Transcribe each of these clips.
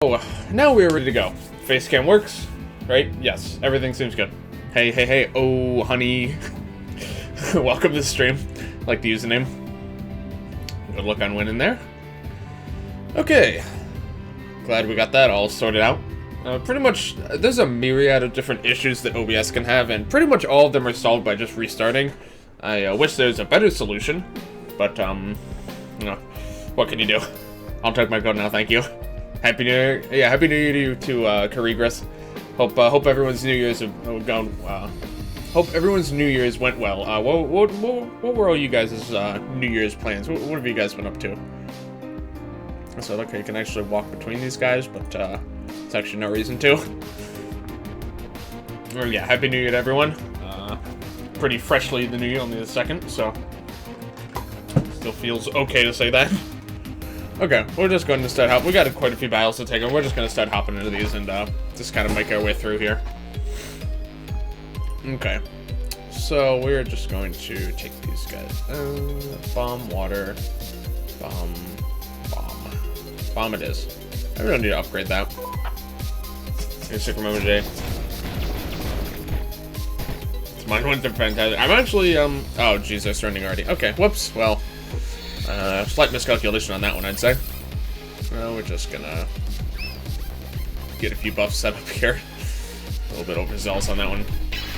Oh, now we're ready to go. Facecam works, right? Yes, everything seems good. Hey, oh, honey. Welcome to the stream. Like the username. Good luck on winning there. Okay. Glad we got that all sorted out. Pretty much, there's a myriad of different issues that OBS can have, and pretty much all of them are solved by just restarting. I wish there was a better solution, but, you know, what can you do? I'll take my code now, thank you. Happy New Year! Yeah, Happy New Year to you too, Carigris. Hope everyone's New Year's hope everyone's New Year's went well. What were all you guys' New Year's plans? What have you guys been up to? So look, you can actually walk between these guys, but it's actually no reason to. Oh yeah, Happy New Year to everyone. Pretty freshly the New Year, only the 2nd, so still feels okay to say that. Okay, we're just going to start hopping. We got quite a few battles to take, and we're just going to start hopping into these and just kind of make our way through here. Okay, so we're just going to take these guys. Bomb, water, bomb. Bomb it is. I really need to upgrade that. Here's sick remember Jay. Mine went to fantastic. I'm actually, oh jeez, they're starting already. Okay, whoops, well. Slight miscalculation on that one, I'd say. We're just gonna get a few buffs set up here. A little bit overzealous on that one.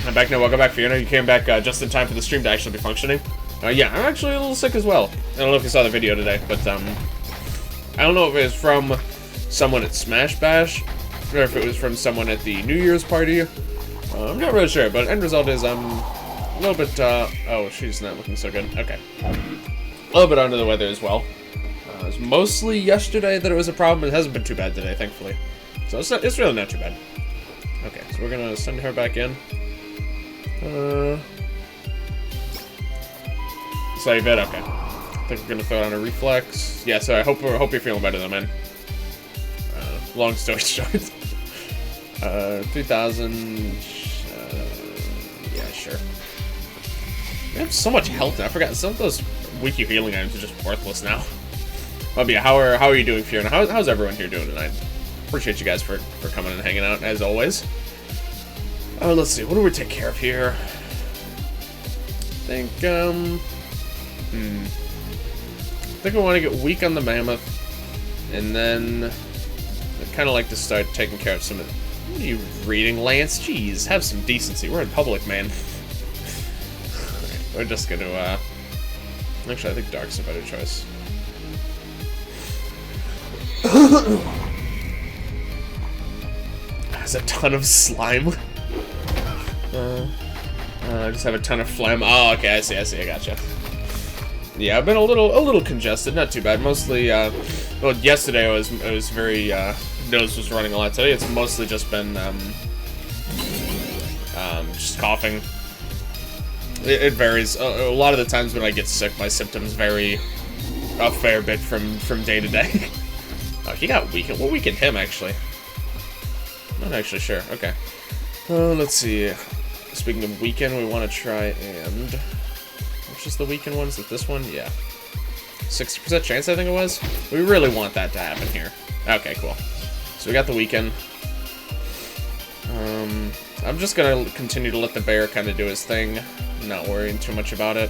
I'm back now. Welcome back, Fiona. You came back just in time for the stream to actually be functioning. Yeah, I'm actually a little sick as well. I don't know if you saw the video today, but I don't know if it was from someone at Smash Bash or if it was from someone at the New Year's party. I'm not really sure, but end result is I'm a little bit. Oh, she's not looking so good. Okay. A little bit under the weather as well. It was mostly yesterday that it was a problem, but it hasn't been too bad today, thankfully. So it's really not too bad. Okay, so we're gonna send her back in. Save it, okay. I think we're gonna throw down a reflex. Yeah, so I hope you're feeling better though, man. Long story short. 3,000. Yeah, sure. We have so much health now. I forgot some of those wiki healing items are just worthless now. But yeah, how are you doing, Fiona? How's everyone here doing tonight? Appreciate you guys for coming and hanging out as always. Let's see, what do we take care of here? I think I want to get weak on the mammoth, and then I'd kind of like to start taking care of some of. What are you reading, Lance? Jeez, have some decency. We're in public, man. Right, we're just gonna actually, I think Dark's a better choice. There's a ton of slime. I just have a ton of phlegm. Oh, okay, I see, I gotcha. Yeah, I've been a little congested, not too bad. Mostly, well, yesterday I was very, nose was running a lot. Today it's mostly just been, just coughing. It varies. A lot of the times when I get sick, my symptoms vary a fair bit from day to day. Oh, he got weakened. What weakened him, actually? I'm not actually sure. Okay. Let's see. Speaking of weaken, we want to try and... Which is the weaken one? Is it this one? Yeah. 60% chance, I think it was? We really want that to happen here. Okay, cool. So we got the weaken. I'm just gonna continue to let the bear kind of do his thing. Not worrying too much about it.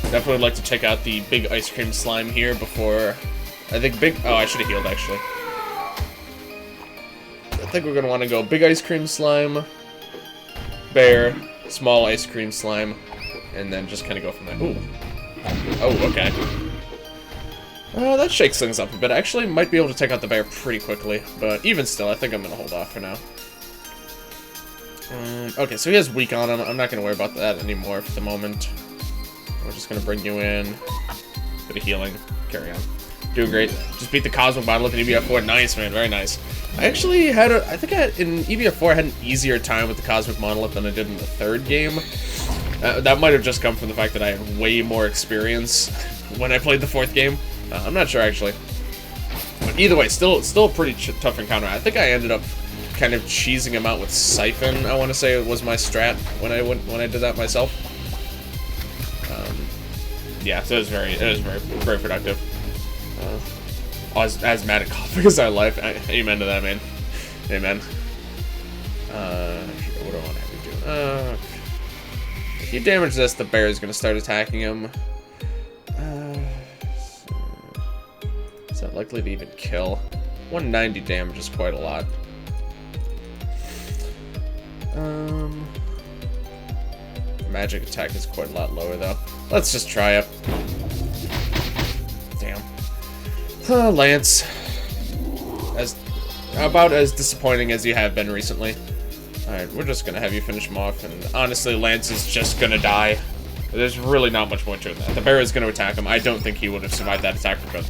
Definitely would like to check out the big ice cream slime here before... I think big... Oh, I should have healed, actually. I think we're going to want to go big ice cream slime, bear, small ice cream slime, and then just kind of go from there. Ooh. Oh, okay. That shakes things up a bit. I actually might be able to take out the bear pretty quickly, but even still, I think I'm going to hold off for now. Okay, so he has weak on him. I'm not going to worry about that anymore for the moment. We're just going to bring you in. Bit of healing. Carry on. Doing great. Just beat the Cosmic Monolith in EBF4. Nice, man. Very nice. I actually had in EBF4 I had an easier time with the Cosmic Monolith than I did in the 3rd game. That might have just come from the fact that I had way more experience when I played the 4th game. I'm not sure, actually. But either way, still a pretty tough encounter. I think I ended up kind of cheesing him out with Siphon, I want to say it was my strat when I did that myself. Yeah, so it was very productive. Asthmatic coughing is our life. Amen to that, man. Amen. What do I want to have you do? If you damage this, the bear is going to start attacking him. Is that likely to even kill? 190 damage is quite a lot. Magic attack is quite a lot lower, though. Let's just try it. Damn. Lance. About as disappointing as you have been recently. Alright, we're just gonna have you finish him off, and honestly, Lance is just gonna die. There's really not much more to it than that. The bear is gonna attack him. I don't think he would have survived that attack for good.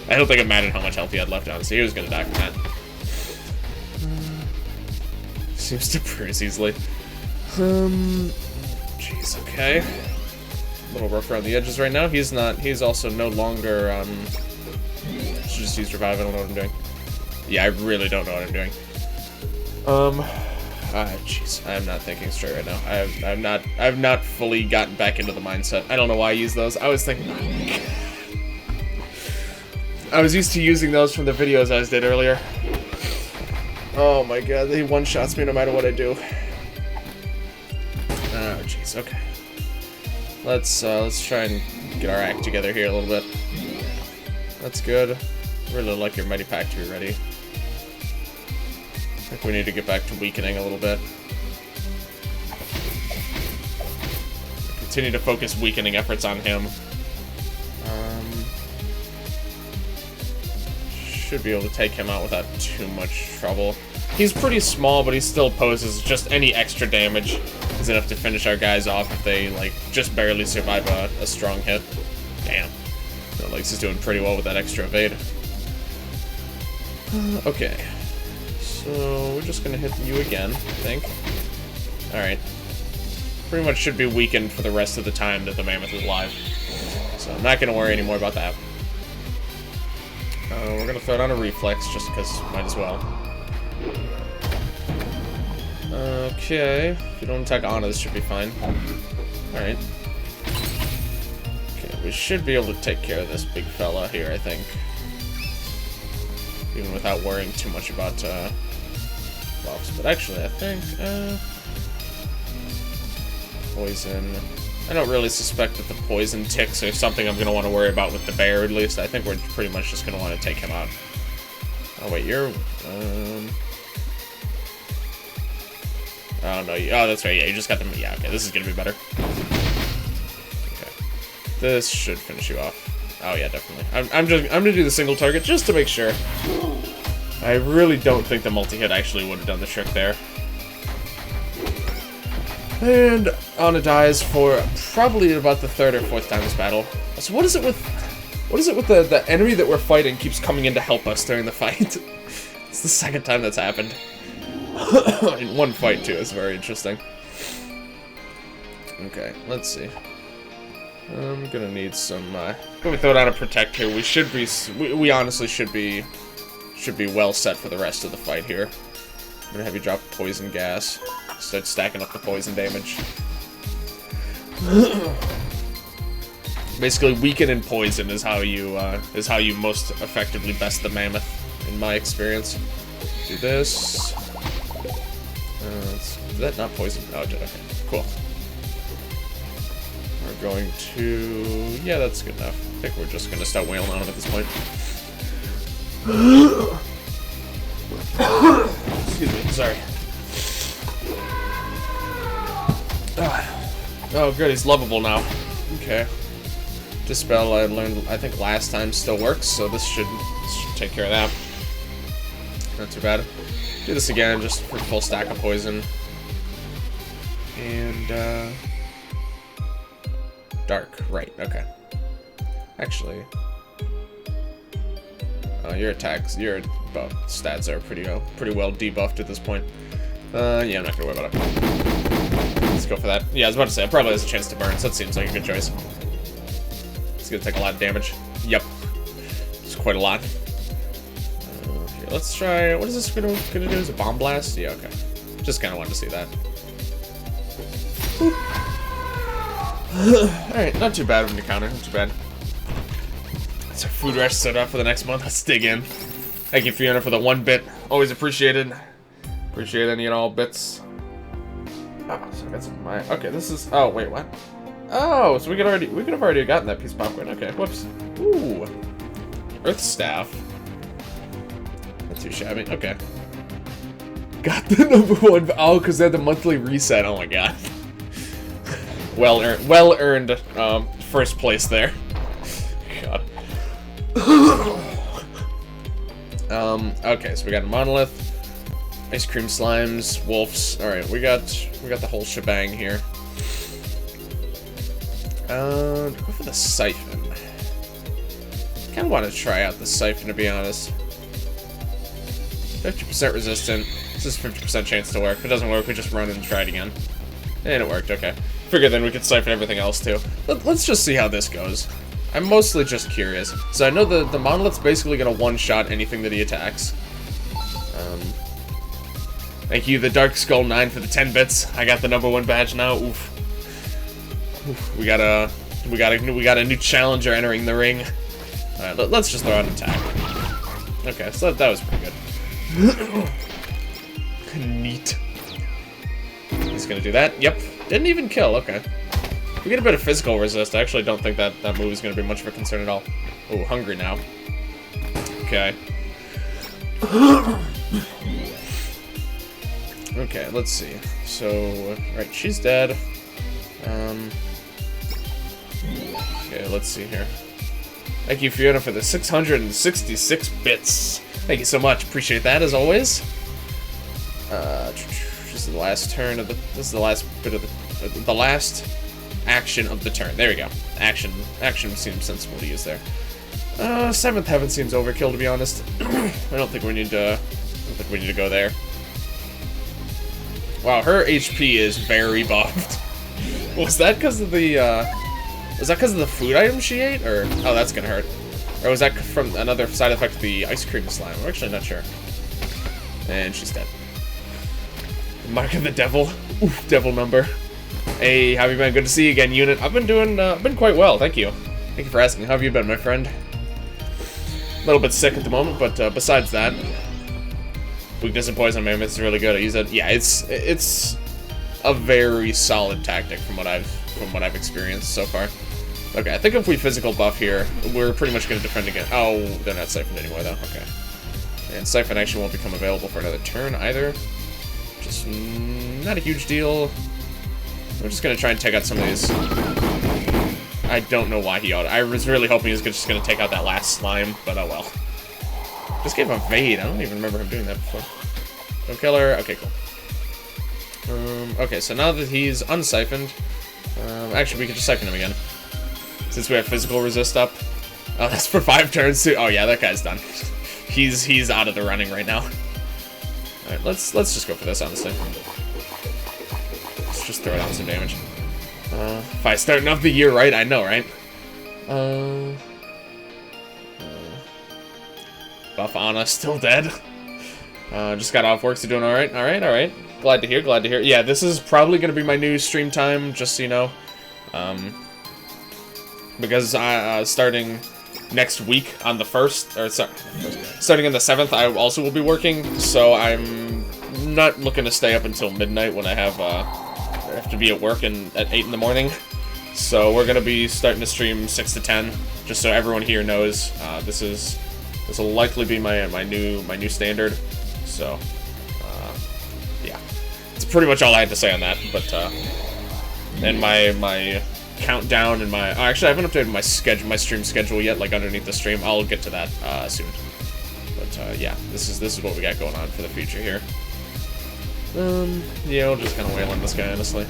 I don't think it mattered how much health he had left, honestly. He was gonna die from that. Seems to bruise easily. Jeez, okay. A little rough around the edges right now. He's also no longer, should just use revive. I don't know what I'm doing. Yeah, I really don't know what I'm doing. Jeez, I am not thinking straight right now. I've not fully gotten back into the mindset. I don't know why I use those. I was thinking, I was used to using those from the videos I did earlier. Oh my god, he one-shots me no matter what I do. Oh jeez, okay. Let's try and get our act together here a little bit. That's good. Really like your Mighty Pact to be ready. I think we need to get back to weakening a little bit. Continue to focus weakening efforts on him. Should be able to take him out without too much trouble. He's pretty small, but he still poses just any extra damage is enough to finish our guys off if they, like, just barely survive a strong hit. Damn. No, Legs is doing pretty well with that extra evade. Okay. So, we're just gonna hit you again, I think. Alright. Pretty much should be weakened for the rest of the time that the mammoth is alive. So, I'm not gonna worry anymore about that. We're gonna throw down a reflex, just because might as well. Okay. If you don't attack Anna, this should be fine. Alright. Okay, we should be able to take care of this big fella here, I think. Even without worrying too much about, buffs. But actually, I think, poison. I don't really suspect that the poison ticks are something I'm going to want to worry about with the bear, at least. I think we're pretty much just going to want to take him out. Oh, wait, you're, oh, no, oh, that's right, yeah, you just got them, yeah, okay, this is going to be better. Okay. This should finish you off. Oh, yeah, definitely. I'm going to do the single target just to make sure. I really don't think the multi-hit actually would have done the trick there. And Anna dies for probably about the third or fourth time this battle. So what is it with the enemy that we're fighting keeps coming in to help us during the fight? It's the second time that's happened. In one fight too, it's very interesting. Okay, let's see. I'm gonna need some if we throw down a protect here, we should be we honestly should be well set for the rest of the fight here. I'm gonna have you drop poison gas. Start stacking up the poison damage. Basically, weaken and poison is how you most effectively best the mammoth, in my experience. Do this. Is that not poison? Oh, okay, cool. We're going to, yeah, that's good enough. I think we're just gonna start wailing on him at this point. Excuse me, sorry. Oh, good, he's lovable now. Okay. Dispel, I learned, I think last time still works, so this should take care of that. Not too bad. Do this again, just for full stack of poison. And, dark, right, okay. Actually, your attacks, your stats are pretty well debuffed at this point. Yeah, I'm not gonna worry about it. Let's go for that. Yeah, I was about to say, it probably has a chance to burn, so that seems like a good choice. It's gonna take a lot of damage. Yep. It's quite a lot. Here, let's try, what is this gonna do? Is it bomb blast? Yeah, okay. Just kinda wanted to see that. Alright, not too bad of an encounter, not too bad. So food rush set up for the next month. Let's dig in. Thank you, Fiona, for the 1 bit. Always appreciated. Appreciate any and all bits. Oh, so I got some of my. Okay, this is. Oh wait, what? Oh, so we could have already gotten that piece of popcorn. Okay, whoops. Ooh, Earth Staff. Not too shabby. Okay. Got the #1. Oh, because they had the monthly reset. Oh my god. Well earned. First place there. God. Okay, so we got a monolith, ice cream slimes, wolves. All right, we got the whole shebang here. Go for the siphon. Kind of want to try out the siphon, to be honest. 50% resistant. This is 50% chance to work. If it doesn't work, we just run and try it again. And it worked. Okay. Figure then we could siphon everything else too. Let's just see how this goes. I'm mostly just curious. So I know the monolith's basically gonna one-shot anything that he attacks. Thank you, the Dark Skull 9 for the 10 bits. I got the #1 badge now. Oof. Oof. We got a new challenger entering the ring. All right, let's just throw out an attack. Okay, so that was pretty good. Neat. He's gonna do that. Yep. Didn't even kill. Okay. We get a bit of physical resist. I actually don't think that move is going to be much of a concern at all. Oh, hungry now. Okay. Okay, let's see. So, right, she's dead. Okay, let's see here. Thank you, Fiona, for the 666 bits. Thank you so much. Appreciate that, as always. This is the last turn of the... This is the last bit of the last... action of the turn. There we go. Action seems sensible to use there. 7th Heaven seems overkill, to be honest. I don't think we need to go there. Wow, her HP is very buffed. Was that because of the food item she ate, or oh, that's gonna hurt, or was that from another side effect of the ice cream slime? I'm actually not sure. And she's dead. Mark of the Devil. Oof, devil number. Hey, how have you been? Good to see you again, unit. I've been doing, been quite well, thank you. Thank you for asking. How have you been, my friend? A little bit sick at the moment, but besides that, weakness and poison mammoth is really good. I use it. Yeah, it's a very solid tactic from what I've experienced so far. Okay, I think if we physical buff here, we're pretty much gonna defend again. Oh, they're not siphoned anymore though. Okay, and siphon actually won't become available for another turn either. Just not a huge deal. We're just gonna try and take out some of these. I don't know why he ought. I was really hoping he was just gonna take out that last slime, but oh well. Just gave him a Vade. I don't even remember him doing that before. Don't kill her. Okay, cool. Okay, so now that he's unsiphoned, actually we can just siphon him again, since we have physical resist up. Oh, that's for 5 turns too. Oh yeah, that guy's done. He's out of the running right now. All right, let's just go for this, honestly. Let's just throw down some damage. If I starting off the year right, I know, right? Buff Anna still dead. Just got off work, so doing alright. Alright. Glad to hear. Yeah, this is probably gonna be my new stream time, just so you know. Because starting next week on the 1st, or sorry, starting on the 7th, I also will be working, so I'm not looking to stay up until midnight when I have to be at work at 8 in the morning. So we're gonna be starting to stream 6 to 10, just so everyone here knows. This will likely be my new standard. So yeah, it's pretty much all I had to say on that. But and my countdown and my actually I haven't updated my stream schedule yet, like underneath the stream. I'll get to that soon. But yeah, this is what we got going on for the future here. Yeah, we'll just kind of wail on this guy, honestly.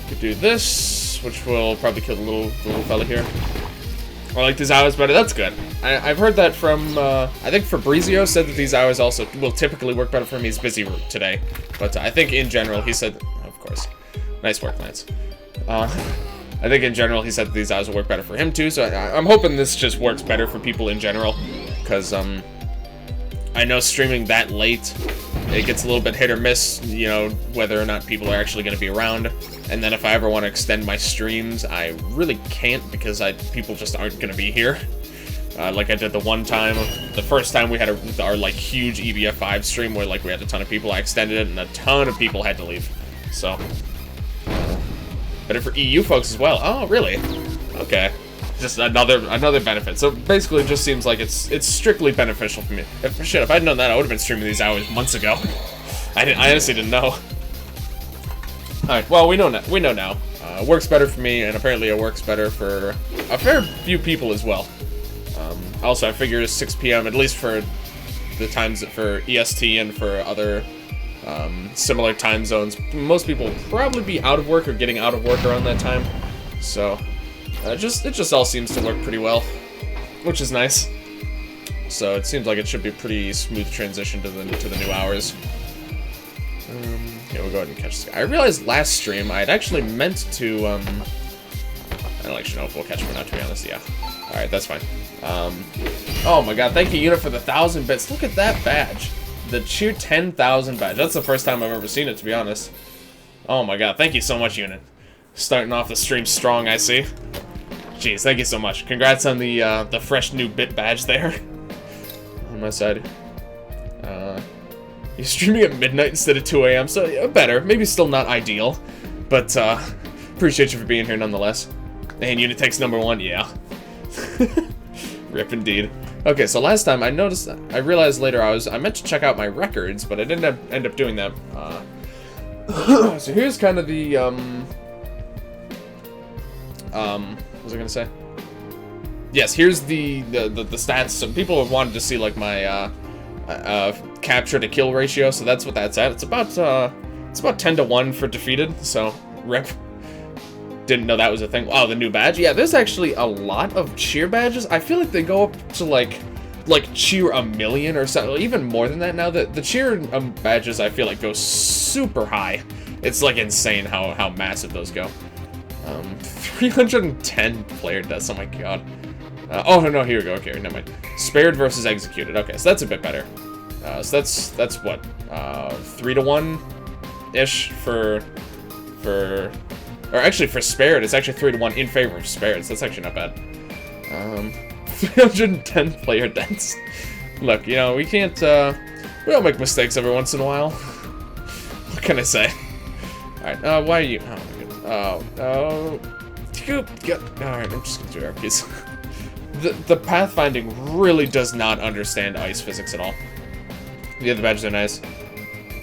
Could do this, which will probably kill the little fella here. I like these hours better. That's good. I've heard that from, I think Fabrizio said that these hours also will typically work better for him. He's busy today. But I think in general, he said, of course. Nice work, Lance. I think in general, he said that these hours will work better for him too. So I'm hoping this just works better for people in general. Because, I know streaming that late It gets a little bit hit or miss, you know, whether or not people are actually going to be around. And then if I ever want to extend my streams, I really can't because people just aren't going to be here. Like I did the one time, the first time we had our like huge EBF5 stream where like we had a ton of people, I extended it and a ton of people had to leave. So, better for EU folks as well. Oh, really? Okay. Just another benefit. So basically, it just seems like it's strictly beneficial for me. If I'd known that, I would have been streaming these hours months ago. I honestly didn't know. All right. Well, we know now. It works better for me, and apparently it works better for a fair few people as well. Also, I figure 6 p.m. at least for the times for EST and for other similar time zones. Most people will probably be out of work or getting out of work around that time. So. It just all seems to work pretty well, which is nice. So it seems like it should be a pretty smooth transition to the new hours. Yeah, we'll go ahead and catch this guy. I realized last stream I had actually meant to I don't actually know if we'll catch him or not, to be honest. Yeah. All right, that's fine. Oh my God! Thank you, Unit, for the 1,000 bits. Look at that badge, the Cheer 10,000 badge. That's the first time I've ever seen it, to be honest. Oh my God! Thank you so much, Unit. Starting off the stream strong, I see. Jeez, thank you so much. Congrats on the fresh new bit badge there. On my side. You're streaming at midnight instead of 2 a.m., so better. Maybe still not ideal, but appreciate you for being here nonetheless. And Unitex #1, yeah. Rip indeed. Okay, so last time I realized later I meant to check out my records, but I didn't end up doing that. So here's kind of the what was I gonna say? Yes, here's the stats. Some people have wanted to see like my capture to kill ratio, so that's what that's at. It's about 10-to-1 for defeated. So rip. Didn't know that was a thing. Oh, the new badge. Yeah, there's actually a lot of cheer badges. I feel like they go up to like cheer 1,000,000 or something, even more than that now. The cheer badges I feel like go super high. It's like insane how massive those go. 310 player deaths, oh my God. Oh, no, here we go, okay, never mind. Spared versus executed, okay, so that's a bit better. So that's what, 3-to-1-ish for, or actually for spared, it's actually 3-to-1 in favor of spared, so that's actually not bad. 310 player deaths. Look, you know, we can't, we all make mistakes every once in a while. What can I say? Alright, why are you, oh my goodness. Alright, I'm just gonna do RPs. The pathfinding really does not understand ice physics at all. The other badges are nice.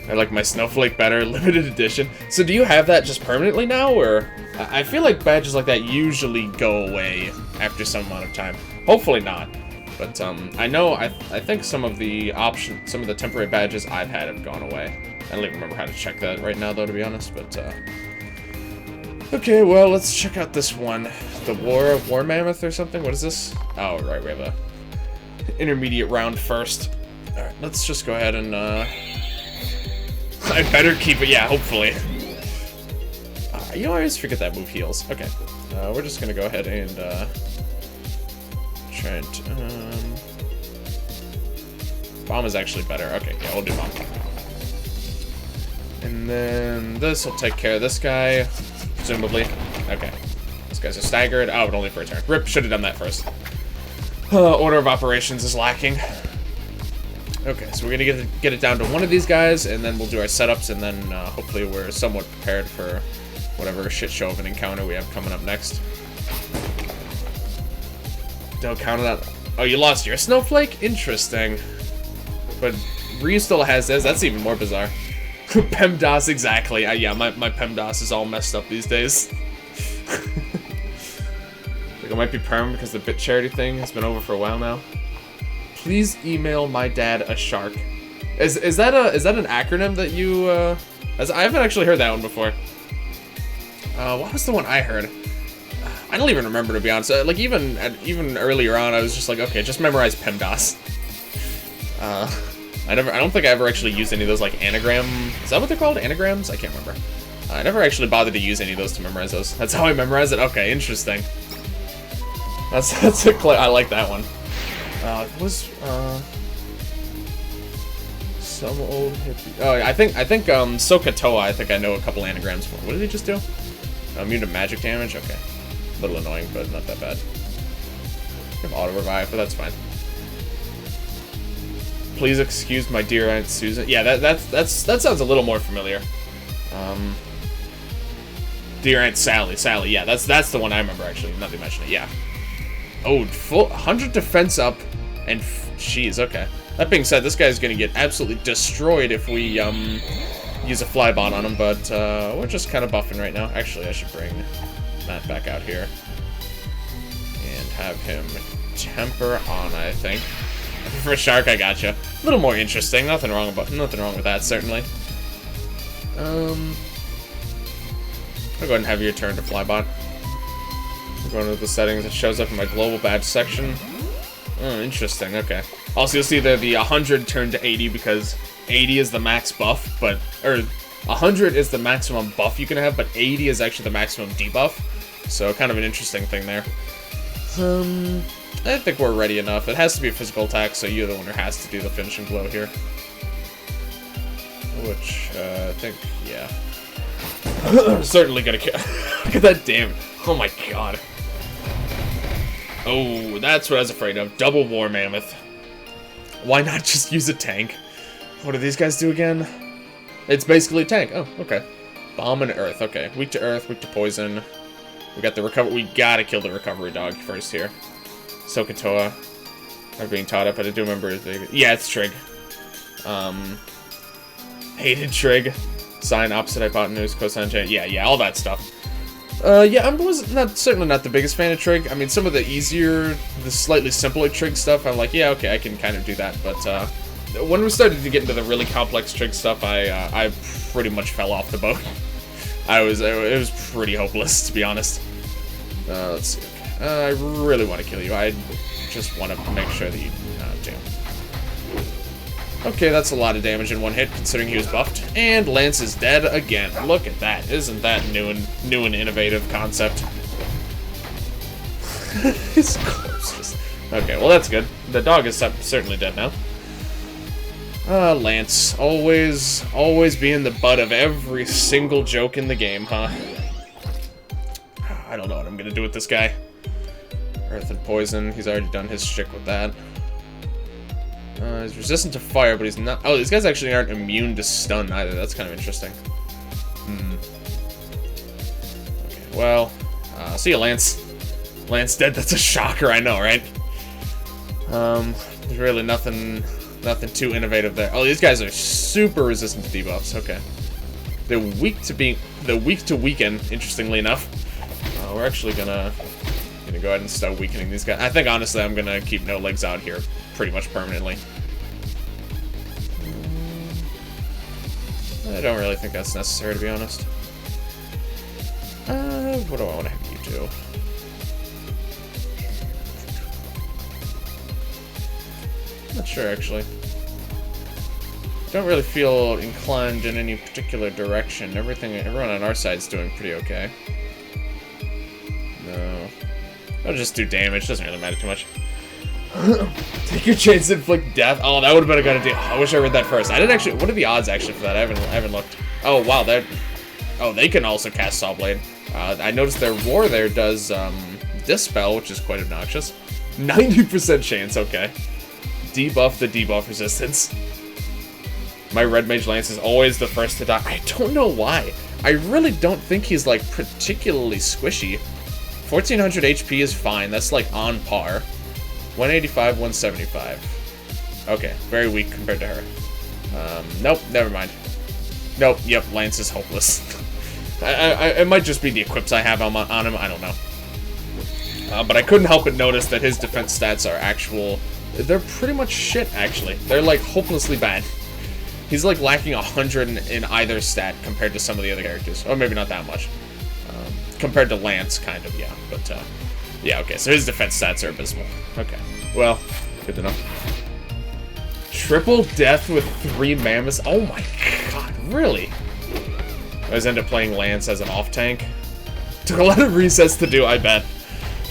I like my snowflake better, limited edition. So do you have that just permanently now, or? I feel like badges like that usually go away after some amount of time. Hopefully not. But I know, I think some of the temporary badges I've had have gone away. I don't even remember how to check that right now, though, to be honest, but okay, well, let's check out this one. The War Mammoth or something? What is this? Oh, right, we have a intermediate round first. Alright, let's just go ahead and, I better keep it, yeah, hopefully. You know, I always forget that move heals. Okay, we're just gonna go ahead and, try and, bomb is actually better. Okay, yeah, we'll do bomb. And then this will take care of this guy, presumably. Okay. These guys are staggered. Oh, but only for a turn. Rip, should have done that first. Order of operations is lacking. Okay, so we're gonna get it down to one of these guys, and then we'll do our setups, and then hopefully we're somewhat prepared for whatever shit show of an encounter we have coming up next. Don't count it out. Oh, you lost your snowflake? Interesting. But Ryu still has this. That's even more bizarre. PEMDAS, exactly. Yeah, my PEMDAS is all messed up these days. Like, it might be perm because the bit charity thing has been over for a while now. Please email my dad a shark. Is that an acronym that you I haven't actually heard that one before. What was the one I heard? I don't even remember, to be honest. Like even earlier on, I was just like, okay, just memorize PEMDAS. I don't think I ever actually used any of those, like, anagram... Is that what they're called? Anagrams? I can't remember. I never actually bothered to use any of those to memorize those. That's how I memorize it? Okay, interesting. That's I like that one. So Some old hippie. Oh, I think Sokatoa, I think I know a couple anagrams for. What did he just do? Immune to magic damage? Okay. A little annoying, but not that bad. I have auto revive, but that's fine. Please excuse my dear Aunt Susan. Yeah, that sounds a little more familiar. Dear Aunt Sally. Sally, yeah, that's the one I remember actually. Now that you mention it, yeah. Oh, full 100 defense up, and jeez, okay. That being said, this guy's gonna get absolutely destroyed if we use a flybot on him, but we're just kind of buffing right now. Actually, I should bring Matt back out here and have him temper on, I think. For Shark, I gotcha. A little more interesting. Nothing wrong with that, certainly. I'll go ahead and have your turn to flybot. We're going to the settings. It shows up in my global badge section. Oh, interesting. Okay. Also, you'll see there the 100 turned to 80 because 80 is the max buff, but 100 is the maximum buff you can have, but 80 is actually the maximum debuff. So kind of an interesting thing there. I think we're ready enough. It has to be a physical attack, so you're the one who has to do the finishing blow here. Which, I think, yeah. Certainly gonna kill. Look at that damage. Oh my god. Oh, that's what I was afraid of. Double War Mammoth. Why not just use a tank? What do these guys do again? It's basically a tank. Oh, okay. Bomb and Earth. Okay. Weak to Earth, weak to Poison. We got the recover. We gotta kill the recovery dog first here. Sokatoa. I'm being taught up, but I do remember his name. Yeah, it's Trig. Hated Trig. Sine, opposite hypotenuse, cosine change. Yeah, all that stuff. Yeah, I was certainly not the biggest fan of Trig. I mean, some of the easier, the slightly simpler Trig stuff, I'm like, yeah, okay, I can kind of do that. But when we started to get into the really complex Trig stuff, I pretty much fell off the boat. It was pretty hopeless, to be honest. Let's see. I really want to kill you. I just want to make sure that you... damn. Okay, that's a lot of damage in one hit, considering he was buffed. And Lance is dead again. Look at that. Isn't that new and innovative concept? His corpse just... Okay, well that's good. The dog is certainly dead now. Lance. Always being the butt of every single joke in the game, huh? I don't know what I'm gonna do with this guy. Earth and Poison. He's already done his shtick with that. He's resistant to fire, but he's not... Oh, these guys actually aren't immune to stun either. That's kind of interesting. Okay, well... see ya, Lance. Lance dead. That's a shocker, I know, right? There's really nothing too innovative there. Oh, these guys are super resistant to debuffs. Okay. They're weak to weaken, interestingly enough. We're actually gonna go ahead and start weakening these guys. I think, honestly, I'm gonna keep no legs out here pretty much permanently. I don't really think that's necessary, to be honest. What do I want to have you do? Not sure, actually. Don't really feel inclined in any particular direction. Everyone on our side's doing pretty okay. No. I'll just do damage. Doesn't really matter too much. Take your chance to inflict death. Oh, that would have been a good idea. I wish I read that first. I didn't actually... What are the odds, actually, for that? I haven't looked. Oh, wow. Oh, they can also cast Saw Blade. I noticed their Roar there does Dispel, which is quite obnoxious. 90% chance, okay. Debuff the debuff resistance. My Red Mage Lance is always the first to die. I don't know why. I really don't think he's, like, particularly squishy. 1400 HP is fine. That's, like, on par. 185, 175. Okay, very weak compared to her. Nope, never mind. Nope, yep, Lance is hopeless. It might just be the equips I have on him, I don't know. But I couldn't help but notice that his defense stats are actual... They're pretty much shit, actually. They're, like, hopelessly bad. He's, like, lacking 100 in either stat compared to some of the other characters. Or maybe not that much. Compared to Lance, kind of, yeah. But, yeah, okay, so his defense stats are abysmal. Okay, well, good to know. Triple death with 3 mammoths? Oh my god, really? I always end up playing Lance as an off-tank. Took a lot of resets to do, I bet.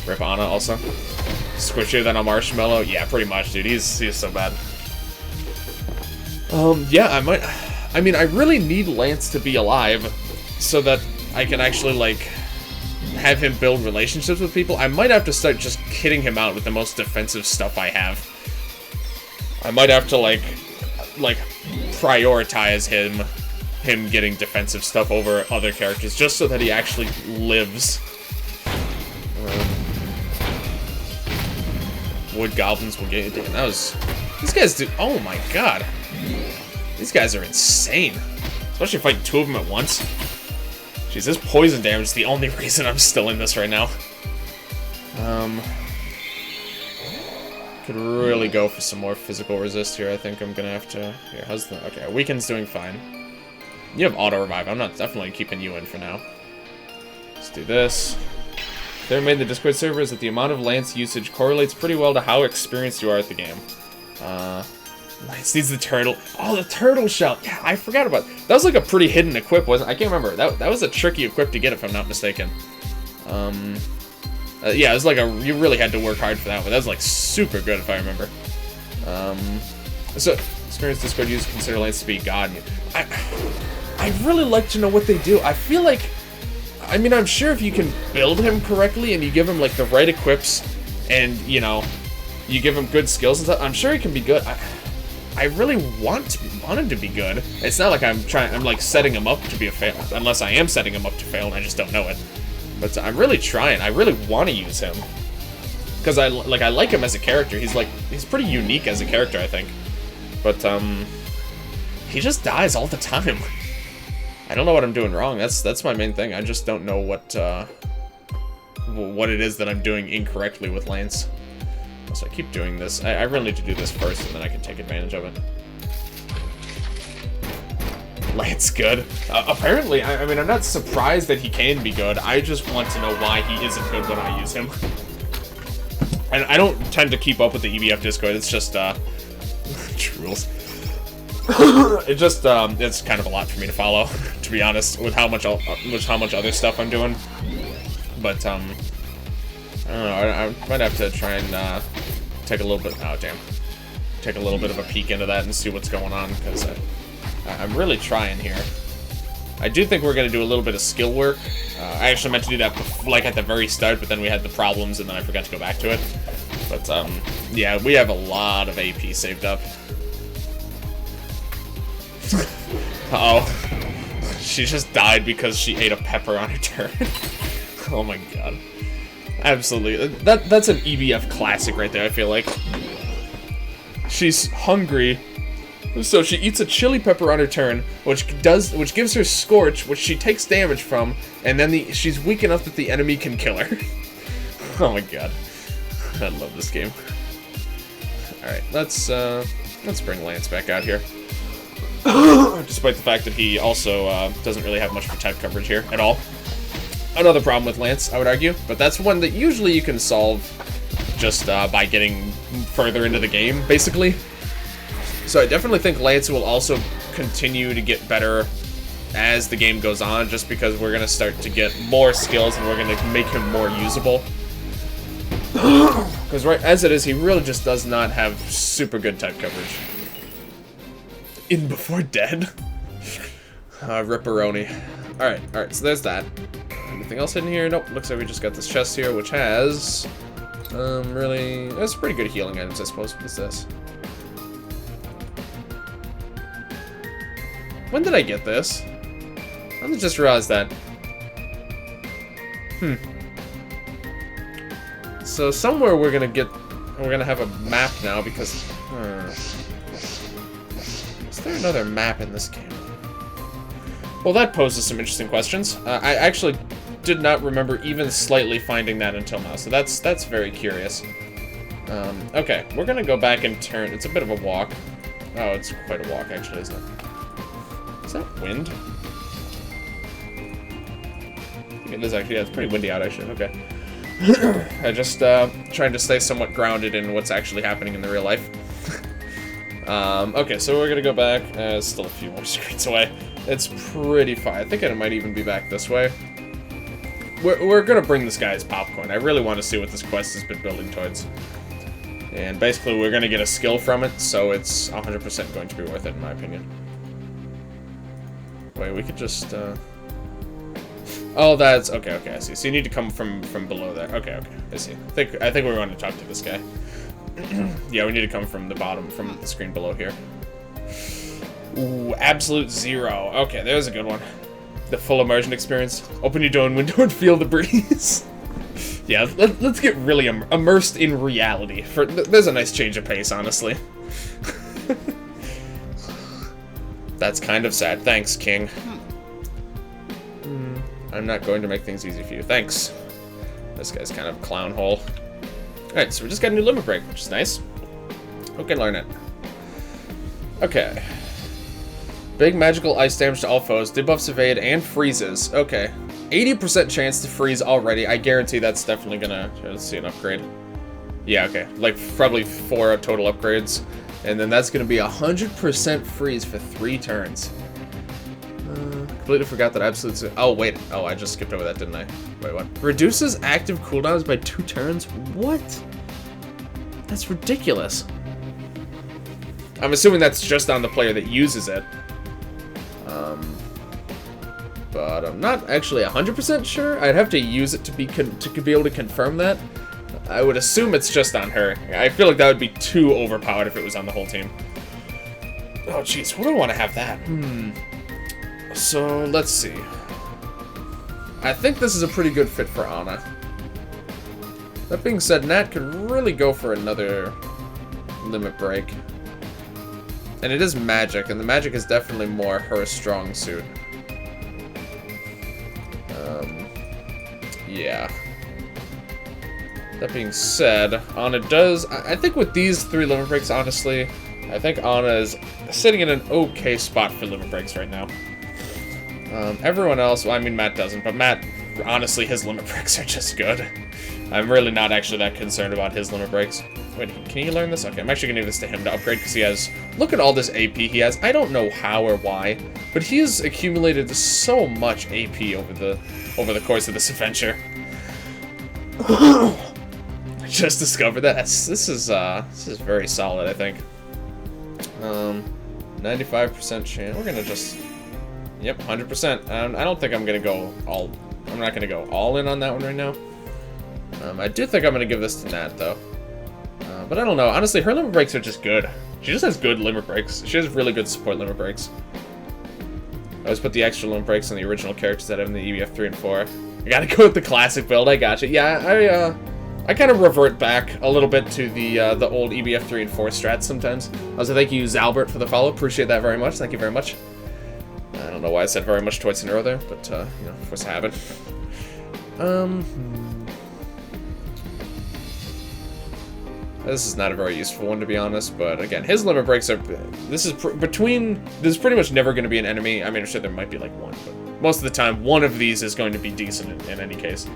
Rip Anna, also. Squishier than a marshmallow? Yeah, pretty much, dude. He's so bad. Yeah, I might... I mean, I really need Lance to be alive so that I can actually, like, have him build relationships with people. I might have to start just kitting him out with the most defensive stuff I have. I might have to, like prioritize him getting defensive stuff over other characters, just so that he actually lives. Wood goblins will get you. Damn, that was... These guys do... Oh my god. These guys are insane. Especially fighting two of them at once. Jeez, this poison damage is the only reason I'm still in this right now. Could really go for some more physical resist here. I think I'm gonna have to... Here, how's the... Okay, Weaken's doing fine. You have auto-revive. I'm not definitely keeping you in for now. Let's do this. They made the Discord server is that the amount of Lance usage correlates pretty well to how experienced you are at the game. Lance needs the turtle. Oh, the turtle shell. Yeah, I forgot about that. That was like a pretty hidden equip, wasn't it? I can't remember. That was a tricky equip to get, if I'm not mistaken. Yeah, it was like you really had to work hard for that one. That was like super good, if I remember. So, experienced Discord users consider Lance to be God. I'd really like to know what they do. I feel like... I mean, I'm sure if you can build him correctly and you give him, like, the right equips and, you know, you give him good skills and stuff, I'm sure he can be good. I really want him to be good. It's not like I'm like, setting him up to be a fail, unless I am setting him up to fail and I just don't know it. But I'm really trying. I really want to use him. Because I like him as a character. He's pretty unique as a character, I think. But, he just dies all the time. I don't know what I'm doing wrong. That's my main thing. I just don't know what it is that I'm doing incorrectly with Lance. So I keep doing this. I really need to do this first, and then I can take advantage of it. Lance good. Apparently, I mean, I'm not surprised that he can be good. I just want to know why he isn't good when I use him. And I don't tend to keep up with the EBF Discord. It's just rules. It just it's kind of a lot for me to follow, to be honest, with how much other stuff I'm doing. But I don't know. I might have to try and take a little bit. Oh damn! Take a little bit of a peek into that and see what's going on, because I'm really trying here. I do think we're gonna do a little bit of skill work. I actually meant to do that like at the very start, but then we had the problems, and then I forgot to go back to it. But yeah, we have a lot of AP saved up. Uh-oh. She just died because she ate a pepper on her turn. Oh my god. Absolutely. That's an EBF classic right there, I feel like. She's hungry, so she eats a chili pepper on her turn, which gives her Scorch, which she takes damage from, and then she's weak enough that the enemy can kill her. Oh my god. I love this game. Alright, let's bring Lance back out here. Despite the fact that he also doesn't really have much for type coverage here at all. Another problem with Lance, I would argue, but that's one that usually you can solve just by getting further into the game, basically. So I definitely think Lance will also continue to get better as the game goes on, just because we're going to start to get more skills and we're going to make him more usable. Because right as it is, he really just does not have super good type coverage. In before dead? Ripperoni. Alright, so there's that. Anything else in here? Nope, looks like we just got this chest here, which has... really... That's pretty good healing items, I suppose. What is this? When did I get this? I just realized that. So somewhere we're gonna have a map now, because... Is there another map in this game? Well, that poses some interesting questions. I actually did not remember even slightly finding that until now, so that's very curious. Okay, we're gonna go back and turn. It's a bit of a walk. Oh, it's quite a walk, actually, isn't it? Is that wind? I think it is, actually. Yeah, it's pretty windy out, actually. Okay. I just trying to stay somewhat grounded in what's actually happening in the real life. Okay, so we're gonna go back. It's still a few more screens away. It's pretty far. I think I might even be back this way. We're gonna bring this guy as popcorn. I really want to see what this quest has been building towards. And basically, we're going to get a skill from it, so it's 100% going to be worth it, in my opinion. Wait, we could just, Oh, that's... Okay, I see. So you need to come from below there. Okay, I see. I think we want to talk to this guy. Yeah, we need to come from the bottom, from the screen below here. Ooh, absolute 0. Okay, there's a good one. The full immersion experience. Open your door and window and feel the breeze. Yeah, let's get really immersed in reality. There's a nice change of pace, honestly. That's kind of sad. Thanks, King. I'm not going to make things easy for you. Thanks. This guy's kind of a clown hole. Alright, so we just got a new limit break, which is nice. Okay, learn it. Okay. Big magical ice damage to all foes, debuffs evade, and freezes. Okay. 80% chance to freeze already. I guarantee that's definitely gonna... Let's see an upgrade. Yeah, okay. Like, probably 4 total upgrades. And then that's gonna be 100% freeze for 3 turns. Completely forgot that absolute... Oh, wait. Oh, I just skipped over that, didn't I? Wait, what? Reduces active cooldowns by 2 turns? What? That's ridiculous. I'm assuming that's just on the player that uses it. But I'm not actually 100% sure. I'd have to use it to be able to confirm that. I would assume it's just on her. I feel like that would be too overpowered if it was on the whole team. Oh, jeez. What do I want to have that? So, let's see. I think this is a pretty good fit for Ana. That being said, Nat could really go for another limit break. And it is magic, and the magic is definitely more her strong suit. Yeah. That being said, Ana does... I think with these 3 limit breaks, honestly, I think Ana is sitting in an okay spot for limit breaks right now. Everyone else, well, I mean, Matt doesn't, but Matt, honestly, his limit breaks are just good. I'm really not actually that concerned about his limit breaks. Wait, can he learn this? Okay, I'm actually gonna give this to him to upgrade, because he has... Look at all this AP he has. I don't know how or why, but he has accumulated so much AP over the course of this adventure. I just discovered that. This is very solid, I think. 95% chance. We're gonna just... Yep, 100%. I don't think I'm gonna go all... I'm not gonna go all in on that one right now. I do think I'm gonna give this to Nat, though. But I don't know. Honestly, her limit breaks are just good. She just has good limit breaks. She has really good support limit breaks. I always put the extra limit breaks on the original characters that have in the EBF3 and 4. I gotta go with the classic build. I gotcha. Yeah, I kind of revert back a little bit to the old EBF3 and 4 strats sometimes. Also, thank you, Zalbert, for the follow. Appreciate that very much. Thank you very much. I don't know why I said very much twice in a row there, but, you know, of course I haven't. This is not a very useful one, to be honest, but again, his limit breaks are... This is pretty much never going to be an enemy. I mean, I'm sure there might be, like, one, but most of the time, one of these is going to be decent in any case.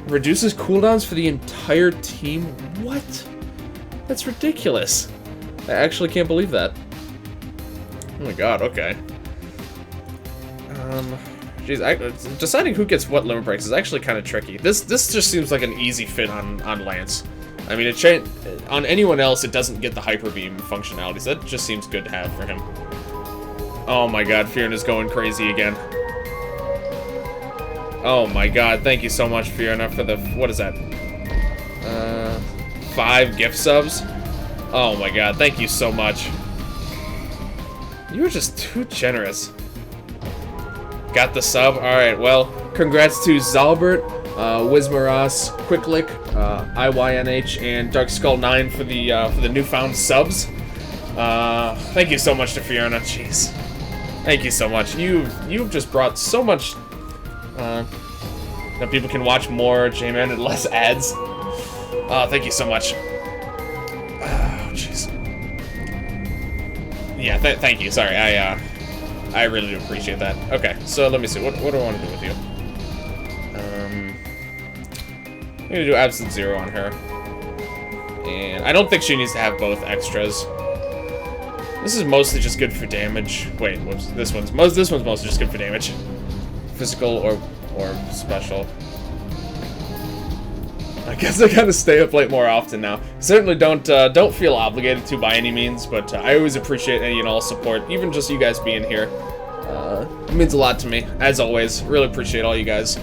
Reduces cooldowns for the entire team? What? That's ridiculous. I actually can't believe that. Oh my god, okay. Jeez, deciding who gets what limit breaks is actually kind of tricky. This just seems like an easy fit on Lance. I mean, on anyone else, it doesn't get the Hyper Beam functionality, so that just seems good to have for him. Oh my god, Fiona's going crazy again. Oh my god, thank you so much, Fiona, for the... What is that? 5 gift subs? Oh my god, thank you so much. You were just too generous. Got the sub? Alright, well, congrats to Zalbert, Wismaras, Quicklick, IYNH, and Dark Skull 9 for the newfound subs. Thank you so much to Fiona, jeez. Thank you so much. You've just brought so much, that people can watch more J-Man and less ads. Thank you so much. Oh, jeez. Yeah, thank you, sorry, I really do appreciate that. Okay, so let me see, what do I want to do with you? I'm gonna do Absolute 0 on her. And I don't think she needs to have both extras. This is mostly just good for damage. Wait, whoops, this one's mostly just good for damage. Physical or special. I guess I gotta stay up late more often now. Certainly don't feel obligated to by any means, but I always appreciate any and all support, even just you guys being here. It means a lot to me, as always. Really appreciate all you guys.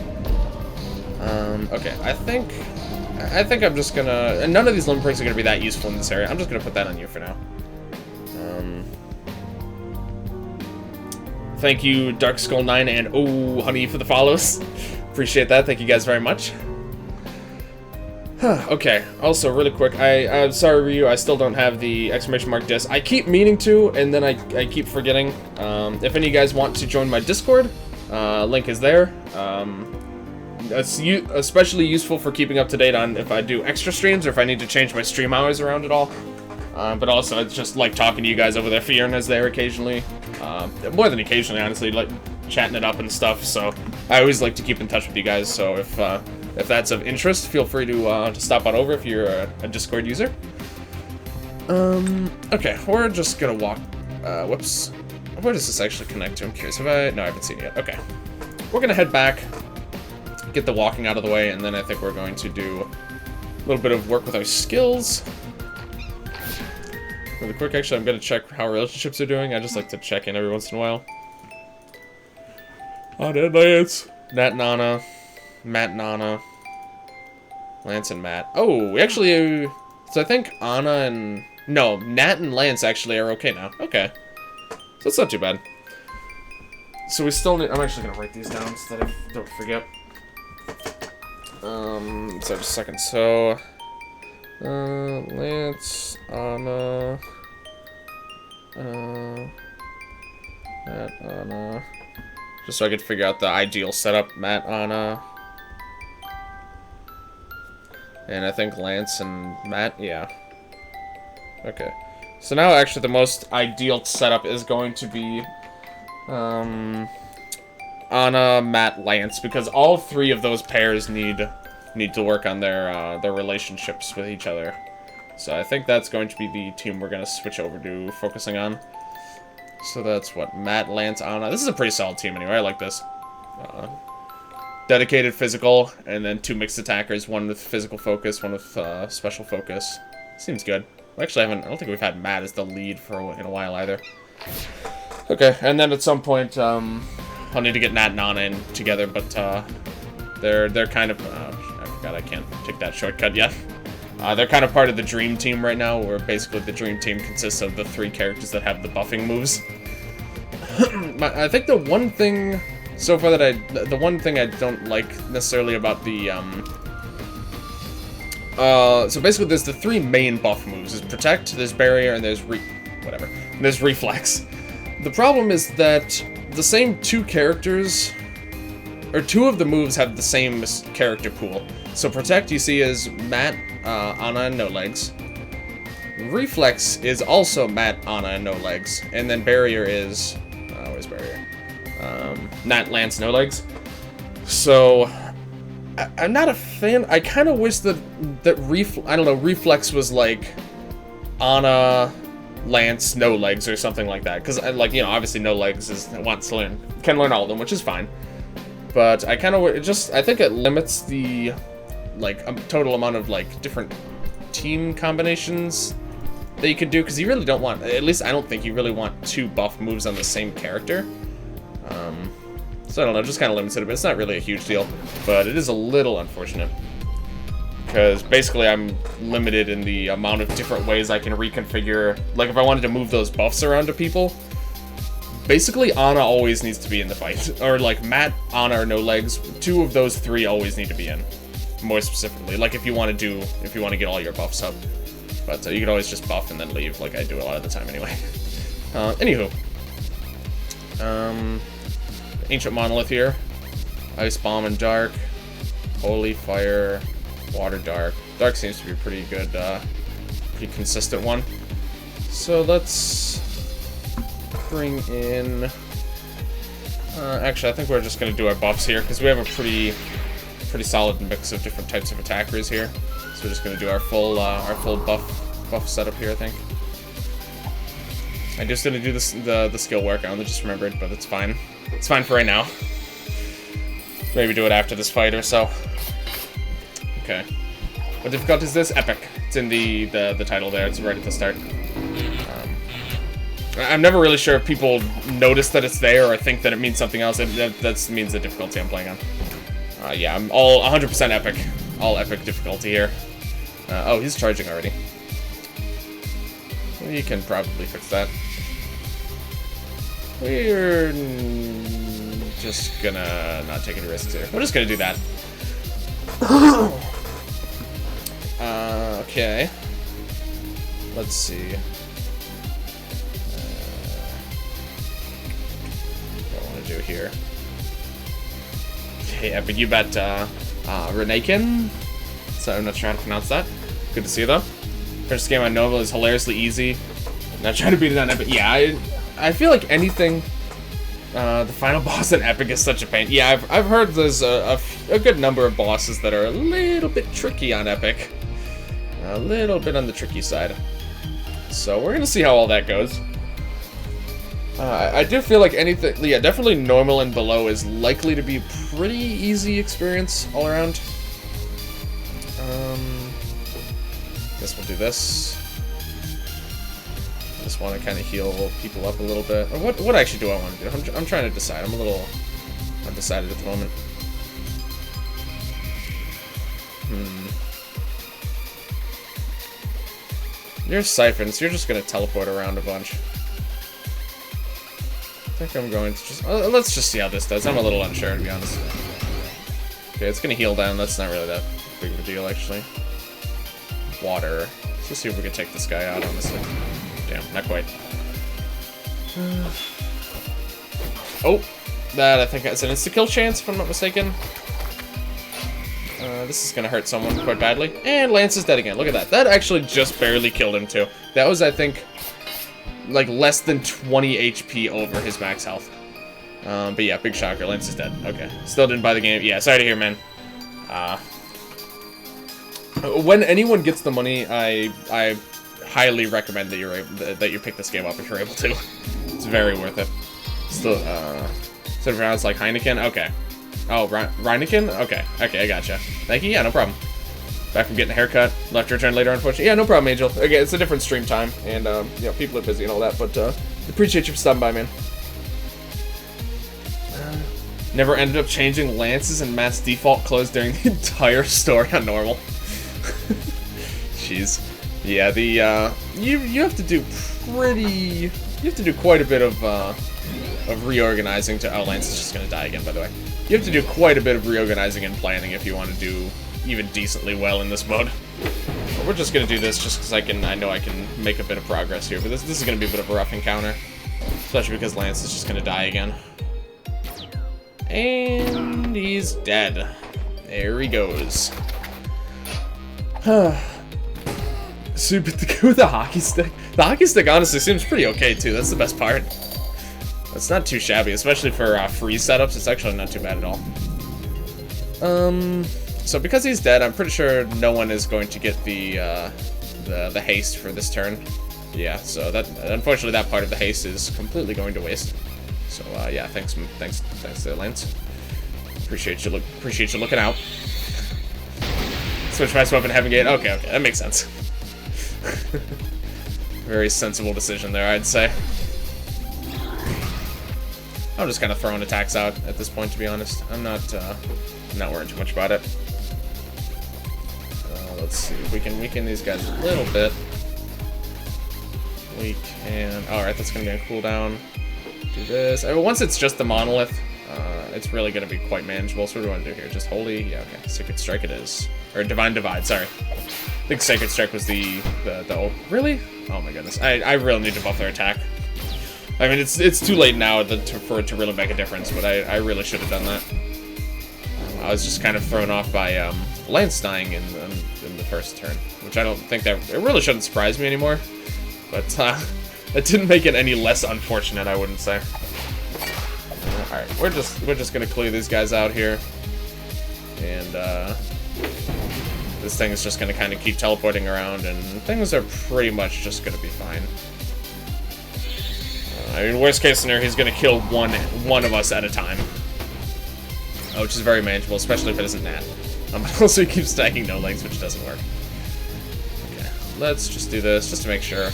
Okay, I think I'm just gonna... And none of these limb breaks are gonna be that useful in this area. I'm just gonna put that on you for now. Thank you, Dark Skull 9 and Oh Honey for the follows. Appreciate that. Thank you guys very much. Okay, also really quick, I'm sorry Ryu, I still don't have the exclamation mark disc. I keep meaning to, and then I keep forgetting. If any of you guys want to join my Discord, link is there. It's especially useful for keeping up to date on if I do extra streams or if I need to change my stream hours around at all. But also, it's just like talking to you guys over there. Fiona's there occasionally. More than occasionally, honestly, like chatting it up and stuff. So I always like to keep in touch with you guys. So if that's of interest, feel free to stop on over if you're a Discord user. Okay, we're just gonna walk. Whoops. Where does this actually connect to? I'm curious. No, I haven't seen it yet. Okay. We're gonna head back, get the walking out of the way, and then I think we're going to do a little bit of work with our skills. Really quick, actually, I'm gonna check how relationships are doing. I just like to check in every once in a while. Anna and Lance. Nat and Anna. Matt and Anna. Lance and Matt. Oh, we actually... So I think Anna and... No, Nat and Lance actually are okay now. Okay. So it's not too bad. So we still need... I'm actually gonna write these down so that I don't forget. So just a second. So... Lance, Anna... Matt, Anna... Just so I could figure out the ideal setup. Matt, Anna... And I think Lance and Matt, yeah. Okay. So now actually the most ideal setup is going to be Anna, Matt, Lance, because all three of those pairs need to work on their relationships with each other. So I think that's going to be the team we're going to switch over to focusing on. So that's what, Matt, Lance, Anna. This is a pretty solid team anyway. I like this. Dedicated physical, and then 2 mixed attackers, one with physical focus, one with special focus. Seems good. Actually, I don't think we've had Matt as the lead in a while either. Okay, and then at some point, I'll need to get Nat and Anna in together, but they're kind of... I forgot I can't take that shortcut yet. They're kind of part of the Dream Team right now, where basically the Dream Team consists of the 3 characters that have the buffing moves. I think the one thing... So far that the one thing I don't like necessarily about the, so basically there's the 3 main buff moves. There's Protect, there's Barrier, and there's There's Reflex. The problem is that the same 2 characters, or 2 of the moves have the same character pool. So Protect, you see, is Matt, Anna, and No Legs. Reflex is also Matt, Anna, and No Legs. And then Barrier is, where's Barrier? Nat, Lance, No Legs. So, I'm not a fan. I kind of wish that Reflex was like Anna, Lance, No Legs or something like that. Because, like, you know, obviously No Legs can learn all of them, which is fine. But I kind of I think it limits the, like, total amount of, like, different team combinations that you could do. Because you really don't want, at least I don't think you really want 2 buff moves on the same character. So I don't know, just kind of limits it a bit. It's not really a huge deal, but it is a little unfortunate. Because basically I'm limited in the amount of different ways I can reconfigure. Like if I wanted to move those buffs around to people, basically Anna always needs to be in the fight. Or like Matt, Anna, or No Legs, 2 of those 3 always need to be in. More specifically, like if you want to get all your buffs up. But you can always just buff and then leave, like I do a lot of the time anyway. Anywho. Ancient Monolith here. Ice Bomb and Dark. Holy Fire. Water Dark. Dark seems to be a pretty good, pretty consistent one. So let's bring in... actually, I think we're just going to do our buffs here, because we have a pretty solid mix of different types of attackers here. So we're just going to do our full buff setup here, I think. I just didn't do the skill work. I only just remembered, but it's fine. It's fine for right now. Maybe do it after this fight or so. Okay. What difficulty is this? Epic. It's in the title there. It's right at the start. I'm never really sure if people notice that it's there or think that it means something else. That means the difficulty I'm playing on. Yeah, I'm all 100% epic. All epic difficulty here. Oh, he's charging already. We can probably fix that. We're just gonna not take any risks here. We're just gonna do that. Okay. Let's see. What I want to do here. Okay, Epic, you bet Renekin. So I'm not sure how to pronounce that. Good to see you though. First game on Nova is hilariously easy. Not trying to beat it on Epic. Yeah, I feel like anything. The final boss in Epic is such a pain. Yeah, I've heard there's a good number of bosses that are a little bit tricky on Epic. A little bit on the tricky side. So we're gonna see how all that goes. I do feel like anything, yeah, definitely normal and below is likely to be a pretty easy experience all around. Guess we'll do this. I just want to kind of heal people up a little bit. Or what actually do I want to do? I'm trying to decide. I'm a little undecided at the moment. You're Siphons. You're just going to teleport around a bunch. I think I'm going to just... let's just see how this does. I'm a little unsure, to be honest. Okay, it's going to heal down. That's not really that big of a deal, actually. Water. Let's just see if we can take this guy out, honestly. Damn, not quite. Oh, that I think has an insta-kill chance, if I'm not mistaken. This is going to hurt someone quite badly. And Lance is dead again. Look at that. That actually just barely killed him, too. That was, I think, like less than 20 HP over his max health. But yeah, big shocker. Lance is dead. Okay. Still didn't buy the game. Yeah, sorry to hear, man. When anyone gets the money, I highly recommend that you pick this game up if you're able to. It's very worth it. Still, so it's like Heineken? Okay. Oh, Reineken? Okay. Okay, I gotcha. Thank you. Yeah, no problem. Back from getting a haircut. Left to return later, unfortunately. Yeah, no problem, Angel. Okay, it's a different stream time, and, you know, people are busy and all that, but, appreciate you for stopping by, man. Never ended up changing Lance's and Matt's default clothes during the entire story on normal. Jeez. Yeah, the, you have to do you have to do quite a bit of reorganizing to, oh, Lance is just gonna die again, by the way. You have to do quite a bit of reorganizing and planning if you want to do even decently well in this mode. But we're just gonna do this just because I know I can make a bit of progress here, but this is gonna be a bit of a rough encounter. Especially because Lance is just gonna die again. And he's dead. There he goes. Super with the hockey stick. The hockey stick honestly seems pretty okay too. That's the best part. It's not too shabby, especially for freeze setups. It's actually not too bad at all. So because he's dead, I'm pretty sure no one is going to get the haste for this turn. Yeah, so that unfortunately that part of the haste is completely going to waste. So yeah, thanks to Lance. Appreciate you looking out. Switch my weapon heaven gate. Okay, that makes sense. Very sensible decision there, I'd say. I'm just kind of throwing attacks out at this point, to be honest. I'm not worrying too much about it. Let's see if we can weaken these guys a little bit. We can. All right, that's gonna be a cooldown. Do this. Once it's just the monolith, it's really gonna be quite manageable. So what do we want to do here? Just holy? Yeah, okay. Sacred Strike it is, or Divine Divide. Sorry. I think Sacred Strike was the old. Really? Oh my goodness. I really need to buff their attack. I mean, it's too late now for it to really make a difference, but I really should have done that. I was just kind of thrown off by Lance dying in the first turn, which I don't think it really shouldn't surprise me anymore. But that didn't make it any less unfortunate, I wouldn't say. All right, we're just gonna clear these guys out here, and this thing is just gonna kind of keep teleporting around, and things are pretty much just gonna be fine. I mean, worst case scenario, he's gonna kill one of us at a time, which is very manageable, especially if it isn't Nat. Also, he keeps stacking no legs, which doesn't work. Okay, let's just do this, just to make sure.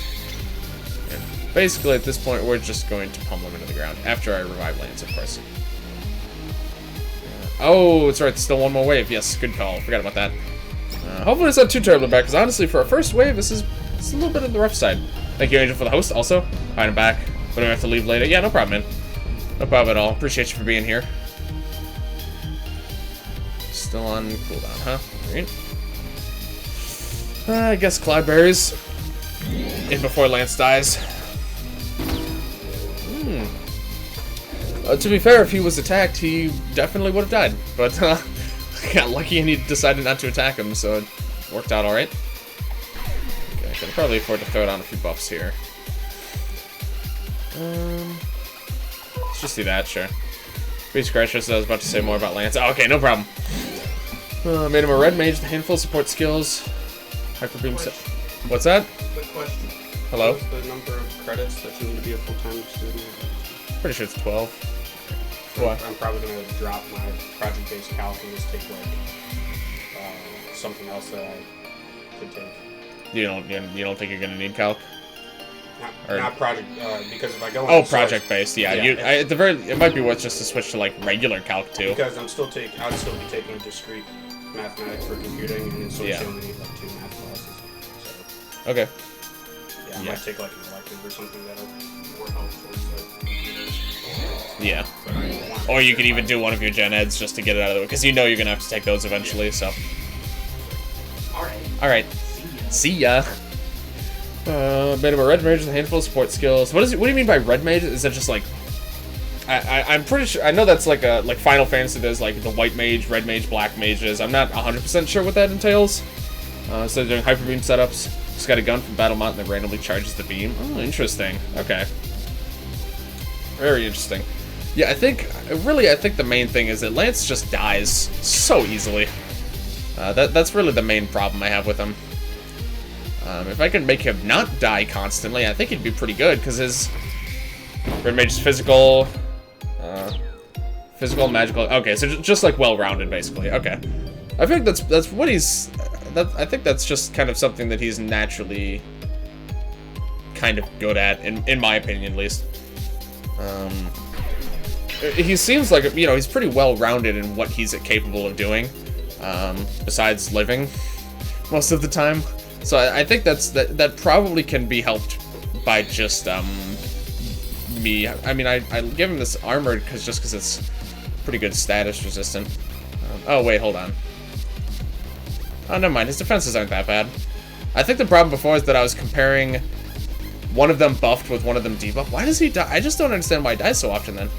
And basically, at this point, we're just going to pummel him into the ground, after I revive Lance, of course. Oh, it's right, still one more wave. Yes, good call. Forgot about that. Hopefully it's not too terribly bad, because honestly, for a first wave, it's a little bit on the rough side. Thank you, Angel, for the host, also. Alright, I'm back. But I have to leave later. Yeah, no problem, man. No problem at all. Appreciate you for being here. Still on cooldown, huh? Alright. I guess Cloudberries. In before Lance dies. To be fair, if he was attacked, he definitely would have died. But, got lucky and he decided not to attack him, so it worked out alright. Okay, I can probably afford to throw down a few buffs here. Let's just do that, sure. Beast Crusher, so I was about to say more about Lance. Oh, okay, no problem. Made him a red mage, the handful of support skills. Hyper beam set. What's that? Quick question. Hello? What's the number of credits that you need to be a full-time student? Pretty sure it's 12. What? I'm probably going to drop my project-based calc and just take, like, something else that I could take. You don't think you're going to need calc? Not project, because if I go... Oh, project-based, yeah. At the very... It might be worth just to switch to, like, regular calc, too. Because I'd still be taking a discrete mathematics for computing, and so you only need, like, 2 math classes. So, okay. Yeah, I might take, like, an elective or something that'll more help towards, like, computers. Yeah. Or you could even do one of your gen eds just to get it out of the way, because you know you're going to have to take those eventually, so... Alright. See ya. Made him a red mage with a handful of support skills. What do you mean by red mage? Is that just like... I'm pretty sure... I know that's like a... Like Final Fantasy, there's like the white mage, red mage, black mages. I'm not 100% sure what that entails. So they're doing hyper beam setups. Just got a gun from Battlemont and then randomly charges the beam. Oh, interesting. Okay. Very interesting. Yeah, I think the main thing is that Lance just dies so easily. That's really the main problem I have with him. If I can make him not die constantly, I think he'd be pretty good, because his red mage is physical, magical. Okay, so just like well-rounded, basically. Okay, I think that's what he's. I think that's just kind of something that he's naturally kind of good at, in my opinion, at least. He seems like, you know, he's pretty well-rounded in what he's capable of doing, besides living most of the time. So I think that probably can be helped by just me. I mean, I give him this armor because it's pretty good status resistant. Oh wait, hold on. Oh, never mind. His defenses aren't that bad. I think the problem before is that I was comparing one of them buffed with one of them debuffed. Why does he die? I just don't understand why he dies so often then.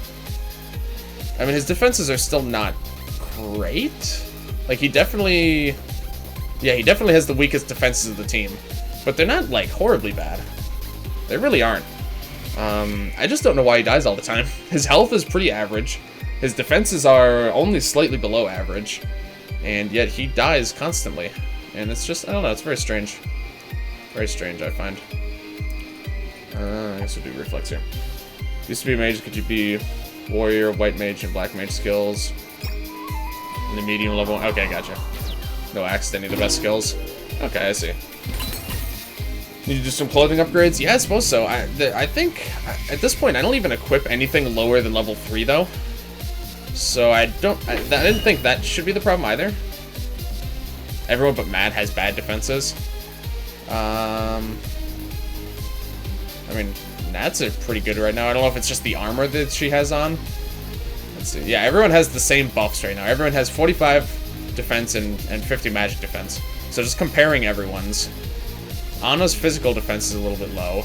I mean, his defenses are still not great. Like, he definitely... Yeah, he definitely has the weakest defenses of the team. But they're not, like, horribly bad. They really aren't. I just don't know why he dies all the time. His health is pretty average. His defenses are only slightly below average. And yet he dies constantly. And it's just, I don't know, it's very strange. Very strange, I find. I guess we'll do reflex here. Used to be a mage, could you be warrior, white mage, and black mage skills? In the medium level. Okay, gotcha. No axe to any of the best skills. Okay, I see. Need to do some clothing upgrades? Yeah, I suppose so. I think, at this point, I don't even equip anything lower than level 3, though. So I didn't think that should be the problem either. Everyone but Matt has bad defenses. I mean, Nat's are pretty good right now. I don't know if it's just the armor that she has on. Let's see. Yeah, everyone has the same buffs right now. Everyone has 45 defense and 50 magic defense. So just comparing everyone's. Anna's physical defense is a little bit low.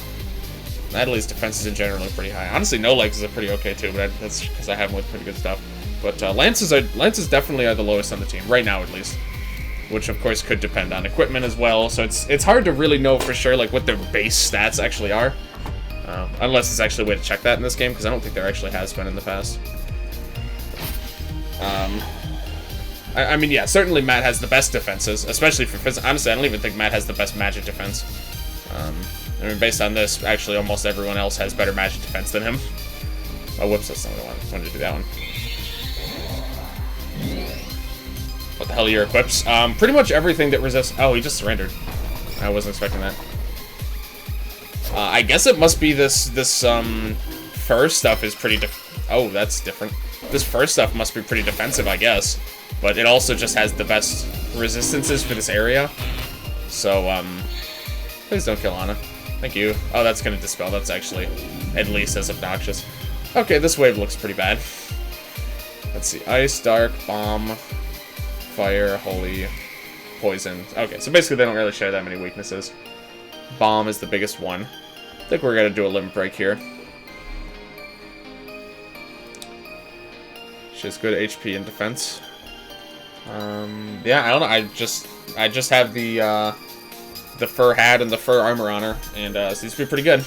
Natalie's defenses in general are pretty high. Honestly, No Legs is pretty okay too, but that's because I have him with pretty good stuff. But Lance's definitely are the lowest on the team, right now at least. Which of course could depend on equipment as well, so it's hard to really know for sure like what their base stats actually are. Unless there's actually a way to check that in this game, because I don't think there actually has been in the past. I mean, yeah, certainly Matt has the best defenses, especially for physics. Honestly, I don't even think Matt has the best magic defense. I mean, based on this, actually, almost everyone else has better magic defense than him. Oh, whoops, that's not what I wanted to do that one. what the hell are your equips? Pretty much everything that resists... Oh, he just surrendered. I wasn't expecting that. I guess it must be this fur stuff is pretty... Oh, that's different. This fur stuff must be pretty defensive, I guess. But it also just has the best resistances for this area. So, please don't kill Ana. Thank you. Oh, that's gonna dispel. That's actually at least as obnoxious. Okay, this wave looks pretty bad. Let's see. Ice, Dark, Bomb, Fire, Holy, Poison. Okay, so basically they don't really share that many weaknesses. Bomb is the biggest one. I think we're gonna do a limit break here. She has good HP and defense. Yeah, I don't know. I just have the fur hat and the fur armor on her, and seems to be pretty good.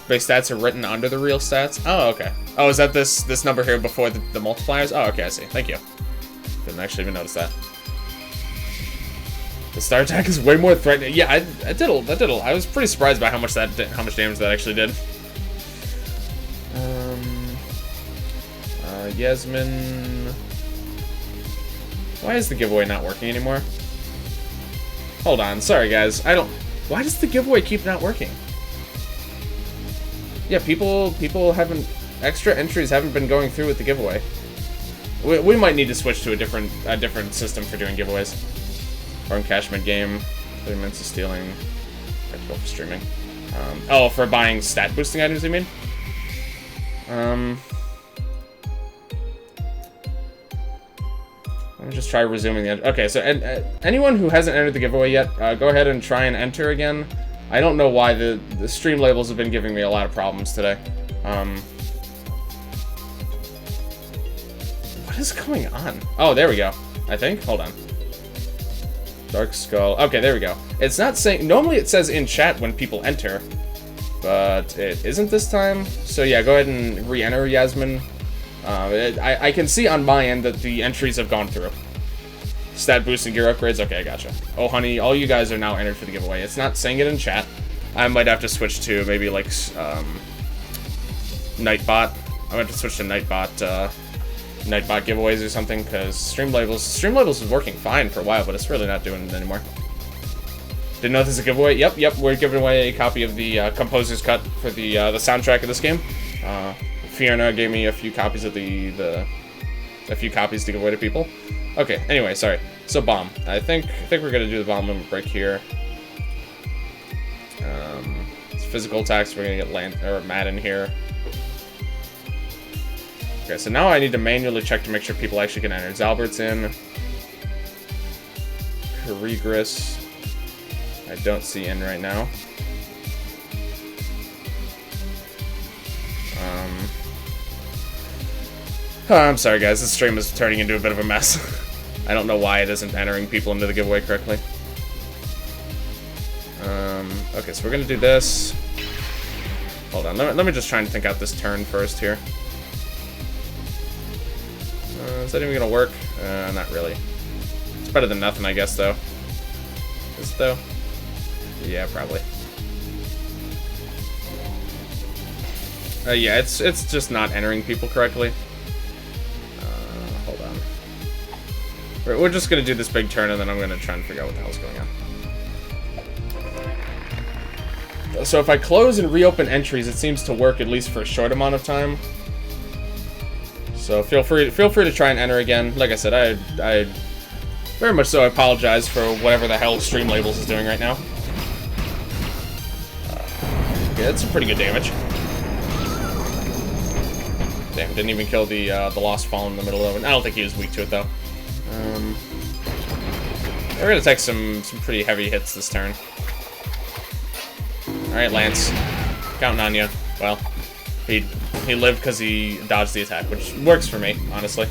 Base stats are written under the real stats. Oh, okay. Oh, is that this number here before the multipliers? Oh, okay, I see. Thank you. Didn't actually even notice that. The star attack is way more threatening. Yeah, I was pretty surprised by how much damage that actually did. Yasmin. Why is the giveaway not working anymore? Hold on, sorry guys. Why does the giveaway keep not working? Yeah, people haven't... Extra entries haven't been going through with the giveaway. We might need to switch to a different system for doing giveaways. Or encashment game. 30 minutes of stealing. Got to go for streaming. Oh, for buying stat boosting items, you mean? Let me just try resuming the... Okay, so anyone who hasn't entered the giveaway yet, go ahead and try and enter again. I don't know why the stream labels have been giving me a lot of problems today. What is going on? Oh, there we go. I think. Hold on. Dark Skull. Okay, there we go. It's not saying... Normally it says in chat when people enter, but it isn't this time. So yeah, go ahead and re-enter Yasmin. I can see on my end that the entries have gone through. Stat boost and gear upgrades. Okay, I gotcha. Oh, honey, all you guys are now entered for the giveaway. It's not saying it in chat. I might have to switch to maybe like Nightbot. I might have to switch to Nightbot giveaways or something, because Stream Labels is working fine for a while, but it's really not doing it anymore. Didn't know this is a giveaway. Yep. We're giving away a copy of the composer's cut for the soundtrack of this game. Fiona gave me a few copies of a few copies to give away to people. Okay, anyway, sorry. So bomb. I think we're gonna do the bomb limit break here. It's physical attacks. We're gonna get Matt in here. Okay, so now I need to manually check to make sure people actually can enter. Zalbert's in. Karigris. I don't see in right now. Oh, I'm sorry guys, this stream is turning into a bit of a mess. I don't know why it isn't entering people into the giveaway correctly. Okay, so we're gonna do this. Hold on, let me just try and think out this turn first here. Is that even gonna work? Not really. It's better than nothing, I guess, though. Is it, though? Yeah, probably. Yeah, it's just not entering people correctly. Hold on. We're just gonna do this big turn, and then I'm gonna try and figure out what the hell's going on. So if I close and reopen entries, it seems to work at least for a short amount of time. So feel free to try and enter again. Like I said, I very much so apologize for whatever the hell Stream Labels is doing right now. Yeah, that's some pretty good damage. Damn, didn't even kill the Lost Fallen in the middle of it. I don't think he was weak to it though. We're gonna take some pretty heavy hits this turn. All right, Lance, counting on you. Well, he lived because he dodged the attack, which works for me, honestly.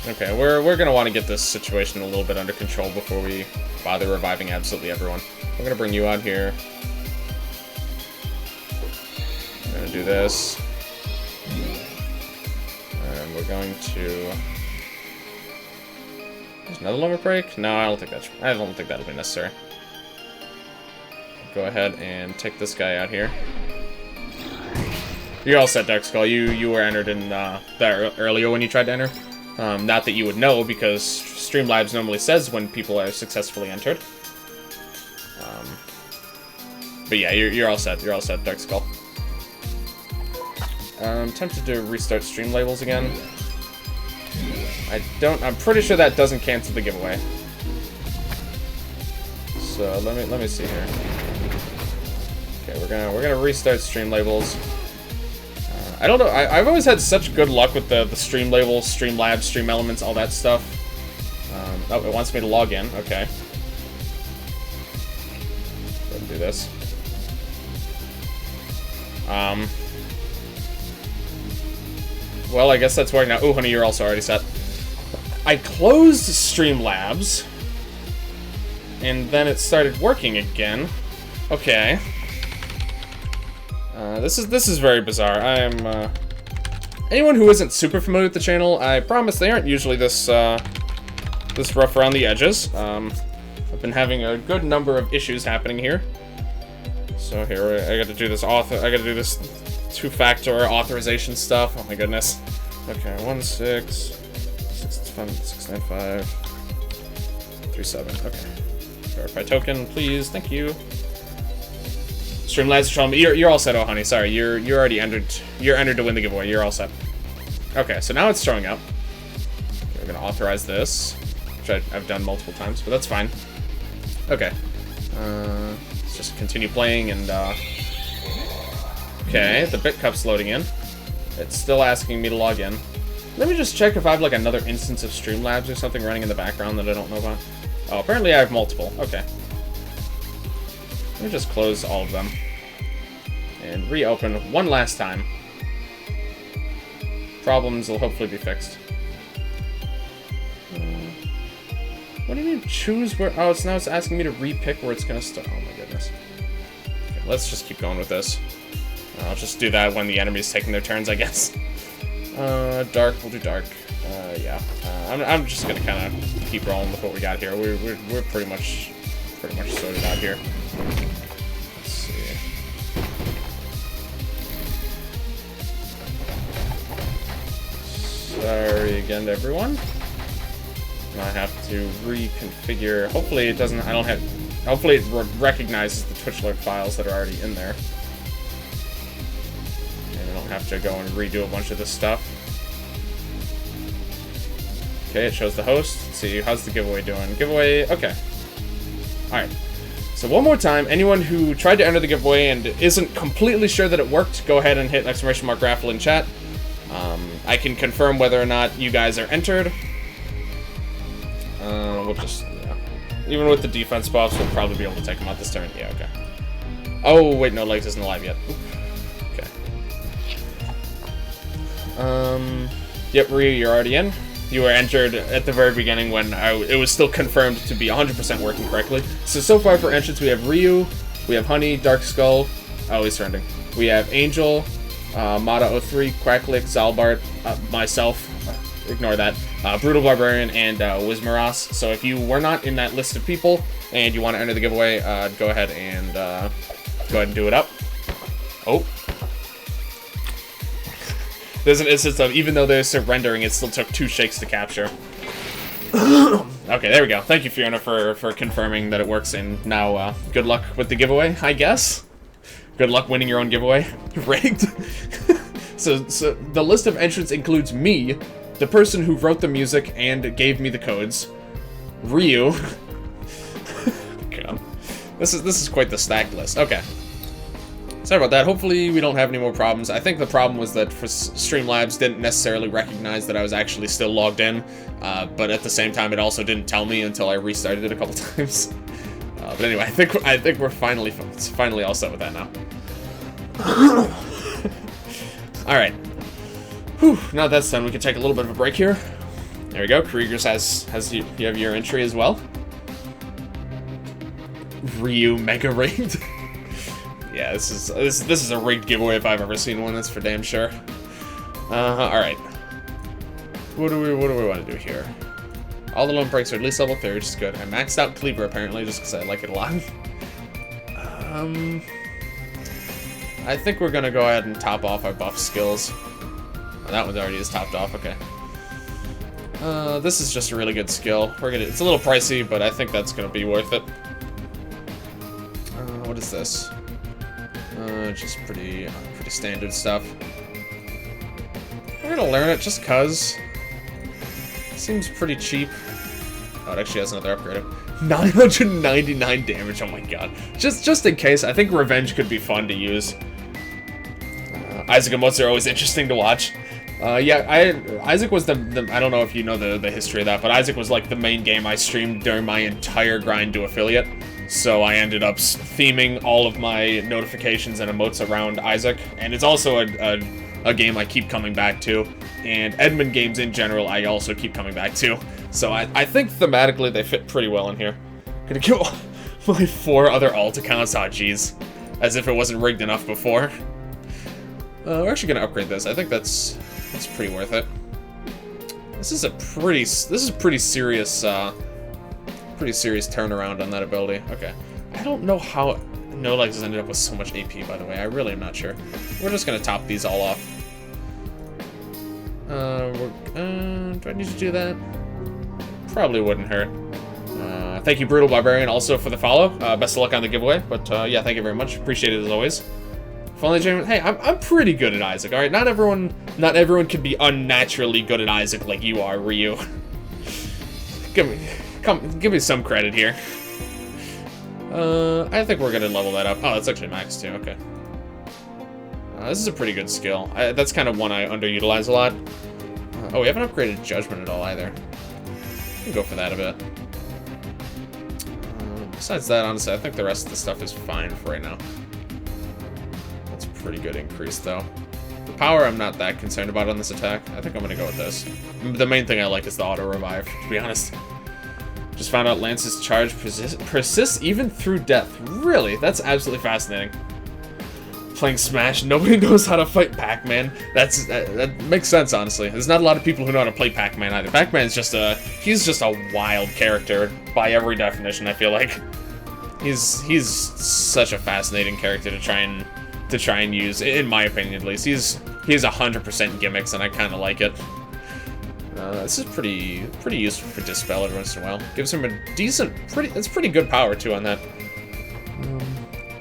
Okay, we're gonna want to get this situation a little bit under control before we bother reviving absolutely everyone. We're gonna bring you out here. We're gonna do this, and we're going to. There's another limit break? No, I don't think that'll be necessary. Go ahead and take this guy out here. You're all set, Dark Skull. You were entered in that earlier when you tried to enter. Not that you would know, because Streamlabs normally says when people are successfully entered. But yeah, you're all set. You're all set, Dark Skull. I'm tempted to restart stream labels again. I'm pretty sure that doesn't cancel the giveaway. So let me see here. Okay, we're gonna restart stream labels. I don't know. I've always had such good luck with the stream labels, Streamlabs, Stream Elements, all that stuff. Oh, it wants me to log in. Okay. Go ahead and do this. Well, I guess that's working now. Oh, honey, you're also already set. I closed Streamlabs, and then it started working again. Okay. This is very bizarre. I am, anyone who isn't super familiar with the channel, I promise they aren't usually this rough around the edges. I've been having a good number of issues happening here. So here, I gotta do this I gotta do this two-factor authorization stuff. Oh my goodness. Okay, 16695 37. Okay. Verify token, please. Thank you. Streamlabs are you're all set, oh honey. Sorry, you're already entered. You're entered to win the giveaway. You're all set. Okay, so now it's showing up. Okay, we're gonna authorize this, which I've done multiple times, but that's fine. Okay. Let's just continue playing and okay, the BitCup's loading in. It's still asking me to log in. Let me just check if I have like another instance of Streamlabs or something running in the background that I don't know about. Oh, apparently I have multiple. Okay. Let me just close all of them. And reopen one last time. Problems will hopefully be fixed. What do you mean choose where? Oh, now it's asking me to repick where it's gonna start. Oh my goodness. Okay, let's just keep going with this. I'll just do that when the enemy's taking their turns, I guess. Dark, we'll do dark. Yeah. I'm just gonna kind of keep rolling with what we got here. We're pretty much sorted out here. Let's see. Sorry again to everyone. I have to reconfigure. Hopefully it doesn't. Hopefully it recognizes the Twitch alert files that are already in there. I don't have to go and redo a bunch of this stuff. Okay, it shows the host. Let's see, how's the giveaway doing? Giveaway, okay. Alright. So one more time, anyone who tried to enter the giveaway and isn't completely sure that it worked, go ahead and hit ! raffle in chat. I can confirm whether or not you guys are entered. We'll just, yeah. Even with the defense buffs, we'll probably be able to take them out this turn. Yeah, okay. Oh, wait, no, Legs isn't alive yet. Oop. Okay. Yep, Ryu, you're already in. You were entered at the very beginning when it was still confirmed to be 100% working correctly. So far for entrance, we have Ryu, we have Honey, Dark Skull, oh, he's surrendering. We have Angel, Mata03, Quacklick, Zalbart, myself, ignore that, Brutal Barbarian, and Wismaras. So if you were not in that list of people and you want to enter the giveaway, go ahead and do it up. Oh. There's an instance of, even though they're surrendering, it still took 2 shakes to capture. Okay, there we go. Thank you, Fiona, for confirming that it works, and now, good luck with the giveaway, I guess. Good luck winning your own giveaway. Rigged. So the list of entrants includes me, the person who wrote the music and gave me the codes, Ryu. God. This is quite the stacked list. Okay. Sorry about that. Hopefully we don't have any more problems. I think the problem was that Streamlabs didn't necessarily recognize that I was actually still logged in, but at the same time it also didn't tell me until I restarted it a couple times. But anyway, I think we're finally all set with that now. All right. Whew. Now that's done, we can take a little bit of a break here. There we go. Kriegers you have your entry as well. Ryu mega rigged. Yeah, this is a rigged giveaway if I've ever seen one. That's for damn sure. All right. What do we want to do here? All the lone breaks are at least level 3, which is good. I maxed out Cleaver apparently just because I like it a lot. I think we're gonna go ahead and top off our buff skills. Oh, that one already is topped off, okay. This is just a really good skill. It's a little pricey, but I think that's gonna be worth it. What is this? Just pretty standard stuff. We're gonna learn it just cause. Seems pretty cheap. Oh, it actually has another upgrade. 999 damage, oh my god. Just in case, I think Revenge could be fun to use. Isaac emotes are always interesting to watch. Yeah, Isaac was the I don't know if you know the history of that, but Isaac was like the main game I streamed during my entire grind to affiliate. So I ended up theming all of my notifications and emotes around Isaac, and it's also a game I keep coming back to, and Edmund games in general I also keep coming back to. So I think thematically they fit pretty well in here. Gonna kill my 4 other alt accounts, oh jeez. As if it wasn't rigged enough before. We're actually gonna upgrade this. I think that's pretty worth it. This is pretty serious turnaround on that ability. Okay. I don't know how No Legs has ended up with so much AP, by the way. I really am not sure. We're just gonna top these all off. Do I need to do that? Probably wouldn't hurt. Thank you, Brutal Barbarian, also for the follow. Best of luck on the giveaway. But yeah, thank you very much. Appreciate it as always. Hey, I'm pretty good at Isaac. All right, not everyone can be unnaturally good at Isaac like you are, Ryu. Give me some credit here. I think we're gonna level that up. Oh, that's actually max too. Okay. This is a pretty good skill. That's kind of one I underutilize a lot. Oh, we haven't upgraded Judgment at all either. We can go for that a bit. Besides that, honestly, I think the rest of the stuff is fine for right now. That's a pretty good increase, though. The power I'm not that concerned about on this attack. I think I'm gonna go with this. The main thing I like is the auto-revive, to be honest. Just found out Lance's charge persists even through death. Really? That's absolutely fascinating. Playing Smash, nobody knows how to fight Pac-Man. That makes sense, honestly. There's not a lot of people who know how to play Pac-Man either. Pac-Man's he's just a wild character by every definition, I feel like. He's such a fascinating character to try and use, in my opinion at least. He's 100% gimmicks, and I kind of like it. This is pretty useful for Dispel every once in a while. Gives him a decent, it's pretty good power too on that.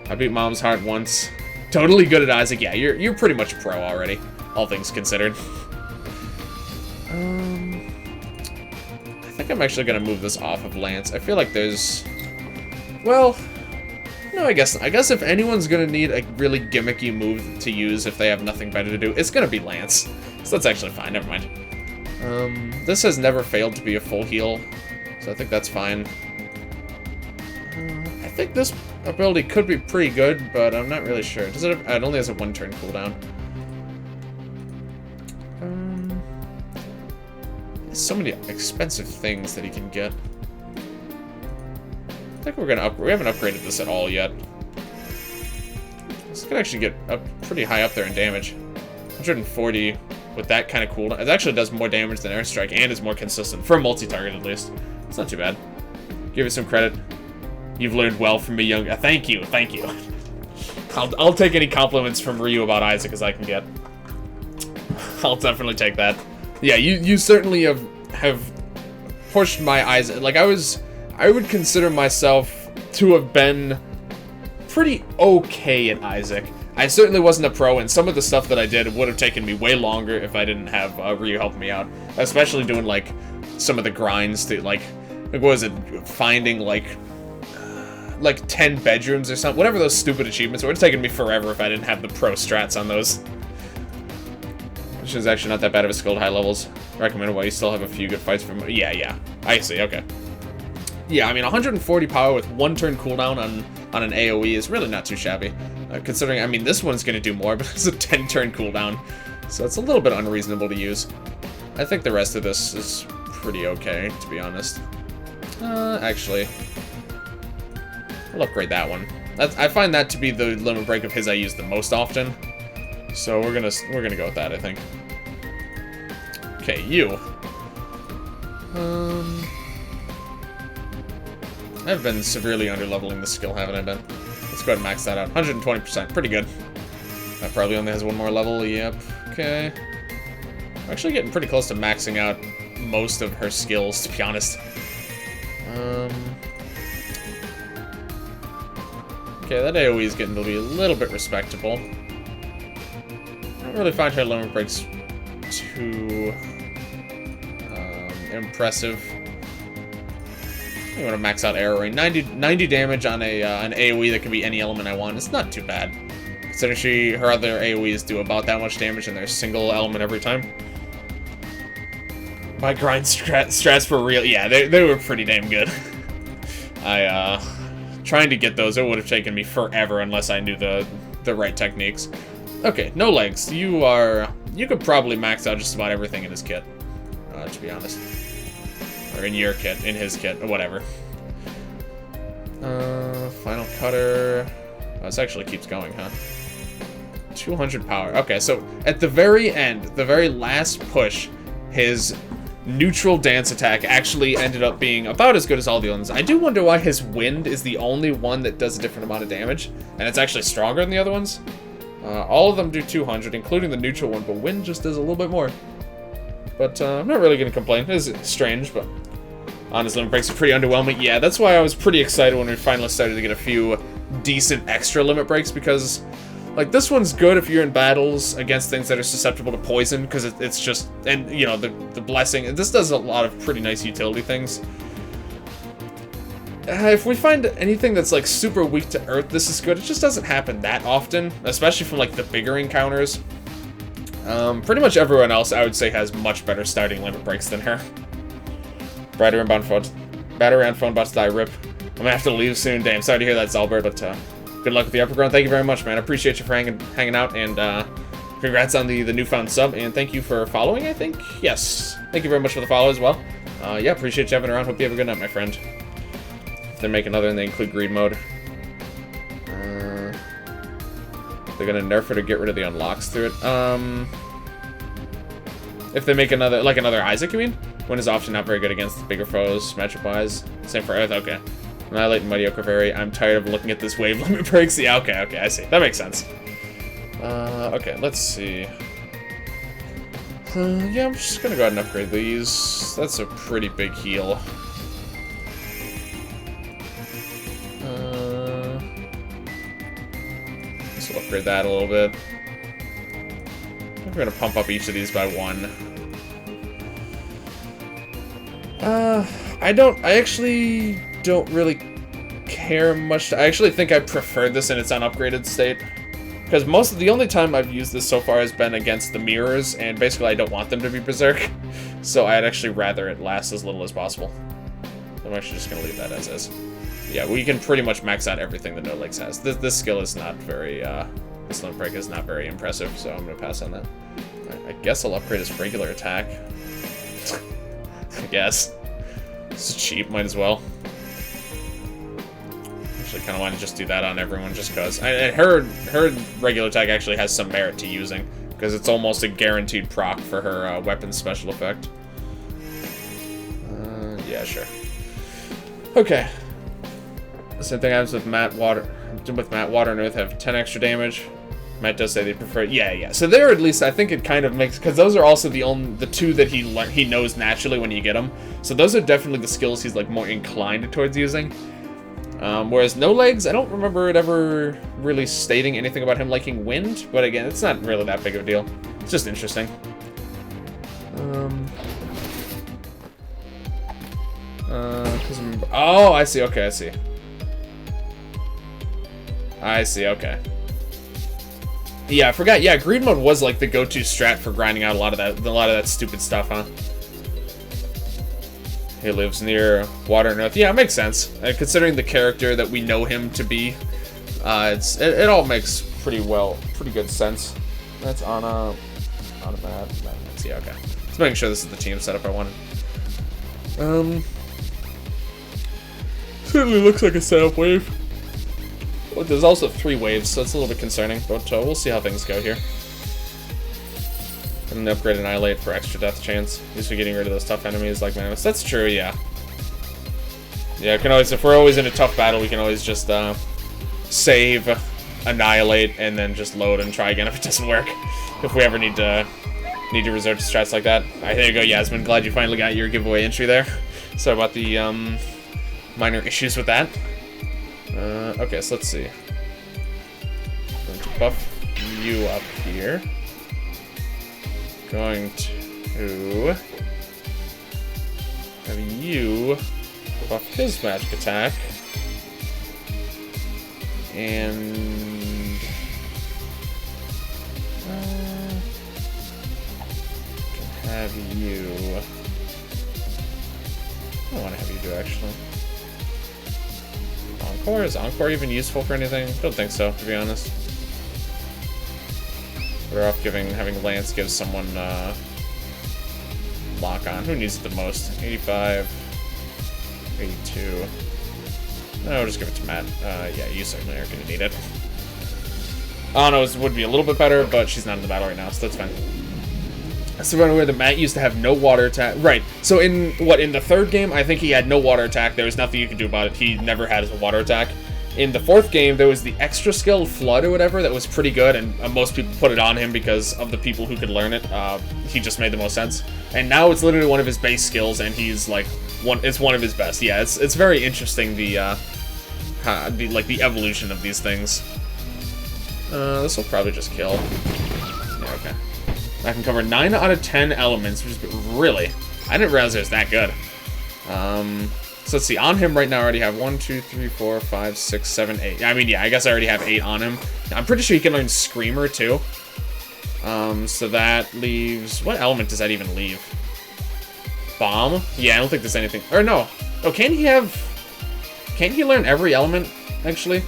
I beat Mom's heart once. Totally good at Isaac. Yeah, you're pretty much pro already, all things considered. I think I'm actually gonna move this off of Lance. I feel like there's, well, no, I guess if anyone's gonna need a really gimmicky move to use if they have nothing better to do, it's gonna be Lance. So that's actually fine. Never mind. This has never failed to be a full heal, so I think that's fine. I think this ability could be pretty good, but I'm not really sure. Does it only has a 1-turn cooldown. So many expensive things that he can get. I think we haven't upgraded this at all yet. This could actually get up pretty high up there in damage. 140 with that kind of cooldown. It actually does more damage than Airstrike and is more consistent, for a multi-target at least. It's not too bad. Give it some credit. You've learned well from me, young. Thank you. I'll take any compliments from Ryu about Isaac as I can get. I'll definitely take that. Yeah, you certainly have pushed my Isaac. Like I would consider myself to have been pretty okay at Isaac. I certainly wasn't a pro, and some of the stuff that I did would have taken me way longer if I didn't have Ryu helping me out. Especially doing like some of the grinds to like what was it, finding like 10 bedrooms or something. Whatever those stupid achievements would have taken me forever if I didn't have the pro strats on those. Which is actually not that bad of a skill at high levels. Recommend while you still have a few good fights from. Yeah. I see, okay. Yeah, I mean, 140 power with 1-turn cooldown on an AoE is really not too shabby. Considering, I mean, this one's going to do more, but it's a 10-turn cooldown. So it's a little bit unreasonable to use. I think the rest of this is pretty okay, to be honest. Actually, I'll upgrade that one. I find that to be the limit break of his I use the most often. So we're gonna go with that, I think. Okay, you. I've been severely underleveling the skill, haven't I been? Let's go ahead and max that out. 120%, pretty good. That probably only has one more level. Yep. Okay. I'm actually getting pretty close to maxing out most of her skills, to be honest. Okay, that AoE is getting to be a little bit respectable. I don't really find her limit breaks too impressive. I want to max out arrow range. 90 damage on an AoE that can be any element I want. It's not too bad. Considering her other AoEs do about that much damage and they're single element every time. My grind strats were real. Yeah, they were pretty damn good. Trying to get those, it would have taken me forever unless I knew the right techniques. Okay, no legs. You could probably max out just about everything in his kit, to be honest. Or in your kit, in his kit, or whatever. Final cutter. Oh, this actually keeps going, huh? 200 power. Okay, so at the very end, the very last push, his neutral dance attack actually ended up being about as good as all the others. I do wonder why his wind is the only one that does a different amount of damage, and it's actually stronger than the other ones. All of them do 200, including the neutral one, but wind just does a little bit more. But I'm not really going to complain. It is strange, but honest limit breaks are pretty underwhelming. Yeah, that's why I was pretty excited when we finally started to get a few decent extra limit breaks, because like this one's good if you're in battles against things that are susceptible to poison, because it's just, and you know, the blessing, and this does a lot of pretty nice utility things. If we find anything that's like super weak to earth, this is good. It just doesn't happen that often, especially from like the bigger encounters. Pretty much everyone else I would say has much better starting limit breaks than her. Battery on phone about to die, rip. I'm gonna have to leave soon. Damn, sorry to hear that, Zalbert, but good luck with the upper ground. Thank you very much, man. I appreciate you for hanging out, and congrats on the newfound sub, and thank you for following, I think? Yes. Thank you very much for the follow as well. Yeah, appreciate you having around. Hope you have a good night, my friend. If they make another and they include greed mode. They're gonna nerf her to get rid of the unlocks through it. If they make another Isaac, you mean? When is often not very good against bigger foes, matchup-wise. Same for Earth, okay. Annihilate mediocre fairy. I'm tired of looking at this wave limit breaks. Yeah, okay, I see. That makes sense. Okay, let's see. Yeah, I'm just gonna go ahead and upgrade these. That's a pretty big heal. This will upgrade that a little bit. We're gonna pump up each of these by 1. I actually don't really care much. I actually think I prefer this in its unupgraded state. Because the only time I've used this so far has been against the mirrors, and basically I don't want them to be berserk. So I'd actually rather it last as little as possible. I'm actually just gonna leave that as is. Yeah, we can pretty much max out everything that No Legs has. This skill is not very, this limit break is not very impressive, so I'm gonna pass on that. I guess I'll upgrade his regular attack. I guess. This is cheap, might as well. Actually, kind of want to just do that on everyone, just because. Her regular attack actually has some merit to using, because it's almost a guaranteed proc for her weapon special effect. Yeah, sure. Okay. The same thing happens with Matt, Water and Earth have 10 extra damage. Matt does say they prefer. Yeah. So there, at least, I think it kind of makes, because those are also the two that he knows naturally when you get them. So those are definitely the skills he's like more inclined towards using. Whereas No Legs, I don't remember it ever really stating anything about him liking wind. But again, it's not really that big of a deal. It's just interesting. Oh, I see. Okay, I see. Okay. Yeah, I forgot. Yeah, greed mode was like the go-to strat for grinding out a lot of that stupid stuff, huh? He lives near water and earth. Yeah, it makes sense. Considering the character that we know him to be, it all makes pretty good sense. That's on a map. Yeah, okay. Just making sure this is the team setup I wanted. Certainly looks like a setup wave. Well, there's also 3 waves, so it's a little bit concerning, but we'll see how things go here. And upgrade Annihilate for extra death chance. Used for getting rid of those tough enemies like Mammoths. That's true, yeah. Yeah, if we're always in a tough battle, we can always just save annihilate and then just load and try again if it doesn't work. If we ever need to resort to strats like that. Alright, there you go, Yasmin. Glad you finally got your giveaway entry there. Sorry about the minor issues with that. Okay, so let's see. Going to buff you up here. Going to have you buff his magic attack. And can have you. I don't want to have you do actually. Encore? Is Encore even useful for anything? Don't think so, to be honest. We're off having Lance give someone lock on. Who needs it the most? 85, 82. No, we'll just give it to Matt. Yeah, you certainly are going to need it. Anna's would be a little bit better, but she's not in the battle right now, so that's fine. So where the Matt used to have no water attack. Right. So in the third game, I think he had no water attack. There was nothing you could do about it. He never had a water attack. In the fourth game, there was the extra skill Flood or whatever that was pretty good, and most people put it on him because of the people who could learn it. He just made the most sense. And now it's literally one of his base skills, and he's like it's one of his best. Yeah, it's very interesting the evolution of these things. This will probably just kill. Yeah, okay. I can cover 9 out of 10 elements, which is really. I didn't realize it was that good. So let's see. On him right now, I already have 1, 2, 3, 4, 5, 6, 7, 8. I mean, yeah, I guess I already have 8 on him. I'm pretty sure he can learn Screamer too. So that leaves. What element does that even leave? Bomb? Yeah, I don't think there's anything. Or no. Oh, can he have? Can he learn every element actually?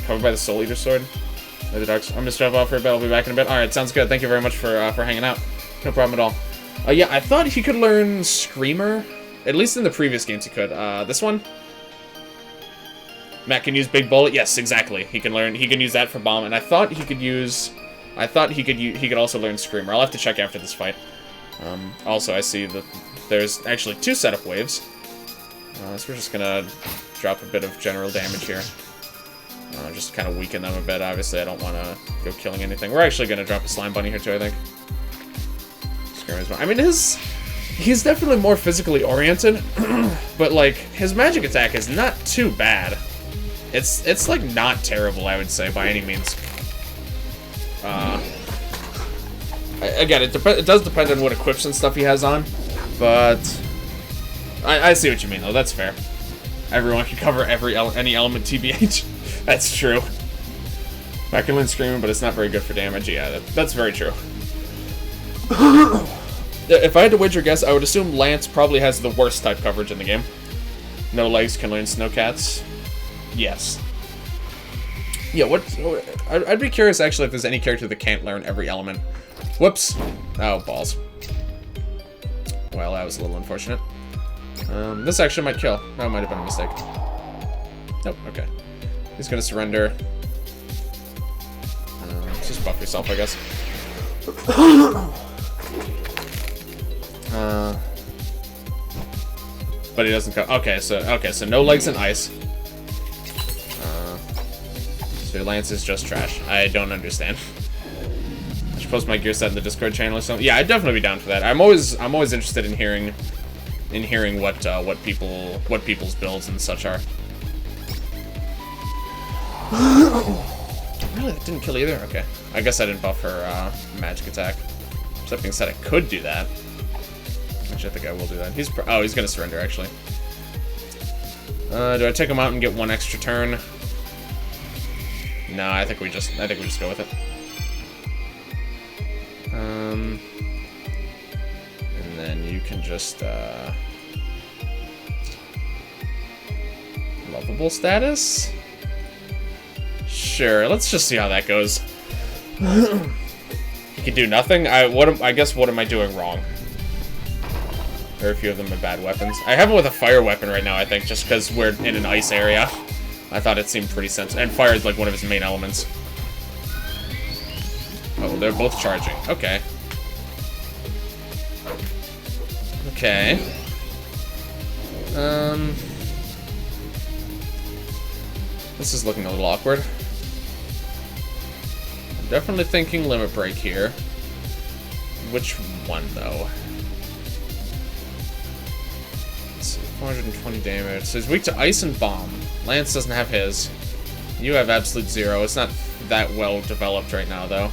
Covered by the Soul Eater Sword. The Darks. I'm gonna jump off for a bit. I'll be back in a bit. All right, sounds good. Thank you very much for hanging out. No problem at all. Yeah, I thought he could learn Screamer. At least in the previous games he could. This one? Matt can use Big Bullet? Yes, exactly. He can use that for bomb, and I thought he could also learn Screamer. I'll have to check after this fight. Also, I see that there's actually 2 setup waves. So we're just gonna drop a bit of general damage here. Just kind of weaken them a bit. Obviously, I don't want to go killing anything. We're actually gonna drop a Slime Bunny here too, I think. Screamer's I mean, he's definitely more physically oriented, but like his magic attack is not too bad. It's like not terrible, I would say, by any means. Again, it does depend on what equips and stuff he has on, but I see what you mean though. That's fair. Everyone can cover any element, TBH. That's true. I can learn Screaming, but it's not very good for damage. Yeah, that's very true. If I had to wager a guess, I would assume Lance probably has the worst type coverage in the game. No Legs can learn Snowcats. Yes. Yeah, I'd be curious, actually, if there's any character that can't learn every element. Whoops. Oh, balls. Well, that was a little unfortunate. This actually might kill. That might have been a mistake. Nope, okay. He's gonna surrender. Just buff yourself, I guess. But he doesn't come. Okay, so no Legs and ice. So Lance is just trash. I don't understand. I should post my gear set in the Discord channel or something. Yeah, I'd definitely be down for that. I'm always interested in hearing what people's builds and such are. Really, that didn't kill either. Okay, I guess I didn't buff her magic attack. That being said, I could do that. Actually, I think I will do that. He's gonna surrender actually. Do I take him out and get 1 extra turn? No, I think we just go with it. And then you can just lovable status. Sure, let's just see how that goes. He can do nothing. I guess what am I doing wrong? Very few of them are bad weapons. I have him with a fire weapon right now, I think, just because we're in an ice area. I thought it seemed pretty sensible. And fire is like one of his main elements. Oh, they're both charging. Okay. Okay. This is looking a little awkward. I'm definitely thinking limit break here. Which one, though? Let's see, 420 damage. So he's weak to ice and bomb. Lance doesn't have his. You have absolute 0. It's not that well developed right now, though.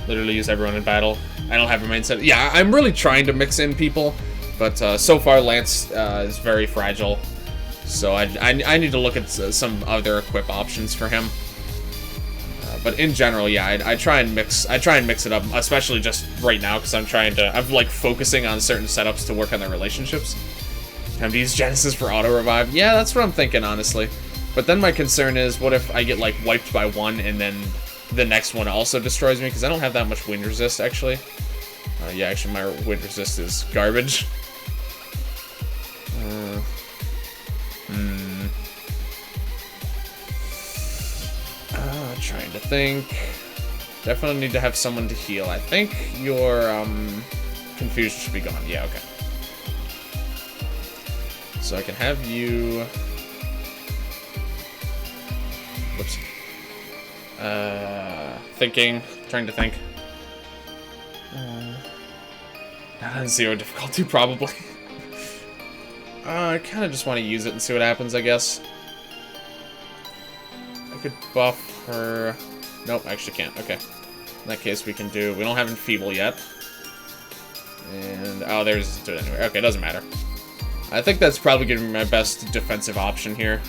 Literally use everyone in battle. I don't have a mindset. Yeah, I'm really trying to mix in people, but so far Lance is very fragile. So I need to look at some other equip options for him. But in general, yeah, I try and mix it up, especially just right now because I'm like focusing on certain setups to work on their relationships. Time to use Genesis for auto revive. Yeah, that's what I'm thinking, honestly. But then my concern is, what if I get like wiped by one and then the next one also destroys me? Because I don't have that much wind resist, actually. Yeah, actually, my wind resist is garbage. Trying to think. Definitely need to have someone to heal. I think your confusion should be gone. Yeah, okay. So I can have you... Whoops. Trying to think. Not on 0 difficulty, probably. I kind of just want to use it and see what happens, I guess. I could buff her... Nope, I actually can't. Okay. In that case, we don't have Enfeeble yet. And... Oh, there's do it anyway. Okay, doesn't matter. I think that's probably giving me my best defensive option here.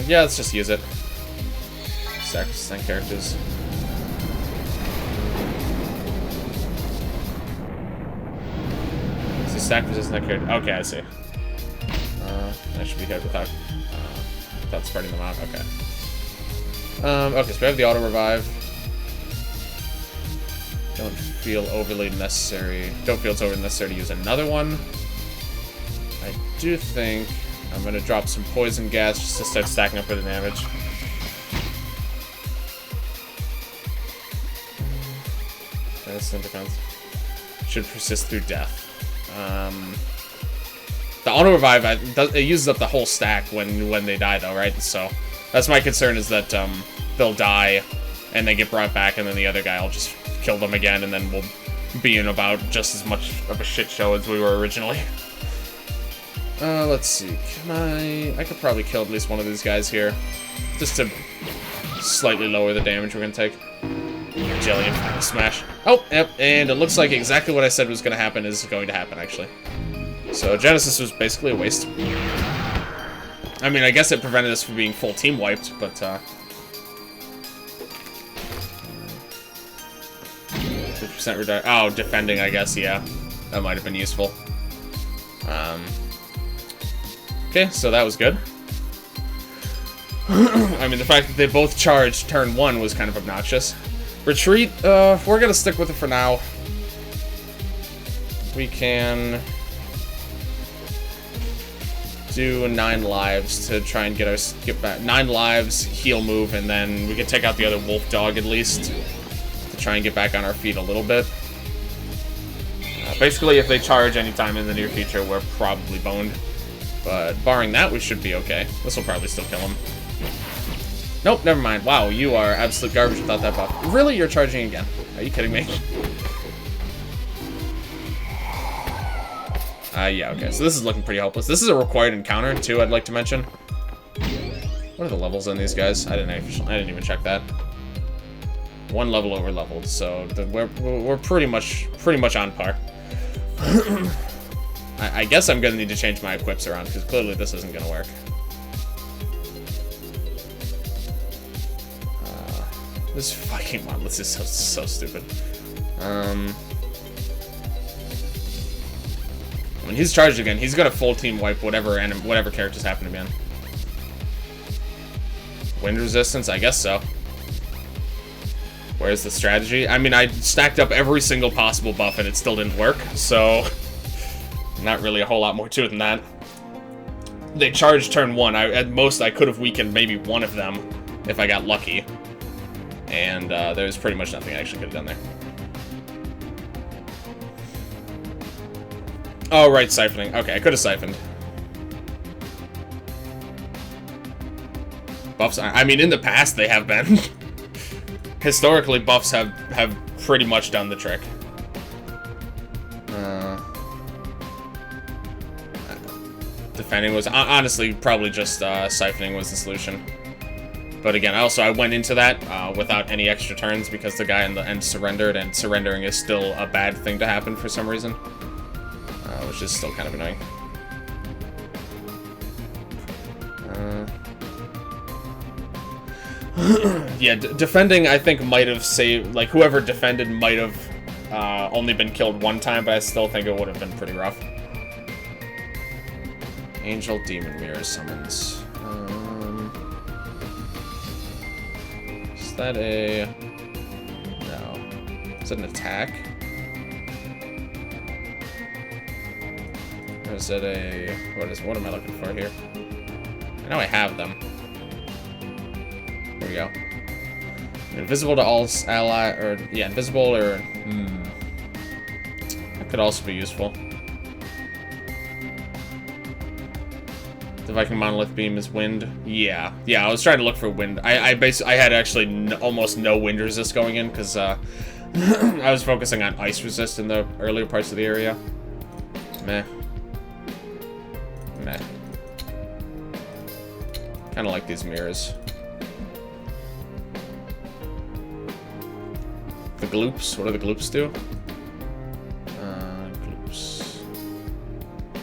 Yeah, let's just use it. Sacrificing characters. See, stack resistance that character. Okay, I see. I should be hit without spreading them out. Okay. Okay, so we have the auto revive. Don't feel it's overly necessary to use another one. I do think I'm gonna drop some poison gas just to start stacking up for the damage. Instant defense. Should persist through death. The auto revive, it uses up the whole stack when they die, though, right? So that's my concern, is that they'll die and they get brought back, and then the other guy will just kill them again, and then we'll be in about just as much of a shit show as we were originally. Let's see. I could probably kill at least one of these guys here, just to slightly lower the damage we're gonna take. Jelly and Final Smash. Oh, yep, and it looks like exactly what I said was gonna happen is going to happen, actually. So Genesis was basically a waste. I mean, I guess it prevented us from being full team wiped, but 50% reduction. Oh, defending, I guess, yeah. That might have been useful. Okay, so that was good. I mean, the fact that they both charged turn 1 was kind of obnoxious. Retreat, we're gonna stick with it for now. We can do 9 lives to try and get back 9 lives, heal move, and then we can take out the other wolf dog at least to try and get back on our feet a little bit. Basically, if they charge anytime in the near future, we're probably boned. But barring that, we should be okay. This will probably still kill him. Nope, never mind. Wow, you are absolute garbage without that buff. Really? You're charging again? Are you kidding me? Yeah, okay. So this is looking pretty hopeless. This is a required encounter, too, I'd like to mention. What are the levels on these guys? I didn't even check that. 1 level over leveled, so we're pretty much on par. I guess I'm gonna need to change my equips around, because clearly this isn't gonna work. This fucking Monolith is so stupid. When he's charged again, he's gonna full team wipe whatever characters happen to be on. Wind resistance? I guess so. Where's the strategy? I mean, I stacked up every single possible buff and it still didn't work, so not really a whole lot more to it than that. They charged turn 1. At most, I could have weakened maybe one of them if I got lucky. And there's pretty much nothing I actually could have done there. Oh, right, siphoning. Okay, I could have siphoned. Buffs, I mean, in the past they have been. Historically, buffs have pretty much done the trick. Defending was, honestly, probably just siphoning was the solution. But again, I went into that without any extra turns because the guy in the end surrendered, and surrendering is still a bad thing to happen for some reason. Which is still kind of annoying. Yeah, defending, I think, might have saved... Like, whoever defended might have only been killed one time, but I still think it would have been pretty rough. Angel Demon Mirror summons. Is that a... No. Is it an attack? Or is it a... What am I looking for here? I know I have them. There we go. Invisible to all ally, or yeah, invisible or that could also be useful. The Viking Monolith Beam is wind. Yeah, I was trying to look for wind. I had actually almost no wind resist going in because I was focusing on ice resist in the earlier parts of the area. Meh. Kind of like these mirrors. The gloops. What do the gloops do? Gloops.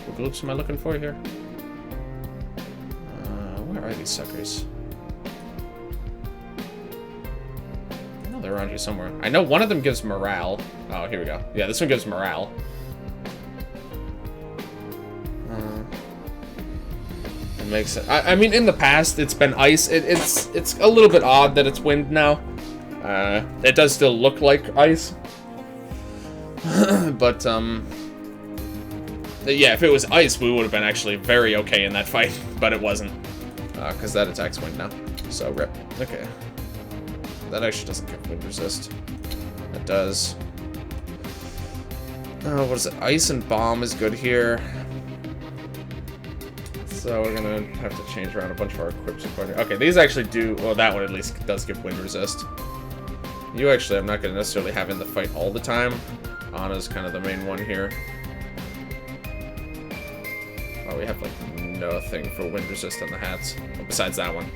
What gloops am I looking for here? Where are these suckers? I know they're around here somewhere. I know one of them gives morale. Oh, here we go. Yeah, this one gives morale. It makes it. I mean, in the past, it's been ice. It's a little bit odd that it's wind now. It does still look like ice. But, yeah, if it was ice, we would have been actually very okay in that fight, but it wasn't. Because that attacks wind now. So, rip. Okay. That actually doesn't give wind resist. It does. What is it? Ice and bomb is good here. So we're gonna have to change around a bunch of our equips accordingly. Okay, these actually do... Well, that one at least does give wind resist. You actually, I'm not gonna necessarily have in the fight all the time. Anna's kind of the main one here. Oh, we have, like, nothing for wind resist on the hats. Well, besides that one.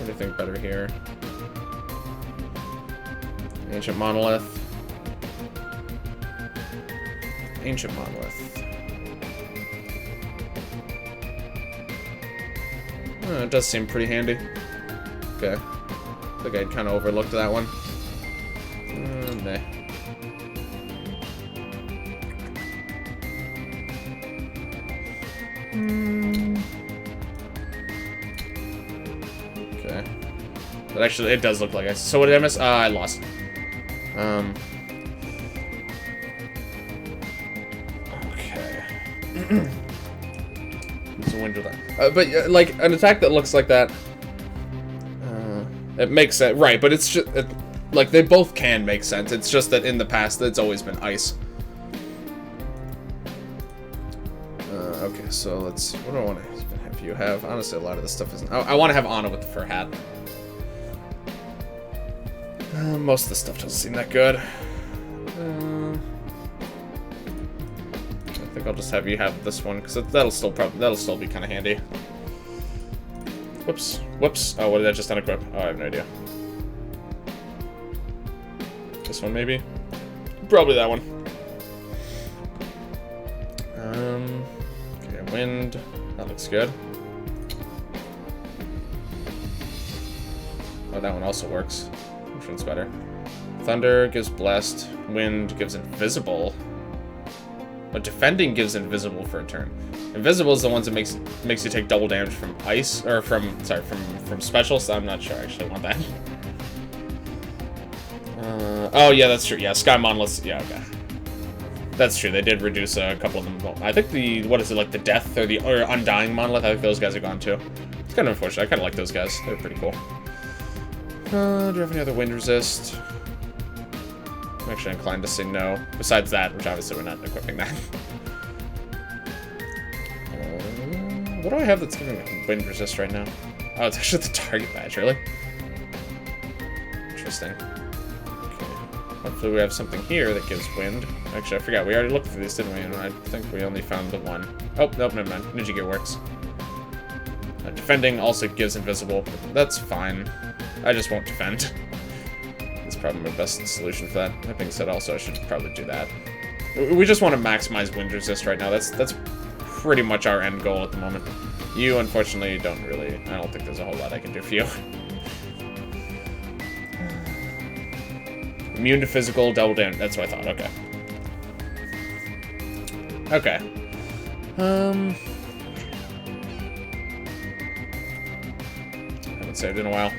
Anything better here? Ancient Monolith. Ancient Monolith. It does seem pretty handy. Okay. I think I'd kind of overlooked that one. Meh. Okay. But actually, it does look like ice. So what did I miss? I lost. Okay. There's a window there. But, like, an attack that looks like that... it makes sense. Right, but it's just... like, they both can make sense. It's just that in the past, it's always been ice. Okay, so let's... What do I want to have you have? Honestly, a lot of this stuff isn't... I want to have Anna with the fur hat. Most of the stuff doesn't seem that good. I think I'll just have you have this one, because that'll still be kind of handy. Whoops. Whoops. Oh, what did I just unequip? Oh, I have no idea. This one, maybe? Probably that one. Okay, wind. That looks good. Oh, that one also works. Which one's better? Thunder gives blessed. Wind gives invisible. But defending gives invisible for a turn. Invisible is the ones that makes you take double damage from ice, or from special, so I'm not sure I actually want that. Oh, yeah, that's true. Yeah, Sky Monoliths. Yeah, okay. That's true. They did reduce a couple of them. Well, I think the, what is it, like the Death or the Undying monolith? I think those guys are gone too. It's kind of unfortunate. I kind of like those guys. They're pretty cool. Do you have any other wind resist? I'm actually inclined to say no. Besides that, which obviously we're not equipping that. What do I have that's giving me wind resist right now? Oh, it's actually the target badge, really? Interesting. Okay. Hopefully we have something here that gives wind. Actually, I forgot. We already looked through these, didn't we? And I think we only found the one. Oh, nope, never mind. Ninja gear works. Defending also gives invisible. That's fine. I just won't defend. That's probably my best solution for that. That being said, also, I should probably do that. We just want to maximize wind resist right now. That's pretty much our end goal at the moment. You, unfortunately, don't really... I don't think there's a whole lot I can do for you. Immune to physical, double damage. That's what I thought. Okay. Okay. Haven't saved in a while.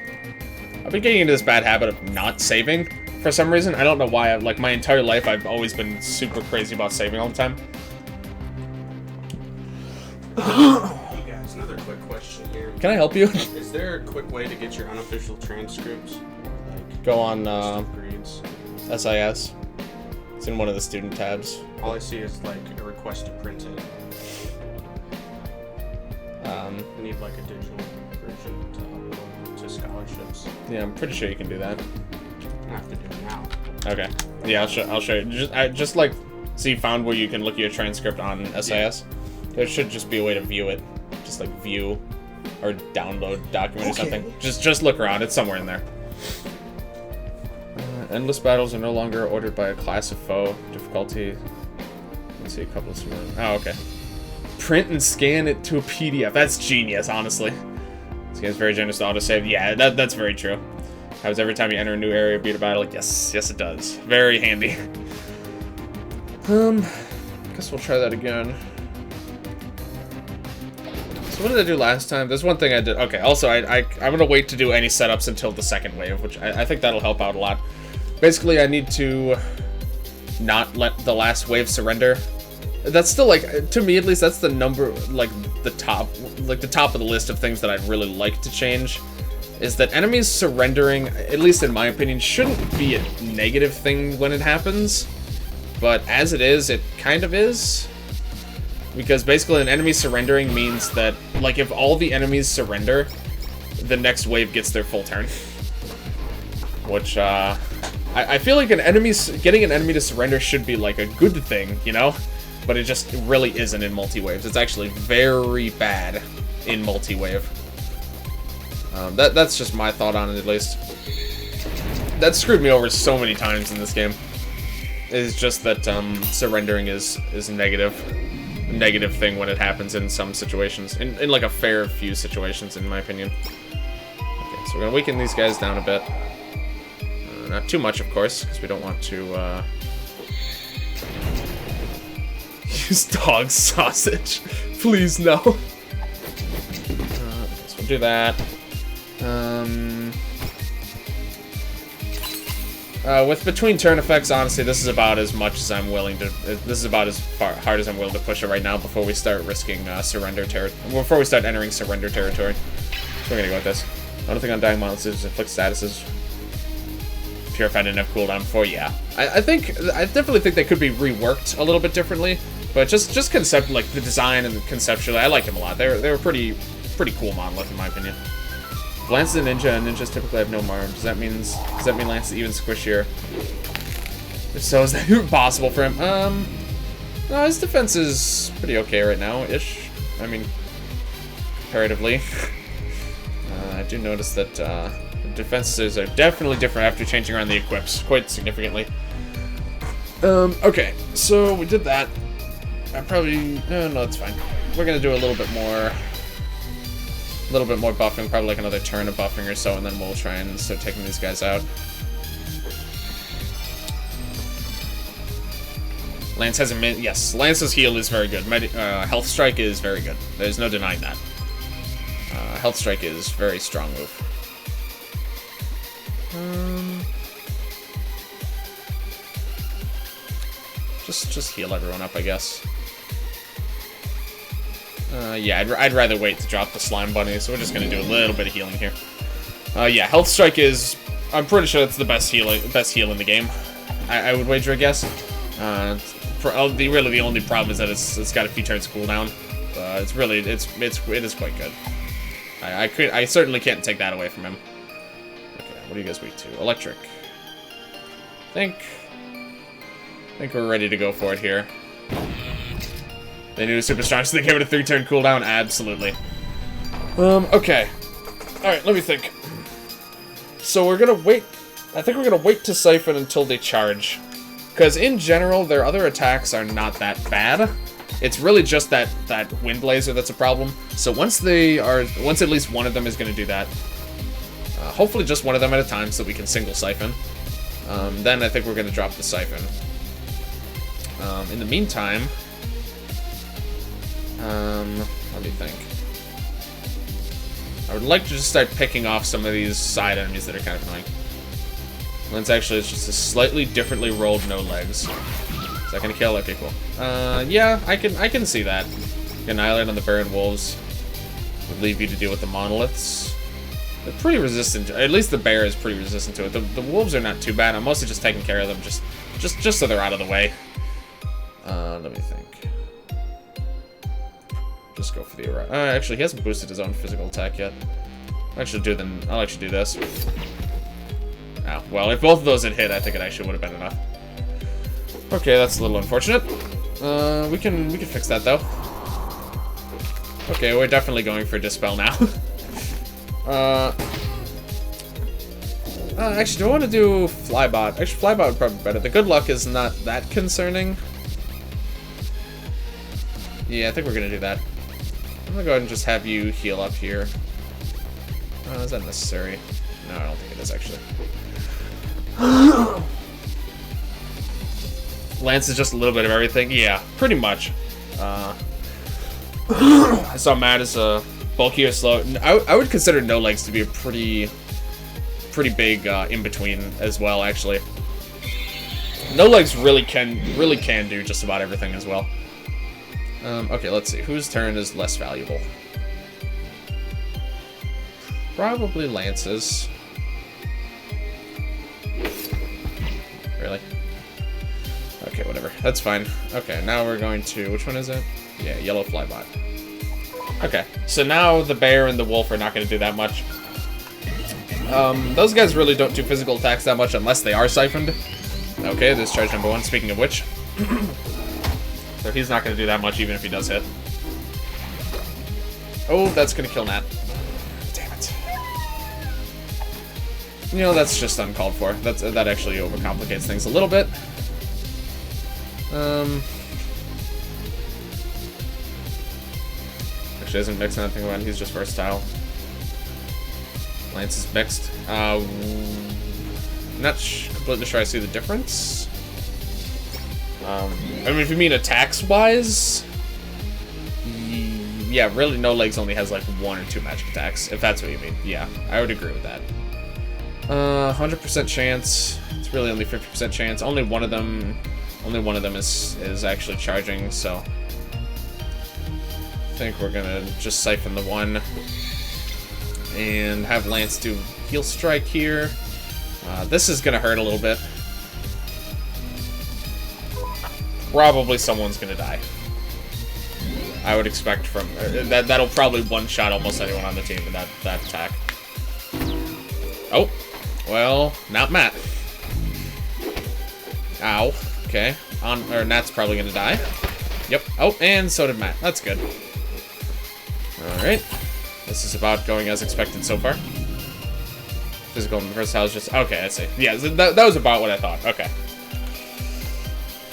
I've been getting into this bad habit of not saving for some reason. I don't know why. Like, my entire life, I've always been super crazy about saving all the time. Hey guys, another quick question here. Can I help you? Is there a quick way to get your unofficial transcripts? Like, go on grades? SIS. It's in one of the student tabs. All I see is like a request to print it. I need like a digital version to upload to scholarships. Yeah, I'm pretty sure you can do that. I have to do it now. Okay. Yeah, I'll show you. Just like, so you found where you can look at your transcript on SIS? Yeah. There should just be a way to view it. Just like view or download document or something. Just look around. It's somewhere in there. Endless battles are no longer ordered by a class of foe. Difficulty. Let's see a couple of some. Oh, okay. Print and scan it to a PDF. That's genius, honestly. This game is very generous to autosave. Yeah, that's very true. Happens every time you enter a new area, beat a battle. Yes, it does. Very handy. Guess we'll try that again. So what did I do last time? There's one thing I did. Okay, also, I'm going to wait to do any setups until the second wave, which I think that'll help out a lot. Basically, I need to not let the last wave surrender. That's still, like, to me at least, that's the number, like, the top of the list of things that I'd really like to change. Is that enemies surrendering, at least in my opinion, shouldn't be a negative thing when it happens. But as it is, it kind of is. Because basically an enemy surrendering means that, like, if all the enemies surrender, the next wave gets their full turn. Which, I feel like getting an enemy to surrender should be, like, a good thing, you know? But it just really isn't in multi-waves. It's actually very bad in multi-wave. That's just my thought on it, at least. That screwed me over so many times in this game. It's just that, surrendering is negative. Negative thing when it happens in some situations. In like a fair few situations, in my opinion. Okay, so we're gonna weaken these guys down a bit. Not too much, of course, because we don't want to, use dog sausage. Please, no. So we'll do that. With between turn effects, honestly, this is about as much as I'm willing to. This is about as hard as I'm willing to push it right now before we start risking surrender territory. Before we start entering surrender territory. So we're gonna go with this. Another thing on dying monsters is inflict statuses. Purified didn't have cooldown before. Yeah, I definitely think they could be reworked a little bit differently. But just concept, like the design and conceptually, I like them a lot. They were pretty cool monolith in my opinion. Lance is a ninja, and ninjas typically have no marm. Does that mean Lance is even squishier? If so, is that even possible for him? No, his defense is pretty okay right now-ish. I mean, comparatively. I do notice that the defenses are definitely different after changing around the equips quite significantly. Okay, so we did that. I probably... no, it's fine. We're gonna do a little bit more buffing, probably like another turn of buffing or so, and then we'll try and start taking these guys out. Lance has a min. Yes, Lance's heal is very good. Health Strike is very good. There's no denying that. Health Strike is very strong move. just heal everyone up, I guess. Yeah, I'd rather wait to drop the slime bunny, so we're just gonna do a little bit of healing here. Yeah, health strike is, I'm pretty sure it's the best heal in the game. I would wager a guess. Really the only problem is that it's got a few turns cooldown. It is quite good. I certainly can't take that away from him. Okay, what are you guys weak to? Electric. I think we're ready to go for it here. They knew super strong, so they gave it a 3-turn cooldown. Absolutely. Okay. All right, let me think. So we're gonna wait. I think we're gonna wait to siphon until they charge, because in general their other attacks are not that bad. It's really just that wind laser that's a problem. So once at least one of them is gonna do that, hopefully just one of them at a time, so that we can single siphon. Then I think we're gonna drop the siphon. In the meantime, let me think. I would like to just start picking off some of these side enemies that are kind of annoying. Lens actually is just a slightly differently rolled no legs. Is that gonna kill? Okay, cool. Yeah, I can see that. Annihilate on the Bear and Wolves would leave you to deal with the monoliths. They're pretty resistant. At least the bear is pretty resistant to it. The wolves are not too bad. I'm mostly just taking care of them, just so they're out of the way. Let me think. Just go for the actually, he hasn't boosted his own physical attack yet. I'll actually do this. Oh, well, if both of those had hit, I think it actually would have been enough. Okay, that's a little unfortunate. We can fix that though. Okay, we're definitely going for Dispel now. Actually, do I want to do Flybot? Actually, Flybot would probably be better. The good luck is not that concerning. Yeah, I think we're gonna do that. I'm gonna go ahead and just have you heal up here. Is that necessary? No, I don't think it is, actually. Lance is just a little bit of everything. Yeah, pretty much. I saw Matt as a bulkier, slow. I would consider No Legs to be a pretty big in-between as well, actually. No Legs really can do just about everything as well. Okay, let's see. Whose turn is less valuable? Probably Lance's. Really? Okay, whatever. That's fine. Okay, now we're going to... Which one is it? Yeah, Yellow Flybot. Okay, so now the bear and the wolf are not going to do that much. Those guys really don't do physical attacks that much unless they are siphoned. Okay, this charge number 1, speaking of which. So he's not going to do that much even if he does hit. Oh, that's going to kill Nat. Damn it. You know, that's just uncalled for. That actually overcomplicates things a little bit. Actually isn't mixing anything around, he's just versatile. Lance is mixed. Not completely sure I see the difference. I mean, if you mean attacks-wise, yeah, really, No Legs only has like 1 or 2 magic attacks, if that's what you mean. Yeah, I would agree with that. 100% chance. It's really only 50% chance. Only one of them is actually charging, so I think we're gonna just siphon the one and have Lance do heal strike here. This is gonna hurt a little bit. Probably someone's gonna die. I would expect from that'll probably one-shot almost anyone on the team in that attack. Oh, well, not Matt. Ow. Okay. Nat's probably gonna die. Yep. Oh, and so did Matt. That's good. Alright. This is about going as expected so far. Physical and versatile is just... Okay, I see. Yeah, that was about what I thought. Okay.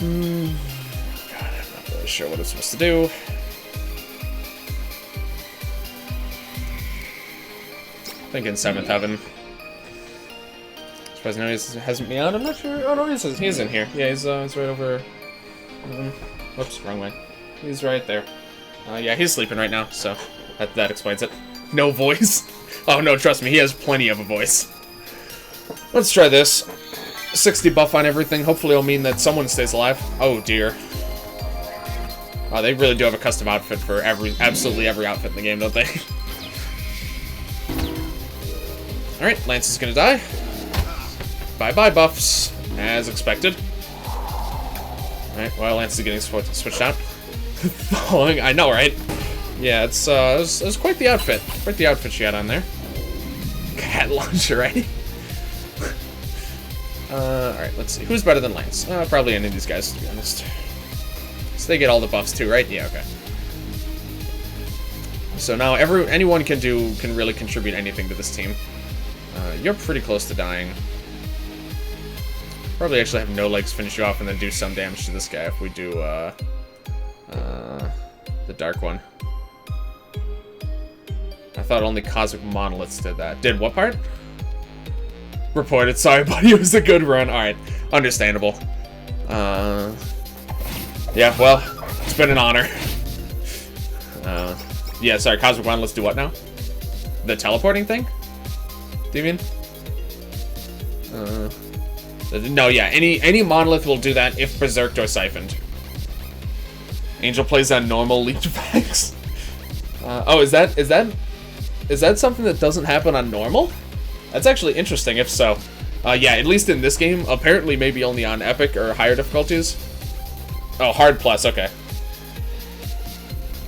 God, I'm not really sure what it's supposed to do. Thinking 7th Heaven. Surprising he hasn't been out. I'm not sure. Oh no, he's in here. Yeah, he's right over. Whoops, wrong way. He's right there. Yeah, he's sleeping right now, so that explains it. No voice. Oh no, trust me, he has plenty of a voice. Let's try this. 60 buff on everything. Hopefully it'll mean that someone stays alive. Oh dear. Oh, they really do have a custom outfit for absolutely every outfit in the game, don't they? Alright, Lance is gonna die. Bye-bye buffs, as expected. Alright, well, Lance is getting switched out. I know, right? Yeah, it was quite the outfit. Quite the outfit she had on there. Cat launcher, right? Alright, let's see. Who's better than Lance? Probably any of these guys, to be honest. So they get all the buffs too, right? Yeah, okay. So now anyone can really contribute anything to this team. You're pretty close to dying. Probably actually have no legs finish you off and then do some damage to this guy if we do the dark one. I thought only Cosmic Monoliths did that. Did what part? Reported. Sorry, buddy. It was a good run. Alright. Understandable. Yeah, well, it's been an honor. Yeah, sorry, Cosmic Monoliths do what now? The teleporting thing? Do you mean? No, yeah, any monolith will do that if berserked or siphoned. Angel plays on normal leech packs. Oh, is that something that doesn't happen on normal? That's actually interesting, if so. Yeah, at least in this game, apparently maybe only on epic or higher difficulties. Oh, hard plus, okay.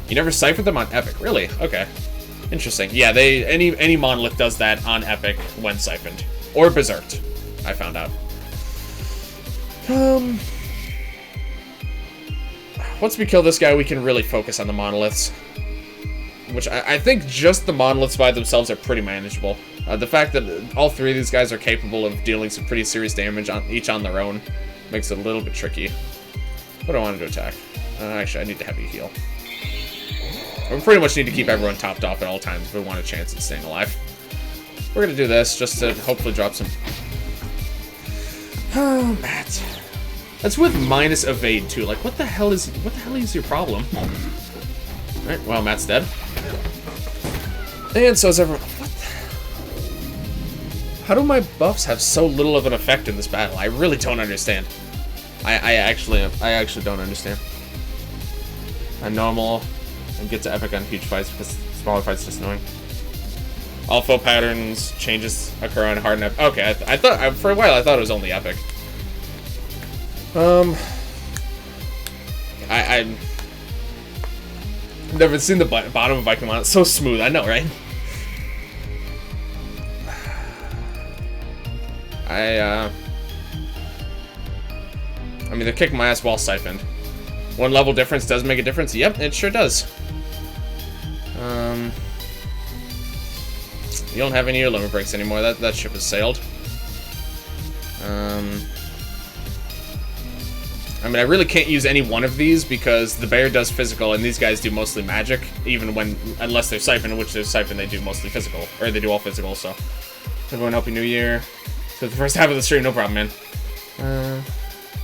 You never siphoned them on epic, really? Okay. Interesting. Yeah, any monolith does that on epic when siphoned. Or berserked, I found out. Once we kill this guy, we can really focus on the monoliths. Which I think just the monoliths by themselves are pretty manageable. The fact that all three of these guys are capable of dealing some pretty serious damage each on their own makes it a little bit tricky. What do I want to attack? Actually, I need to heavy heal. We pretty much need to keep everyone topped off at all times if we want a chance at staying alive. We're gonna do this just to hopefully drop some. Oh, Matt. That's with minus evade too. Like, what the hell is your problem? All right, well, Matt's dead. And so is everyone. What? How do my buffs have so little of an effect in this battle? I really don't understand. I actually don't understand. On normal, and get to epic on huge fights because smaller fights just annoying. All fill patterns changes occur on hard and epic. Okay, I thought for a while I thought it was only epic. I've never seen the bottom of Viking. It's so smooth. I know, right? I mean, they're kicking my ass while siphoned. One level difference does make a difference. Yep, it sure does. You don't have any of your limit breaks anymore. That ship has sailed. I mean, I really can't use any one of these because the bear does physical and these guys do mostly magic, unless they're siphoned, which they're siphoned, they do mostly physical, or they do all physical. So, everyone, happy New Year. So the first half of the stream, no problem, man.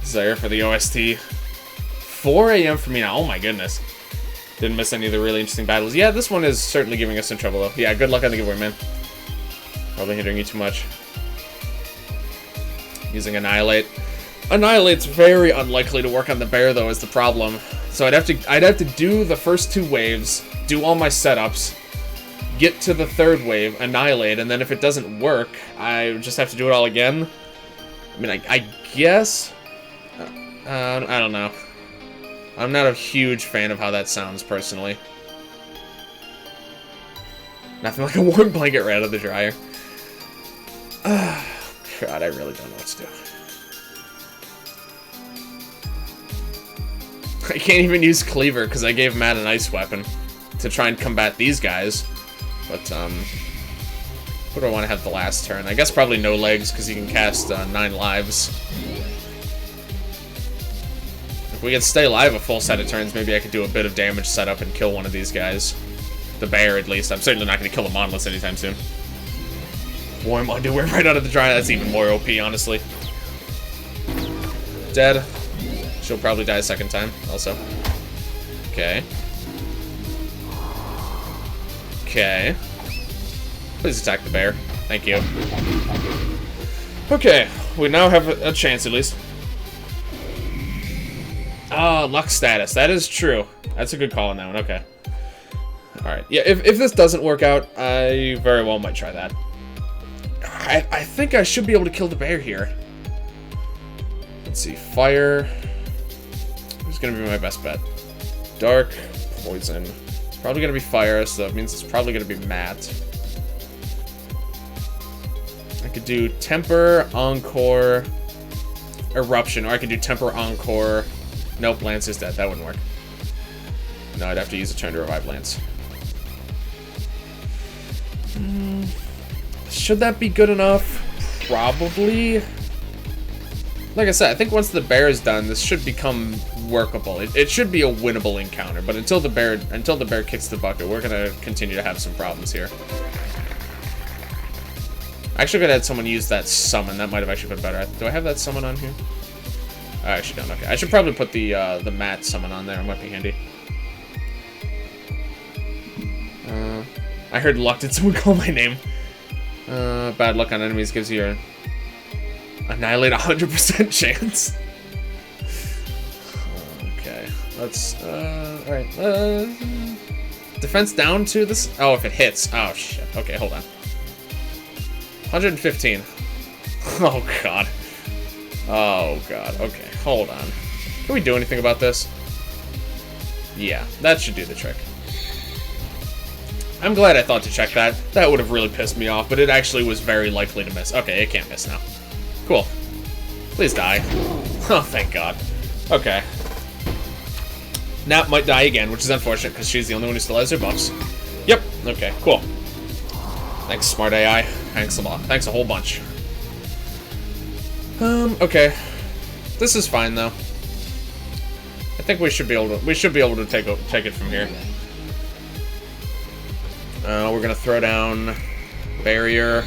Desire for the OST. 4 a.m. for me now. Oh my goodness. Didn't miss any of the really interesting battles. Yeah, this one is certainly giving us some trouble, though. Yeah, good luck on the giveaway, man. Probably hindering you too much. Using Annihilate. Annihilate's very unlikely to work on the bear, though, is the problem. So I'd have to do the first 2 waves, do all my setups, get to the 3rd wave, Annihilate, and then if it doesn't work, I just have to do it all again. I mean, I guess... I don't know. I'm not a huge fan of how that sounds, personally. Nothing like a warm blanket right out of the dryer. God, I really don't know what to do. I can't even use Cleaver because I gave Matt an ice weapon to try and combat these guys. But, what do I want to have the last turn? I guess probably no legs because you can cast 9 lives. If we could stay alive a full set of turns, maybe I could do a bit of damage setup and kill one of these guys. The bear, at least. I'm certainly not going to kill the monoliths anytime soon. Warm underwear right out of the dryer. That's even more OP, honestly. Dead. She'll probably die a second time, also. Okay. Okay. Please attack the bear. Thank you. Okay, we now have a chance at least. Ah, luck status. That is true. That's a good call on that one. Okay. Alright. Yeah, if this doesn't work out, I very well might try that. I think I should be able to kill the bear here. Let's see. Fire. Who's going to be my best bet? Dark. Poison. It's probably going to be fire, so that means it's probably going to be Matt. I could do Temper, Encore, Eruption, or I could do Temper, Encore. Nope, Lance is dead. That wouldn't work. No, I'd have to use a turn to revive Lance. Should that be good enough? Probably. Like I said, I think once the bear is done, this should become workable. It should be a winnable encounter, but until the bear kicks the bucket, we're gonna continue to have some problems here. I actually could have had someone use that summon. That might have actually been better. Do I have that summon on here? I actually don't. Okay, I should probably put the Matt summon on there. It might be handy. I heard luck. Did someone call my name? Bad luck on enemies gives you a annihilate 100% chance. Okay, let's. All right. Defense down to this. Oh, if it hits. Oh shit. Okay, hold on. 115. Oh god. Oh god. Okay, hold on. Can we do anything about this? Yeah, that should do the trick. I'm glad I thought to check that. That would have really pissed me off, but it actually was very likely to miss. Okay, it can't miss now. Cool. Please die. Oh, thank god. Okay. Nap might die again, which is unfortunate because she's the only one who still has her buffs. Yep. Okay, cool. Thanks, smart AI. Thanks a lot. Thanks a whole bunch. Okay. This is fine though. I think we should be able to take it from here. We're gonna throw down barrier.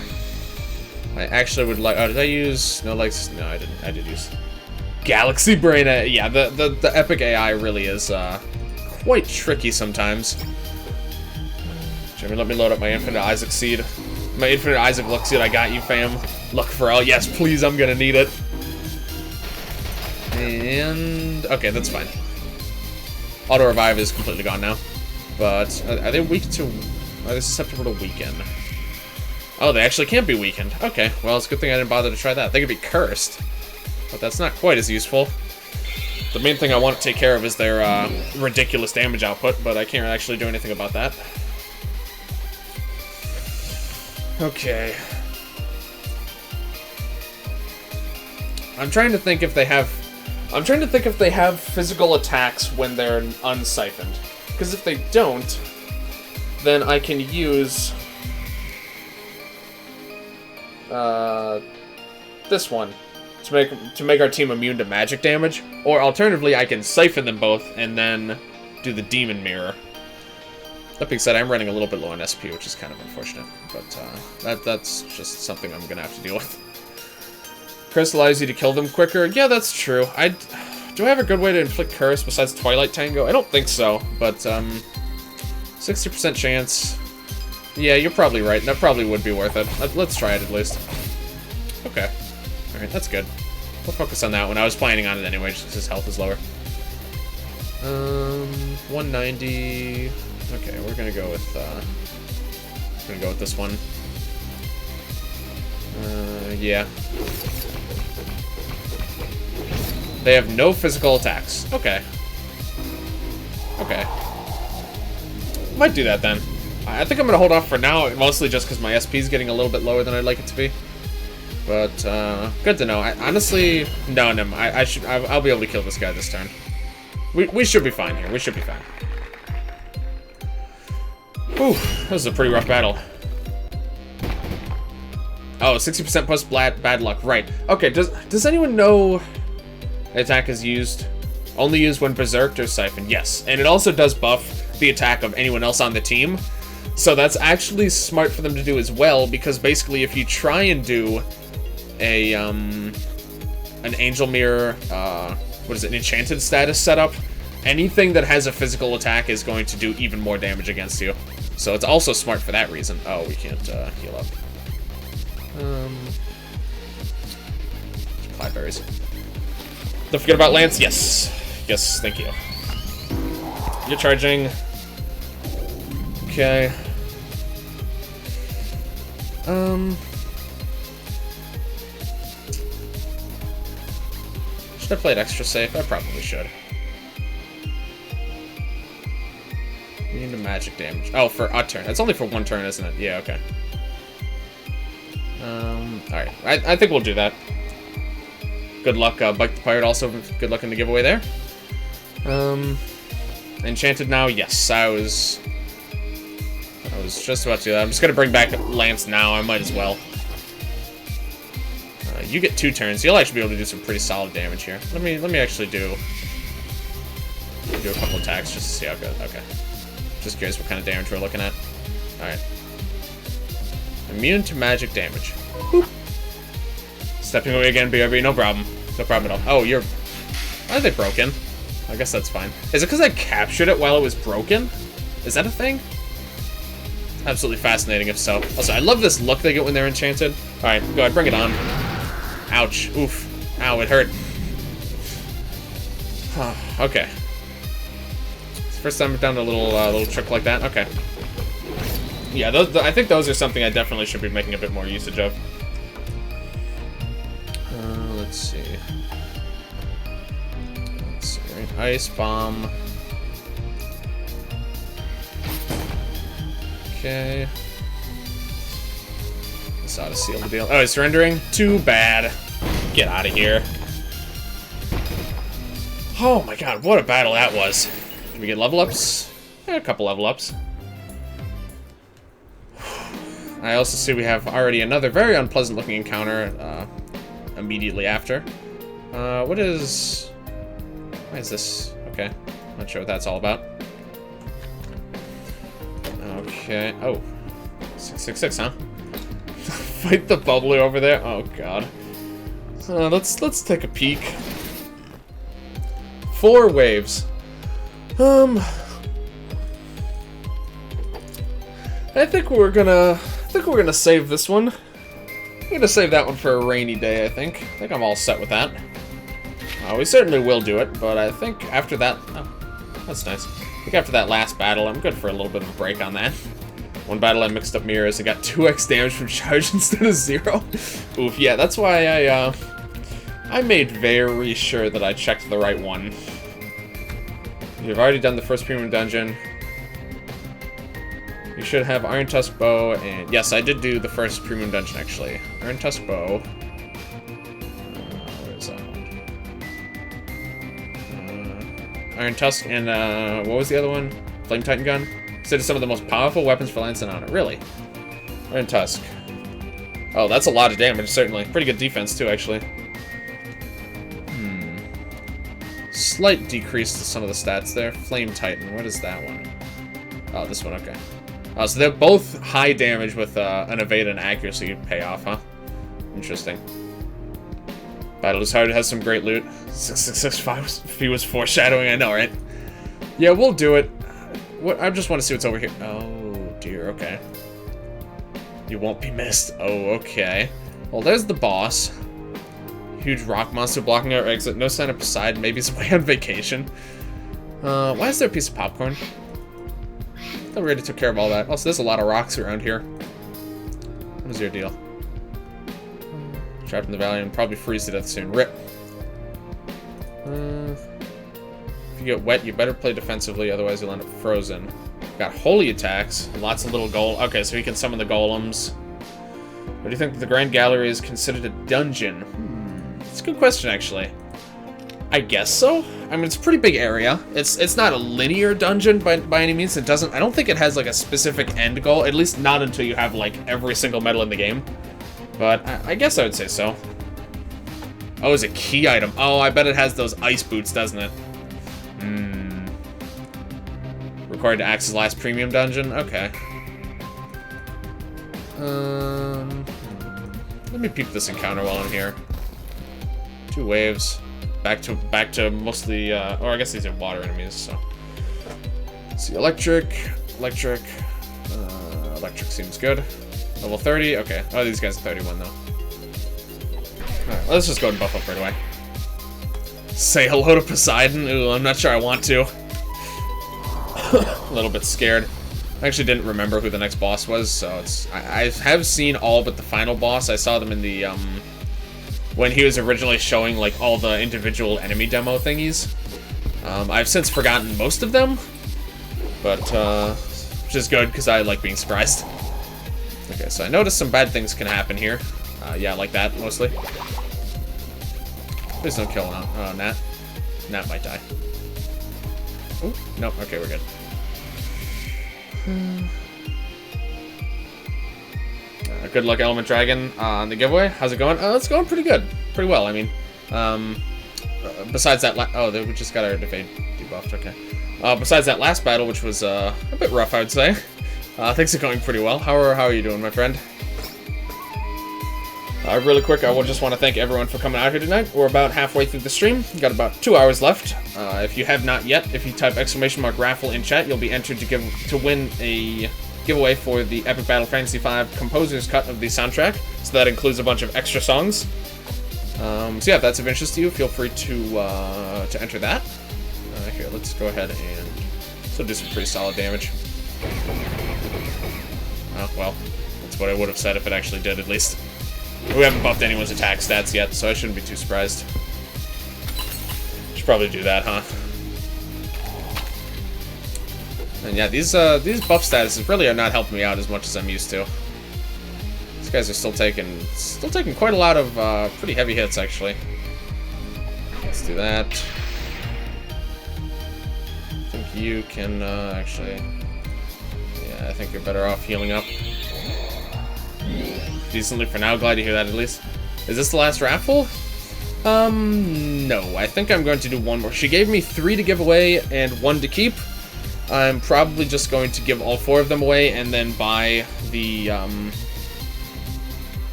I actually would like. Oh, did I use no like? No, I didn't. I did use Galaxy Brain. Yeah, the epic AI really is quite tricky sometimes. Jimmy, let me load up my Infinite Isaac Seed. My Infinite Isaac Luck Seed. I got you, fam. Luck for all. Yes, please. I'm gonna need it. And okay, that's fine. Auto revive is completely gone now. But are they weak to? Are they susceptible to weaken? Oh, they actually can't be weakened. Okay, well, it's a good thing I didn't bother to try that. They could be cursed, but that's not quite as useful. The main thing I want to take care of is their ridiculous damage output, but I can't actually do anything about that. Okay. I'm trying to think if they have physical attacks when they're unsiphoned. Because if they don't, then I can use this one to make our team immune to magic damage, or alternatively I can siphon them both and then do the demon mirror. That being said, I'm running a little bit low on SP, which is kind of unfortunate, but that's just something I'm gonna have to deal with. Curse allows you to kill them quicker. Yeah, that's true. Do I have a good way to inflict curse besides Twilight Tango? I don't think so, but 60% chance. Yeah, you're probably right. That probably would be worth it. Let's try it at least. Okay. Alright, that's good. We'll focus on that one. I was planning on it anyway, just because his health is lower. 190. Okay, we're gonna go with this one. Yeah. They have no physical attacks. Okay. Okay. Might do that then. I think I'm gonna hold off for now, mostly just because my SP is getting a little bit lower than I'd like it to be. But good to know. Honestly, no, I'll be able to kill this guy this turn. We should be fine here. We should be fine. Whew, this is a pretty rough battle. Oh, 60% plus bad luck. Right. Okay. Does anyone know the attack is only used when berserked or siphoned? Yes, and it also does buff the attack of anyone else on the team. So that's actually smart for them to do as well, because basically if you try and do an Angel Mirror, what is it, an enchanted status setup, anything that has a physical attack is going to do even more damage against you. So it's also smart for that reason. Oh, we can't heal up. 5 berries. Don't forget about Lance. Yes. Yes, thank you. You're charging. Okay. Should I play it extra safe? I probably should. Immune to magic damage. Oh, for a turn. It's only for 1 turn, isn't it? Yeah, okay. Alright. I think we'll do that. Good luck, Bike the Pirate, also good luck in the giveaway there. Enchanted now? Yes, I was just about to do that. I'm just gonna bring back Lance now, I might as well. You get 2 turns. You'll actually be able to do some pretty solid damage here. Let me actually do a couple attacks just to see how good. Okay. Just curious what kind of damage we're looking at. Alright. Immune to magic damage. Boop. Stepping away again, BRB, no problem. No problem at all. Oh, you're... Why are they broken? I guess that's fine. Is it because I captured it while it was broken? Is that a thing? Absolutely fascinating if so. Also, I love this look they get when they're enchanted. Alright, go ahead, bring it on. Ouch. Oof. Ow, it hurt. Okay. It's the first time I've done a little trick like that. Okay. Yeah, I think those are something I definitely should be making a bit more usage of. Let's see. Right. Ice bomb. Okay. This ought to seal the deal. Oh, he's surrendering? Too bad. Get out of here. Oh my god, what a battle that was. Did we get level ups? Yeah, a couple level ups. I also see we have already another very unpleasant looking encounter immediately after. What is... Why is this? Okay. Not sure what that's all about. Okay. Oh. 666, huh? Fight the bubbler over there? Oh, God. Let's take a peek. 4 waves. I think we're gonna save this one. I'm gonna save that one for a rainy day, I think. I think I'm all set with that. We certainly will do it, but I think after that... Oh, that's nice. I think after that last battle, I'm good for a little bit of a break on that. One battle I mixed up mirrors and got 2x damage from charge instead of 0. Oof, yeah, that's why I made very sure that I checked the right one. You've already done the first premium dungeon. You should have Iron Tusk Bow, and yes, I did do the first premium dungeon, actually. Iron Tusk Bow. Where is that one? Iron Tusk, and what was the other one? Flame Titan Gun? Considered some of the most powerful weapons for Lance and Honor. Really? Iron Tusk. Oh, that's a lot of damage, certainly. Pretty good defense, too, actually. Slight decrease to some of the stats there. Flame Titan, what is that one? Oh, this one, okay. Oh, so they're both high damage with an evade and accuracy payoff, huh? Interesting. Battle is hard, it has some great loot. 666 was foreshadowing, I know, right? Yeah, we'll do it. What? I just want to see what's over here. Oh, dear, okay. You won't be missed. Oh, okay. Well, there's the boss. Huge rock monster blocking our exit. No sign of Poseidon. Maybe he's away on vacation. Why is there a piece of popcorn? I thought we already took care of all that. Also, there's a lot of rocks around here. What is your deal? Trapped in the valley and probably freeze to death soon. Rip. If you get wet, you better play defensively, otherwise you'll end up frozen. Got holy attacks. Lots of little golem. Okay, so he can summon the golems. What do you think the Grand Gallery is considered a dungeon? It's a good question, actually. I guess so. I mean, it's a pretty big area. It's not a linear dungeon by any means. It doesn't. I don't think it has like a specific end goal. At least not until you have like every single medal in the game. But I guess I would say so. Oh, it's a key item. Oh, I bet it has those ice boots, doesn't it? Required to access last premium dungeon. Okay. Let me peep this encounter while I'm here. 2 waves. Back to mostly, or I guess these are water enemies, so. Let's see, electric seems good. Level 30, okay. Oh, these guys are 31 though. Alright, let's just go and buff up right away. Say hello to Poseidon? Ooh, I'm not sure I want to. A little bit scared. I actually didn't remember who the next boss was, so it's... I have seen all but the final boss. I saw them in the, when he was originally showing, like, all the individual enemy demo thingies. I've since forgotten most of them, but, which is good, because I like being surprised. Okay, so I noticed some bad things can happen here. Yeah, like that, mostly. Please don't kill Nat. Nat might die. Ooh, nope, okay, we're good. Good luck, Element Dragon, on the giveaway. How's it going? It's going pretty good. Pretty well, I mean. Besides that oh, we just got our evade debuffed, okay. Besides that last battle, which was a bit rough, I would say. Things are going pretty well. How are you doing, my friend? Really quick, I just want to thank everyone for coming out here tonight. We're about halfway through the stream. We've got about 2 hours left. If you have not yet, if you type !raffle in chat, you'll be entered to win a giveaway for the Epic Battle Fantasy V Composer's Cut of the soundtrack. So that includes a bunch of extra songs. So yeah, if that's of interest to you, feel free to enter that. Here, let's go ahead and do some pretty solid damage. Oh, well, that's what I would have said if it actually did, at least. We haven't buffed anyone's attack stats yet, so I shouldn't be too surprised. Should probably do that, huh? And yeah, these buff statuses really are not helping me out as much as I'm used to. These guys are still taking quite a lot of pretty heavy hits, actually. Let's do that. I think you can actually. Yeah, I think you're better off healing up. Decently for now, glad to hear that at least. Is this the last raffle? No, I think I'm going to do one more. She gave me 3 to give away and 1 to keep. I'm probably just going to give all 4 of them away and then buy the, yeah,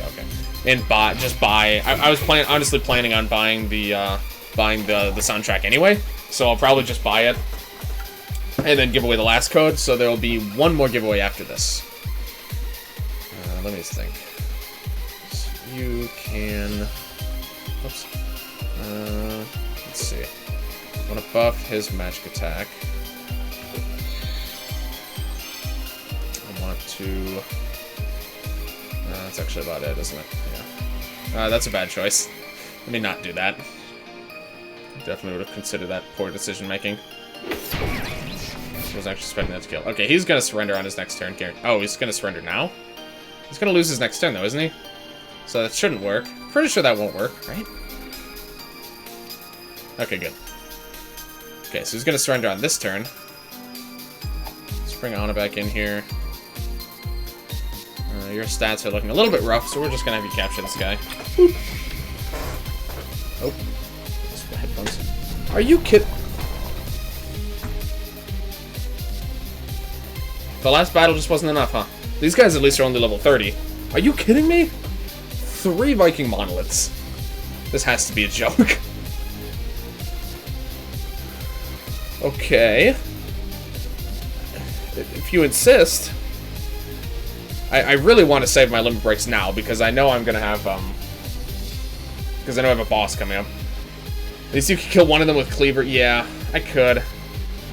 okay. And just buy, I was honestly planning on buying the soundtrack anyway, so I'll probably just buy it and then give away the last code, so there will be 1 more giveaway after this. Let me think. So you can... Oops. Let's see. I want to buff his magic attack. I want to... that's actually about it, isn't it? Yeah. That's a bad choice. Let me not do that. Definitely would have considered that poor decision making. I was actually expecting that to kill. Okay, he's going to surrender on his next turn. Oh, he's going to surrender now? He's gonna lose his next turn, though, isn't he? So that shouldn't work. Pretty sure that won't work, right? Okay, good. Okay, so he's gonna surrender on this turn. Let's bring Anna back in here. Your stats are looking a little bit rough, so we're just gonna have you capture this guy. Boop. Oh. Headphones. Are you kidding? The last battle just wasn't enough, huh? These guys at least are only level 30. Are you kidding me? 3 Viking monoliths. This has to be a joke. Okay. If you insist. I really want to save my limit breaks now because I know I'm gonna have because I know I have a boss coming up. At least you can kill one of them with Cleaver. Yeah, I could.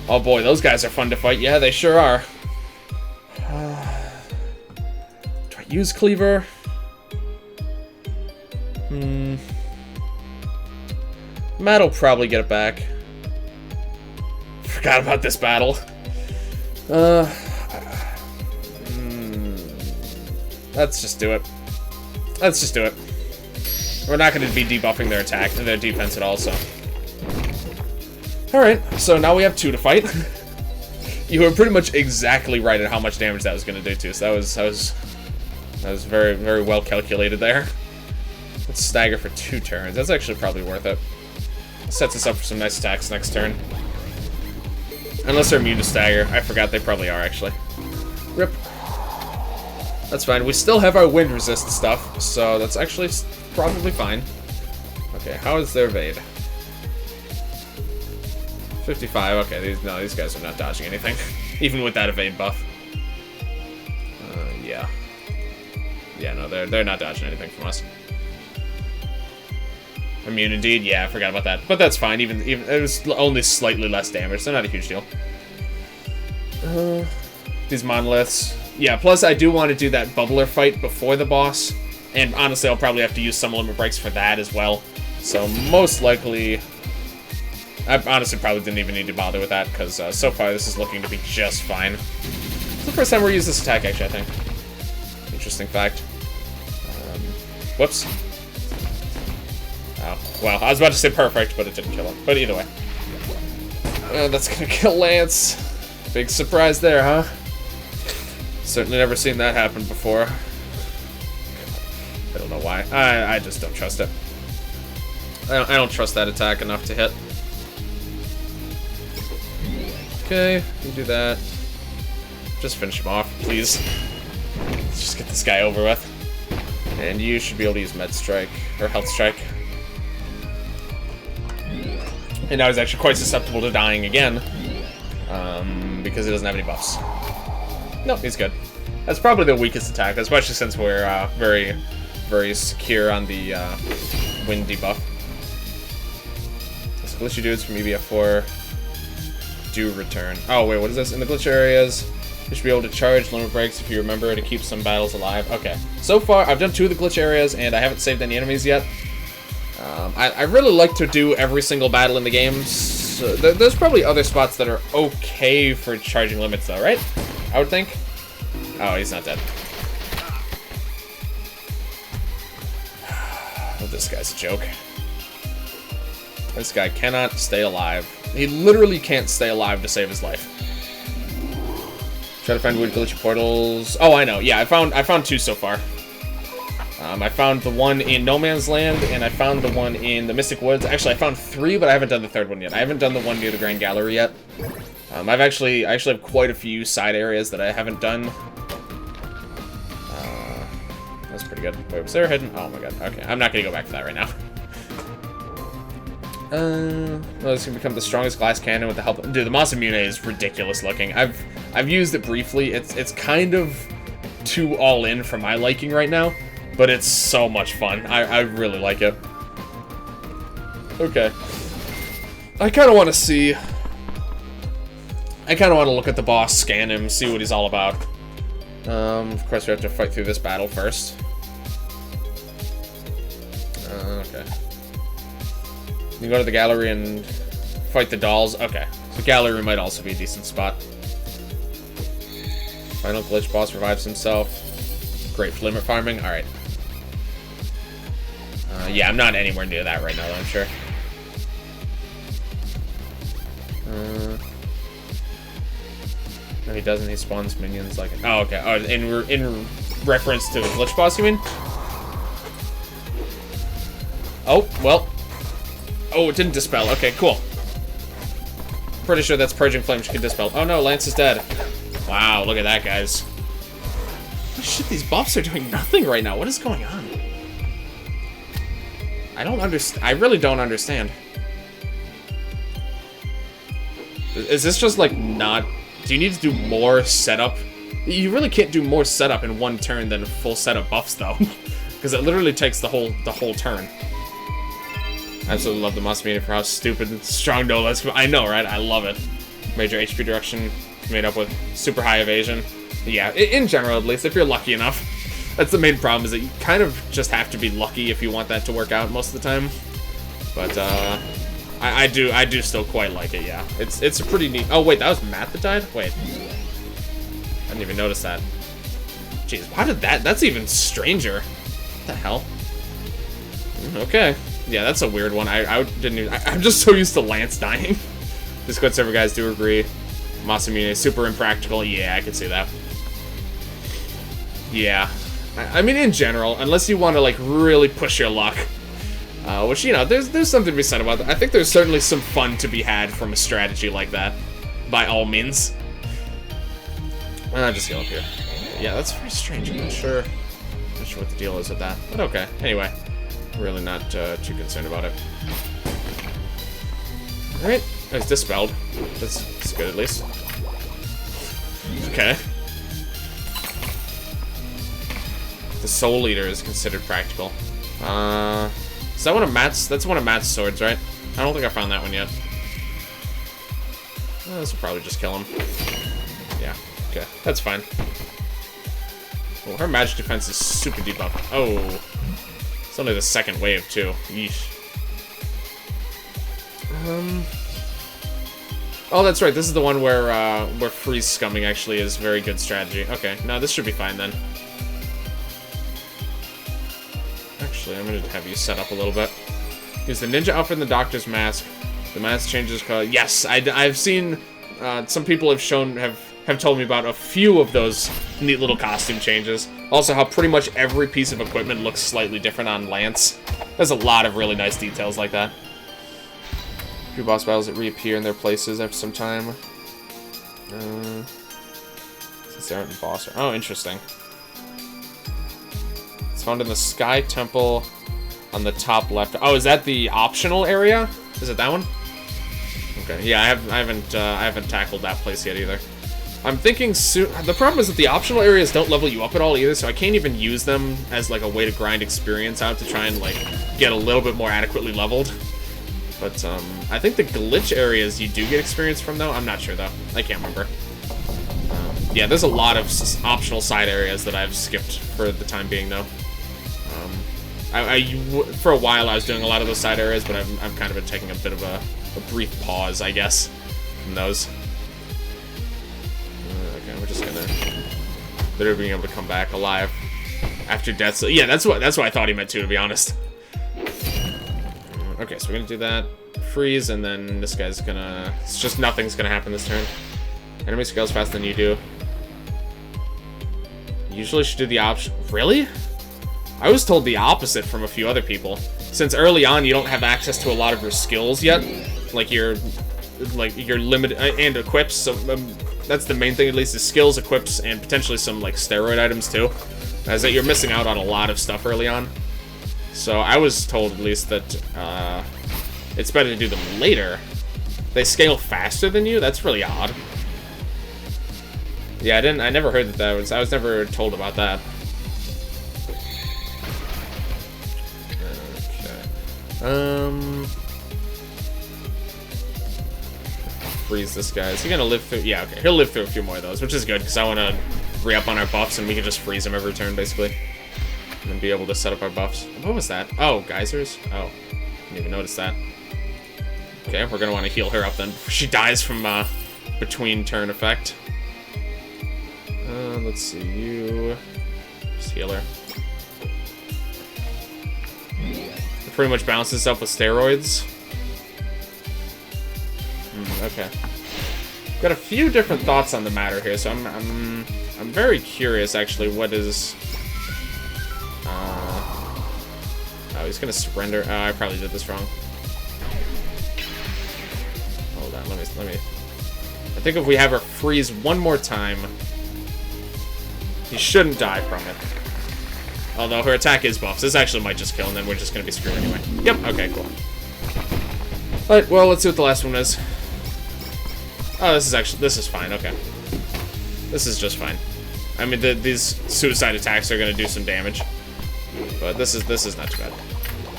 Oh boy, those guys are fun to fight. Yeah, they sure are. Use Cleaver. Matt will probably get it back. Forgot about this battle. Let's just do it. Let's just do it. We're not going to be debuffing their attack, their defense at all, so. Alright, so now we have 2 to fight. You were pretty much exactly right at how much damage that was going to do to us. That was very, very well calculated there. Let's stagger for 2 turns. That's actually probably worth it. Sets us up for some nice attacks next turn. Unless they're immune to stagger. I forgot they probably are, actually. Rip. That's fine. We still have our wind resist stuff, so that's actually probably fine. Okay, how is their evade? 55. Okay, these guys are not dodging anything. Even with that evade buff. Yeah. Yeah, no, they're not dodging anything from us. Immune indeed. Yeah, I forgot about that. But that's fine. Even it was only slightly less damage, so not a huge deal. These monoliths. Yeah, plus I do want to do that bubbler fight before the boss. And honestly, I'll probably have to use some limit breaks for that as well. So most likely... I honestly probably didn't even need to bother with that, because so far this is looking to be just fine. It's the first time we're using this attack, actually, I think. Interesting fact. Whoops. Oh, well, I was about to say perfect, but it didn't kill him. But either way. That's gonna kill Lance. Big surprise there, huh? Certainly never seen that happen before. I don't know why. I just don't trust it. I don't trust that attack enough to hit. Okay, you do that. Just finish him off, please. Let's just get this guy over with. And you should be able to use Med Strike, or Health Strike. And now he's actually quite susceptible to dying again. Because he doesn't have any buffs. Nope, he's good. That's probably the weakest attack, especially since we're very, very secure on the wind debuff. Those glitchy dudes from EBF4 do return. Oh, wait, what is this? In the glitch areas, you should be able to charge limit breaks if you remember to keep some battles alive. Okay. So far, I've done 2 of the glitch areas, and I haven't saved any enemies yet. I really like to do every single battle in the game. So there's probably other spots that are okay for charging limits, though, right? I would think. Oh, he's not dead. Oh, this guy's a joke. This guy cannot stay alive. He literally can't stay alive to save his life. Try to find weird glitchy portals. Oh, I know. Yeah, I found 2 so far. I found the one in No Man's Land, and I found the one in the Mystic Woods. Actually, I found 3, but I haven't done the 3rd one yet. I haven't done the one near the Grand Gallery yet. I actually have quite a few side areas that I haven't done. That's pretty good. Wait, was there hidden? Oh my god. Okay, I'm not gonna go back to that right now. Well, this can become the strongest glass cannon with the help of... Dude, the Masamune is ridiculous looking. I've used it briefly. It's kind of too all in for my liking right now, but it's so much fun. I really like it. Okay. I kind of want to see... I kind of want to look at the boss, scan him, see what he's all about. Of course, we have to fight through this battle first. Okay. You can go to the gallery and fight the dolls. Okay. So gallery might also be a decent spot. Final glitch boss revives himself. Great limit farming. Alright. Yeah, I'm not anywhere near that right now, though, I'm sure. No, he doesn't. He spawns minions like... Oh, okay. Oh, in reference to the glitch boss, you mean? Oh, well. Oh, it didn't dispel. Okay, cool. Pretty sure that's Purging Flames can dispel. Oh no, Lance is dead. Wow, look at that, guys. Oh, shit, these buffs are doing nothing right now. What is going on? I don't understand. I really don't understand. Is this just, like, not... Do you need to do more setup? You really can't do more setup in one turn than full setup buffs, though. Because it literally takes the whole turn. I absolutely love the Masamune for how stupid and strong no less. I know, right? I love it. Major HP reduction made up with super high evasion. Yeah, in general, at least, if you're lucky enough. That's the main problem, is that you kind of just have to be lucky if you want that to work out most of the time. But, I do still quite like it, yeah. It's a pretty neat... Oh, wait, that was Matt that died? Wait. I didn't even notice that. Jeez, how did that... That's even stranger. What the hell? Okay. Yeah, that's a weird one. I didn't even... I'm just so used to Lance dying. Discord server guys do agree. Masamune is super impractical. Yeah, I can see that. Yeah. I mean, in general, unless you want to, like, really push your luck. Which, you know, there's something to be said about that. I think there's certainly some fun to be had from a strategy like that. By all means. I'll just go up here. Yeah, that's very strange. I'm not sure what the deal is with that. But okay. Anyway. Really not too concerned about it. Alright. It's dispelled. That's good, at least. Okay. The Soul Eater is considered practical. Is that one of Matt's? That's one of Matt's swords, right? I don't think I found that one yet. This will probably just kill him. Yeah, okay, that's fine. Well, her magic defense is super debuffed. Oh, it's only the second wave too. Yeesh. Oh, that's right. This is the one where freeze scumming actually is very good strategy. Okay, no, this should be fine then. Actually, I'm gonna have you set up a little bit. Use the ninja outfit and the doctor's mask. The mask changes color. Yes, I've seen some people have told me about a few of those neat little costume changes. Also, how pretty much every piece of equipment looks slightly different on Lance. There's a lot of really nice details like that. Few boss battles that reappear in their places after some time. Since they aren't in boss. Oh, interesting. It's found in the Sky Temple on the top left. Oh, is that the optional area? Is it that one? Okay, yeah, I haven't tackled that place yet either. I'm thinking soon. The problem is that the optional areas don't level you up at all either, so I can't even use them as like a way to grind experience out to try and like get a little bit more adequately leveled. But I think the glitch areas you do get experience from though. I'm not sure though. I can't remember. Yeah, there's a lot of optional side areas that I've skipped for the time being though. For a while I was doing a lot of those side areas, but I've kind of been taking a bit of a brief pause, I guess, from those. Okay, we're just gonna literally being able to come back alive after death. So yeah, that's what I thought he meant too, to be honest. Okay, so we're gonna do that. Freeze, and then this guy's gonna... It's just nothing's gonna happen this turn. Enemy scales faster than you do. Usually should do the option... Really? I was told the opposite from a few other people. Since early on you don't have access to a lot of your skills yet. Like your limited... and equips, so that's the main thing at least, is skills, equips, and potentially some like steroid items too. As that you're missing out on a lot of stuff early on. So I was told at least that it's better to do them later. They scale faster than you? That's really odd. Yeah, I never heard that I was never told about that. Okay. Freeze this guy. Is he gonna live through? Yeah, okay. He'll live through a few more of those, which is good, because I want to re-up on our buffs, and we can just freeze him every turn, basically. And then be able to set up our buffs. What was that? Oh, geysers? Oh, didn't even notice that. Okay, we're gonna want to heal her up then before she dies from between turn effect. Let's see, you... Just heal her. It pretty much balances itself with steroids. Okay. Got a few different thoughts on the matter here, so I'm very curious actually what is... Oh, he's gonna surrender. Oh, I probably did this wrong. Hold on, let me... I think if we have her freeze one more time, he shouldn't die from it. Although her attack is buffs. This actually might just kill, and then we're just gonna be screwed anyway. Yep, okay, cool. Alright, well, let's see what the last one is. Oh, this is fine, okay. This is just fine. I mean, these suicide attacks are gonna do some damage. But this is not too bad.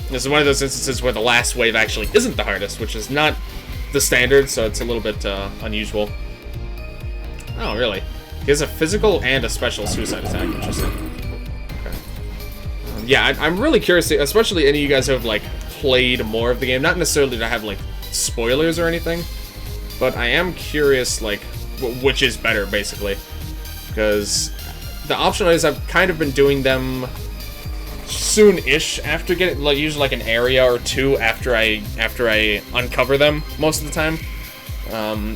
This is one of those instances where the last wave actually isn't the hardest, which is not the standard, so it's a little bit unusual. Oh, really? He has a physical and a special suicide attack. Interesting. Okay. Yeah, I'm really curious, especially any of you guys who have, like, played more of the game. Not necessarily to have, like, spoilers or anything, but I am curious, like, which is better, basically. Because the optional areas, I've kind of been doing them soon-ish after getting, like, usually like an area or two after I uncover them most of the time.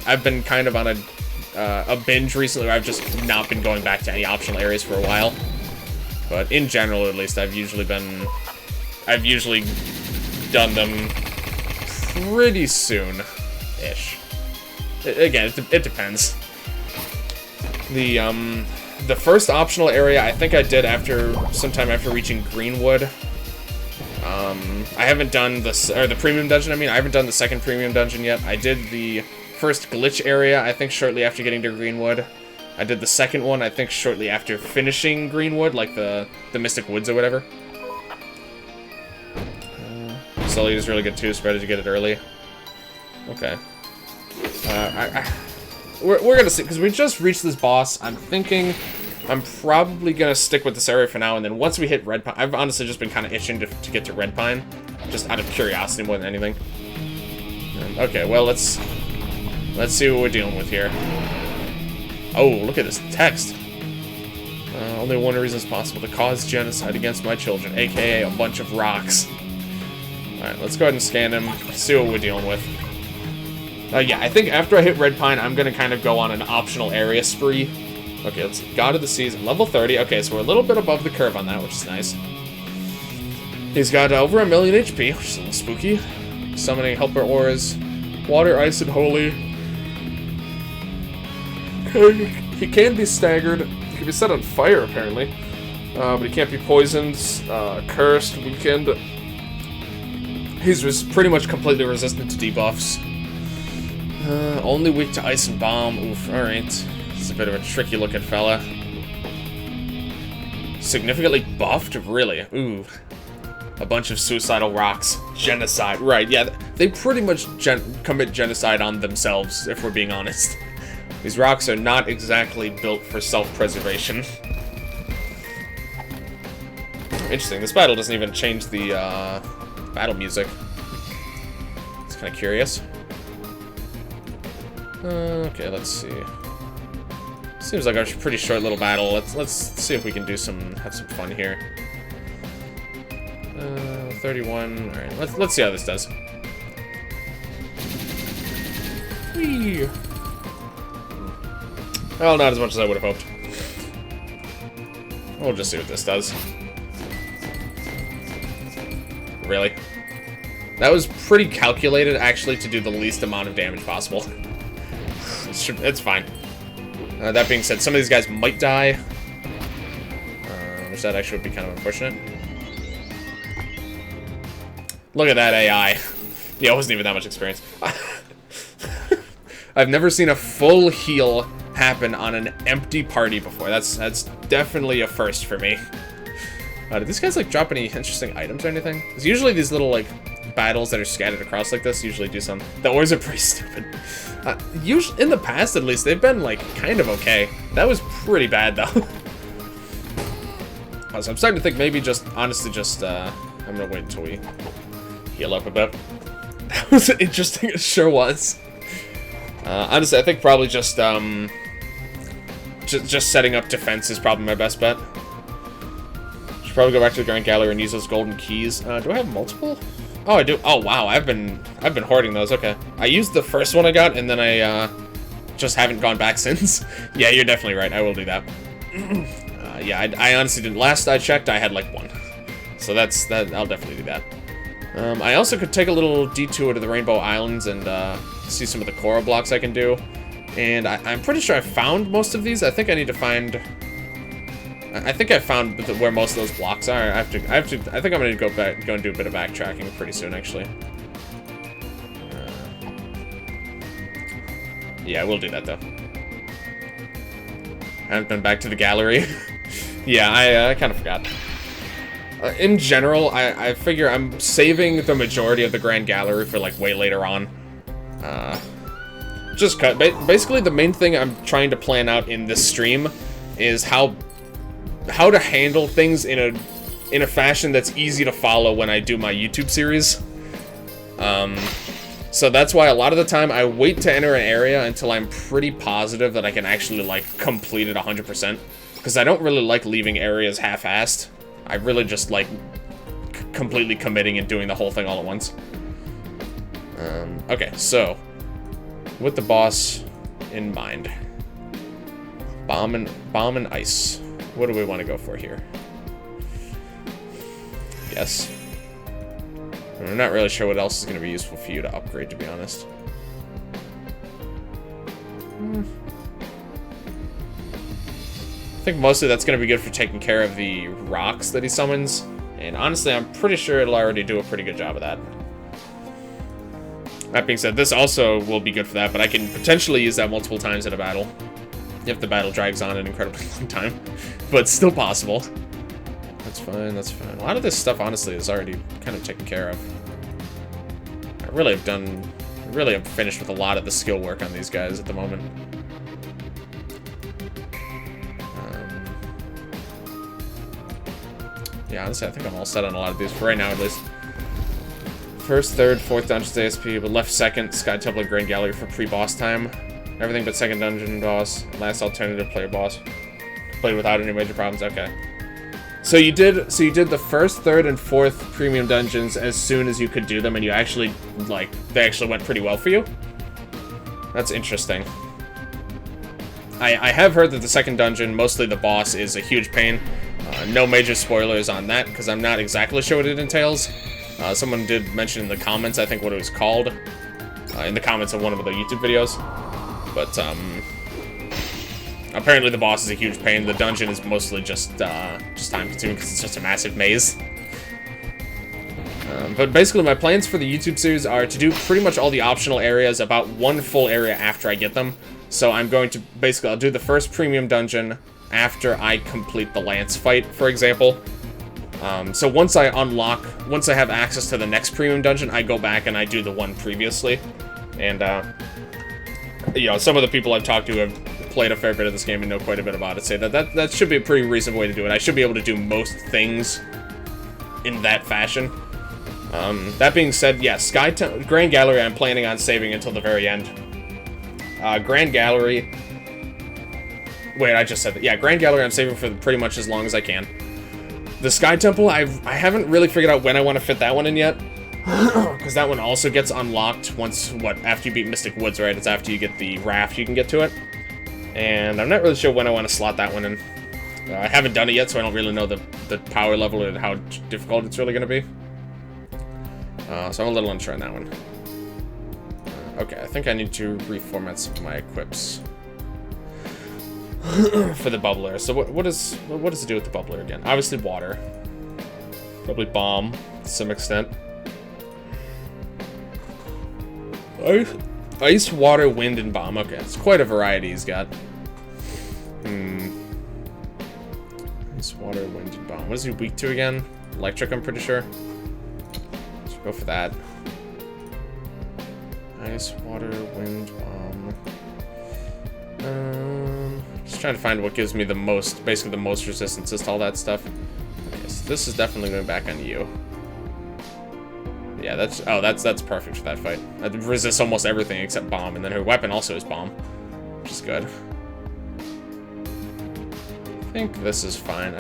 I've been kind of on a binge recently where I've just not been going back to any optional areas for a while. But in general, at least, I've usually done them pretty soon-ish. Again, it depends. The first optional area I think I did sometime after reaching Greenwood. I haven't done the premium dungeon. I mean, I haven't done the second premium dungeon yet. I did the first glitch area, I think, shortly after getting to Greenwood. I did the second one, I think, shortly after finishing Greenwood, like the Mystic Woods or whatever. Facility is really good too, so better to get it early. Okay. We're gonna see, because we just reached this boss. I'm thinking I'm probably gonna stick with this area for now, and then once we hit Red Pine, I've honestly just been kind of itching to get to Red Pine, just out of curiosity more than anything. Okay, well, let's see what we're dealing with here. Oh, look at this text. Only one reason is possible: to cause genocide against my children, aka a bunch of rocks. Alright, let's go ahead and scan him, see what we're dealing with. Yeah, I think after I hit Red Pine, I'm gonna kind of go on an optional area spree. Okay, let's God of the Seas, level 30. Okay, so we're a little bit above the curve on that, which is nice. He's got over 1 million HP, which is a little spooky. Summoning helper auras, water, ice, and holy. He can be staggered. He can be set on fire, apparently. But he can't be poisoned, cursed, weakened. He's pretty much completely resistant to debuffs. Only weak to ice and bomb. Oof, alright. He's a bit of a tricky looking fella. Significantly buffed? Really? Ooh. A bunch of suicidal rocks. Genocide. Right, yeah. They pretty much commit genocide on themselves, if we're being honest. These rocks are not exactly built for self-preservation. Interesting. This battle doesn't even change the battle music. It's kind of curious. Okay, let's see. Seems like a pretty short little battle. Let's see if we can have some fun here. 31. All right, let's see how this does. Whee! Well, not as much as I would have hoped. We'll just see what this does. Really? That was pretty calculated, actually, to do the least amount of damage possible. It's fine. That being said, some of these guys might die. Which that actually would be kind of unfortunate. Look at that AI. Yeah, it wasn't even that much experience. I've never seen a full heal happen on an empty party before. That's definitely a first for me. Did these guys, like, drop any interesting items or anything? Because usually these little, like, battles that are scattered across like this usually do some. The ores are pretty stupid. Usually, in the past, at least, they've been, like, kind of okay. That was pretty bad, though. So I'm starting to think maybe honestly, I'm gonna wait until we heal up a bit. That was interesting, it sure was. Honestly, I think probably just setting up defense is probably my best bet. Should probably go back to the Grand Gallery and use those golden keys. Do I have multiple? Oh, I do. Oh, wow. I've been hoarding those. Okay. I used the first one I got, and then I just haven't gone back since. Yeah, you're definitely right. I will do that. Yeah, I honestly didn't. Last I checked, I had like one. So that. I'll definitely do that. I also could take a little detour to the Rainbow Islands and see some of the coral blocks I can do. And I'm pretty sure I found most of these. I think I need to find. I think I found where most of those blocks are. I think I'm gonna go and do a bit of backtracking pretty soon, actually. Yeah, we'll do that though. I haven't been back to the gallery. Yeah, I kind of forgot. In general, I figure I'm saving the majority of the Grand Gallery for like way later on. Just cut. Basically, the main thing I'm trying to plan out in this stream is how to handle things in a fashion that's easy to follow when I do my YouTube series. So that's why a lot of the time I wait to enter an area until I'm pretty positive that I can actually like complete it 100%. Because I don't really like leaving areas half-assed. I really just like completely committing and doing the whole thing all at once. Okay, so with the boss in mind, bomb and ice. What do we want to go for here? Yes. I'm not really sure what else is going to be useful for you to upgrade, to be honest. I think mostly that's going to be good for taking care of the rocks that he summons. And honestly, I'm pretty sure it'll already do a pretty good job of that. That being said, this also will be good for that, but I can potentially use that multiple times in a battle. If the battle drags on an incredibly long time. But still possible. That's fine, that's fine. A lot of this stuff, honestly, is already kind of taken care of. really have finished with a lot of the skill work on these guys at the moment. Yeah, honestly, I think I'm all set on a lot of these, for right now at least. First, third, fourth dungeons ASP, but left second, Sky Temple and Grand Gallery for pre-boss time. Everything but second dungeon boss, last alternative player boss. Played without any major problems, okay. So you did the first, third, and fourth premium dungeons as soon as you could do them, and you actually, like, they actually went pretty well for you? That's interesting. I have heard that the second dungeon, mostly the boss, is a huge pain. No major spoilers on that, because I'm not exactly sure what it entails. Someone did mention in the comments, I think, what it was called. In the comments of one of the YouTube videos. But, apparently the boss is a huge pain. The dungeon is mostly just time-consuming, because it's just a massive maze. But basically, my plans for the YouTube series are to do pretty much all the optional areas about one full area after I get them. So I'm going to, basically, I'll do the first premium dungeon after I complete the Lance fight, for example. So once I have access to the next premium dungeon, I go back and I do the one previously. And, you know, some of the people I've talked to have played a fair bit of this game and know quite a bit about it say that should be a pretty reasonable way to do it. I should be able to do most things in that fashion. That being said, yes, Grand Gallery I'm planning on saving until the very end. Grand Gallery... Wait, I just said that. Yeah, Grand Gallery I'm saving for pretty much as long as I can. The Sky Temple, I haven't really figured out when I want to fit that one in yet. Because that one also gets unlocked once, after you beat Mystic Woods, right? It's after you get the raft you can get to it. And I'm not really sure when I want to slot that one in. I haven't done it yet, so I don't really know the power level and how difficult it's really going to be. So I'm a little unsure on that one. Okay, I think I need to reformat some of my equips. For the bubbler. So what does it do with the bubbler again? Obviously water. Probably bomb to some extent. Ice, water, wind, and bomb. Okay, it's quite a variety he's got. Ice, water, wind, and bomb. What is he weak to again? Electric, I'm pretty sure. Let's go for that. Ice, water, wind, bomb. Just trying to find what gives me the most, basically the most resistances to all that stuff. Okay, so this is definitely going back on you. Yeah, that's perfect for that fight. That resists almost everything except bomb, and then her weapon also is bomb, which is good. I think this is fine.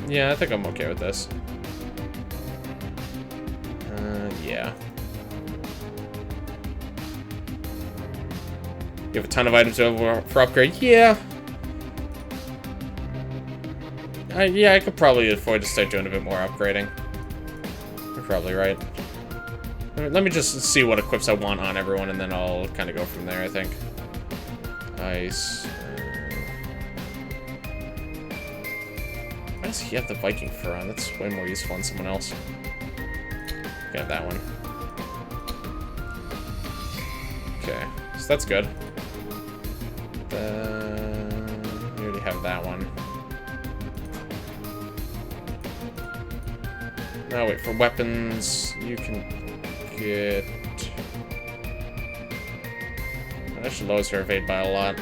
Yeah, I think I'm okay with this. Yeah. You have a ton of items for upgrade. Yeah. Yeah, I could probably afford to start doing a bit more upgrading. You're probably right. Let me just see what equips I want on everyone, and then I'll kind of go from there, I think. Ice. Why does he have the Viking fur on? That's way more useful than someone else. Get that one. Okay, so that's good. We already have that one. Now wait, for weapons, you can get... That should lowers her evade by a lot.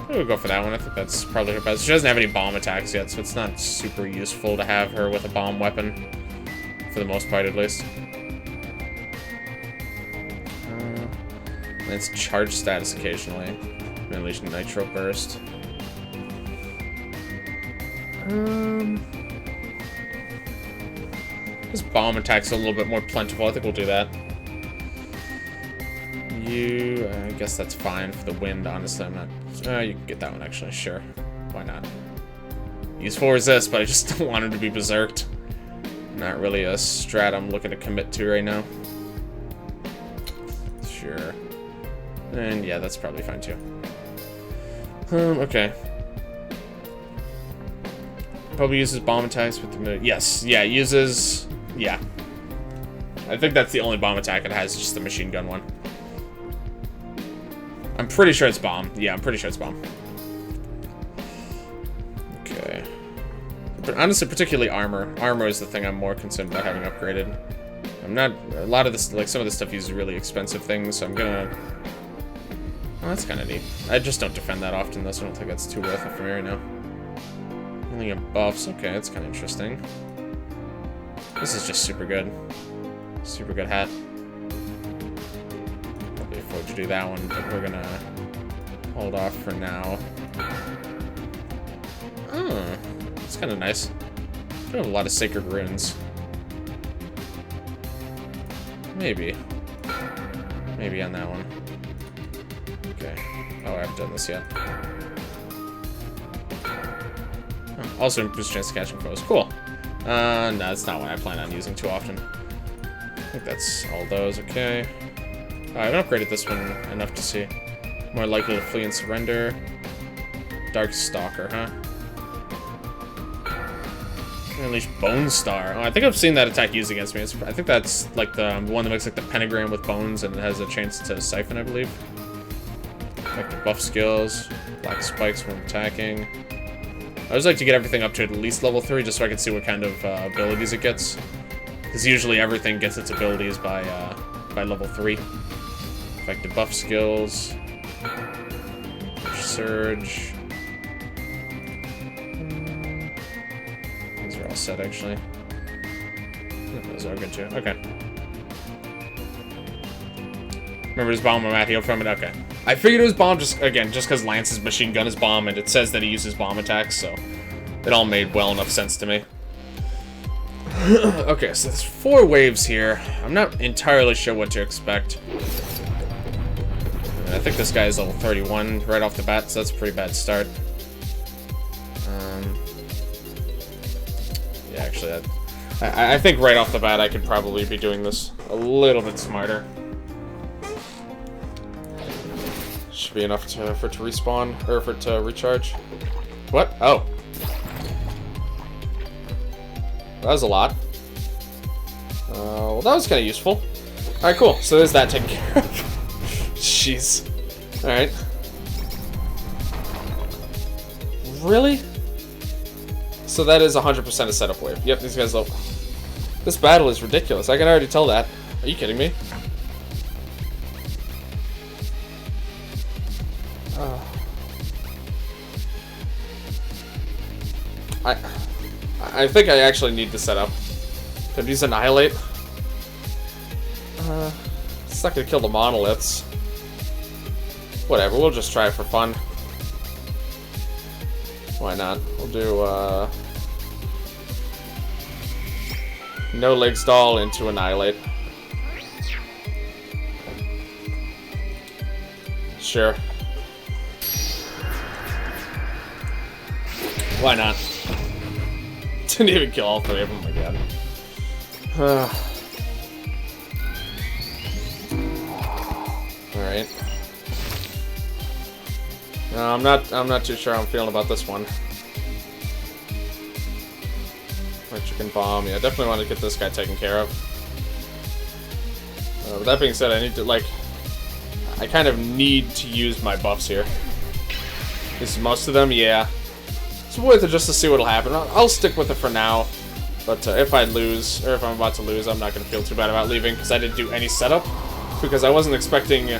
We'll go for that one. I think that's probably her best. She doesn't have any bomb attacks yet, so it's not super useful to have her with a bomb weapon. For the most part, at least. It's charge status occasionally. Unleash Nitro Burst. This bomb attack's a little bit more plentiful. I think we'll do that. I guess that's fine for the wind, honestly. I'm not... you can get that one, actually. Sure. Why not? Useful resist, but I just don't want him to be berserked. Not really a strat I'm looking to commit to right now. Sure. And yeah, that's probably fine too. Okay. Probably uses bomb attacks with the... Yes, yeah, uses... Yeah. I think that's the only bomb attack it has, just the machine gun one. I'm pretty sure it's bomb. Yeah, I'm pretty sure it's bomb. Okay. But honestly, particularly armor. Armor is the thing I'm more concerned about having upgraded. I'm not... A lot of this, like, some of this stuff uses really expensive things, so I'm gonna... Oh, that's kind of neat. I just don't defend that often, though, so I don't think that's too worth it for me right now. Anything in buffs? Okay, that's kind of interesting. This is just super good. Super good hat. Probably afford to do that one, but we're gonna hold off for now. Oh, that's kind of nice. We have a lot of sacred runes. Maybe. Maybe on that one. Okay. Oh, I haven't done this yet. Oh, also improves chance of catching foes. Cool. No, that's not one I plan on using too often. I think that's all those. Okay. Oh, I haven't upgraded this one enough to see. More likely to flee and surrender. Dark Stalker, huh? Unleash Bone Star. Oh, I think I've seen that attack used against me. I think that's like the one that makes like the pentagram with bones and it has a chance to siphon, I believe. Like the buff skills, black spikes when attacking. I always like to get everything up to at least level 3 just so I can see what kind of abilities it gets. Because usually everything gets its abilities by level 3. Effective buff skills. Surge. These are all set, actually. Those are good, too. Okay. Remember his bomb I'm at heal from it? Okay. I figured it was bomb just because Lance's machine gun is bomb, and it says that he uses bomb attacks, so it all made well enough sense to me. Okay, so there's 4 waves here. I'm not entirely sure what to expect. I think this guy is level 31 right off the bat, so that's a pretty bad start. Yeah, actually, I think right off the bat I could probably be doing this a little bit smarter. Should be enough for it to respawn, or for it to recharge. What? Oh. That was a lot. Well, that was kind of useful. Alright, cool. So there's that taken care of. Jeez. Alright. Really? So that is 100% a setup wave. Yep, these guys low. This battle is ridiculous. I can already tell that. Are you kidding me? I think I actually need to set up. Could use Annihilate. It's not gonna kill the monoliths. Whatever, we'll just try it for fun. Why not? We'll do, no leg stall into Annihilate. Sure. Why not? Didn't even kill all 3 of them, oh my god. Alright. No, I'm not too sure how I'm feeling about this one. Chicken bomb, yeah, definitely want to get this guy taken care of. With that being said, I need to, like, I kind of need to use my buffs here. This is most of them, yeah. It's worth it just to see what'll happen. I'll stick with it for now. But if I lose, or if I'm about to lose, I'm not going to feel too bad about leaving, because I didn't do any setup. Because I wasn't expecting...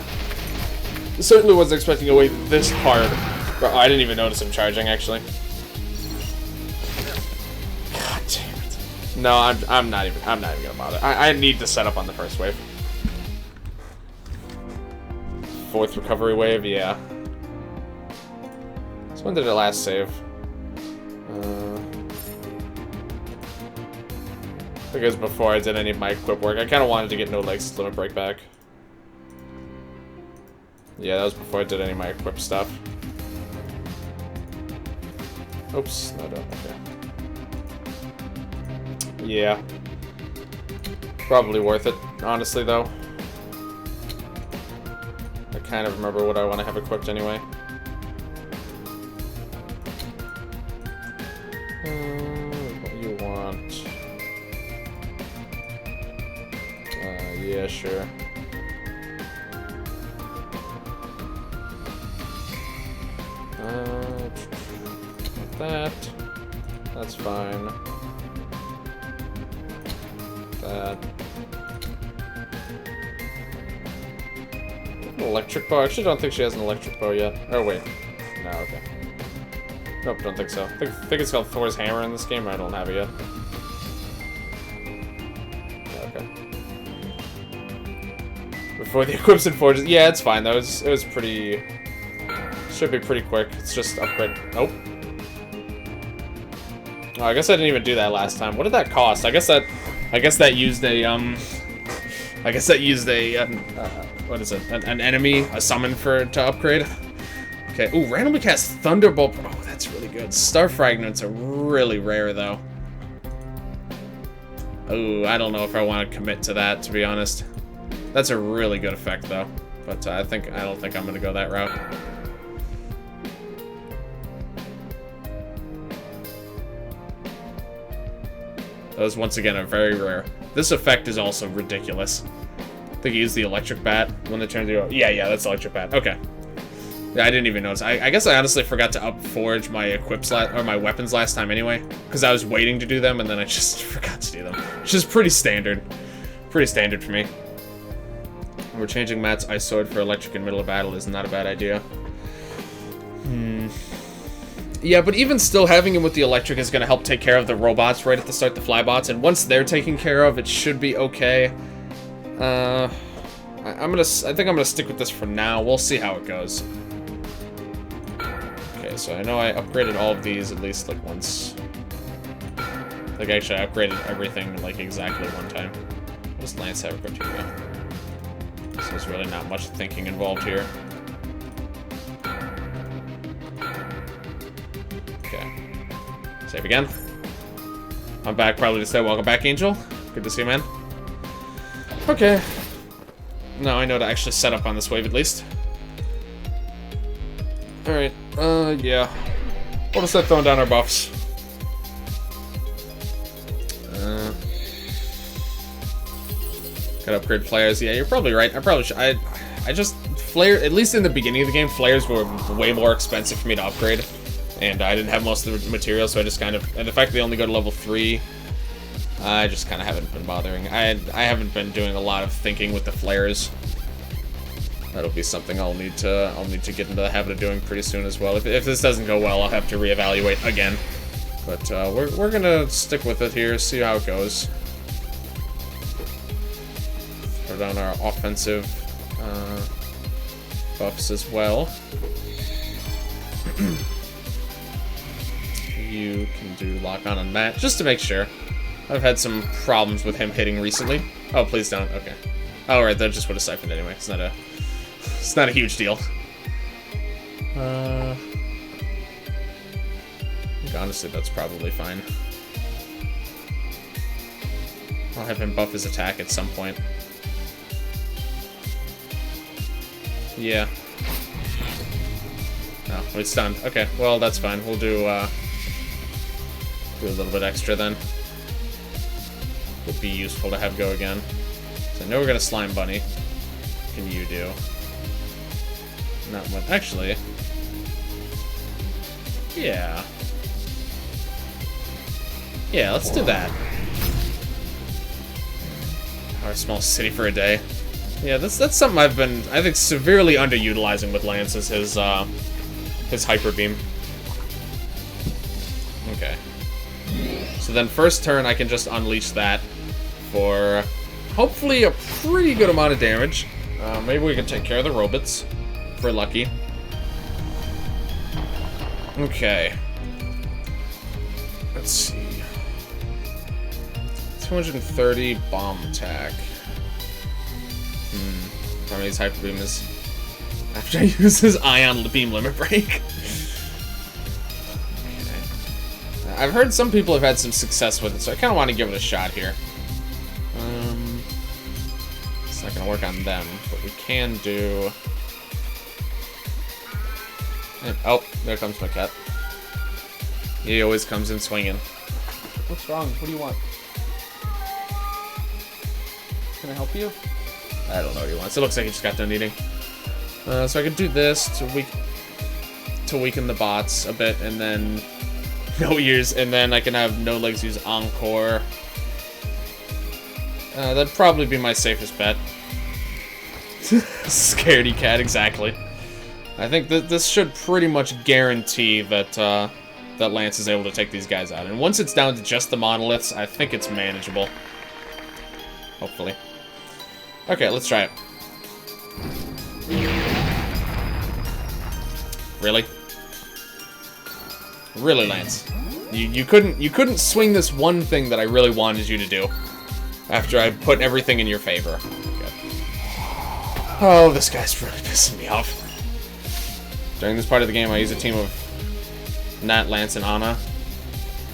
certainly wasn't expecting a wave this hard. Oh, I didn't even notice him charging, actually. God damn it. No, I'm not even gonna bother. I need to set up on the first wave. 4th recovery wave, yeah. So when did it last save? I think it was before I did any of my equip work. I kind of wanted to get no legs limit break back. Yeah, that was before I did any of my equip stuff. Oops, no, don't. Okay. Yeah. Probably worth it, honestly, though. I kind of remember what I want to have equipped anyway. What do you want? Yeah, sure. That's fine. That. Electric bow? I actually don't think she has an electric bow yet. Oh, wait. No, okay. Nope, don't think so. I think it's called Thor's Hammer in this game. I don't have it yet. Okay. Before the equips and forges. Yeah, it's fine though. It was pretty. Should be pretty quick. It's just upgrade. Nope. Oh, I guess I didn't even do that last time. What did that cost? I guess that used a what is it? An enemy, a summon to upgrade. Okay. Ooh, randomly cast Thunderbolt. Oh, that's really good. Star Fragments are really rare though. Ooh, I don't know if I want to commit to that, to be honest. That's a really good effect though, but I don't think I'm gonna go that route. Those, once again, are very rare. This effect is also ridiculous. I think you use the electric bat when it turns you. Yeah, that's electric bat. Okay. Yeah, I didn't even notice. I guess I honestly forgot to upforge my equips or my weapons last time anyway, because I was waiting to do them and then I just forgot to do them. Which is pretty standard. Pretty standard for me. We're changing Matt's ice sword for electric in middle of battle is not a bad idea. Yeah, but even still, having him with the electric is going to help take care of the robots right at the start, the flybots, and once they're taken care of, it should be okay. I think I'm gonna stick with this for now. We'll see how it goes. Okay, so I know I upgraded all of these at least like once. Like actually, I upgraded everything like exactly one time. What does Lance have criteria? So there's really not much thinking involved here. Okay. Save again. I'm back probably to say welcome back, Angel. Good to see you, man. Okay. Now I know to actually set up on this wave at least. Alright, yeah. We'll just start throwing down our buffs. Gotta upgrade flares. Yeah, you're probably right. I probably should. I just flare. At least in the beginning of the game, flares were way more expensive for me to upgrade, and I didn't have most of the materials, so I just kind of. And the fact that they only go to level 3, I just kind of haven't been bothering. I haven't been doing a lot of thinking with the flares. That'll be something I'll need to get into the habit of doing pretty soon as well. If this doesn't go well, I'll have to reevaluate again. But we're gonna stick with it here, see how it goes. Throw down our offensive buffs as well. You can do lock on Matt, just to make sure. I've had some problems with him hitting recently. Oh, please don't. Okay. Oh, right, that just would have siphoned anyway. It's not a huge deal. I think honestly that's probably fine. I'll have him buff his attack at some point. Yeah. Oh, he's stunned. Okay, well that's fine. We'll do a little bit extra then. Would be useful to have go again. So I know we're gonna slime bunny. What can you do? Not much. Actually. Yeah. Yeah, let's do that. Our small city for a day. Yeah, that's something I've been, I think, severely underutilizing with Lance is his hyper beam. Okay. So then first turn I can just unleash that for hopefully a pretty good amount of damage. Maybe we can take care of the robots if we're lucky. Okay. Let's see. 230 bomb attack. Probably his hyper beam is after I use his ion beam limit break. Okay. I've heard some people have had some success with it, so I kind of want to give it a shot here. It's not going to work on them, but we can do... Oh, there comes my cat. He always comes in swinging. What's wrong? What do you want? Can I help you? I don't know what he wants. It looks like he just got done eating. So I could do this to weaken the bots a bit, and then no ears, and then I can have no legs use Encore. That'd probably be my safest bet. Scaredy cat, exactly. I think that this should pretty much guarantee that that Lance is able to take these guys out. And once it's down to just the monoliths, I think it's manageable. Hopefully. Okay, let's try it. Really? Really, Lance? You couldn't swing this one thing that I really wanted you to do after I put everything in your favor. Okay. Oh, this guy's really pissing me off. During this part of the game, I use a team of Nat, Lance, and Anna.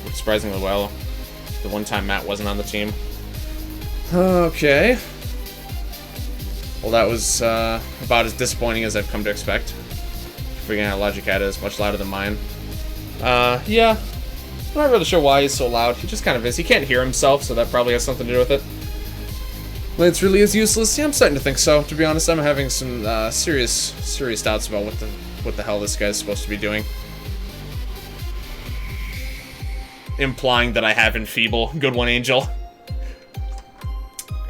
Worked surprisingly well. The one time Matt wasn't on the team. Okay. Well, that was about as disappointing as I've come to expect. Figuring out Logic Cat is much louder than mine. Yeah. I'm not really sure why he's so loud. He just kind of is. He can't hear himself, so that probably has something to do with it. Lance really is useless? Yeah, I'm starting to think so. To be honest, I'm having some serious doubts about what the hell this guy's supposed to be doing. Implying that I have Enfeeble. Good one, Angel.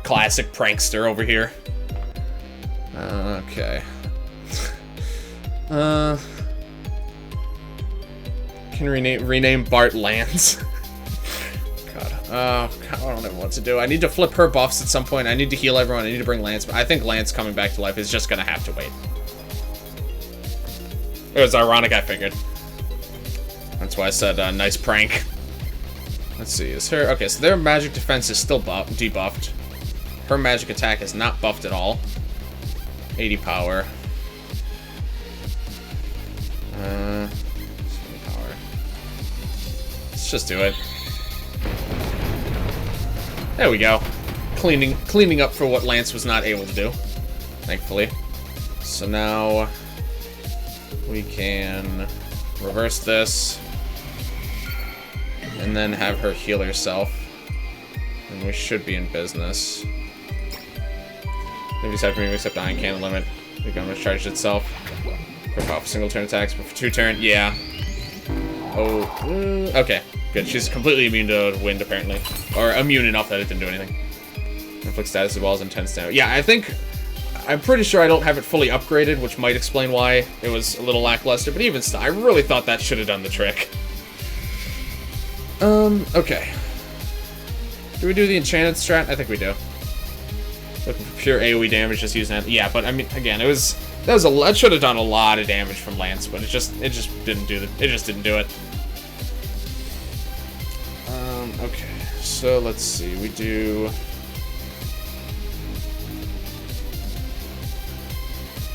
Classic prankster over here. Okay. Can rename Bart Lance. God. Oh, God, I don't know what to do. I need to flip her buffs at some point. I need to heal everyone. I need to bring Lance. But I think Lance coming back to life is just gonna have to wait. It was ironic, I figured. That's why I said nice prank. Let's see, is her... Okay, so their magic defense is still debuffed. Her magic attack is not buffed at all. 80 power. 70 power. Let's just do it. There we go. Cleaning up for what Lance was not able to do. Thankfully. So now... we can reverse this. And then have her heal herself. And we should be in business. Maybe except Iron Cannon limit. The gun recharged itself. Quick off single turn attacks, but for 2 turn, yeah. Oh, okay. Good. She's completely immune to wind, apparently. Or immune enough that it didn't do anything. Inflict status as well as intense damage. Yeah, I'm pretty sure I don't have it fully upgraded, which might explain why it was a little lackluster, but even still, I really thought that should have done the trick. Okay. Do we do the enchanted strat? I think we do. Looking for pure AoE damage, just using that. Yeah, but I mean, again, that should have done a lot of damage from Lance, but it just didn't do it. Okay. So let's see. We do.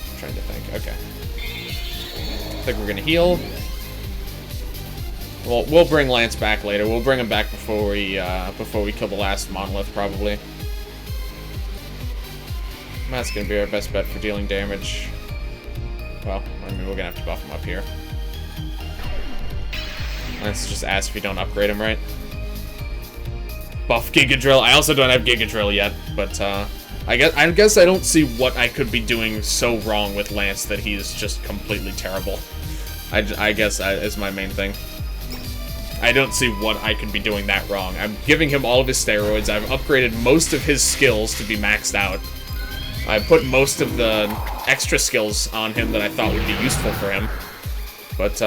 I'm trying to think. Okay. I think we're gonna heal. Well, we'll bring Lance back later. We'll bring him back before we kill the last monolith, probably. That's gonna be our best bet for dealing damage. Well, I mean, we're gonna have to buff him up here. Lance just asks if you don't upgrade him, right? Buff Giga Drill. I also don't have Giga Drill yet, but I guess I don't see what I could be doing so wrong with Lance that he's just completely terrible. I guess that is my main thing. I don't see what I could be doing that wrong. I'm giving him all of his steroids. I've upgraded most of his skills to be maxed out. I put most of the extra skills on him that I thought would be useful for him. But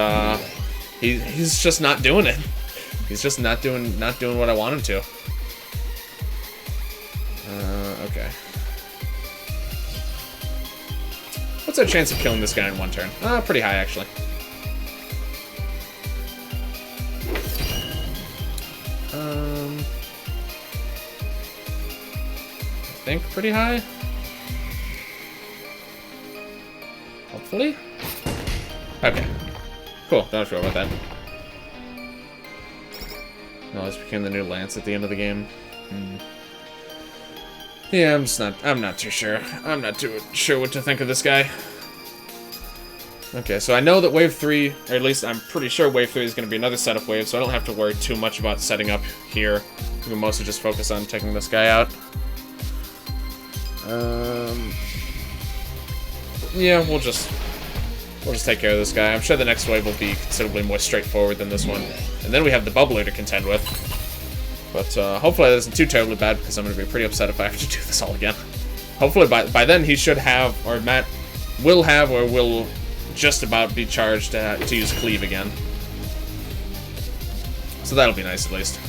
he's just not doing it. He's just not doing what I want him to. Okay. What's our chance of killing this guy in 1 turn? Pretty high, actually. I think pretty high. Hopefully. Okay. Cool. Don't feel about that. No, this became the new Lance at the end of the game. Yeah, I'm not too sure. I'm not too sure what to think of this guy. Okay, so I know that Wave 3, or at least I'm pretty sure Wave 3 is going to be another set of waves, so I don't have to worry too much about setting up here. We can mostly just focus on taking this guy out. Yeah, we'll just take care of this guy. I'm sure the next wave will be considerably more straightforward than this one. And then we have the Bubbler to contend with. But hopefully that isn't too terribly bad, because I'm going to be pretty upset if I have to do this all again. Hopefully by then he should have, or Matt will have, or will just about be charged to use Cleave again. So that'll be nice at least.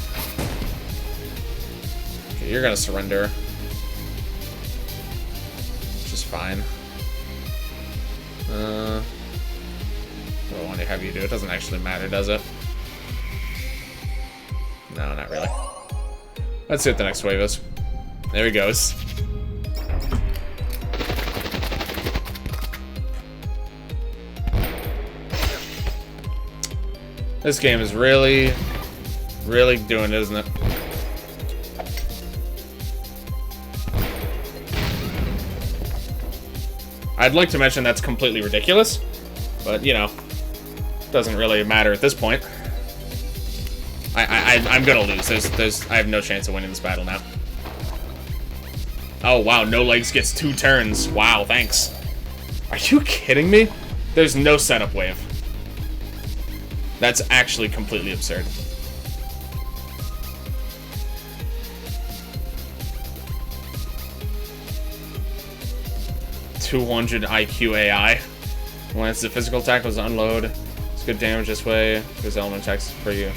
Okay, you're gonna surrender. Which is fine. What do I want to have you do? It doesn't actually matter, does it? No, not really. Let's see what the next wave is. There he goes. This game is really doing it, isn't it? I'd like to mention that's completely ridiculous, but, you know, doesn't really matter at this point. I'm gonna lose. I have no chance of winning this battle now. Oh, wow, no legs gets 2 turns. Wow, thanks. Are you kidding me? There's no setup wave. That's actually completely absurd. .200 IQ AI. When it's the physical attack was unload. It's good damage this way. Because element attacks for you.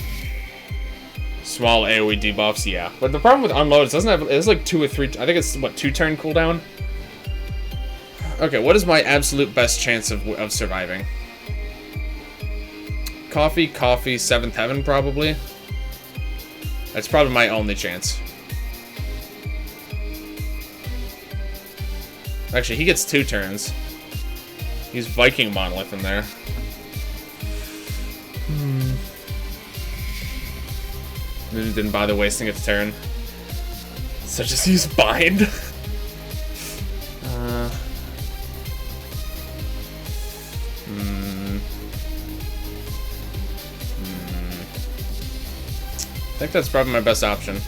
Small AoE debuffs, yeah. But the problem with unload is it doesn't have. It's like 2 or 3. I think it's what 2 turn cooldown. Okay, what is my absolute best chance of surviving? Coffee, 7th heaven probably. That's probably my only chance. Actually, he gets 2 turns. He's Viking Monolith in there. Didn't bother wasting its turn. So just use Bind. I think that's probably my best option.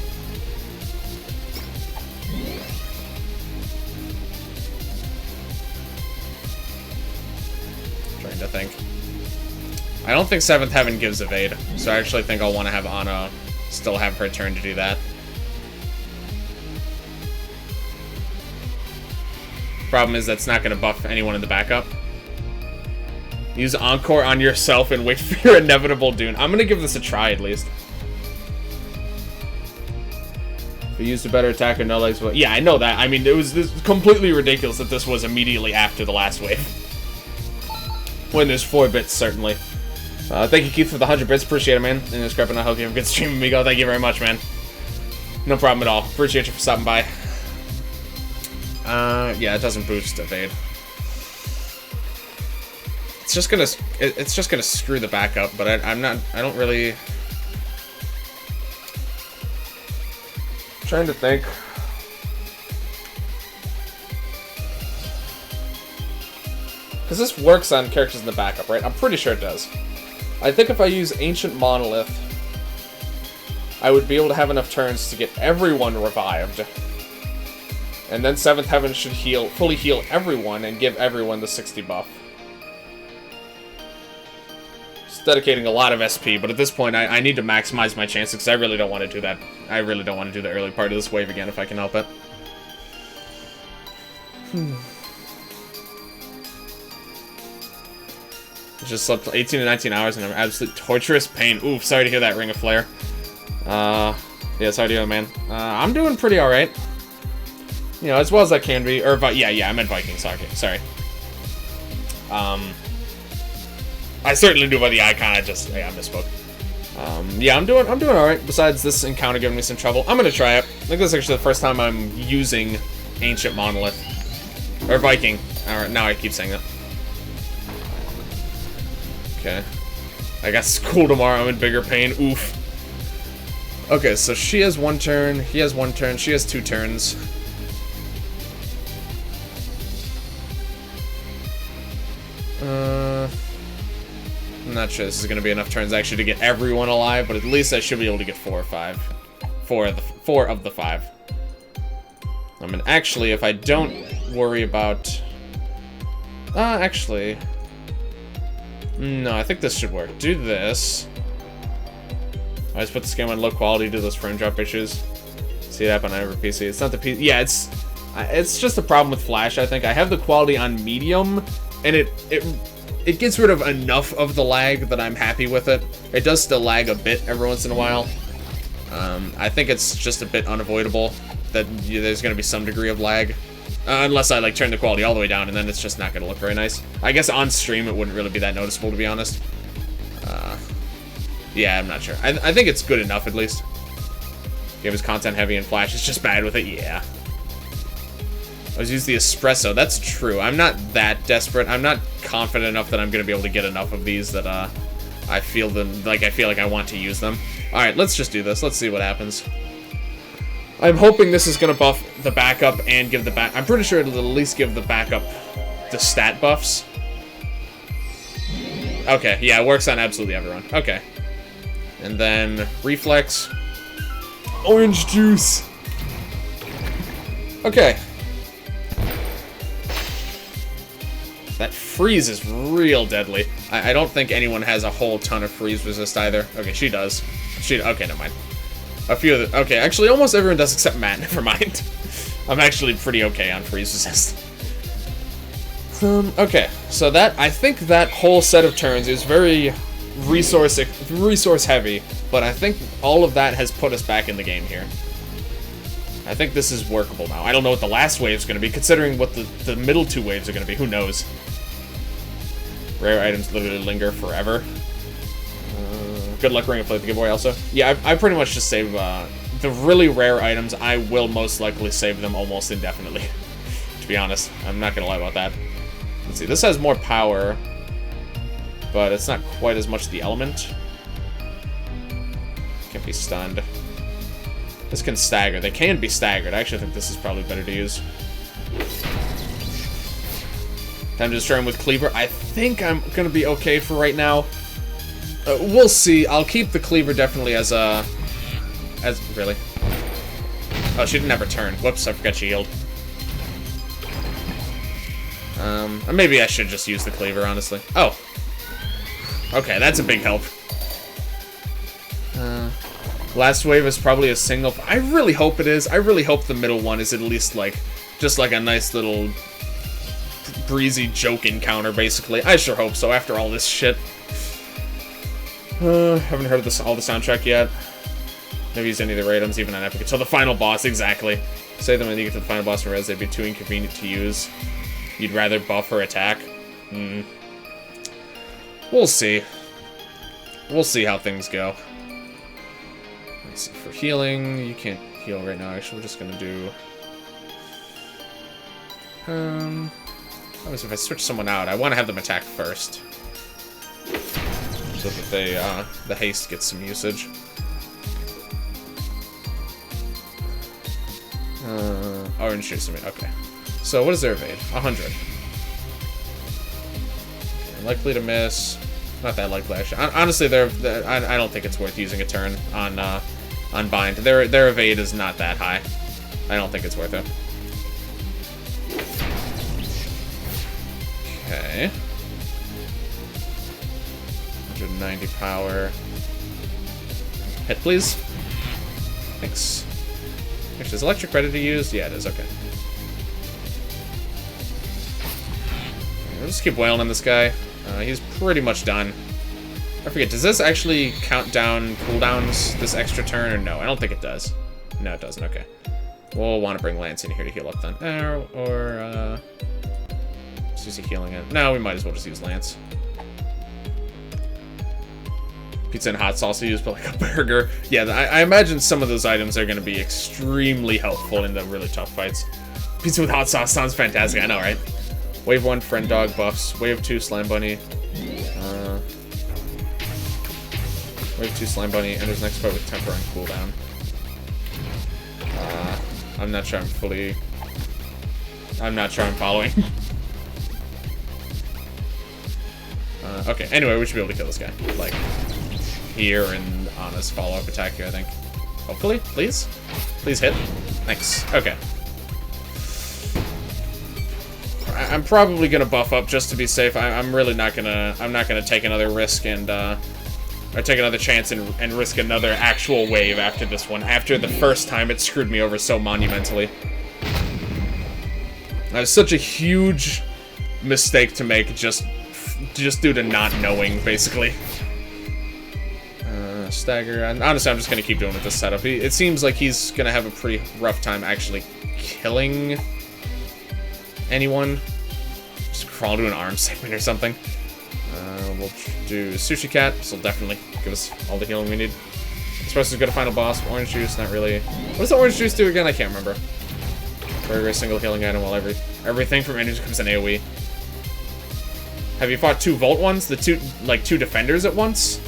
Trying to think. I don't think 7th Heaven gives evade, so I actually think I'll want to have Anna still have her turn to do that. Problem is that's not going to buff anyone in the backup. Use Encore on yourself and wait for your inevitable doom. I'm going to give this a try at least. If you used a better attacker, no legs. Well, yeah, I know that. I mean, it was completely ridiculous that this was immediately after the last wave. When there's 4 bits, certainly. Thank you, Keith, for the 100 bits. Appreciate it, man. And this crap, and I hope you have a good stream, amigo. Thank you very much, man. No problem at all. Appreciate you for stopping by. Yeah, it doesn't boost evade. It's just gonna screw the backup, but I don't really. I'm trying to think. Because this works on characters in the backup, right? I'm pretty sure it does. I think if I use Ancient Monolith, I would be able to have enough turns to get everyone revived. And then 7th Heaven should fully heal everyone and give everyone the 60 buff. It's dedicating a lot of SP, but at this point I need to maximize my chances because I really don't want to do that. I really don't want to do the early part of this wave again if I can help it. Just slept 18 to 19 hours and I'm absolute torturous pain. Oof, sorry to hear that, Ring of Flare. Yeah, sorry to hear that, man. I'm doing pretty alright. You know, as well as I can be. Or, yeah, I meant Viking, sorry. I certainly do by the icon, I misspoke. Yeah, I'm doing alright, besides this encounter giving me some trouble. I'm gonna try it. I think this is actually the first time I'm using Ancient Monolith. Or Viking. Alright, now I keep saying that. Okay. I got school tomorrow, I'm in bigger pain. Oof. Okay, so she has 1 turn, he has 1 turn, she has 2 turns. I'm not sure this is going to be enough turns actually to get everyone alive, but at least I should be able to get 4 or 5. 4 of the 5. I mean, actually, if I don't worry about... actually... No, I think this should work. Do this. I just put this game on low quality, do those frame drop issues. See it happen on every PC. It's not the PC. Yeah, it's It's just a problem with Flash, I think. I have the quality on medium, and it gets rid of enough of the lag that I'm happy with it. It does still lag a bit every once in a while. I think it's just a bit unavoidable that there's going to be some degree of lag. Unless I, like, turn the quality all the way down, and then it's just not going to look very nice. I guess on stream it wouldn't really be that noticeable, to be honest. Yeah, I'm not sure. I think it's good enough, at least. Game is content heavy and Flash. It's just bad with it, yeah. I was using the espresso. That's true. I'm not that desperate. I'm not confident enough that I'm going to be able to get enough of these that I feel like I want to use them. All right, let's just do this. Let's see what happens. I'm hoping this is going to buff the backup and give the back... I'm pretty sure it'll at least give the backup the stat buffs. Okay, yeah, it works on absolutely everyone. Okay. And then reflex. Orange juice. Okay. That freeze is real deadly. I don't think anyone has a whole ton of freeze resist either. Okay, she does. Okay, never mind. A few of the... Okay, actually, almost everyone does except Matt. Never mind. I'm actually pretty okay on freeze resist. Okay, so that... I think that whole set of turns is very resource heavy, but I think all of that has put us back in the game here. I think this is workable now. I don't know what the last wave's going to be, considering what the middle two waves are going to be. Who knows? Rare items literally linger forever. Good luck Ring of Play the giveaway also. Yeah, I pretty much just save the really rare items. I will most likely save them almost indefinitely, to be honest. I'm not going to lie about that. Let's see, this has more power, but it's not quite as much the element. Can't be stunned. This can stagger. They can be staggered. I actually think this is probably better to use. Time to destroy him with Cleaver. I think I'm going to be okay for right now. We'll see. I'll keep the Cleaver definitely as a... Really? Oh, she didn't have her turn. Whoops, I forgot she healed. Maybe I should just use the Cleaver, honestly. Oh. Okay, that's a big help. Last wave is probably a single... I really hope it is. I really hope the middle one is at least, like, just like a nice little breezy joke encounter, basically. I sure hope so, after all this shit. Haven't heard all the soundtrack yet. Never used any of the items, even on Epic, until the final boss, exactly. Say them when you get to the final boss in Res, they'd be too inconvenient to use. You'd rather buff or attack? We'll see. We'll see how things go. Let's see, for healing, you can't heal right now, actually. We're just gonna do... If I switch someone out, I want to have them attack first. So that they, the haste gets some usage. Orange shoots me. Okay. So what is their evade? 100. Okay, likely to miss. Not that likely, actually. Honestly, I don't think it's worth using a turn on bind. Their evade is not that high. I don't think it's worth it. Okay. 190 power. Hit, please. Thanks. Actually, is electric ready to use? Yeah, it is. Okay. We'll just keep wailing on this guy. He's pretty much done. I forget, does this actually count down cooldowns this extra turn, or no? I don't think it does. No, it doesn't. Okay. We'll want to bring Lance in here to heal up then. Just use a healing it. No, we might as well just use Lance. Pizza and hot sauce used, but like a burger. Yeah, I imagine some of those items are going to be extremely helpful in the really tough fights. Pizza with hot sauce sounds fantastic. I know, right? Wave 1, friend dog buffs. Wave 2, slime bunny. Wave 2, slime bunny. Enters next fight with temper and cooldown. I'm not sure I'm fully... I'm not sure I'm following. Okay, anyway, we should be able to kill this guy. Like, here and on his follow-up attack here, I think. Hopefully, please? Please hit. Thanks. Okay. I'm probably gonna buff up just to be safe. I'm really not gonna... I'm not gonna take another risk and, or take another chance and risk another actual wave after this one. After the first time it screwed me over so monumentally. That was such a huge mistake to make, just due to not knowing, basically. Stagger. And honestly, I'm just gonna keep doing with this setup. It seems like he's gonna have a pretty rough time actually killing anyone. Just crawl to an arm segment or something. We'll do Sushi Cat. This will definitely give us all the healing we need. Especially go to final boss. Orange juice, not really. What does the orange juice do again? I can't remember. For a single healing item while everything from enemies becomes an AoE. Have you fought 2 Volt ones? The two defenders at once?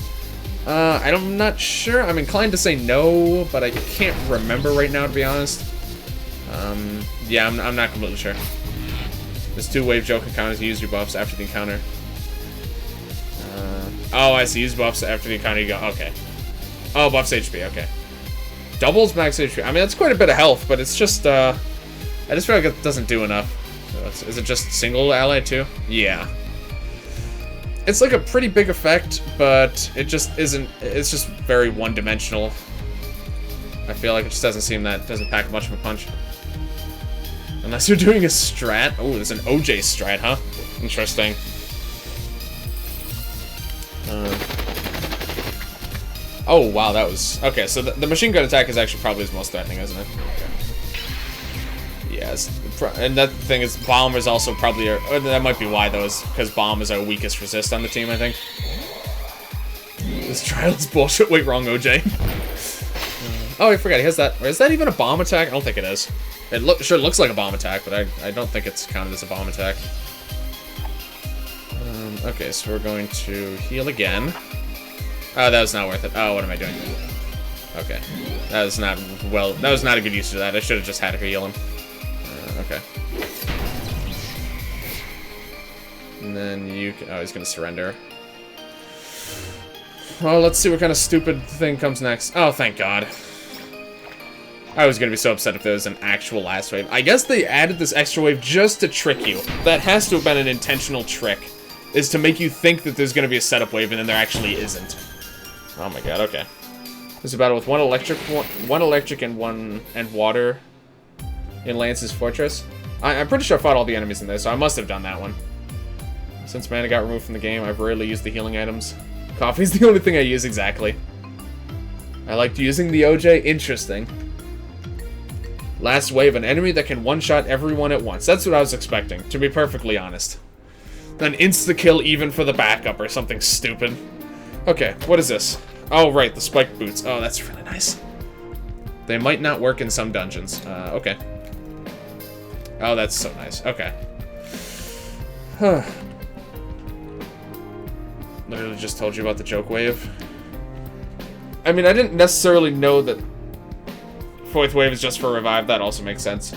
I'm not sure. I'm inclined to say no, but I can't remember right now, to be honest. Yeah, I'm not completely sure. There's 2 wave joke encounters. You use your buffs after the encounter. Oh, I see. Use buffs after the encounter. You go. Okay. Oh, buffs HP. Okay. Doubles max HP. I mean, that's quite a bit of health, but it's just, I just feel like it doesn't do enough. So is it just single ally too? Yeah. It's like a pretty big effect, but it just isn't. It's just very one-dimensional. I feel like it just doesn't pack much of a punch. Unless you're doing a strat. Oh, there's an OJ strat, huh? Interesting. Oh, wow, that was... Okay, so the machine gun attack is actually probably his most threatening, isn't it? Okay. Yes, and that thing is, Bomb is also probably... that might be why, though, is because Bomb is our weakest resist on the team, I think. This trial's bullshit. Wait, wrong OJ. Oh, I forgot, he has that... Is that even a bomb attack? I don't think it is. It sure looks like a bomb attack, but I don't think it's counted as a bomb attack. Okay, so we're going to heal again. Oh, that was not worth it. Oh, what am I doing? Okay. That was not a good use of that. I should have just had her heal him. Okay. And then you can... Oh, he's gonna surrender. Well, let's see what kind of stupid thing comes next. Oh, thank God. I was gonna be so upset if there was an actual last wave. I guess they added this extra wave just to trick you. That has to have been an intentional trick. Is to make you think that there's gonna be a setup wave, and then there actually isn't. Oh my God, okay. There's a battle with one electric and water in Lance's Fortress. I'm pretty sure I fought all the enemies in there, so I must have done that one. Since mana got removed from the game, I've rarely used the healing items. Coffee's the only thing I use, exactly. I liked using the OJ. Interesting. Last wave, an enemy that can one-shot everyone at once. That's what I was expecting, to be perfectly honest. An insta-kill even for the backup or something stupid. Okay, what is this? Oh, right, the spiked boots. Oh, that's really nice. They might not work in some dungeons. Okay. Oh, that's so nice. Okay. Literally just told you about the joke wave. I mean, I didn't necessarily know that 4th wave is just for revive. That also makes sense.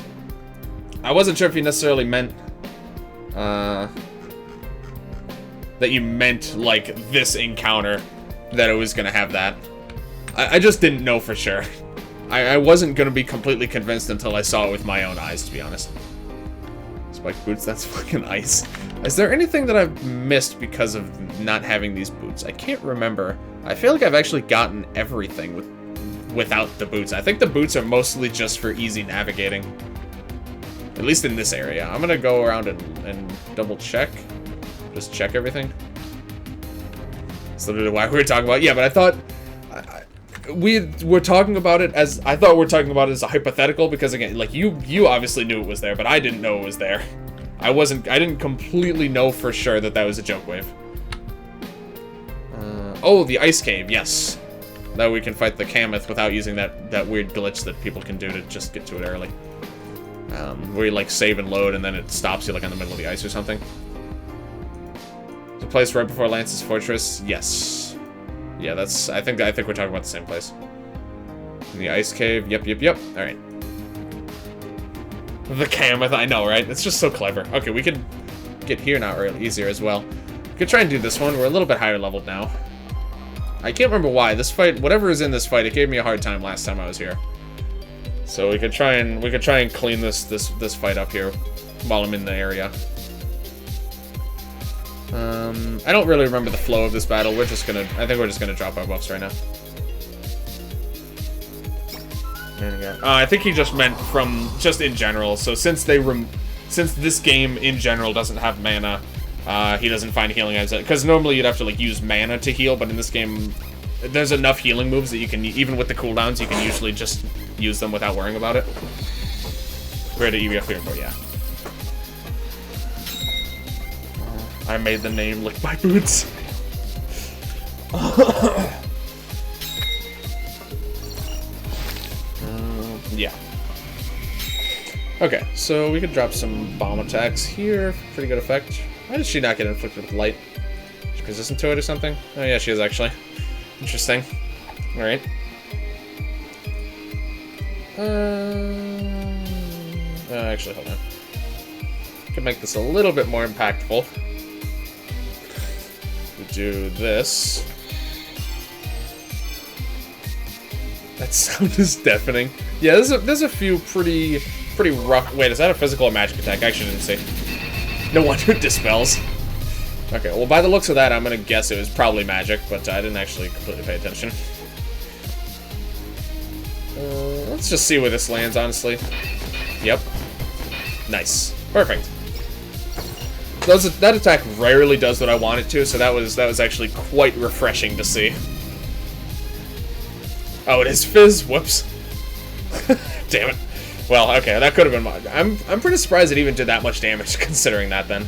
I wasn't sure if you necessarily meant... that you meant, like, this encounter, that it was gonna have that. I just didn't know for sure. I wasn't gonna be completely convinced until I saw it with my own eyes, to be honest. Spiked boots, that's fucking ice. Is there anything that I've missed because of not having these boots? I can't remember. I feel like I've actually gotten everything without the boots. I think the boots are mostly just for easy navigating. At least in this area. I'm gonna go around and double check. Just check everything. That's literally why we were talking about it. Yeah, but I thought we were talking about it as I thought we were talking about it as a hypothetical because again, like you obviously knew it was there, but I didn't know it was there. I didn't completely know for sure that was a joke wave. Oh, the ice cave, yes. That we can fight the Kammoth without using that weird glitch that people can do to just get to it early. Where you like save and load and then it stops you like in the middle of the ice or something. The place right before Lance's Fortress? Yes. Yeah, that's... I think we're talking about the same place. In the ice cave? Yep. Alright. The Kammoth, I know, right? It's just so clever. Okay, we could get here now easier as well. We could try and do this one. We're a little bit higher leveled now. I can't remember why. This fight, whatever is in this fight, it gave me a hard time last time I was here. So we could try and clean this fight up here while I'm in the area. I don't really remember the flow of this battle. I think we're just gonna drop our buffs right now. I think he just meant just in general. So since they since this game in general doesn't have mana, he doesn't find healing as it, because normally you'd have to like use mana to heal, but in this game, there's enough healing moves that you can, even with the cooldowns, you can usually just use them without worrying about it. We're at EBF5, yeah. I made the name lick my boots. Yeah. Okay, so we could drop some bomb attacks here. Pretty good effect. Why does she not get inflicted with light? She's resistant to it or something? Oh yeah, she is actually. Interesting. Alright. Actually, hold on. Could make this a little bit more impactful. We do this. That sound is deafening. Yeah, there's a few pretty rough. Wait, is that a physical or magic attack? I actually didn't see. No wonder it dispels. Okay, well, by the looks of that, I'm gonna guess it was probably magic, but I didn't actually completely pay attention. Let's just see where this lands, honestly. Yep. Nice. Perfect. That attack rarely does what I want it to, so that was actually quite refreshing to see. Oh, it is Fizz. Whoops. Damn it. Well, okay, that could have been mine. I'm pretty surprised it even did that much damage, considering that then.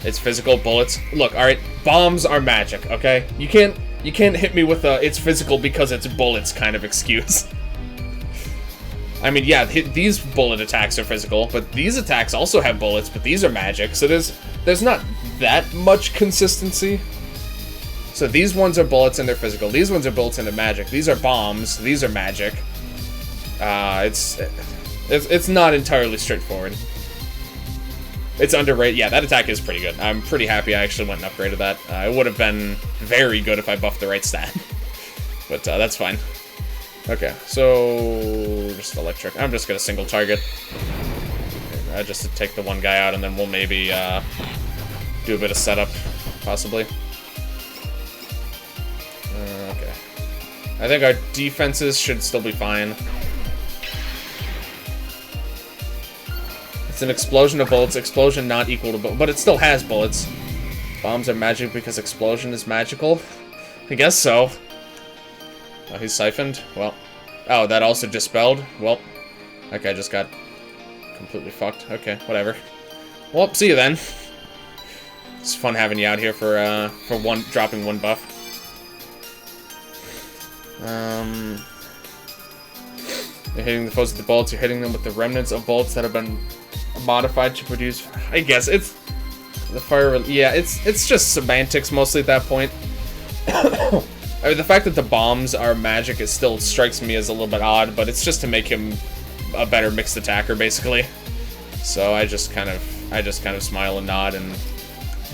It's physical bullets. Look, alright, bombs are magic, okay? You can't hit me with a it's physical because it's bullets kind of excuse. I mean, yeah, these bullet attacks are physical, but these attacks also have bullets, but these are magic, so there's not that much consistency. So these ones are bullets and they're physical. These ones are bullets and they're magic. These are bombs. These are magic. It's not entirely straightforward. It's underrated. Yeah, that attack is pretty good. I'm pretty happy I actually went and upgraded that. It would have been very good if I buffed the right stat. But that's fine. Okay, so just electric. I'm just gonna single target. Just to take the one guy out, and then we'll maybe do a bit of setup, possibly. Okay. I think our defenses should still be fine. It's an explosion of bullets. Explosion not equal to bullets, but it still has bullets. Bombs are magic because explosion is magical? I guess so. Oh, he's siphoned? Well. Oh, that also dispelled? Well. Okay, I just got completely fucked. Okay, whatever. Well, see you then. It's fun having you out here for dropping one buff. You're hitting the foes with the bullets, you're hitting them with the remnants of bullets that have been modified to produce. I guess it's the fire. Yeah, it's just semantics mostly at that point. I mean, the fact that the bombs are magic, it still strikes me as a little bit odd, but it's just to make him a better mixed attacker, basically. So I just kind of smile and nod and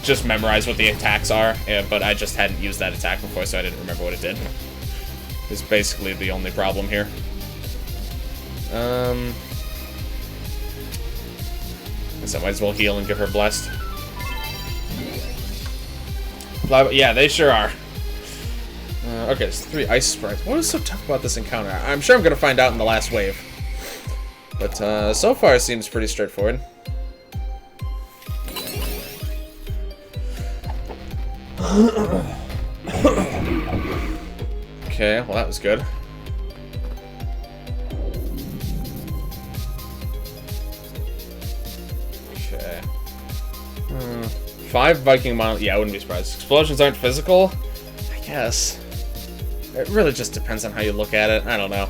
just memorize what the attacks are. But I just hadn't used that attack before, so I didn't remember what it did. It's basically the only problem here. I guess I might as well heal and give her blessed. Yeah, they sure are. Okay, there's 3 ice sprites. What is so tough about this encounter? I'm sure I'm gonna find out in the last wave. But so far it seems pretty straightforward. Okay, well that was good. Okay. 5 Viking model. Yeah, I wouldn't be surprised. Explosions aren't physical? I guess. It really just depends on how you look at it. I don't know.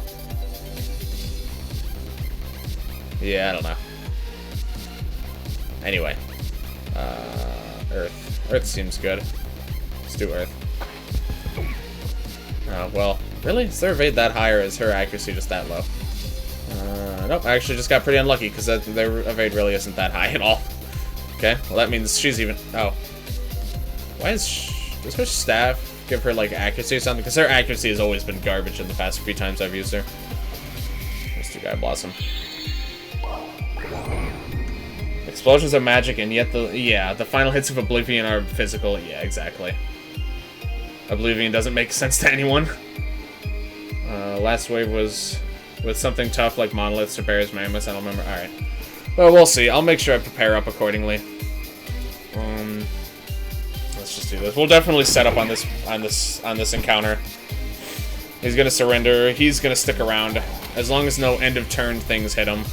Yeah, I don't know. Anyway. Earth. Earth seems good. Let's do Earth. Well, really? Is their evade that high, or is her accuracy just that low? Nope, I actually just got pretty unlucky, because their evade really isn't that high at all. Okay, well that means she's even... Oh. Why does her staff give her, like, accuracy or something? Because her accuracy has always been garbage in the past few times I've used her. Let's do Guy Blossom. Explosions are magic, and yet the final hits of Oblivion are physical. Yeah, exactly. Oblivion doesn't make sense to anyone. Last wave was with something tough like monoliths or bears, mammoths. I don't remember. All right. Well, we'll see. I'll make sure I prepare up accordingly. Let's just do this. We'll definitely set up on this encounter. He's gonna surrender. He's gonna stick around as long as no end of turn things hit him.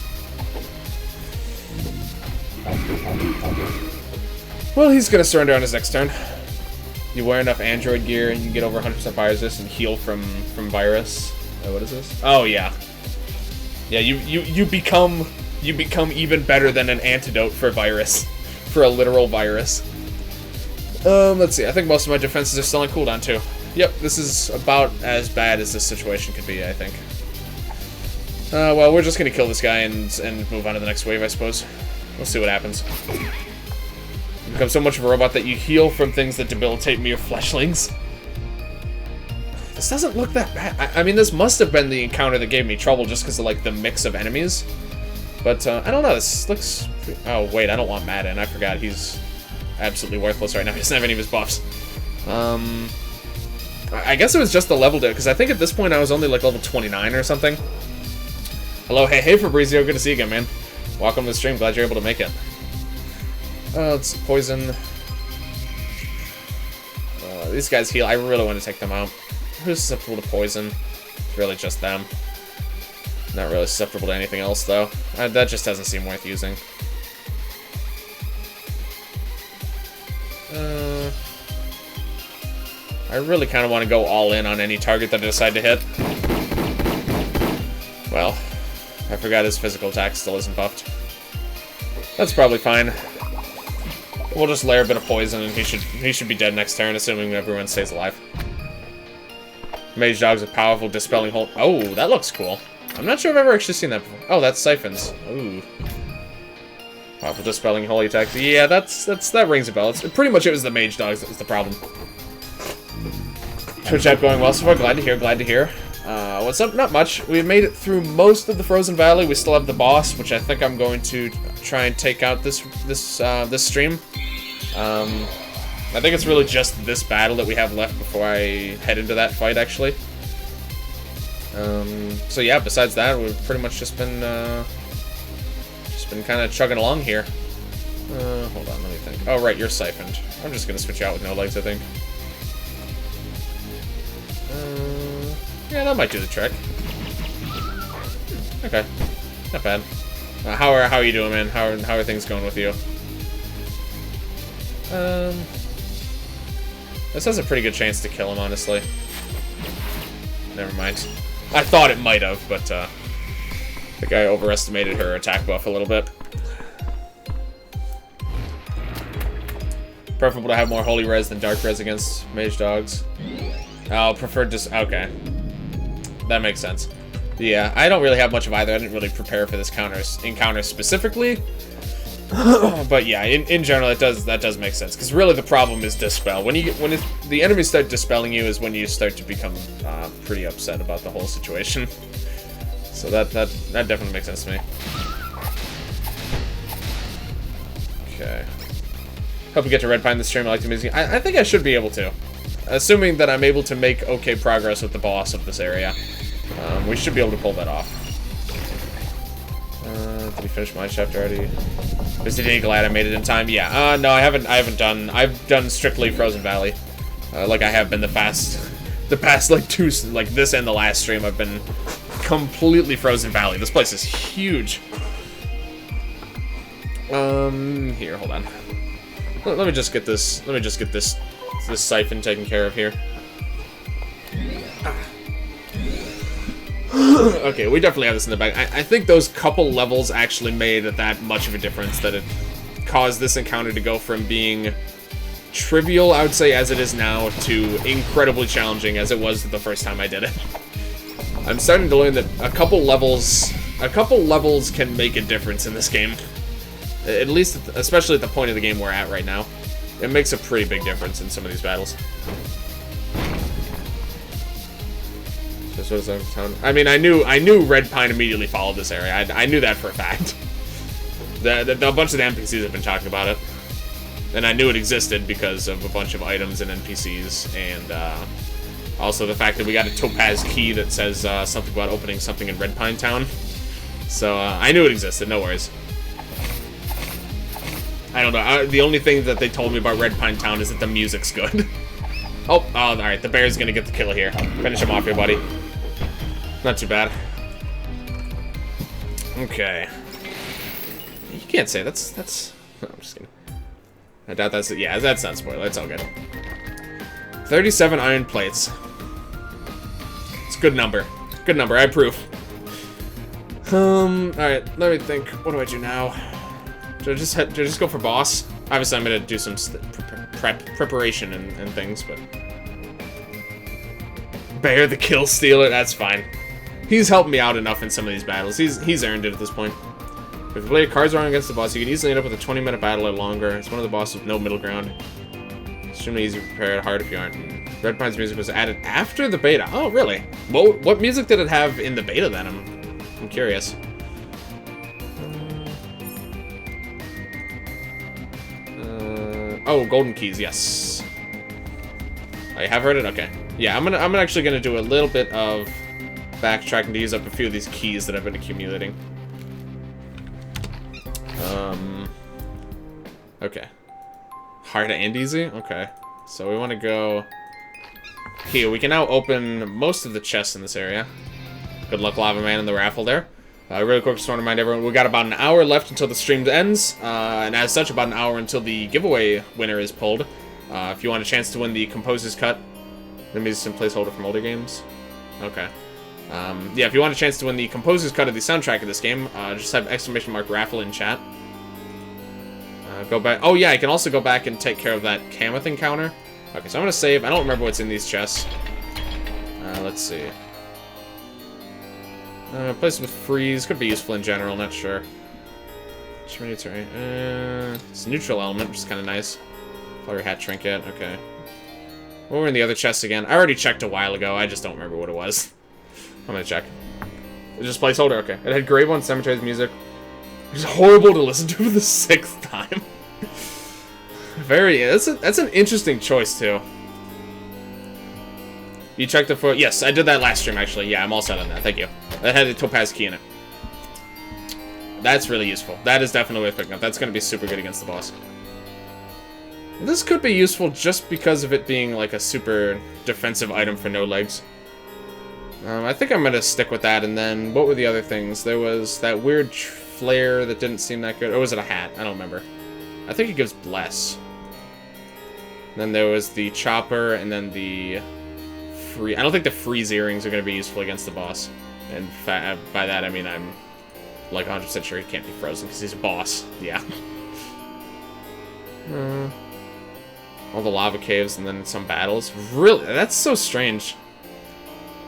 Well, he's gonna surrender on his next turn. You wear enough android gear and you can get over 100% virus resist and heal from virus. What is this? Oh yeah, yeah. You become even better than an antidote for virus, for a literal virus. Let's see. I think most of my defenses are still on cooldown too. Yep, this is about as bad as this situation could be, I think. Well, we're just gonna kill this guy and move on to the next wave, I suppose. We'll see what happens. You become so much of a robot that you heal from things that debilitate mere fleshlings. This doesn't look that bad. I mean, this must have been the encounter that gave me trouble just because of, like, the mix of enemies. But, I don't know. This looks... Oh, wait, I don't want Matt in. I forgot. He's absolutely worthless right now. He doesn't have any of his buffs. I guess it was just the level because I think at this point I was only, like, level 29 or something. Hello, hey, Fabrizio. Good to see you again, man. Welcome to the stream. Glad you're able to make it. Let's poison. These guys heal. I really want to take them out. Who's susceptible to poison? It's really just them. Not really susceptible to anything else, though. That just doesn't seem worth using. I really kind of want to go all in on any target that I decide to hit. Well, I forgot his physical attack still isn't buffed. That's probably fine. We'll just layer a bit of poison and he should be dead next turn, assuming everyone stays alive. Mage Dog's a powerful dispelling hold. Oh, that looks cool. I'm not sure if I've ever actually seen that before. Oh, that's Siphons. Ooh. Powerful dispelling holy attack. Yeah, that rings a bell. Pretty much it was the Mage Dogs that was the problem. Twitch app going well so far. Glad to hear, glad to hear. What's up? Not much. We made it through most of the Frozen Valley. We still have the boss, which I think I'm going to try and take out this stream. I think it's really just this battle that we have left before I head into that fight, actually. So yeah, besides that, we've pretty much just been kind of chugging along here. Hold on, let me think. Oh, right, you're siphoned. I'm just gonna switch you out with no legs, I think. Yeah, that might do the trick. Okay, not bad. How are you doing, man? How are things going with you? This has a pretty good chance to kill him, honestly. Never mind. I thought it might have, but the guy overestimated her attack buff a little bit. Preferable to have more holy res than dark res against mage dogs. I'll prefer just okay. That makes sense. Yeah, I don't really have much of either. I didn't really prepare for this encounter specifically. But yeah, in general, that does make sense. Because really, the problem is dispel. When the enemies start dispelling you, is when you start to become pretty upset about the whole situation. So that definitely makes sense to me. Okay. Hope you get to Red Pine this stream. I like the music. I think I should be able to, assuming that I'm able to make okay progress with the boss of this area. We should be able to pull that off. Did we finish my chapter already? Was he glad I made it in time? Yeah. No, I haven't done. I've done strictly Frozen Valley, like I have been the past like this and the last stream. I've been completely Frozen Valley. This place is huge. Here, hold on. Let me just get this. Let me just get this siphon taken care of here. Okay, we definitely have this in the bag. I think those couple levels actually made that much of a difference that it caused this encounter to go from being trivial, I would say, as it is now, to incredibly challenging as it was the first time I did it. I'm starting to learn that a couple levels can make a difference in this game. At least, especially at the point of the game we're at right now. It makes a pretty big difference in some of these battles. I mean, I knew Red Pine immediately followed this area. I knew that for a fact. A bunch of the NPCs have been talking about it. And I knew it existed because of a bunch of items and NPCs and Also, the fact that we got a topaz key that says something about opening something in Red Pine Town. So, I knew it existed, no worries. I don't know, the only thing that they told me about Red Pine Town is that the music's good. Oh, alright, the bear's gonna get the kill here. Finish him off here, buddy. Not too bad. Okay. You can't say that's... No, I'm just kidding. I doubt that's... Yeah, that's not spoiler, it's all good. 37 iron plates. It's a good number. Good number, I approve. Alright, let me think. What do I do now? Do I just go for boss? Obviously, I'm gonna do some preparation and things, but... Bear the kill stealer, that's fine. He's helped me out enough in some of these battles. He's earned it at this point. If you play cards wrong against the boss, you can easily end up with a 20-minute battle or longer. It's one of the bosses with no middle ground. Extremely easy to prepare, hard if you aren't. Red Pine's music was added after the beta. Oh, really? What music did it have in the beta then? I'm curious. Oh, golden keys, yes. Oh, you have heard it? Okay. Yeah, I'm actually gonna do a little bit of backtracking to use up a few of these keys that I've been accumulating. Okay. Hard and easy? Okay. So we want to go here. We can now open most of the chests in this area. Good luck, Lava Man, in the raffle there. Really quick, just want to remind everyone, we got about an hour left until the stream ends, and as such, about an hour until the giveaway winner is pulled. If you want a chance to win the Composer's Cut, let me use some placeholder from older games. Okay. Yeah, if you want a chance to win the Composer's Cut of the soundtrack of this game, just have ! raffle in chat. Go back. Oh yeah, I can also go back and take care of that Kameth encounter. Okay, so I'm gonna save. I don't remember what's in these chests. Let's see. Places with freeze could be useful in general. Not sure. It's a neutral element, which is kind of nice. Flowery hat trinket. Okay. What were in the other chests again? I already checked a while ago. I just don't remember what it was. I'm gonna check. It's just placeholder. Okay. It had Grave One Cemetery's music. It's horrible to listen to for the 6th time. That's an interesting choice too. You checked it for... Yes, I did that last stream actually. Yeah, I'm all set on that. Thank you. That had a topaz key in it. That's really useful. That is definitely worth picking up. That's going to be super good against the boss. This could be useful just because of it being like a super defensive item for no legs. I think I'm going to stick with that, and then what were the other things? There was that weird flare that didn't seem that good. Or was it a hat? I don't remember. I think it gives Bless. Then there was the chopper, and then the free... I don't think the freeze earrings are going to be useful against the boss. And by that, I mean I'm like 100% sure he can't be frozen because he's a boss. Yeah. All the lava caves and then some battles. Really? That's so strange.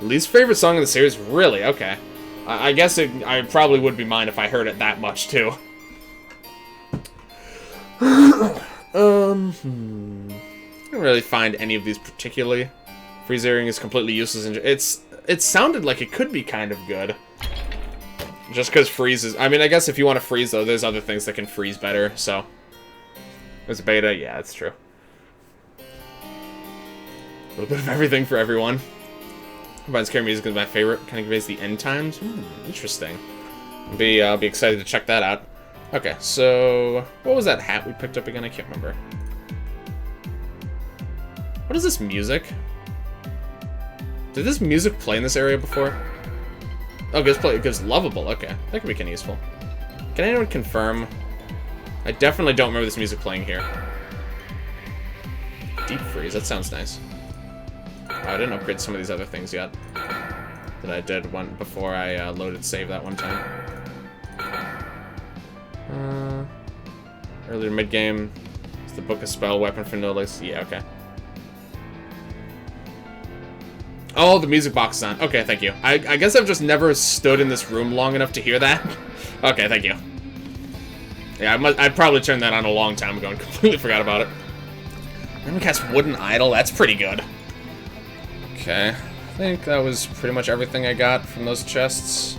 Least favorite song in the series? Really? Okay. I guess I probably would be mine if I heard it that much, too. I don't really find any of these particularly. Freeze earring is completely useless. It sounded like it could be kind of good. Just because freeze is... I mean, I guess if you want to freeze, though, there's other things that can freeze better, so... There's a beta? Yeah, it's true. A little bit of everything for everyone. Combines Care music is my favorite. Kind of conveys the end times. Interesting. I'll be excited to check that out. Okay, so... What was that hat we picked up again? I can't remember. What is this music? Did this music play in this area before? Oh, it gives lovable. Okay, that could be kind of useful. Can anyone confirm? I definitely don't remember this music playing here. Deep freeze, that sounds nice. Oh, I didn't upgrade some of these other things yet. That I did before I loaded save that one time. Earlier mid-game. Is the book a spell weapon for no legs? Yeah, okay. Oh, the music box is on. Okay, thank you. I guess I've just never stood in this room long enough to hear that. Okay, thank you. Yeah, I probably turned that on a long time ago and completely forgot about it. I'm gonna cast Wooden Idol. That's pretty good. Okay. I think that was pretty much everything I got from those chests.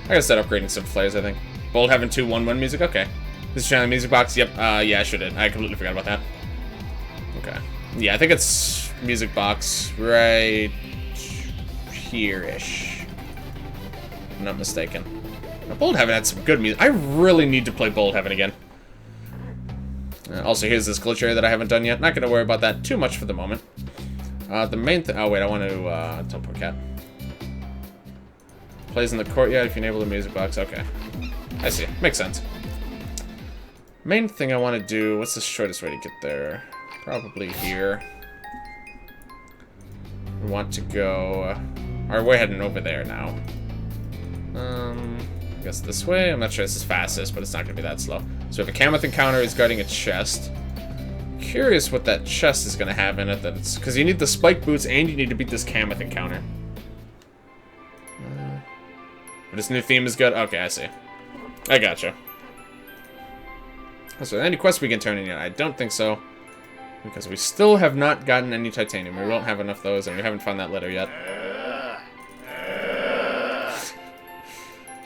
I gotta start upgrading some flares, I think. Bold Heaven 2 1-1 music? Okay. This is trying the music box? Yep. Yeah, I sure did. I completely forgot about that. Okay. Yeah, I think it's music box right here-ish. If I'm not mistaken. Now, Bold Heaven had some good music. I really need to play Bold Heaven again. Also, here's this glitch area that I haven't done yet. Not going to worry about that too much for the moment. The main thing... Oh, wait, I want to teleport cat. Plays in the courtyard if you enable the music box. Okay. I see. Makes sense. Main thing I want to do... What's the shortest way to get there? Probably here. We want to go... we're heading over there now. I guess this way. I'm not sure this is fastest, but it's not going to be that slow. So we have a Kammoth encounter. He's guarding a chest. Curious what that chest is going to have in it. That it's because you need the spike boots and you need to beat this Kammoth encounter. But this new theme is good. Okay, I see. I gotcha. So, any quests we can turn in yet? I don't think so. Because we still have not gotten any titanium. We won't have enough of those, and we haven't found that letter yet.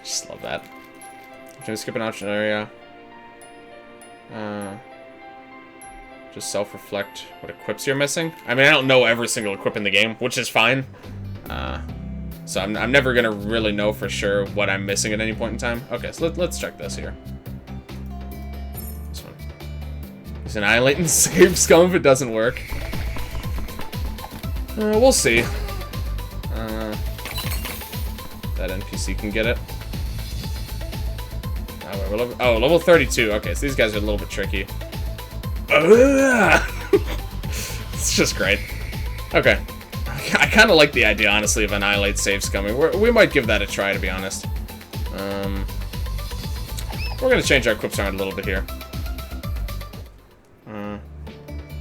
Just love that. Can we skip an option area? Just self-reflect what equips you're missing. I mean, I don't know every single equip in the game, which is fine. So I'm never gonna really know for sure what I'm missing at any point in time. Okay, so let's check this here. This one. He's annihilating save scum if it doesn't work. We'll see. That NPC can get it. Oh, level 32. Okay, so these guys are a little bit tricky. It's just great. Okay. I kind of like the idea, honestly, of Annihilate Save Scumming. We might give that a try, to be honest. We're going to change our equips around a little bit here.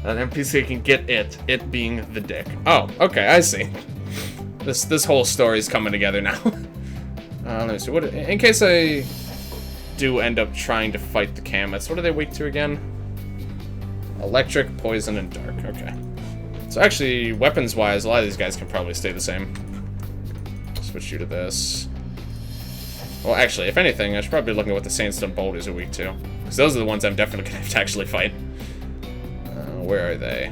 That NPC can get it being the dick. Oh, okay, I see. This whole story's coming together now. Let me see. In case I do end up trying to fight the Kammoths, what are they weak to again? Electric, poison, and dark. Okay. So actually, weapons-wise, a lot of these guys can probably stay the same. Switch you to this. Well, actually, if anything, I should probably be looking at what the Sandstone Boulders are weak to. Because those are the ones I'm definitely going to have to actually fight. Where are they?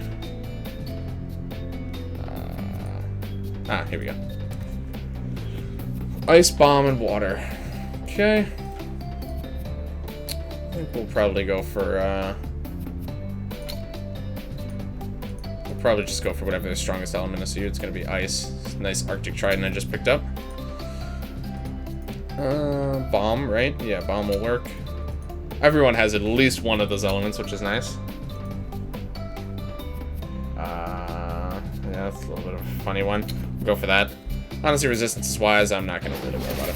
Here we go. Ice, bomb, and water. Okay. I think we'll probably go for, we'll probably just go for whatever the strongest element is here. It's going to be ice. Nice Arctic Trident I just picked up. Bomb, right? Yeah, bomb will work. Everyone has at least one of those elements, which is nice. Yeah, that's a little bit of a funny one. Go for that. Honestly, resistance-wise, I'm not going to really worry about it.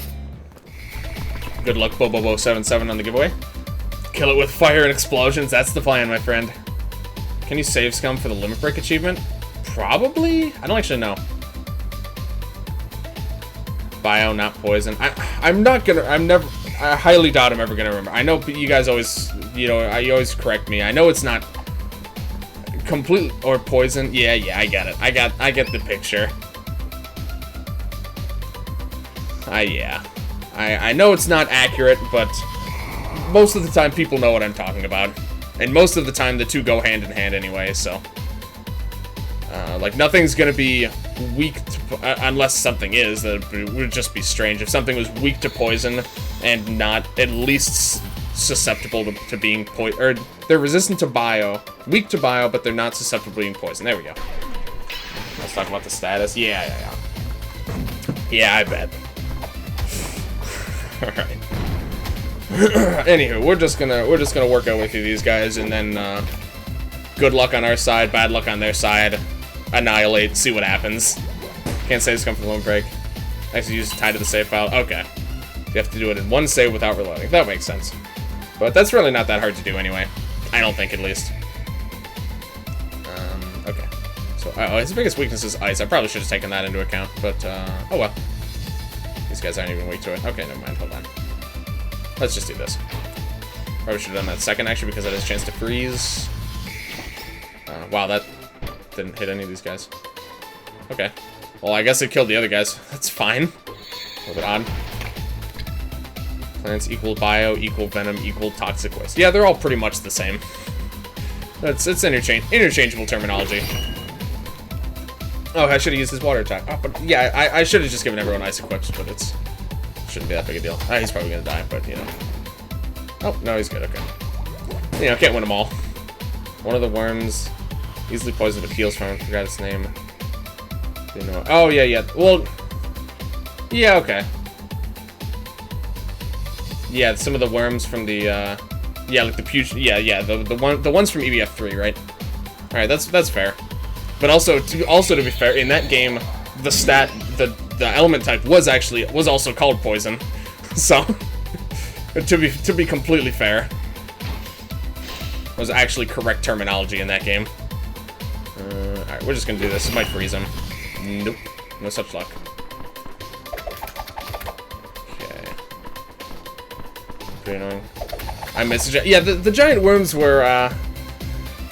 Good luck, Bobobo77 on the giveaway. Kill it with fire and explosions. That's the plan, my friend. Can you save scum for the limit break achievement? Probably? I don't actually know. Bio, not poison. I highly doubt I'm ever gonna remember. I know you guys always, you always correct me. I know it's not complete or poison. Yeah, I get it. I get the picture. Yeah. I know it's not accurate, but most of the time people know what I'm talking about. And most of the time the two go hand in hand anyway, so. Like, nothing's gonna be weak to, unless something is, that would just be strange. If something was weak to poison and not at least susceptible to being poisoned, or they're resistant to bio, weak to bio, but they're not susceptible to being poisoned. There we go. Let's talk about the status. Yeah. Yeah, I bet. Alright. Anywho, we're just gonna work our way through these guys, and then good luck on our side, bad luck on their side. Annihilate, see what happens. Can't save scum from the limit break. Actually, use tie to the save file. Okay. You have to do it in one save without reloading. That makes sense. But that's really not that hard to do anyway. I don't think, at least. Okay. So, his biggest weakness is ice. I probably should have taken that into account, but, oh well. These guys aren't even weak to it. Okay, never mind. Hold on. Let's just do this. Probably should have done that second, actually, because that has a chance to freeze. Wow, that didn't hit any of these guys. Okay. Well, I guess it killed the other guys. That's fine. A little bit odd. Plants equal bio, equal venom, equal toxic waste. Yeah, they're all pretty much the same. It's interchangeable terminology. Oh, I should have used his water attack. Oh, but yeah, I should have just given everyone ice equips, but it's shouldn't be that big a deal. He's probably gonna die, but you know. Oh no, he's good. Okay. You know, can't win them all. One of the worms easily poisoned with heals from. I forgot his name. You know. Oh yeah, yeah. Well, yeah. Okay. Yeah, some of the worms from the yeah, like the the ones from EBF5, right? All right, that's fair. But also to be fair, in that game, the element type was also called poison. So to be completely fair, was actually correct terminology in that game. All right, we're just gonna do this. It might freeze him. Nope, no such luck. Okay. Pretty annoying. I missed it. Yeah, the giant worms were.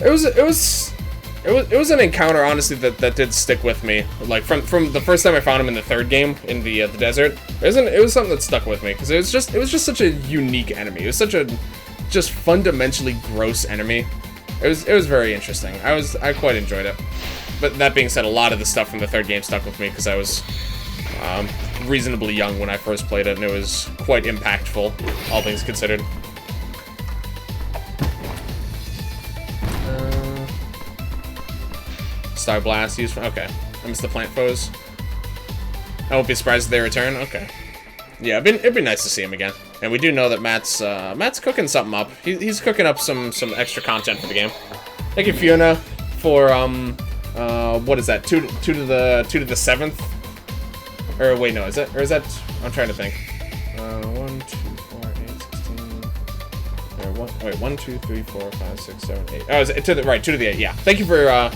It was an encounter, honestly, that did stick with me. Like from the first time I found him in the third game in the desert, it was something that stuck with me because it was just such a unique enemy. It was such a just fundamentally gross enemy. It was very interesting. I quite enjoyed it. But that being said, a lot of the stuff from the third game stuck with me because I was reasonably young when I first played it, and it was quite impactful, all things considered. Star Blast used for, okay. I missed the plant foes. I won't be surprised if they return. Okay. Yeah, it'd be nice to see him again. And we do know that Matt's cooking something up. He's cooking up some extra content for the game. Thank you, Fiona, for what is that? 2 to the 7th? Or wait, no, is that I'm trying to think. 1, 2, 4, 8, 16. Wait, 1, 2, 3, 4, 5, 6, 7, 8. Oh, is it to the right? 2 to the 8. Yeah. Thank you for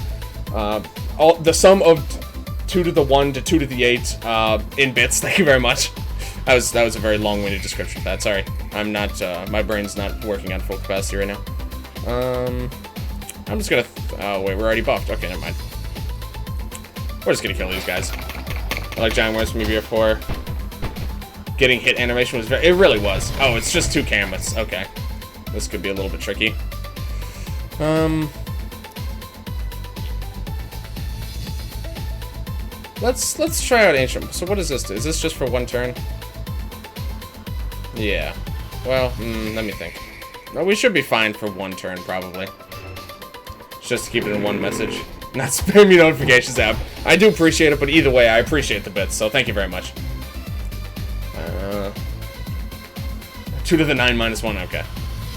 all the sum of 2 to the 1 to 2 to the 8 in bits. Thank you very much. That was a very long-winded description of that. Sorry, I'm not. My brain's not working on full capacity right now. I'm just gonna. Oh wait, we're already buffed. Okay, never mind. We're just gonna kill these guys. I like giant worms from EBF4. Getting hit animation was it really was. Oh, it's just 2 cameras. Okay, this could be a little bit tricky. Let's try out Ancient. So what does this do? Is this just for 1 turn? Yeah. Well, let me think. No, we should be fine for 1 turn, probably. Just to keep it in 1 message. Not spam me notifications app. I do appreciate it, but either way, I appreciate the bits, so thank you very much. 2 to the 9 minus 1, okay.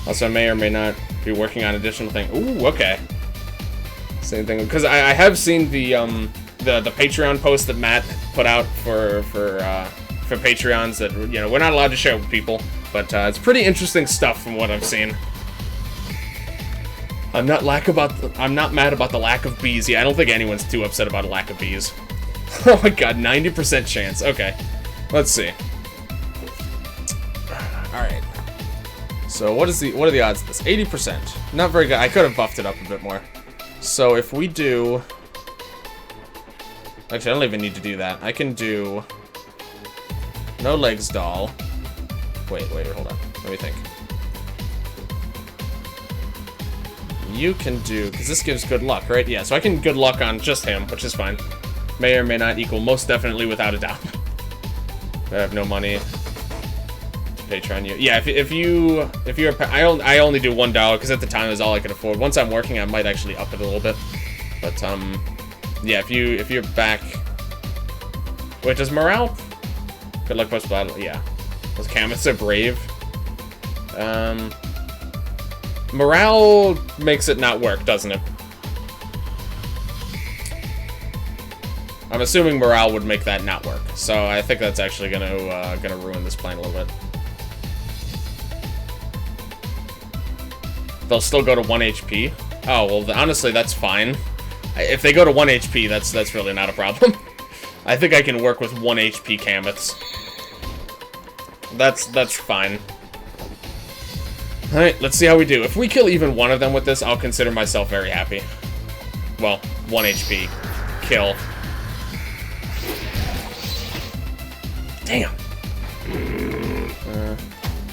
Also, I may or may not be working on additional thing. Ooh, okay. Same thing, because I have seen the Patreon post that Matt put out for Patreons that, you know, we're not allowed to share with people, but it's pretty interesting stuff from what I've seen. I'm not mad about the lack of bees. Yeah, I don't think anyone's too upset about a lack of bees. Oh my god, 90% chance. Okay, let's see. All right. So what are the odds of this? 80%. Not very good. I could have buffed it up a bit more. So if we do. Actually, I don't even need to do that. I can do no legs doll. Wait, hold on. Let me think. You can do, because this gives good luck, right? Yeah, so I can good luck on just him, which is fine. May or may not equal most definitely without a doubt. I have no money to Patreon you. Yeah, if you're I only do $1 because at the time is all I could afford. Once I'm working, I might actually up it a little bit. But yeah, if you're back. Wait, does morale? Good luck post battle. Yeah. Was Camus so brave? Morale makes it not work, doesn't it? I'm assuming morale would make that not work, so I think that's actually gonna ruin this plan a little bit. They'll still go to 1 HP. Oh well, honestly, that's fine. If they go to 1 HP, that's really not a problem. I think I can work with 1 HP Kamiths. That's fine. Alright, let's see how we do. If we kill even one of them with this, I'll consider myself very happy. Well, 1 HP. Kill. Damn.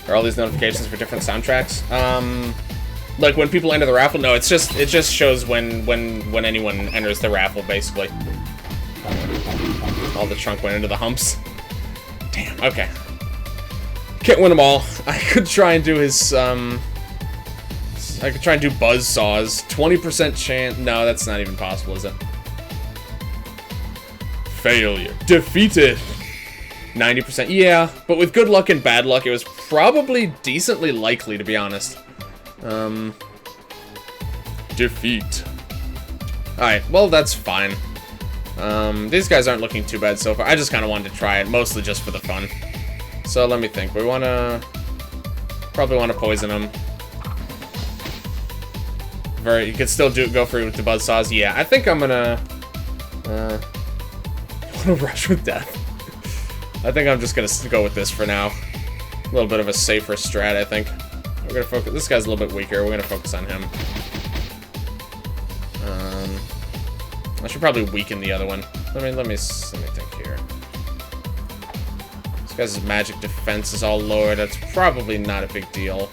Are all these notifications for different soundtracks? Like when people enter the raffle? No, it just shows when anyone enters the raffle, basically. All the trunk went into the humps. Damn, okay. Can't win them all. I could try and do his, I could try and do buzz saws. 20% chance. No, that's not even possible, is it? Failure. Defeated. 90%. Yeah, but with good luck and bad luck, it was probably decently likely, to be honest. Defeat. Alright, well, that's fine. These guys aren't looking too bad so far. I just kind of wanted to try it, mostly just for the fun. So let me think. We want to... Probably want to poison him. You could still go for it with the buzzsaws. Yeah, I think I'm gonna... I want to rush with death. I think I'm just gonna go with this for now. A little bit of a safer strat, I think. We're gonna focus... This guy's a little bit weaker. We're gonna focus on him. I should probably weaken the other one. Let me think here. This guy's magic defense is all lower. That's probably not a big deal.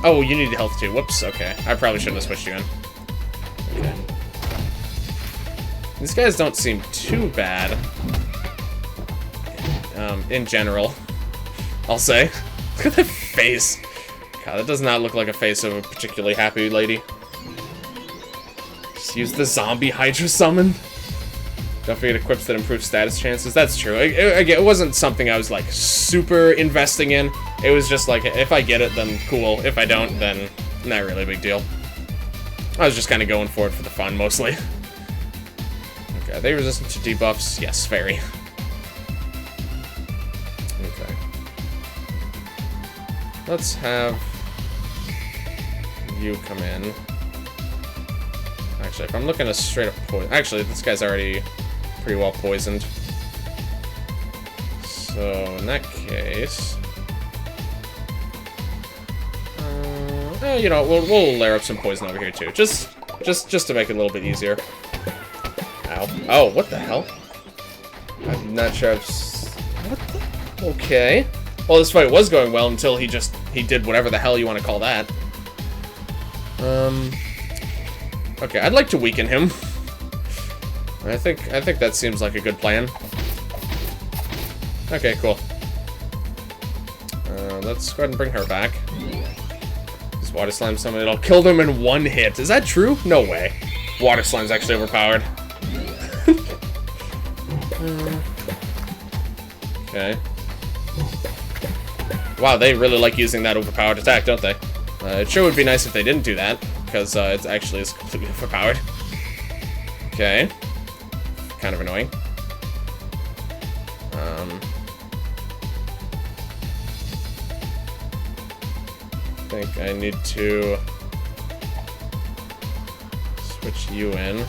Oh, you need health too. Whoops. Okay, I probably shouldn't have switched you in. Okay. These guys don't seem too bad. In general, I'll say. Look at that face. God, that does not look like a face of a particularly happy lady. Just use the zombie Hydra summon. Don't forget equips that improve status chances. That's true. Again, it wasn't something I was like super investing in. It was just like, if I get it, then cool. If I don't, then not really a big deal. I was just kind of going for it for the fun, mostly. Okay, are they resistant to debuffs? Yes, very. Okay. Let's have you come in. Actually, if I'm looking at straight up poison... Actually, this guy's already pretty well poisoned. So, in that case... you know, we'll layer up some poison over here, too. Just to make it a little bit easier. Ow. Oh, what the hell? I'm not sure I've... What the... Okay. Well, this fight was going well until he did whatever the hell you want to call that. Okay, I'd like to weaken him. I think that seems like a good plan. Okay, cool. Let's go ahead and bring her back. This water slime summon, it'll kill them in one hit. Is that true? No way. Water slime's actually overpowered. Okay. Wow, they really like using that overpowered attack, don't they? It sure would be nice if they didn't do that, because it actually is completely overpowered. Okay. Kind of annoying. I think I need to switch you in.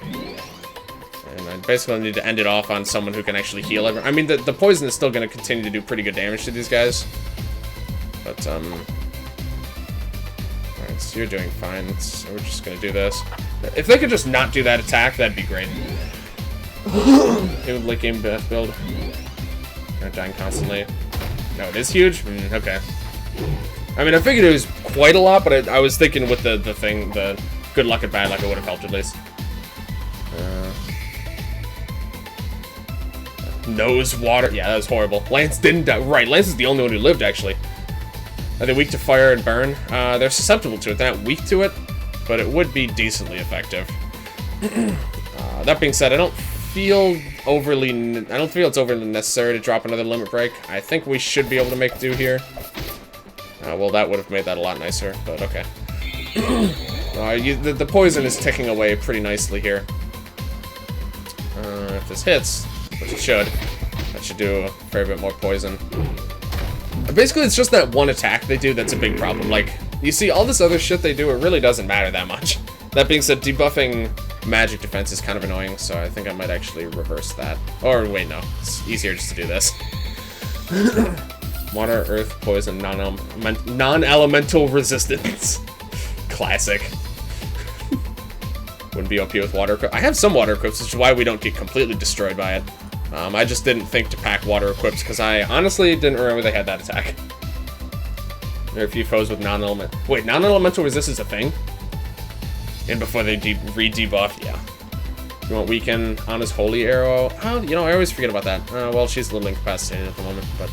And I basically need to end it off on someone who can actually heal everyone. I mean, the poison is still going to continue to do pretty good damage to these guys. But, alright, so you're doing fine. So we're just going to do this. If they could just not do that attack, that'd be great. It would like game death build. Not dying constantly. No, it is huge? Okay. I mean, I figured it was quite a lot, but I was thinking with the good luck and bad luck, it would have helped at least. Nose water. Yeah, that was horrible. Lance didn't die. Right, Lance is the only one who lived, actually. Are they weak to fire and burn? They're susceptible to it. They're not weak to it, but it would be decently effective. That being said, I don't feel it's overly necessary to drop another limit break. I think we should be able to make do here. Well, that would have made that a lot nicer, but okay. The poison is ticking away pretty nicely here. If this hits, which it should, that should do a fair bit more poison. Basically, it's just that one attack they do that's a big problem. Like, you see, all this other shit they do, it really doesn't matter that much. That being said, debuffing magic defense is kind of annoying, so I think I might actually reverse that. Or, wait, no. It's easier just to do this. Water, earth, poison, non-elemental resistance. Classic. Wouldn't be OP with water equips. I have some water equips, which is why we don't get completely destroyed by it. I just didn't think to pack water equips, because I honestly didn't remember they had that attack. There are a few foes with non-elemental... Wait, non-elemental resistance is a thing? And before they re-debuff? Yeah. You want weaken on his holy arrow? Oh, you know, I always forget about that. Well, she's a little incapacitated at the moment, but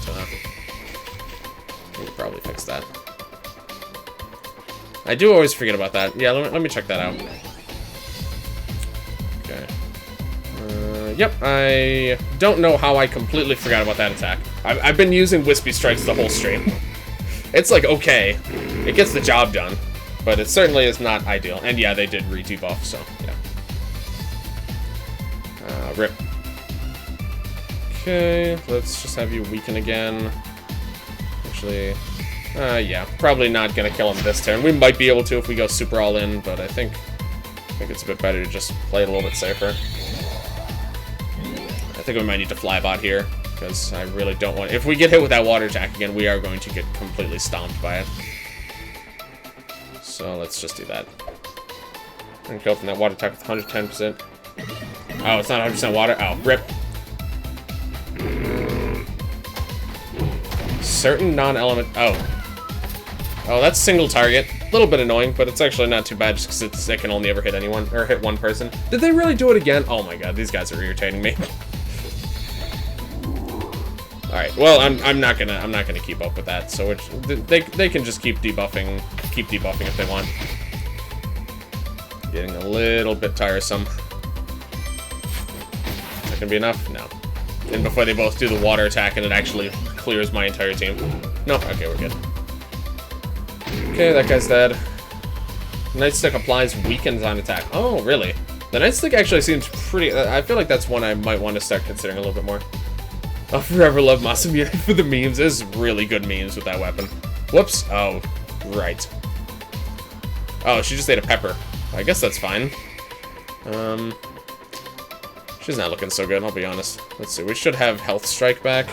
we can probably fix that. I do always forget about that. Yeah, let me check that out. Okay. Yep, I don't know how I completely forgot about that attack. I've been using Wispy Strikes the whole stream. It's like, okay, it gets the job done, but it certainly is not ideal. And yeah, they did re-debuff, so yeah. Rip. Okay, let's just have you weaken again. Actually, yeah, probably not gonna kill him this turn. We might be able to if we go super all in, but I think it's a bit better to just play it a little bit safer. I think we might need to flybot here, because I really don't want... If we get hit with that water attack again, we are going to get completely stomped by it. So let's just do that. And go from that water attack with 110%. Oh, it's not 100% water. Oh, rip. Certain non-element... Oh. Oh, that's single target. A little bit annoying, but it's actually not too bad just because it can only ever hit anyone, or hit one person. Did they really do it again? Oh my god, these guys are irritating me. Alright, well, I'm not gonna keep up with that, so they can just keep debuffing if they want. Getting a little bit tiresome. Is that gonna be enough? No. And before they both do the water attack and it actually clears my entire team. No, okay, we're good. Okay, that guy's dead. Nightstick applies weakens on attack. Oh, really? The Nightstick actually seems pretty... I feel like that's one I might want to start considering a little bit more. I'll forever love Masamune for the memes. There's really good memes with that weapon. Whoops. Oh, right. Oh, she just ate a pepper. I guess that's fine. She's not looking so good, I'll be honest. Let's see, we should have Health Strike back.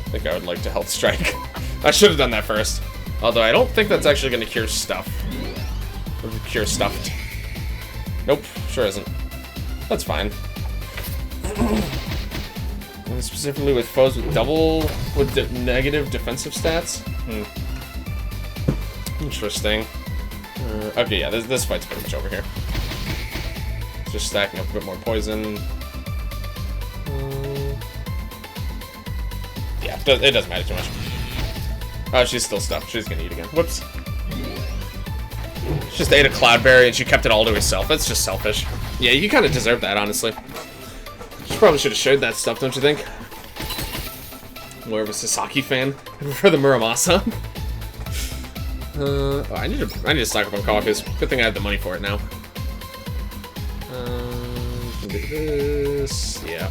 I think I would like to Health Strike. I should have done that first. Although I don't think that's actually going to cure stuff. Or cure stuffed. Nope, sure isn't. That's fine. And specifically with foes with negative defensive stats? Interesting. Okay, yeah, this fight's pretty much over here. Just stacking up a bit more poison. Yeah, it doesn't matter too much. Oh, she's still stuffed. She's gonna eat again. Whoops. She just ate a Cloudberry and she kept it all to herself. That's just selfish. Yeah, you kind of deserve that, honestly. She probably should have shared that stuff, don't you think? More of a Sasaki fan. I prefer the Muramasa. Oh, I need to stock up on coffees. Good thing I have the money for it now. Can do this. Yeah.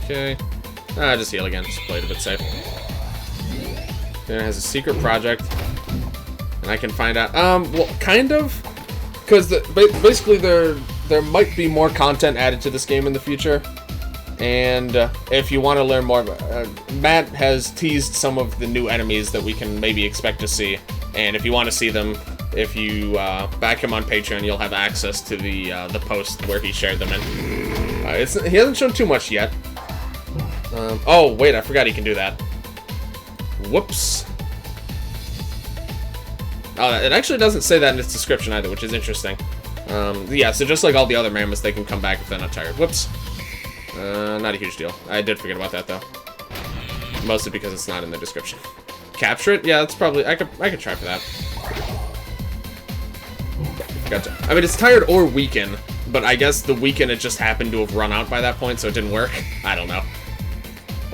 Okay. Just heal again. Just play it a bit safe. Then it has a secret project. And I can find out. Well, kind of. Because basically there might be more content added to this game in the future. And if you want to learn more, Matt has teased some of the new enemies that we can maybe expect to see. And if you want to see them, if you back him on Patreon, you'll have access to the post where he shared them in. He hasn't shown too much yet. Oh, wait, I forgot he can do that. Whoops. Oh, it actually doesn't say that in its description either, which is interesting. Yeah, so just like all the other mammoths, they can come back if they're not tired. Whoops. Not a huge deal. I did forget about that, though. Mostly because it's not in the description. Capture it? Yeah, that's probably... I could try for that. Gotcha. I mean, it's tired or weaken, but I guess the weaken, it just happened to have run out by that point, so it didn't work. I don't know.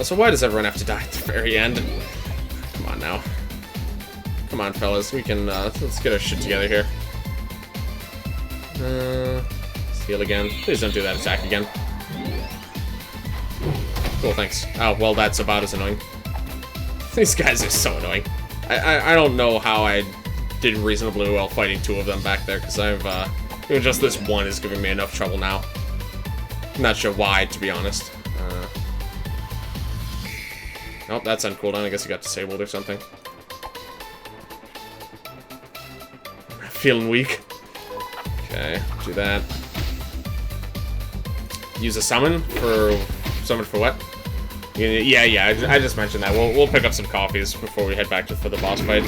So why does everyone have to die at the very end? Come on, now. Come on, fellas. We can, let's get our shit together here. Let's heal again. Please don't do that attack again. Cool, thanks. Oh, well, that's about as annoying. These guys are so annoying. I don't know how I did reasonably well fighting two of them back there, because even just this one is giving me enough trouble now. I'm not sure why, to be honest. Nope, that's on cooldown. I guess he got disabled or something. Feeling weak. Okay, do that. Use a summon for what? Yeah, I just mentioned that. We'll pick up some coffees before we head back for the boss fight.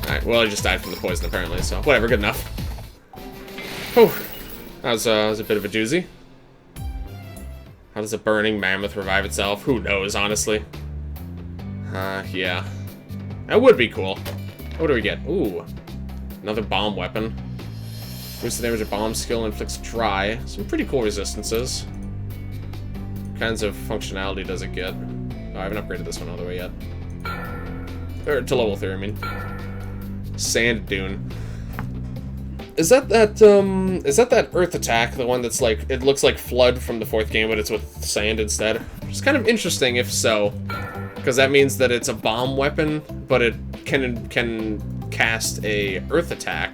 Alright, Well, I just died from the poison, apparently, so whatever, good enough. Whew. That was a bit of a doozy. How does a burning mammoth revive itself? Who knows, honestly. Yeah. That would be cool. What do we get? Ooh. Another bomb weapon. Boosts the damage of bomb skill, inflicts dry. Some pretty cool resistances. What kinds of functionality does it get? Oh, I haven't upgraded this one all the way yet. Or to level 3, I mean. Sand Dune. Is that Earth Attack, the one that's like, it looks like Flood from the 4th game, but it's with sand instead? It's kind of interesting if so, because that means that it's a bomb weapon, but it can cast a Earth Attack.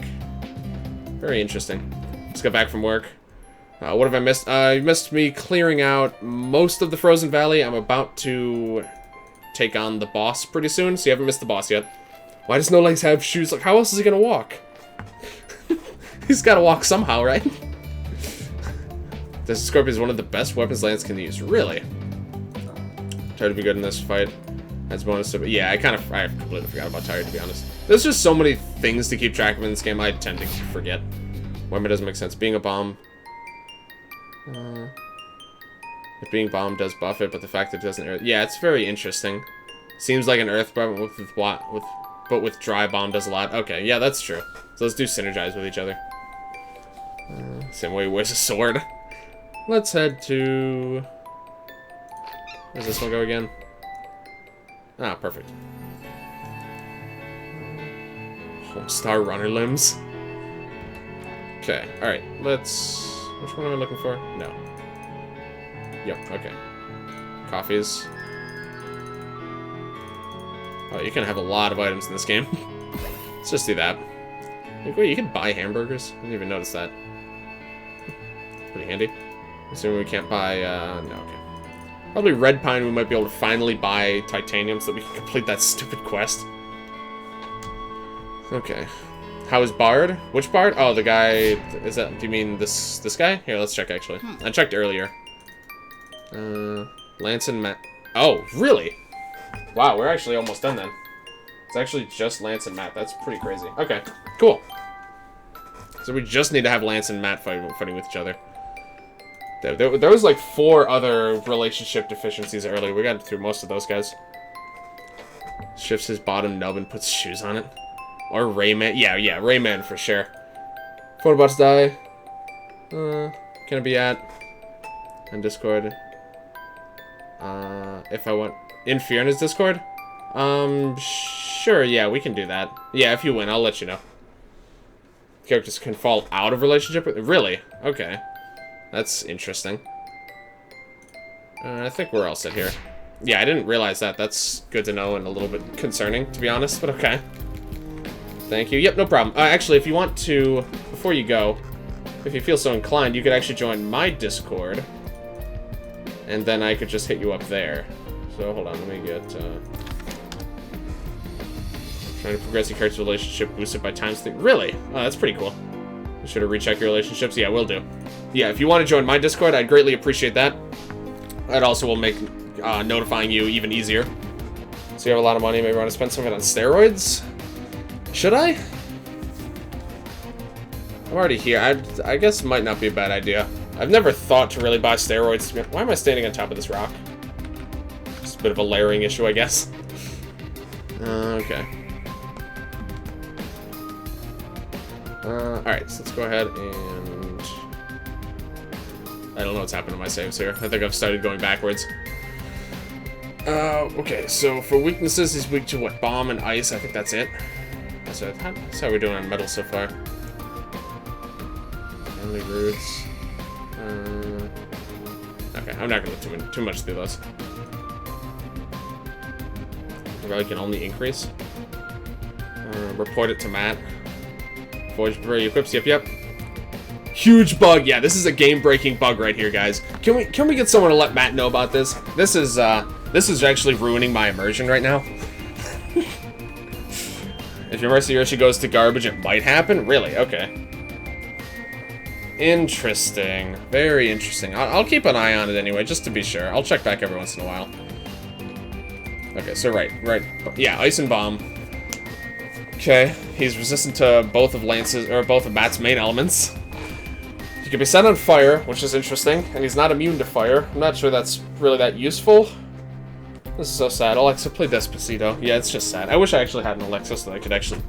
Very interesting. Let's get back from work. What have I missed? You missed me clearing out most of the Frozen Valley. I'm about to take on the boss pretty soon, so you haven't missed the boss yet. Why does No Legs have shoes? Like, how else is he gonna walk? He's gotta walk somehow, right? This Scorpion is one of the best weapons Lance can use. Really? Try to be good in this fight. That's bonus to... Yeah, I completely forgot about Tired, to be honest. There's just so many things to keep track of in this game, I tend to forget. Weapon doesn't make sense. Being a bomb... if being bomb does buff it, but the fact that it doesn't... Yeah, it's very interesting. Seems like an earth weapon but with dry bomb does a lot. Okay, yeah, that's true. So let's do synergize with each other. Same way he wears a sword. Let's head to... Where's this one go again? Ah, perfect. Homestar Runner Limbs. Okay, alright, let's... Which one am I looking for? No. Yep, okay. Coffees. Oh, you can have a lot of items in this game. Let's just do that. Like, wait, you can buy hamburgers? I didn't even notice that. Pretty handy. Assuming we can't buy, no, okay. Probably Red Pine we might be able to finally buy titanium so that we can complete that stupid quest. Okay. How is Bard? Which Bard? Oh, the guy, is that, do you mean this guy? Here, let's check, actually. I checked earlier. Lance and Matt. Oh, really? Wow, we're actually almost done then. It's actually just Lance and Matt. That's pretty crazy. Okay, cool. So we just need to have Lance and Matt fighting with each other. There was like 4 other relationship deficiencies earlier. We got through most of those guys. Shifts his bottom nub and puts shoes on it. Or Rayman. Yeah, Rayman for sure. Photobots die. Can it be at? On Discord. If I want... Interfere in his Discord? Sure, yeah, we can do that. Yeah, if you win, I'll let you know. Characters can fall out of relationship with... Really? Okay. That's interesting. I think we're all set here. Yeah, I didn't realize that. That's good to know and a little bit concerning, to be honest, but okay. Thank you. Yep, no problem. Actually, if you want to, before you go, if you feel so inclined, you could actually join my Discord. And then I could just hit you up there. So, hold on, let me get, trying to progress your character's relationship boosted by times 3. Really? Oh, that's pretty cool. You should have rechecked your relationships. Yeah, will do. Yeah, if you want to join my Discord, I'd greatly appreciate that. That also will make notifying you even easier. So you have a lot of money, maybe want to spend some of it on steroids? Should I? I'm already here. I guess it might not be a bad idea. I've never thought to really buy steroids. Why am I standing on top of this rock? Just a bit of a layering issue, I guess. Okay. Alright, so let's go ahead and... I don't know what's happened to my saves here. I think I've started going backwards. Okay, so for weaknesses, he's weak to what? Bomb and ice, I think that's it. That's how we're doing on metal so far. Only roots. Okay, I'm not gonna look too much through those. I really can only increase. Report it to Matt. Forge Berry equips. Yep. Huge bug. Yeah, this is a game-breaking bug right here, guys. Can we get someone to let Matt know about this? This is actually ruining my immersion right now. If your Mercy Yoshi goes to garbage, it might happen? Really? Okay. Interesting. Very interesting. I'll keep an eye on it anyway, just to be sure. I'll check back every once in a while. Okay, so right. Yeah, Ice and Bomb Okay, he's resistant to both of Matt's main elements. He can be set on fire, which is interesting, and he's not immune to fire. I'm not sure that's really that useful. This is so sad. Alexa, play Despacito. Yeah, it's just sad. I wish I actually had an Alexa so that I could actually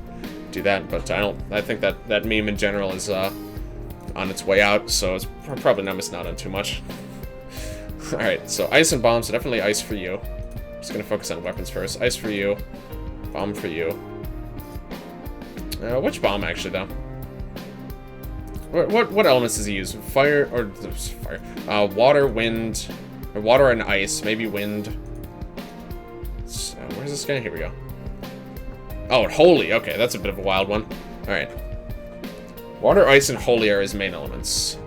do that, but I don't. I think that meme in general is on its way out, so it's probably not missing out on too much. Alright, so ice and bomb, so definitely ice for you. Just gonna focus on weapons first. Ice for you. Bomb for you. Which bomb, actually, though? What elements does he use? Fire, or... fire. Water, wind... Or water and ice. Maybe wind. Where's this guy? Here we go. Oh, holy. Okay, that's a bit of a wild one. Alright. Water, ice, and holy are his main elements.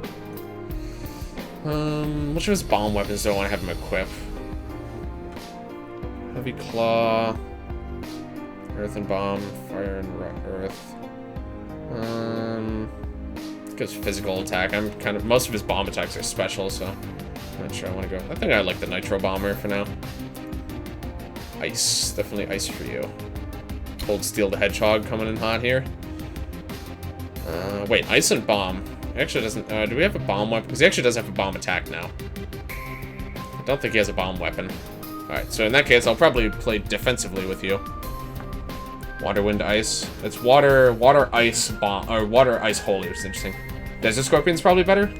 Which of his bomb weapons do I want to have him equip? Heavy claw, earth and bomb, fire and earth. Gives physical attack. Most of his bomb attacks are special, so I'm not sure I want to go. I think I like the nitro bomber for now. Ice, definitely ice for you. Old Steel the Hedgehog coming in hot here. Wait, ice and bomb. He actually doesn't. Do we have a bomb weapon? Because he actually does have a bomb attack now. I don't think he has a bomb weapon. Alright, so in that case, I'll probably play defensively with you. Water, wind, ice. It's water, ice, bomb, or water, ice, holy, which is interesting. Desert Scorpion's probably better?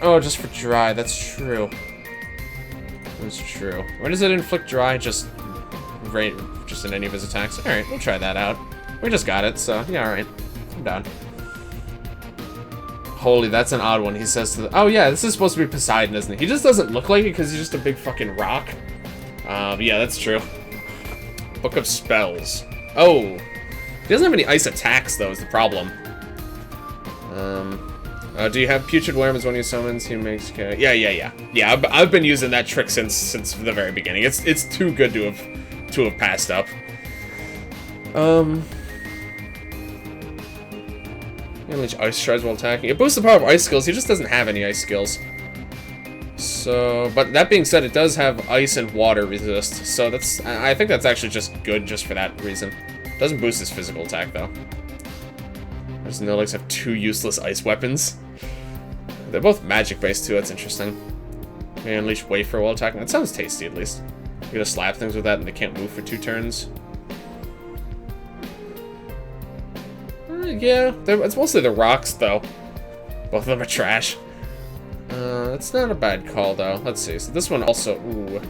Oh, just for dry, that's true. That's true. When does it inflict dry? Just in any of his attacks? Alright, we'll try that out. We just got it, so yeah, alright. I'm down. Holy, that's an odd one. He says to the... Oh, yeah, this is supposed to be Poseidon, isn't it? He just doesn't look like it because he's just a big fucking rock. Yeah, that's true. Book of Spells. Oh. He doesn't have any ice attacks, though, is the problem. Do you have Putrid Worm as one of your summons? He makes... Yeah. Yeah, I've been using that trick since the very beginning. It's too good to have passed up. Unleash ice shards while attacking. It boosts the power of ice skills. He just doesn't have any ice skills. So, but that being said, it does have ice and water resist. So I think that's actually just good just for that reason. Doesn't boost his physical attack though. There's no like have two useless ice weapons. They're both magic based too. That's interesting. May unleash wafer while attacking. That sounds tasty at least. You're gonna slap things with that and they can't move for 2 turns. Yeah, it's mostly the rocks, though. Both of them are trash. It's not a bad call, though. Let's see. So this one also... Ooh.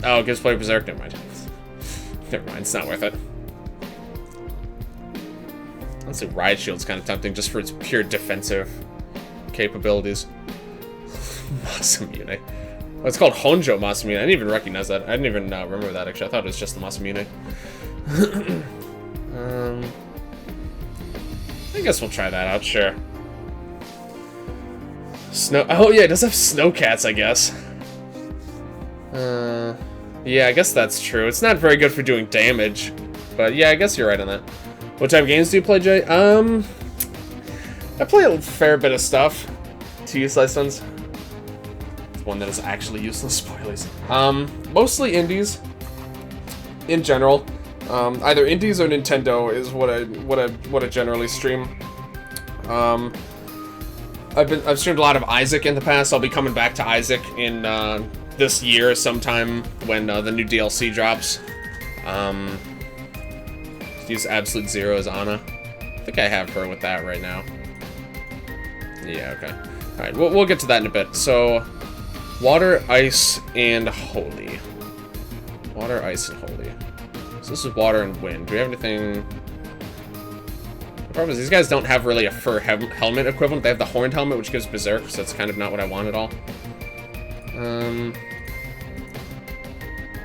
Oh, it gives play Berserk. Never mind. Never mind. It's not worth it. Honestly, Riot Shield's kind of tempting just for its pure defensive capabilities. Masamune. Oh, it's called Honjo Masamune. I didn't even recognize that. I didn't even remember that, actually. I thought it was just the Masamune. I guess we'll try that out, sure. Oh yeah, it does have snowcats, I guess. Yeah, I guess that's true. It's not very good for doing damage. But yeah, I guess you're right on that. What type of games do you play, Jay? I play a fair bit of stuff. 2 useless ones. One that is actually useless, spoilers. Mostly indies. In general. Either indies or Nintendo is what I generally stream. I've streamed a lot of Isaac in the past. I'll be coming back to Isaac in this year sometime when the new DLC drops. Use Absolute Zero as Anna. I think I have her with that right now. Yeah, okay. Alright, we'll get to that in a bit. So, water, ice, and holy. Water, ice, and holy. So this is water and wind. Do we have anything... The problem is these guys don't have really a fur helmet equivalent. They have the horned helmet, which gives Berserk, so that's kind of not what I want at all.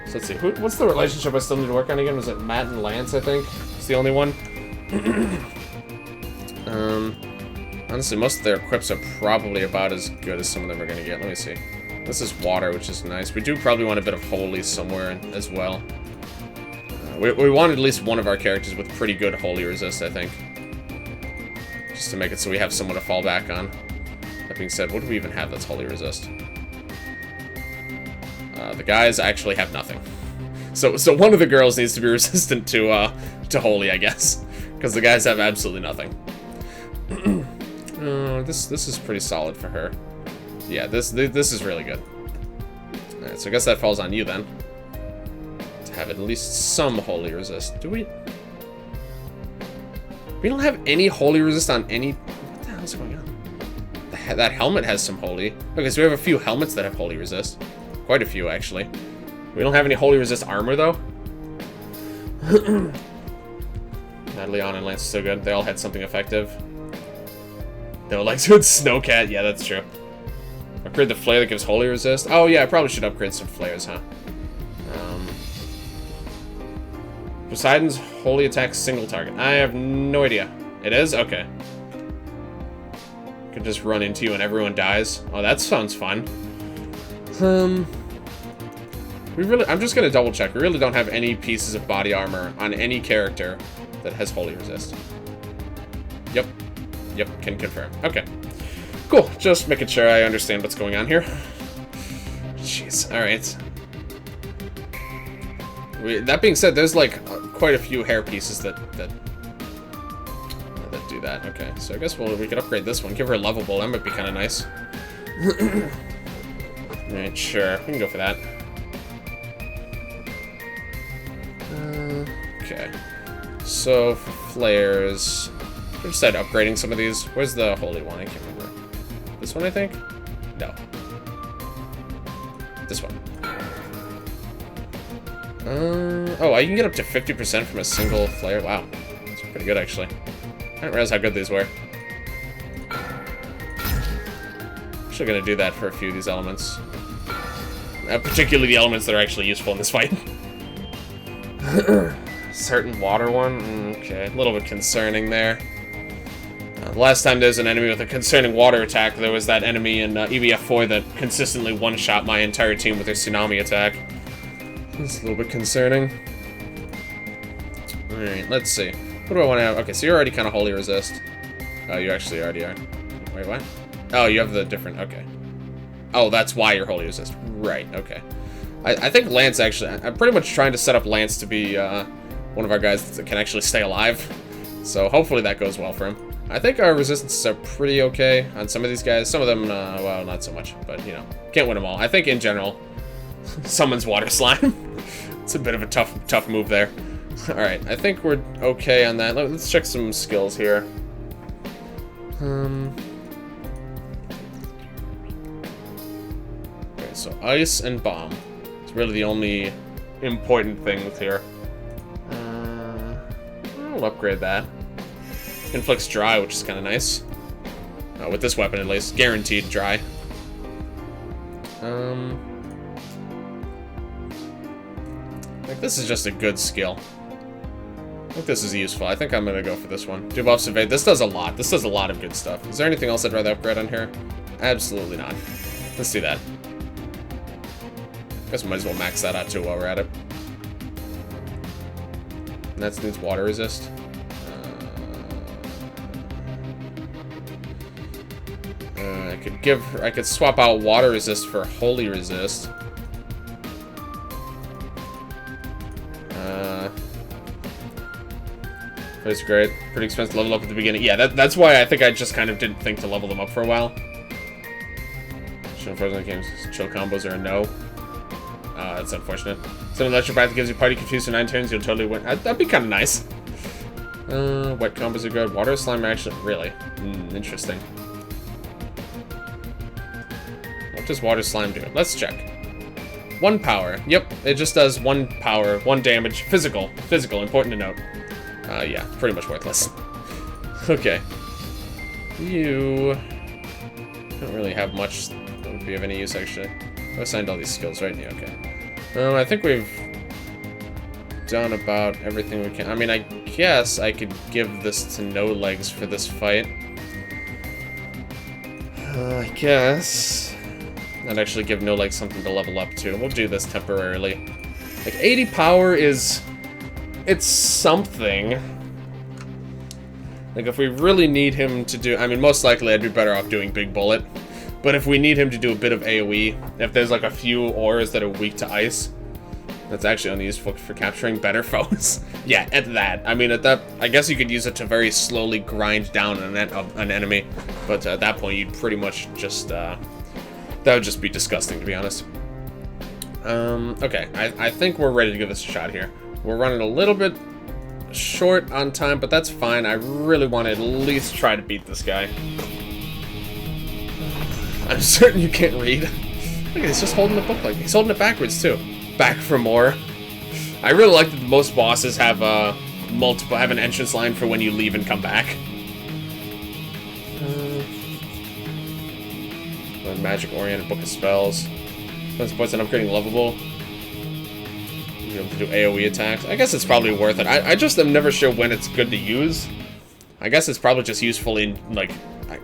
So let's see. What's the relationship I still need to work on again? Was it Matt and Lance, I think? It's the only one. Honestly, most of their equips are probably about as good as some of them are going to get. Let me see. This is water, which is nice. We do probably want a bit of holy somewhere as well. We want at least one of our characters with pretty good holy resist, I think. Just to make it so we have someone to fall back on. That being said, what do we even have that's holy resist? The guys actually have nothing. So one of the girls needs to be resistant to holy, I guess, because the guys have absolutely nothing. This is pretty solid for her. Yeah, this is really good. Alright, so I guess that falls on you then. To have at least some holy resist. Do we? We don't have any holy resist on any... What the hell is going on? That helmet has some holy. Okay, so we have a few helmets that have holy resist. Quite a few, actually. We don't have any holy resist armor, though. Leon and Lance are so good. They all had something effective. They were like, dude, Snowcat. Yeah, that's true. Upgrade the flare that gives holy resist. Oh, yeah, I probably should upgrade some flares, huh? Poseidon's holy attack single target. I have no idea. It is? Okay. Could just run into you and everyone dies. Oh, that sounds fun. I'm just gonna double check. We really don't have any pieces of body armor on any character that has holy resist. Yep. Yep, can confirm. Okay. Cool. Just making sure I understand what's going on here. Jeez. Alright. That being said, there's like quite a few hair pieces that do that. Okay, so I guess we could upgrade this one. Give her a lovable. That might be kind of nice. Alright, sure. We can go for that. Okay. So, for flares... I decided upgrading some of these. Where's the holy one? I can't remember. This one, I think? No. This one. Oh, I can get up to 50% from a single flare. Wow. That's pretty good, actually. I didn't realize how good these were. Actually gonna do that for a few of these elements. Particularly the elements that are actually useful in this fight. Certain water one? Okay, a little bit concerning there. Last time there's an enemy with a concerning water attack, there was that enemy in EBF5 that consistently one-shot my entire team with their tsunami attack. That's a little bit concerning. Alright, let's see. What do I want to have? Okay, so you're already kind of holy resist. Oh, you actually already are. Wait, what? Oh, you have the different... Okay. Oh, that's why you're holy resist. Right, okay. I think Lance actually... I'm pretty much trying to set up Lance to be one of our guys that can actually stay alive. So hopefully that goes well for him. I think our resistances are pretty okay on some of these guys. Some of them, well, not so much. But, you know, can't win them all. I think in general, summons water slime. It's a bit of a tough move there. Alright, I think we're okay on that. Let's check some skills here. Okay, so ice and bomb. It's really the only important things here. I'll upgrade that. Inflicts dry, which is kind of nice. With this weapon, at least. Guaranteed dry. Like, this is just a good skill. I think this is useful. I think I'm gonna go for this one. Debuffs evade. This does a lot. This does a lot of good stuff. Is there anything else I'd rather upgrade on here? Absolutely not. Let's do that. Guess we might as well max that out too while we're at it. And that needs water resist. I could swap out water resist for holy resist. That's great. Pretty expensive to level up at the beginning. Yeah, that's why I think I just kind of didn't think to level them up for a while. Show Frozen games. Chill combos are a no. That's unfortunate. Some electric that gives you party confused for 9 turns, you'll totally win. That'd be kind of nice. Wet combos are good. Water slime are actually... Really? Interesting. What does water slime do? Let's check. 1 power. Yep, it just does 1 power, 1 damage. Physical. Physical, important to note. Yeah, pretty much worthless. Okay. You... don't really have much that would be of any use, actually. I assigned all these skills, right? Yeah, okay. I think we've done about everything we can. I mean, I guess I could give this to No Legs for this fight. I guess... I'd actually give No Legs something to level up to. We'll do this temporarily. Like, 80 power is... it's something. Like, if we really need him to do... I mean, most likely I'd be better off doing Big Bullet. But if we need him to do a bit of AoE, if there's like a few ores that are weak to ice, That's actually only useful for capturing better foes. Yeah, at that. I mean, at that, I guess you could use it to very slowly grind down an enemy, but at that point, you'd pretty much just, that would just be disgusting, to be honest. Okay, I think we're ready to give this a shot here. We're running a little bit short on time, but that's fine. I really want to at least try to beat this guy. I'm certain you can't read. Look at this, he's just holding the book like he's holding it backwards too. Back for more. I really like that most bosses have have an entrance line for when you leave and come back. Magic oriented book of spells. Spends points on upgrading lovable. You're able to do AoE attacks. I guess it's probably worth it. I just am never sure when it's good to use. I guess it's probably just useful in, like,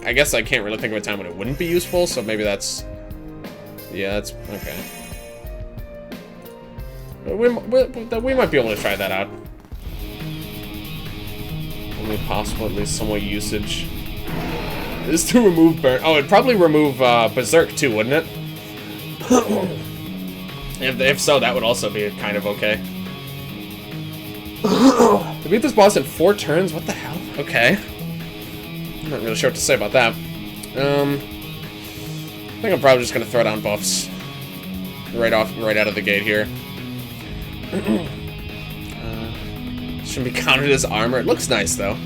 I guess I can't really think of a time when it wouldn't be useful, so maybe that's... Yeah, that's... Okay. We might be able to try that out. Only possible, at least somewhat usage. Is to remove burn. Oh, it'd probably remove Berserk too, wouldn't it? If so, that would also be kind of okay. To beat this boss in 4 turns? What the hell? Okay. I'm not really sure what to say about that. I think I'm probably just gonna throw down buffs right out of the gate here. Shouldn't be counted as armor. It looks nice though.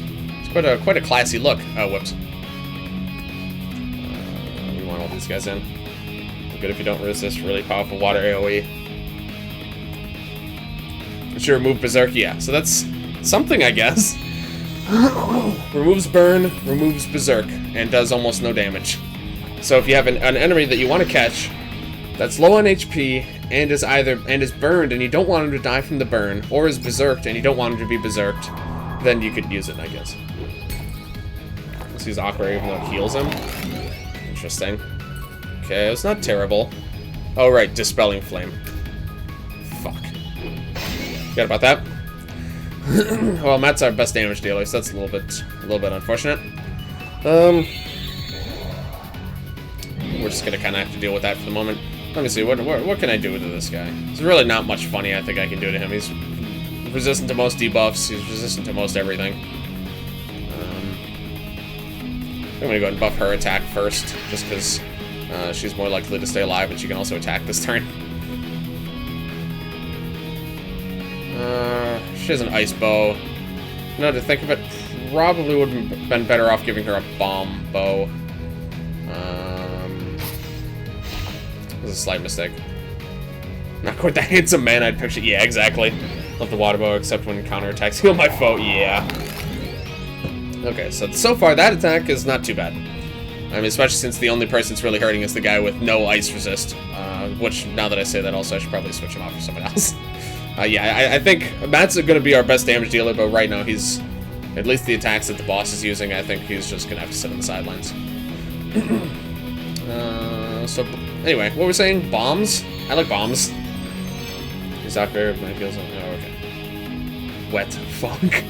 It's quite a classy look. Oh, whoops. We want all these guys in. Good if you don't resist really powerful water AoE. It should remove Berserk, yeah. So that's something, I guess. Removes burn, removes Berserk, and does almost no damage. So if you have an enemy that you want to catch that's low on HP and is burned and you don't want him to die from the burn, or is berserked and you don't want him to be berserked, then you could use it, I guess. Let's use Aqua even though it heals him. Interesting. Okay, it's not terrible. Oh right, Dispelling Flame. Fuck. Forgot about that. Well, Matt's our best damage dealer, so that's a little bit unfortunate. We're just gonna kind of have to deal with that for the moment. Let me see, what can I do to this guy? There's really not much funny I think I can do to him. He's resistant to most debuffs. He's resistant to most everything. I'm gonna go ahead and buff her attack first, just because she's more likely to stay alive, and she can also attack this turn. She has an ice bow. Now to think of it, probably would have been better off giving her a bomb bow. It was a slight mistake. Not quite the handsome man I'd picture. Yeah, exactly. Love the water bow, except when counterattacks heal my foe. Yeah. Okay, so far that attack is not too bad. I mean, especially since the only person it's really hurting is the guy with no ice resist. Which, now that I say that, also I should probably switch him off for someone else. Yeah, I think Matt's going to be our best damage dealer, but right now he's, at least the attacks that the boss is using, I think he's just going to have to sit on the sidelines. So, anyway, what we're saying? Bombs? I like bombs. He's out there, my feels like, oh, okay. Wet funk.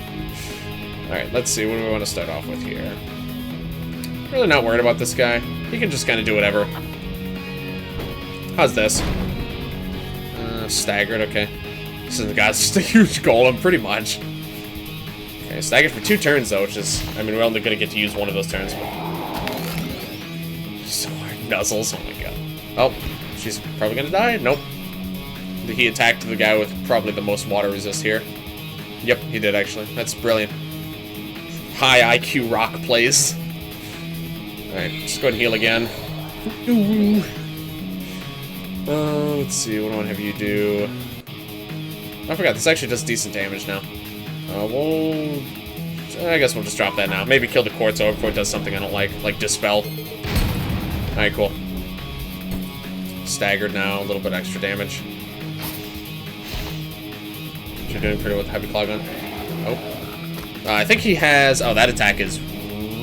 Alright, let's see, what do we want to start off with here? Really not worried about this guy. He can just kind of do whatever. How's this? Staggered, okay. This is the guy's just a huge golem, pretty much. Okay, staggered for 2 turns, though, which is... I mean, we're only going to get to use one of those turns, but... So hard. Nuzzles, oh my god. Oh, she's probably going to die? Nope. He attacked the guy with probably the most water resist here. Yep, he did, actually. That's brilliant. High IQ rock plays. Alright, just go ahead and heal again. Let's see, what do I want to have you do? I forgot, this actually does decent damage now. I guess we'll just drop that now. Maybe kill the Quartz Orb before it does something I don't like Dispel. Alright, cool. Staggered now, a little bit extra damage. You're doing pretty well with Heavy Claw Gun. Oh. I think he has... Oh, that attack is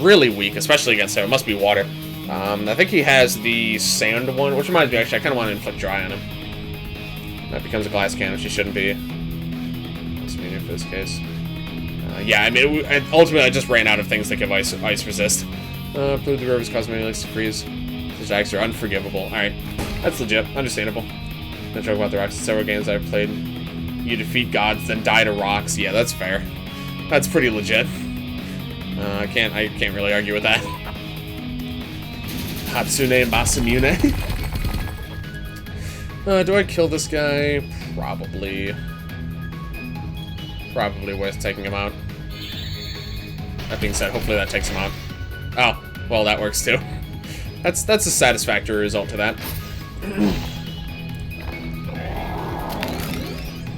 really weak, especially against her. It must be water. I think he has the sand one, which reminds me, actually, I kind of want to inflict dry on him. That becomes a glass cannon, she shouldn't be. That's medium for this case. Yeah, I mean, ultimately, I just ran out of things that give ice resist. Polluted the rivers cause many lakes to freeze. These attacks are unforgivable. Alright, that's legit, understandable. No joke about the rocks. In several games I've played, you defeat gods, then die to rocks. Yeah, that's fair. That's pretty legit. I can't really argue with that. Hatsune and Masamune. Do I kill this guy? Probably. Probably worth taking him out. That being said, hopefully that takes him out. Oh, well, that works too. That's a satisfactory result to that.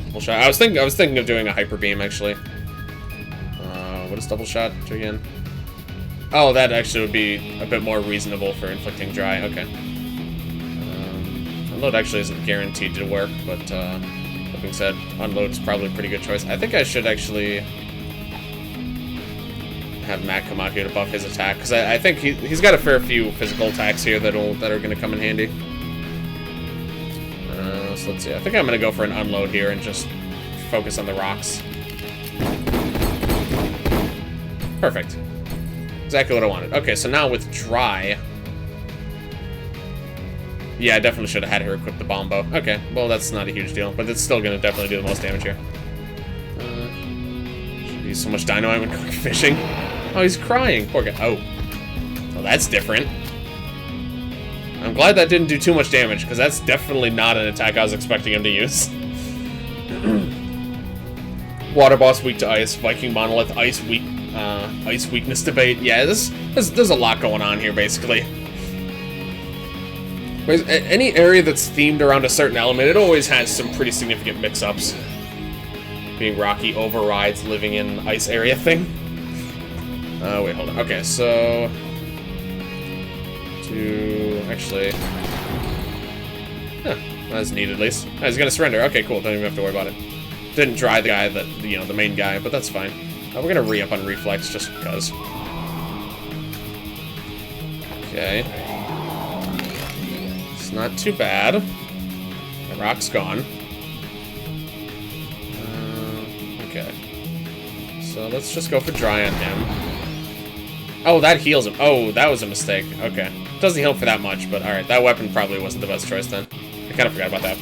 Double shot. I was thinking of doing a hyper beam actually. What is double shot again? Oh, that actually would be a bit more reasonable for inflicting dry. Okay. Unload actually isn't guaranteed to work, but that being said, unload is probably a pretty good choice. I think I should actually have Matt come out here to buff his attack, because I think he's got a fair few physical attacks here that are going to come in handy. So let's see. I think I'm going to go for an unload here and just focus on the rocks. Perfect. Exactly what I wanted. Okay, so now with dry... Yeah, I definitely should have had her equip the bomb bow. Okay, well, that's not a huge deal, but it's still going to definitely do the most damage here. Should use so much dynamite when going fishing. Oh, he's crying. Poor guy. Oh. Well, that's different. I'm glad that didn't do too much damage, because that's definitely not an attack I was expecting him to use. Water boss weak to ice. Viking monolith ice weakness debate. Yeah, there's a lot going on here, basically. Any area that's themed around a certain element, it always has some pretty significant mix-ups. Being rocky overrides living in ice area thing. Wait, hold on. Okay, so... Actually... Huh, that's neat at least. Oh, he's gonna surrender. Okay, cool. Don't even have to worry about it. Didn't dry the guy that, you know, the main guy, but that's fine. We're gonna re-up on reflex just because. Okay. It's not too bad. The rock's gone. Okay. So let's just go for dry on him. Oh, that heals him. Oh, that was a mistake. Okay. Doesn't heal for that much, but alright. That weapon probably wasn't the best choice then. I kind of forgot about that.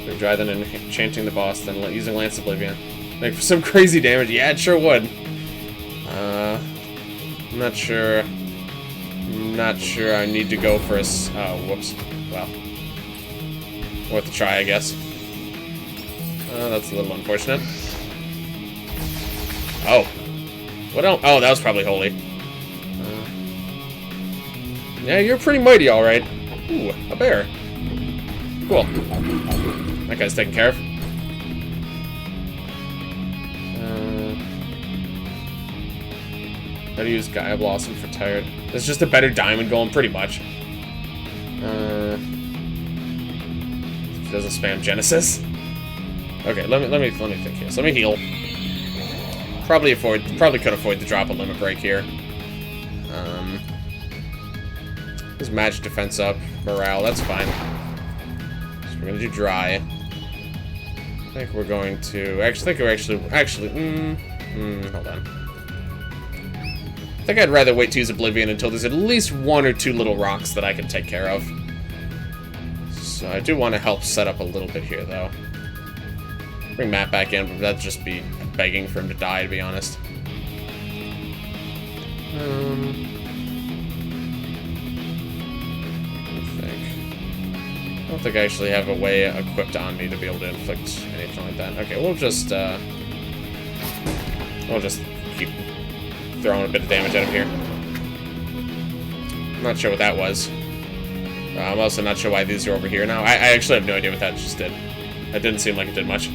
So dry then enchanting the boss, then using Lance Oblivion. Like, for some crazy damage. Yeah, it sure would. I'm not sure. I'm not sure I need to go for a... Oh, whoops. Well. Worth a try, I guess. That's a little unfortunate. Oh. What else? Oh, that was probably holy. Yeah, you're pretty mighty, alright. Ooh, a bear. Cool. That guy's taken care of. How to use Gaia Blossom for tired. It's just a better diamond golem, pretty much. It doesn't spam Genesis. Okay, let me think here. So let me heal. Probably could afford to drop a limit break here. His magic defense up, morale, that's fine. So we're gonna do dry. I think we're going to actually hold on. I think I'd rather wait to use Oblivion until there's at least one or two little rocks that I can take care of. So I do want to help set up a little bit here, though. Bring Matt back in, but that'd just be begging for him to die, to be honest. I don't think I actually have a way equipped on me to be able to inflict anything like that. Okay, we'll just keep throwing a bit of damage at him here. I'm not sure what that was. I'm also not sure why these are over here now. I actually have no idea what that just did. That didn't seem like it did much.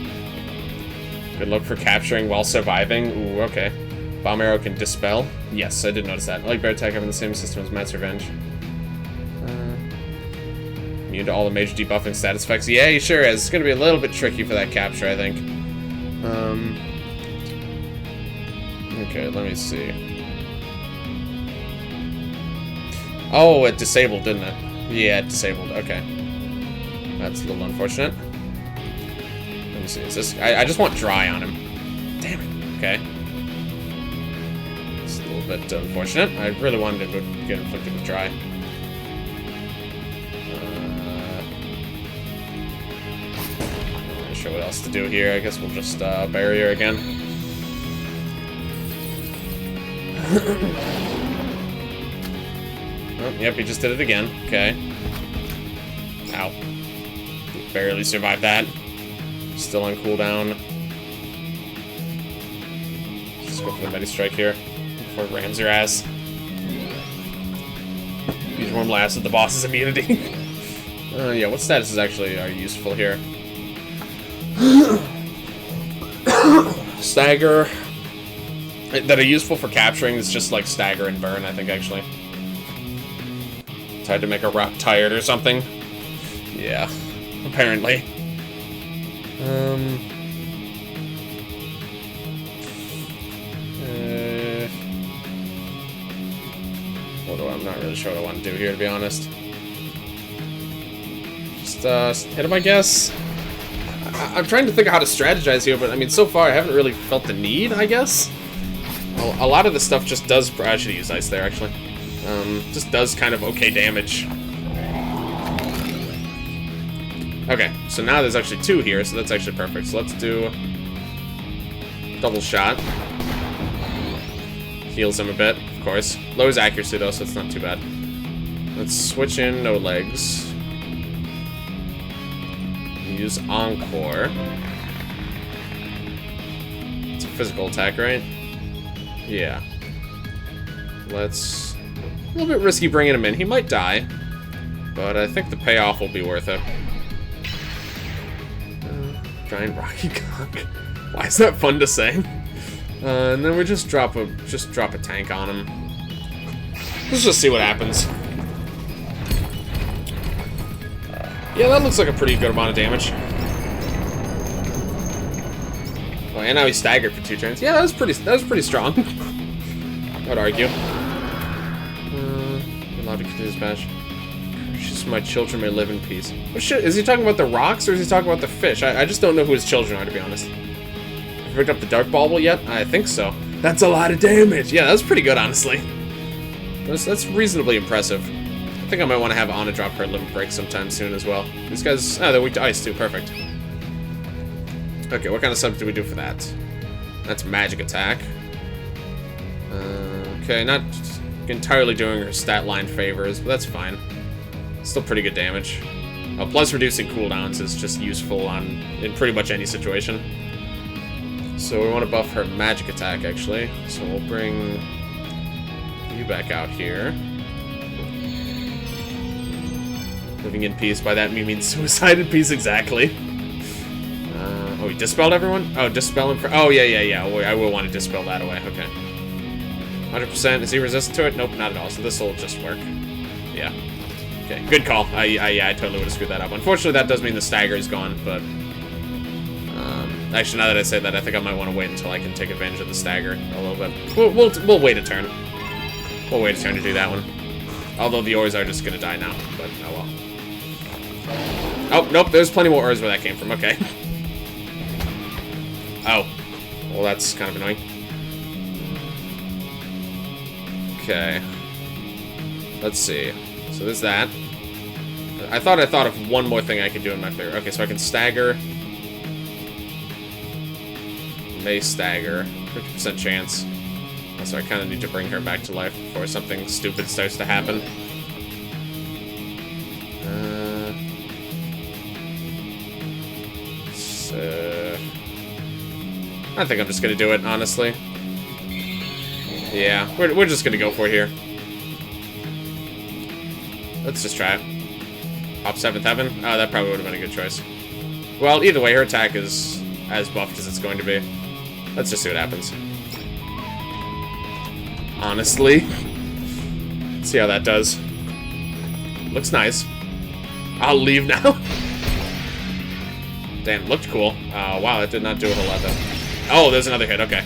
Good luck for capturing while surviving. Ooh, okay. Bomb arrow can dispel. Yes, I did notice that. I like bear attack having the same system as Matt's Revenge. Immune to all the major debuffing status effects. Yeah, he sure is. It's going to be a little bit tricky for that capture, I think. Okay, let me see. Oh, it disabled, didn't it? Yeah, it disabled. Okay. That's a little unfortunate. Let me see. Is this... I just want dry on him. Damn it. Okay. It's a little bit unfortunate. I really wanted to get inflicted with dry. sure what else to do here. I guess we'll just barrier again. Oh, yep, he just did it again. Okay. Ow. Barely survived that. Still on cooldown. Just go for the Medi Strike here before it rams your ass. Use Warm Blast with the boss's immunity. Yeah, what statuses actually are useful here? Stagger. That are useful for capturing is just like Stagger and Burn, I think, actually. Tried to make a rock tired or something. Yeah, apparently. I'm not really sure what I want to do here, to be honest. Just hit him, I guess. I'm trying to think of how to strategize here, but I mean, so far I haven't really felt the need, I guess. A lot of the stuff just does. I should use ice there, actually. Just does kind of okay damage. Okay, so now there's actually 2 here, so that's actually perfect. So let's do double shot. Heals him a bit, of course. Lowers accuracy though, so it's not too bad. Let's switch in no legs. Use Encore. It's a physical attack, right? Yeah. Let's... A little bit risky bringing him in. He might die, but I think the payoff will be worth it. Giant Rocky Cock. Why is that fun to say? And then we just drop a tank on him. Let's just see what happens. Yeah, that looks like a pretty good amount of damage. Oh, and now he's staggered for 2 turns. Yeah, that was pretty strong. I'd argue. Allowed to continue this match. Just my children may live in peace. What shit? Is he talking about the rocks or is he talking about the fish? I just don't know who his children are, to be honest. Picked up the Dark Bauble yet? I think so. That's a lot of damage. Yeah, that's pretty good, honestly. That's reasonably impressive. I think I might want to have Anna drop her limit break sometime soon as well. These guys, oh, they're weak to ice too. Perfect. Okay, what kind of subs do we do for that? That's magic attack. Okay, not entirely doing her stat line favors, but that's fine. Still pretty good damage. Oh, plus reducing cooldowns is just useful in pretty much any situation. So we want to buff her magic attack, actually. So we'll bring you back out here. Living in peace. By that we mean suicide in peace, exactly. Oh, he dispelled everyone? Oh, dispel him for... Oh, yeah. I will want to dispel that away. Okay. 100%. Is he resistant to it? Nope, not at all. So this will just work. Yeah. Okay, good call. Yeah, I totally would have screwed that up. Unfortunately, that does mean the stagger is gone, but... actually, now that I say that, I think I might want to wait until I can take advantage of the stagger a little bit. We'll wait a turn. We'll wait a turn to do that one. Although the ores are just gonna die now, but oh well. Oh, nope, there's plenty more ores where that came from, okay. Oh. Well, that's kind of annoying. Okay. Let's see. So there's that. I thought of one more thing I could do in my favor. Okay, so I can stagger. May stagger. 50% chance. So I kind of need to bring her back to life before something stupid starts to happen. So... I think I'm just gonna do it, honestly. Yeah, we're just gonna go for it here. Let's just try it. Pop 7th Heaven? Oh, that probably would have been a good choice. Well, either way, her attack is as buffed as it's going to be. Let's just see what happens. Honestly. Let's see how that does. Looks nice. I'll leave now. Damn, looked cool. Wow, that did not do a whole lot, though. Oh, there's another hit, okay.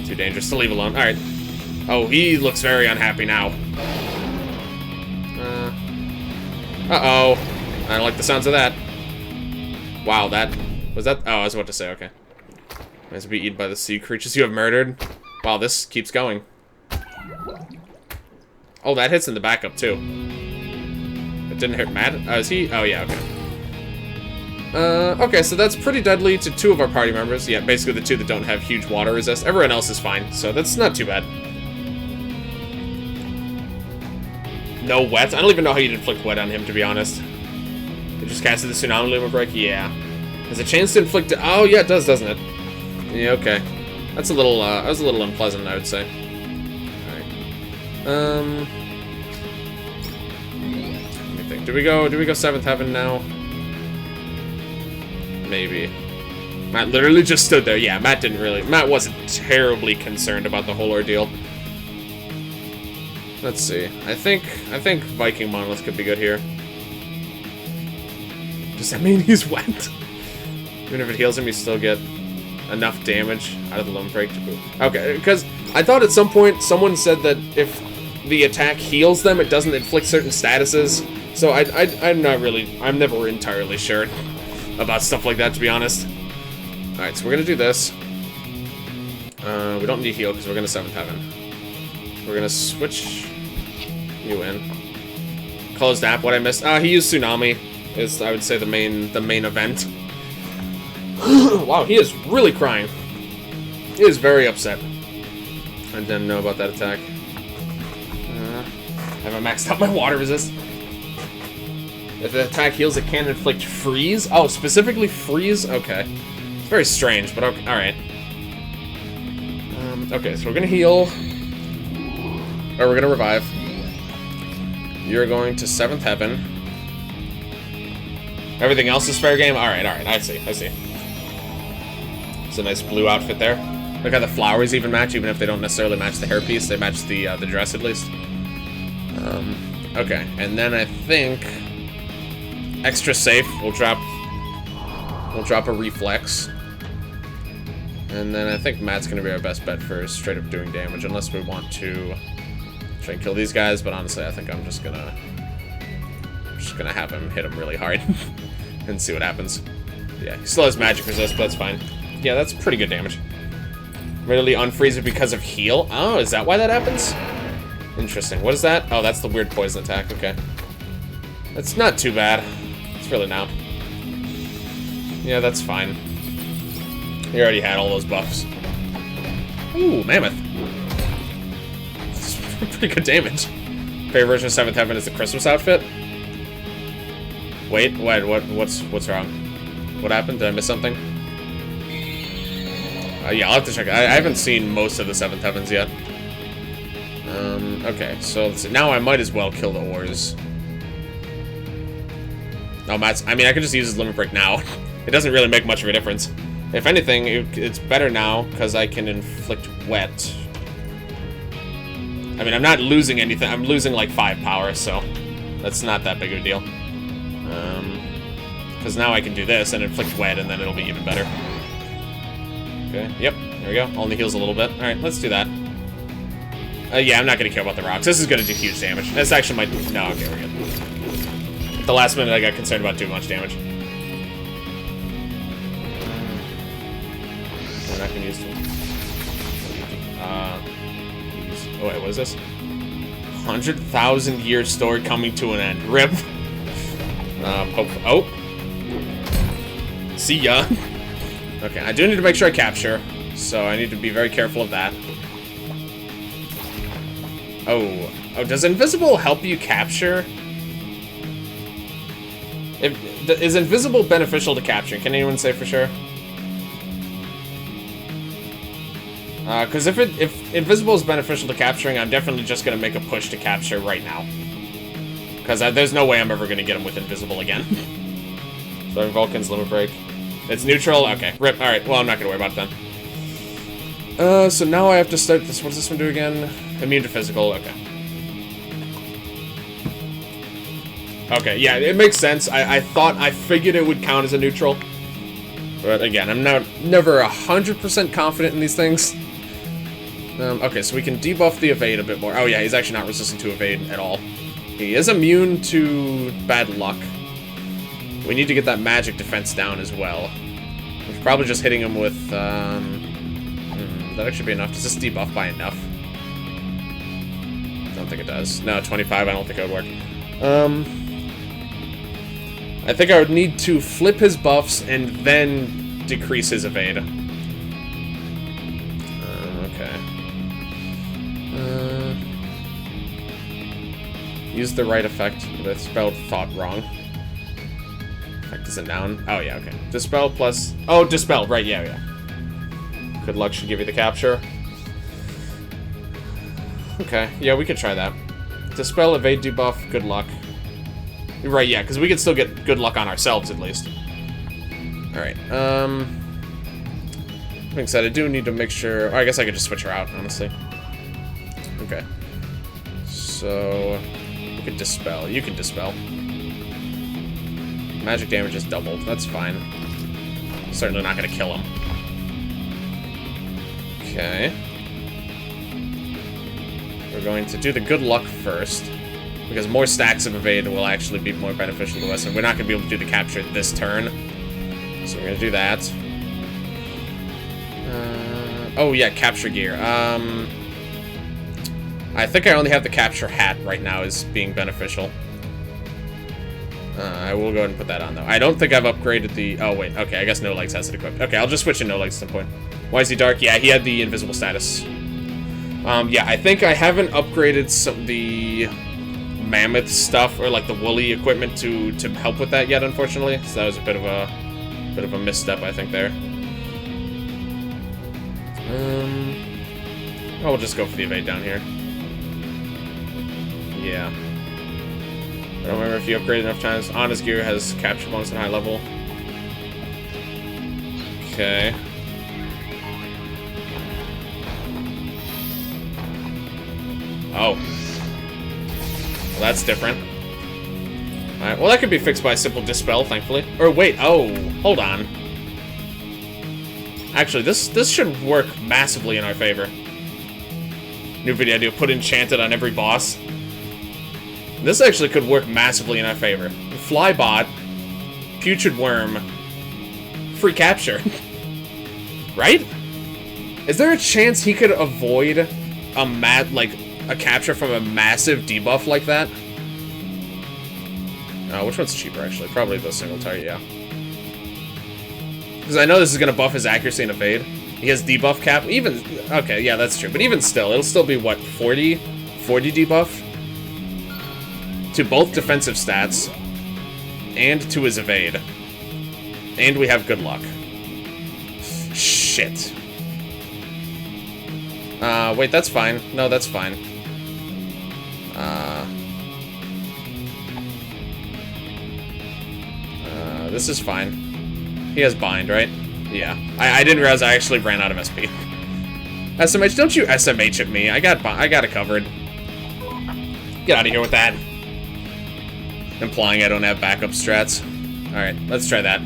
Too dangerous to leave alone. Alright. Oh, he looks very unhappy now. Uh-oh. I don't like the sounds of that. Wow, that... Was that... Oh, I was about to say, okay. As be eaten by the sea creatures you have murdered. Wow, this keeps going. Oh, that hits in the backup, too. It didn't hit Matt? Is he? Oh, yeah, okay. Okay, so that's pretty deadly to 2 of our party members. Yeah, basically the 2 that don't have huge water resist. Everyone else is fine, so that's not too bad. No wet? I don't even know how you'd inflict wet on him, to be honest. You just casted the Tsunami Limit Break? Yeah. Has a chance to inflict... Oh, yeah, it does, doesn't it? Yeah, okay. That's a little, that was a little unpleasant, I would say. Alright. Let me think. Do we go 7th Heaven now? Maybe. Matt literally just stood there. Yeah, Matt wasn't terribly concerned about the whole ordeal. Let's see. I think Viking Monolith could be good here. Does that mean he's wet? Even if it heals him, you still get enough damage out of the Limit Break to boot. Okay, because I thought at some point someone said that if the attack heals them, it doesn't inflict certain statuses. So I'm never entirely sure about stuff like that, to be honest. Alright, so we're gonna do this. We don't need heal because we're gonna 7th Heaven. We're gonna switch you in. Closed app, what I missed? He used Tsunami, is I would say the main event. Wow, he is really crying. He is very upset. I didn't know about that attack. Have I maxed out my water resist? If the attack heals, it can inflict freeze. Oh, specifically freeze? Okay. It's very strange, but okay. Alright. Okay, so we're gonna heal. Or we're gonna revive. You're going to 7th Heaven. Everything else is fair game? Alright, I see. It's a nice blue outfit there. Look how the flowers even match, even if they don't necessarily match the hairpiece. They match the dress, at least. Okay, and then I think... Extra safe, we'll drop a reflex. And then I think Matt's gonna be our best bet for straight up doing damage, unless we want to try and kill these guys, but honestly I think I'm just gonna have him hit him really hard and see what happens. Yeah, he still has magic resist, but that's fine. Yeah, that's pretty good damage. Readily unfreeze it because of heal. Oh, is that why that happens? Interesting. What is that? Oh, that's the weird poison attack, okay. That's not too bad. It's really not. Yeah, that's fine. He already had all those buffs. Ooh, Mammoth. That's pretty good damage. Favorite version of 7th Heaven is the Christmas outfit. Wait, what's wrong? What happened? Did I miss something? Yeah, I'll have to check. I haven't seen most of the 7th Heavens yet. Okay, so let's see. Now I might as well kill the ores. No, Matt's... I mean, I could just use his Limit Break now. It doesn't really make much of a difference. If anything, it's better now, because I can inflict wet. I mean, I'm not losing anything. I'm losing, like, 5 power, so... That's not that big of a deal. Because now I can do this and inflict wet, and then it'll be even better. Okay, yep, there we go. Only heals a little bit. Alright, let's do that. Yeah, I'm not going to care about the rocks. This is going to do huge damage. This actually might... No, okay, we're good. At the last minute, I got concerned about too much damage. We're not going to use them. Oh, wait, what is this? 100,000 year story coming to an end. RIP. Oh. See ya. Okay, I do need to make sure I capture, so I need to be very careful of that. Oh, does invisible help you capture? Is invisible beneficial to capturing? Can anyone say for sure? Because if invisible is beneficial to capturing, I'm definitely just going to make a push to capture right now. Because there's no way I'm ever going to get him with invisible again. So Vulcan's Limit Break. It's neutral? Okay, RIP. Alright, well, I'm not going to worry about it then. So now I have to start this. What does this one do again? Immune to physical, okay. Okay, yeah, it makes sense. I figured it would count as a neutral. But again, I'm never 100% confident in these things. Okay, so we can debuff the evade a bit more. Oh yeah, he's actually not resistant to evade at all. He is immune to bad luck. We need to get that magic defense down as well. We're probably just hitting him with, that actually be enough. Does this debuff by enough? I don't think it does. No, 25, I don't think it would work. I think I would need to flip his buffs and then decrease his evade. Okay. Use the right effect. I spelled thought wrong. Effect is a noun. Oh, yeah, okay. Dispel plus... Oh, dispel. Right, yeah. Good luck should give you the capture. Okay, yeah, we could try that. Dispel, evade, debuff, good luck. Right, yeah, because we could still get good luck on ourselves, at least. Alright, being said, I do need to make sure... Oh, I guess I could just switch her out, honestly. Okay. So... We could dispel. You can dispel. Magic damage is doubled. That's fine. Certainly not going to kill him. Okay. We're going to do the good luck first, because more stacks of evade will actually be more beneficial to us, and we're not going to be able to do the capture this turn. So we're going to do that. Oh yeah, capture gear. I think I only have the capture hat right now as being beneficial. I will go ahead and put that on, though. I don't think I've upgraded the... Oh, wait. Okay, I guess No Legs has it equipped. Okay, I'll just switch in No Legs at some point. Why is he dark? Yeah, he had the invisible status. Yeah, I think I haven't upgraded the mammoth stuff, or like the woolly equipment to help with that yet, unfortunately. So that was a bit of a misstep, I think, there. Oh, we'll just go for the evade down here. Yeah. I don't remember if you upgraded enough times. Honest gear has capture bonus at high level. Okay. Oh. Well, that's different. Alright, well that could be fixed by a simple dispel, thankfully. Or wait, oh, hold on. Actually, this should work massively in our favor. New video idea, put enchanted on every boss. This actually could work massively in our favor. Flybot, Putrid Worm, free capture. Right? Is there a chance he could avoid a capture from a massive debuff like that? Which one's cheaper, actually? Probably the single target, yeah. Because I know this is going to buff his accuracy and evade. He has debuff cap. Even... Okay, yeah, that's true. But even still, it'll still be, what, 40? 40 debuff? To both defensive stats. And to his evade. And we have good luck. Shit. Wait, that's fine. No, that's fine. This is fine. He has bind, right? Yeah. I didn't realize I actually ran out of SP. SMH, don't you SMH at me. I got it covered. Get out of here with that. Implying I don't have backup strats. Alright, let's try that.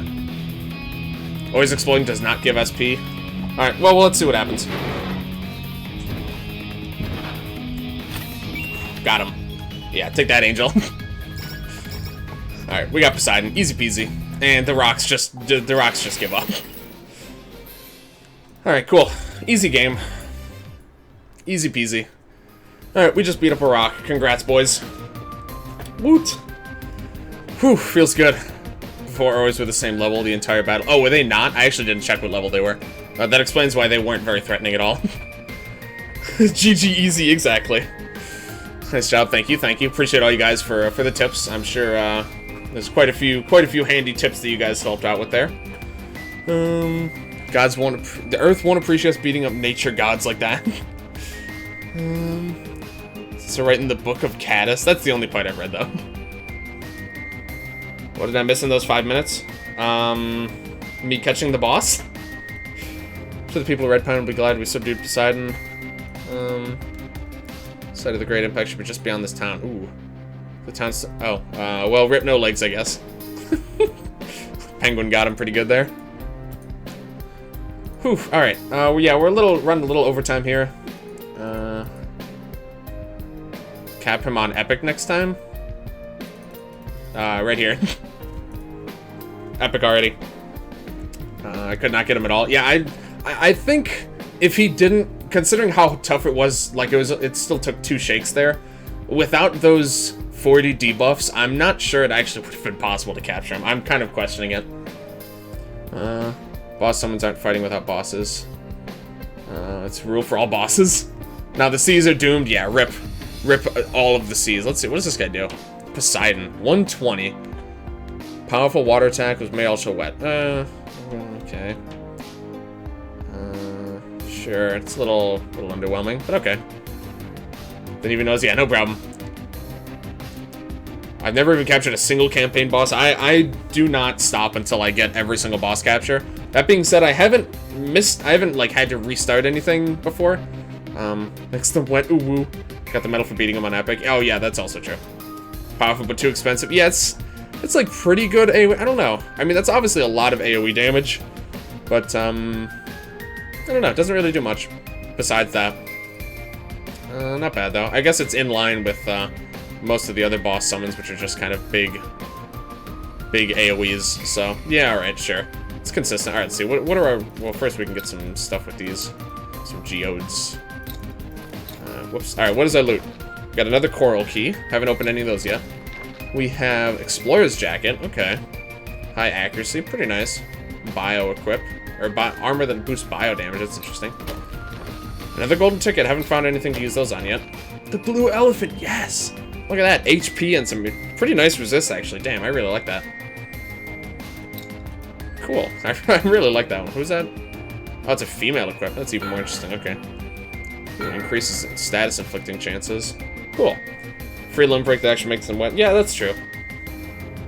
Always exploding does not give SP. Alright, well, let's see what happens. Got him. Yeah, take that, Angel. Alright, we got Poseidon. Easy peasy. And the rocks just give up. Alright, cool. Easy game. Easy peasy. Alright, we just beat up a rock. Congrats, boys. Woot. Whew, feels good. Before, always with the same level the entire battle. Oh, were they not? I actually didn't check what level they were. That explains why they weren't very threatening at all. GG easy, exactly. Nice job, thank you. Appreciate all you guys for the tips. I'm sure there's quite a few handy tips that you guys helped out with there. The Earth won't appreciate us beating up nature gods like that. So right in the Book of Caddis. That's the only part I've read though. What did I miss in those 5 minutes? Me catching the boss. For the people of Red Pine will be glad we subdued Poseidon. Site of the Great Impact should be just beyond this town. Ooh. The town's... Oh. Well, rip no legs, I guess. Penguin got him pretty good there. Whew. Alright. Yeah, we're running a little overtime here. Cap him on Epic next time. Right here. Epic already. I could not get him at all. Yeah, I think if he didn't... Considering how tough it was, like it still took 2 shakes there. Without those 40 debuffs, I'm not sure it actually would have been possible to capture him. I'm kind of questioning it. Boss summons aren't fighting without bosses. It's rule for all bosses. Now the seas are doomed. Yeah, rip all of the seas. Let's see, what does this guy do? Poseidon, 120. Powerful water attack was may also wet. Okay. Sure, it's a little underwhelming, but okay. Didn't even notice. Yeah, no problem. I've never even captured a single campaign boss. I do not stop until I get every single boss capture. That being said, I haven't like had to restart anything before. Next to wet woo. Got the medal for beating him on epic. Oh yeah, that's also true. Powerful but too expensive. Yeah, it's like pretty good AoE. I don't know. I mean, that's obviously a lot of AoE damage, but I don't know. It doesn't really do much besides that. Not bad though. I guess it's in line with most of the other boss summons, which are just kind of big AoEs. So yeah, all right, sure. It's consistent. All right, let's see. What are our... Well, first we can get some stuff with these. Some geodes. Whoops. All right, what does I loot? Got another coral key. Haven't opened any of those yet. We have Explorer's Jacket. Okay. High accuracy. Pretty nice. Bio equip. Or armor that boosts bio damage. That's interesting. Another golden ticket. Haven't found anything to use those on yet. The blue elephant. Yes! Look at that. HP and some pretty nice resist, actually. Damn, I really like that. Cool. I really like that one. Who's that? Oh, it's a female equip. That's even more interesting. Okay. Increases status inflicting chances. Cool. Free limb break that actually makes them wet. Yeah, that's true.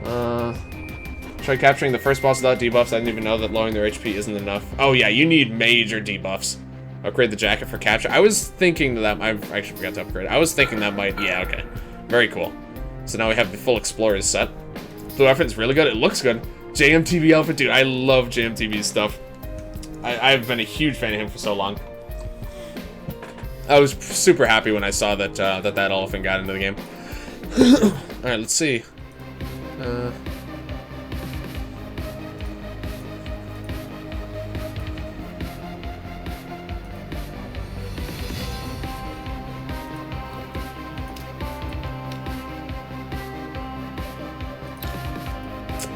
Try capturing the first boss without debuffs. I didn't even know that lowering their HP isn't enough. Oh yeah, you need major debuffs. Upgrade the jacket for capture. I was thinking that I actually forgot to upgrade. I was thinking that might... Yeah, okay. Very cool. So now we have the full Explorer's set. Blue outfit's really good. It looks good. JMTV outfit, dude. I love JMTV's stuff. I've been a huge fan of him for so long. I was super happy when I saw that that elephant got into the game. Alright, let's see.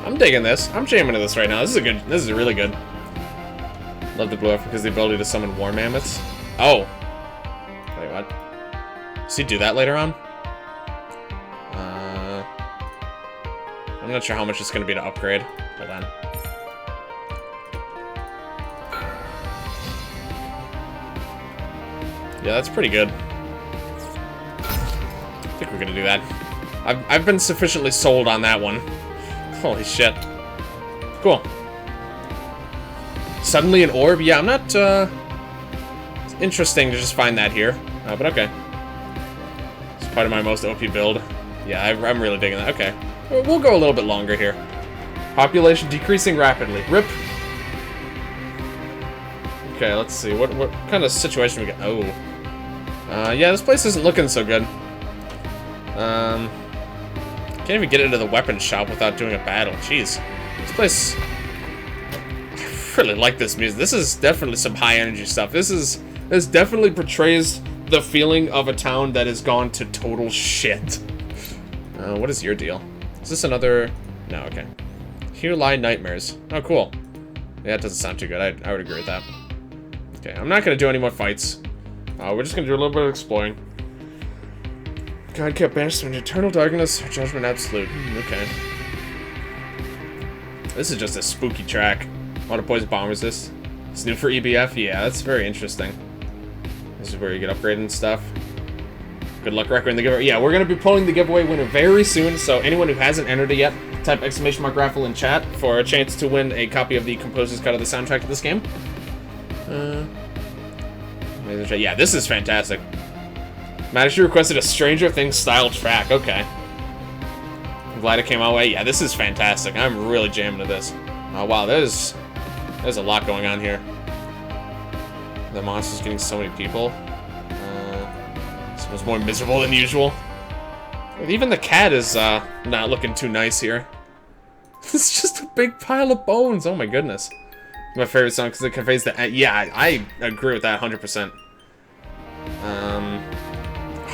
I'm digging this. I'm jamming to this right now. This is really good. Love the blue outfit because the ability to summon war mammoths. Oh. Wait, what? Does he do that later on? I'm not sure how much it's going to be to upgrade. Hold on. Yeah, that's pretty good. I think we're going to do that. I've been sufficiently sold on that one. Holy shit. Cool. Suddenly an orb? Yeah, I'm not, It's interesting to just find that here. But okay. It's part of my most OP build. Yeah, I'm really digging that. Okay. We'll go a little bit longer here. Population decreasing rapidly. RIP. Okay, let's see. What kind of situation we got? Oh. Yeah, this place isn't looking so good. Can't even get into the weapons shop without doing a battle. Jeez. This place... I really like this music. This is definitely some high energy stuff. This definitely portrays the feeling of a town that has gone to total shit. What is your deal? Is this another... No, okay. Here lie nightmares. Oh, cool. Yeah, it doesn't sound too good. I would agree with that. Okay, I'm not going to do any more fights. We're just going to do a little bit of exploring. God kept banished from eternal darkness, judgment absolute. Okay. This is just a spooky track. Water poison bomb resist. It's new for EBF? Yeah, that's very interesting. This is where you get upgraded and stuff. Good luck record in the giveaway. Yeah, we're going to be pulling the giveaway winner very soon, so anyone who hasn't entered it yet, type !raffle in chat for a chance to win a copy of the composer's cut of the soundtrack to this game. Yeah, this is fantastic. Manager requested a Stranger Things style track. Okay. I'm glad it came my way. Yeah, this is fantastic. I'm really jamming to this. Oh, wow, there's a lot going on here. The monster's getting so many people. This was more miserable than usual. Even the cat is not looking too nice here. It's just a big pile of bones. Oh my goodness. My favorite song because it conveys the... Yeah, I agree with that 100%.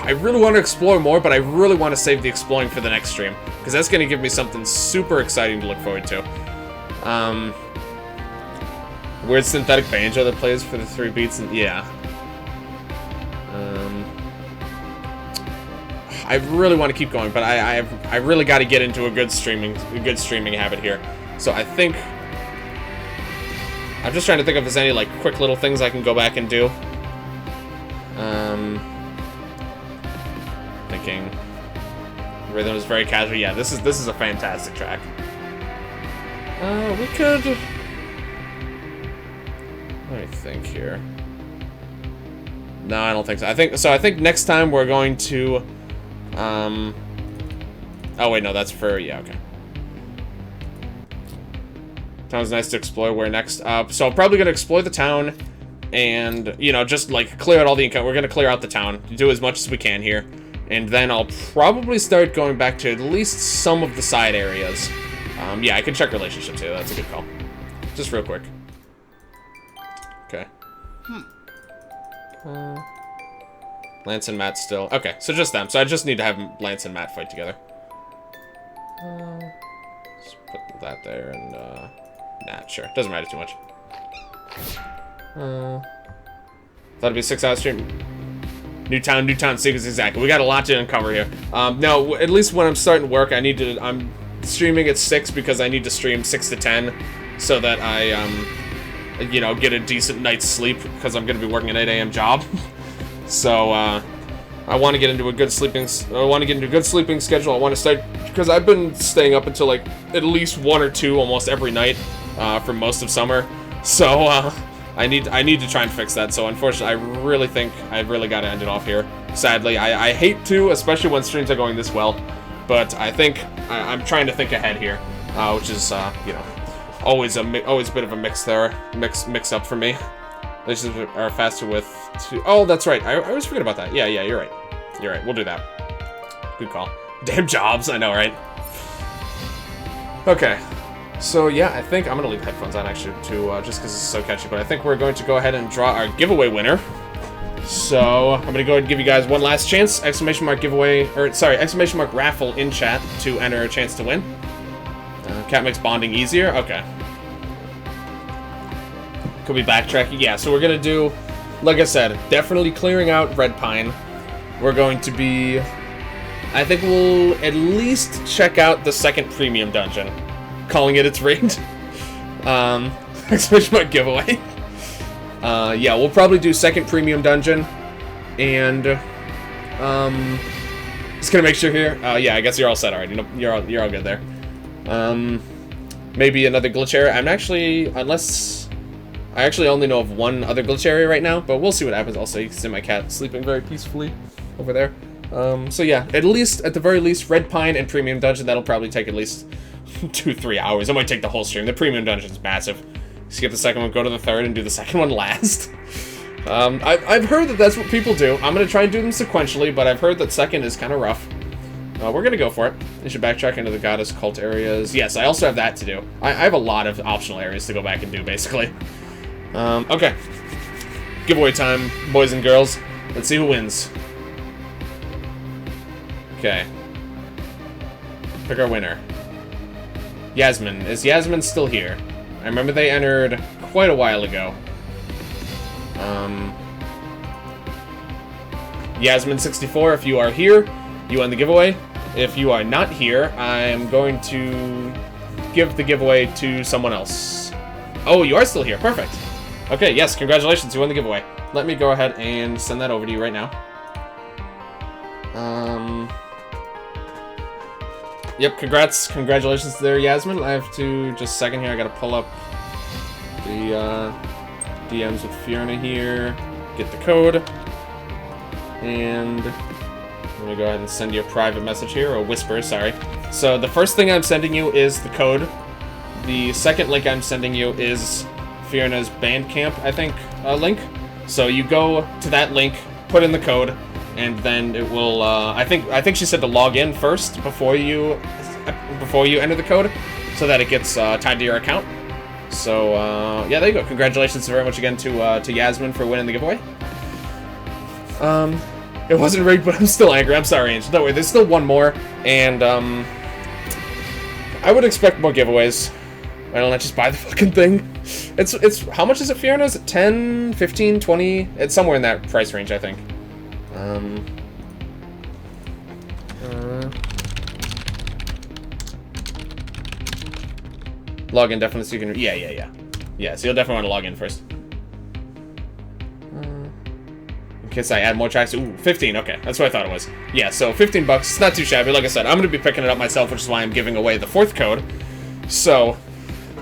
I really want to explore more, but I really want to save the exploring for the next stream, because that's going to give me something super exciting to look forward to. Weird synthetic banjo that plays for the 3 beats, and yeah. I really want to keep going, but I really got to get into a good streaming habit here. So I think I'm just trying to think if there's any like quick little things I can go back and do. Thinking rhythm is very casual. Yeah, this is a fantastic track. We could. Let me think here. No, I don't think so. I think next time we're going to. Oh wait, no, that's for yeah. Okay. Sounds nice to explore. Where next? So I'm probably gonna explore the town, and you know, just like clear out all the income. We're gonna clear out the town, do as much as we can here, and then I'll probably start going back to at least some of the side areas. Yeah, I can check relationships here. That's a good call. Just real quick. Okay. Lance and Matt still. Okay, so just them. So I just need to have Lance and Matt fight together. Let's put that there and nah, sure. Doesn't matter too much. Thought it'd be a 6-hour stream. New town secrets, exactly. We got a lot to uncover here. Now, at least when I'm starting work, I'm streaming at 6 because I need to stream 6 to 10 so that I, you know, get a decent night's sleep because I'm going to be working an 8 a.m. job. So, I want to get into a good sleeping schedule. I want to start, because I've been staying up until like at least 1 or 2 almost every night for most of summer. So, I need to try and fix that. So, unfortunately, I really think I've really got to end it off here. Sadly, I hate to, especially when streams are going this well. But I think I'm trying to think ahead here, which is you know, always a bit of a mix up for me. These are faster with 2. Oh, that's right. I always forget about that. Yeah, you're right. You're right. We'll do that. Good call. Damn jobs. I know, right? Okay. So, yeah, I think I'm going to leave headphones on, actually, too, just because it's so catchy. But I think we're going to go ahead and draw our giveaway winner. So, I'm going to go ahead and give you guys one last chance. Exclamation mark giveaway, or, sorry, exclamation mark raffle in chat to enter a chance to win. Cat makes bonding easier. Okay. Could be backtracking. Yeah, so we're going to do, like I said, definitely clearing out Red Pine. We're going to be, I think we'll at least check out the second premium dungeon. Calling it its raid. Exclamation mark giveaway. Yeah, we'll probably do second premium dungeon. And, just gonna make sure here. Yeah, I guess you're all set already. Nope, you're all good there. Maybe another glitch area. I actually only know of one other glitch area right now, but we'll see what happens. Also, you can see my cat sleeping very peacefully over there. So yeah, at the very least, Red Pine and Premium Dungeon, that'll probably take at least 2-3 hours. It might take the whole stream. The Premium Dungeon's massive. Skip the second one, go to the third, and do the second one last. I've heard that that's what people do. I'm gonna try and do them sequentially, but I've heard that second is kind of rough. We're gonna go for it. I should backtrack into the goddess cult areas. Yes, I also have that to do. I have a lot of optional areas to go back and do, basically. Okay. Giveaway time, boys and girls. Let's see who wins. Okay. Pick our winner. Yasmin. Is Yasmin still here? I remember they entered quite a while ago. Yasmin64, if you are here, you won the giveaway. If you are not here, I'm going to give the giveaway to someone else. Oh, you are still here. Perfect. Okay, yes, congratulations, you won the giveaway. Let me go ahead and send that over to you right now. Yep, congratulations there, Yasmin. I have to, just a second here, I gotta pull up the DMs with Fiona here, get the code, and I'm gonna go ahead and send you a private message here, or a whisper, sorry. So the first thing I'm sending you is the code. The second link I'm sending you is Fiona's Bandcamp, I think, link. So you go to that link, put in the code, and then it will, I think she said to log in first before you enter the code, so that it gets tied to your account. So, yeah, there you go. Congratulations very much again to Yasmin for winning the giveaway. It wasn't rigged, but I'm still angry. I'm sorry, Angel. Don't worry, there's still one more, and, I would expect more giveaways. Why don't I just buy the fucking thing? It's, how much is it, Fiona? Is it 10, 15, 20? It's somewhere in that price range, I think. Log in definitely so you can... Yeah. Yeah, so you'll definitely want to log in first. In case I add more tracks. Ooh, 15, okay. That's what I thought it was. Yeah, so 15 bucks. It's not too shabby. Like I said, I'm going to be picking it up myself, which is why I'm giving away the 4th code. So,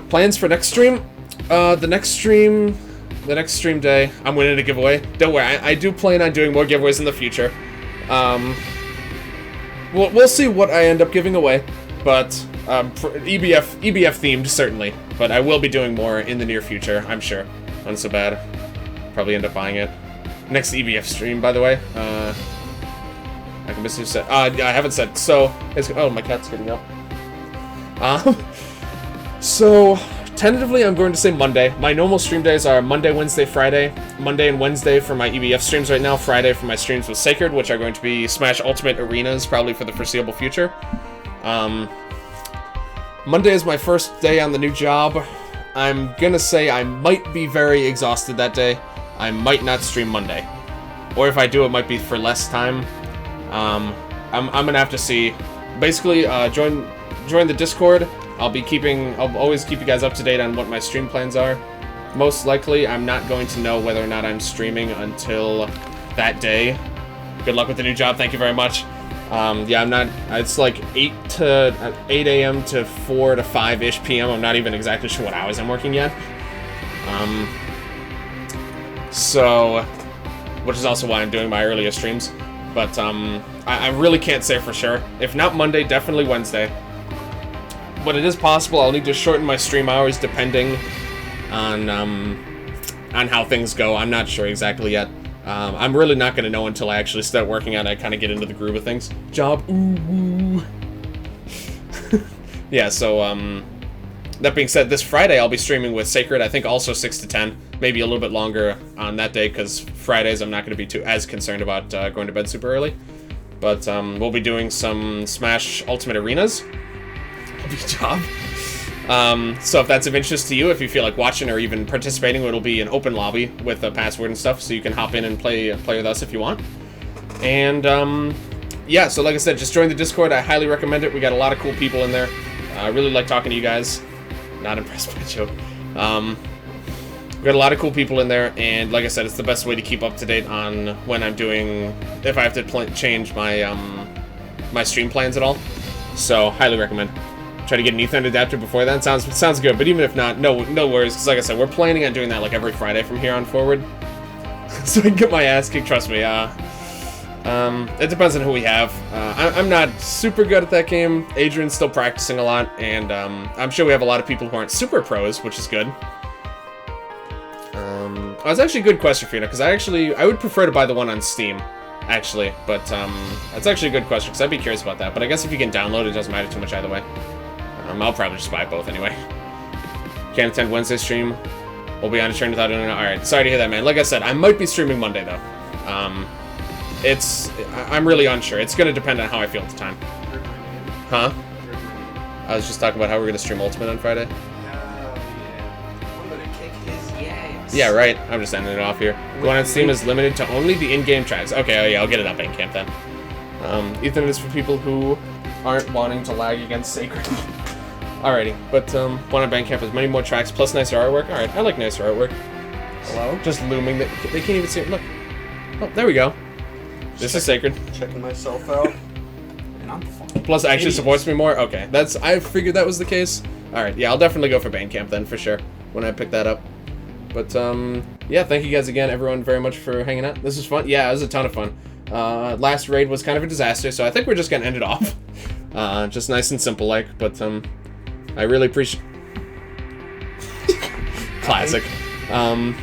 plans for next stream? The next stream day, I'm winning a giveaway. Don't worry, I do plan on doing more giveaways in the future. We'll see what I end up giving away, but EBF themed certainly. But I will be doing more in the near future, I'm sure. Not so bad. Probably end up buying it. Next EBF stream, by the way. I can miss you said. I haven't said. So it's oh, my cat's getting up. So tentatively, I'm going to say Monday. My normal stream days are Monday, Wednesday, Friday. Monday and Wednesday for my EBF streams right now. Friday for my streams with Sacred, which are going to be Smash Ultimate Arenas, probably for the foreseeable future. Monday is my first day on the new job. I'm gonna say I might be very exhausted that day. I might not stream Monday. Or if I do, it might be for less time. I'm gonna have to see. Basically, join the Discord. I'll always keep you guys up to date on what my stream plans are. Most likely, I'm not going to know whether or not I'm streaming until that day. Good luck with the new job, thank you very much. Yeah, I'm not, it's like 8 a.m. to 4 to 5-ish p.m. I'm not even exactly sure what hours I'm working yet. So, which is also why I'm doing my earlier streams. But, I really can't say for sure. If not Monday, definitely Wednesday. But it is possible I'll need to shorten my stream hours depending on how things go. I'm not sure exactly yet. I'm really not going to know until I actually start working on it. I kind of get into the groove of things. Job, ooh. Yeah, so, that being said, this Friday I'll be streaming with Sacred, I think also 6 to 10. Maybe a little bit longer on that day, because Fridays I'm not going to be as concerned about going to bed super early. But, we'll be doing some Smash Ultimate Arenas. Good job. So if that's of interest to you, if you feel like watching or even participating, it'll be an open lobby with a password and stuff, so you can hop in and play with us if you want. And yeah, so like I said, just join the Discord. I highly recommend it. We got a lot of cool people in there. I really like talking to you guys. Not impressed by the joke. We got a lot of cool people in there, and like I said, it's the best way to keep up to date on when I'm doing, if I have to change my my stream plans at all. So highly recommend. Try to get an Ethernet adapter before that. Sounds good, but even if not, no worries, because like I said, we're planning on doing that like every Friday from here on forward. So I can get my ass kicked, trust me. It depends on who we have. I'm not super good at that game. Adrian's still practicing a lot, and I'm sure we have a lot of people who aren't super pros, which is good. Oh, it's actually a good question, Fiona, because I would prefer to buy the one on Steam, actually, but that's actually a good question, because I'd be curious about that, but I guess if you can download it, doesn't matter too much either way. I'll probably just buy both anyway. Can't attend Wednesday stream. We'll be on a train without internet. Alright, sorry to hear that, man. Like I said, I might be streaming Monday, though. I'm really unsure. It's going to depend on how I feel at the time. Huh? I was just talking about how we're going to stream Ultimate on Friday. Yeah. I'm going to kick his ass. Yeah, right. I'm just ending it off here. The one on Steam is limited to only the in-game tracks. Okay, oh yeah, I'll get it up in camp then. Ethernet is for people who aren't wanting to lag against Sacred. Alrighty, but one on Bandcamp has many more tracks plus nicer artwork. Alright, I like nicer artwork. Hello? Just looming. They can't even see it. Look. Oh, there we go. This is Sacred. Checking myself out. And I'm fine. Plus, it actually supports me more. Okay, I figured that was the case. Alright, yeah, I'll definitely go for Bandcamp then, for sure, when I pick that up. But, yeah, thank you guys again, everyone, very much for hanging out. This was fun. Yeah, it was a ton of fun. Last raid was kind of a disaster, so I think we're just gonna end it off. Just nice and simple, like, but, I really appreciate... Classic. Them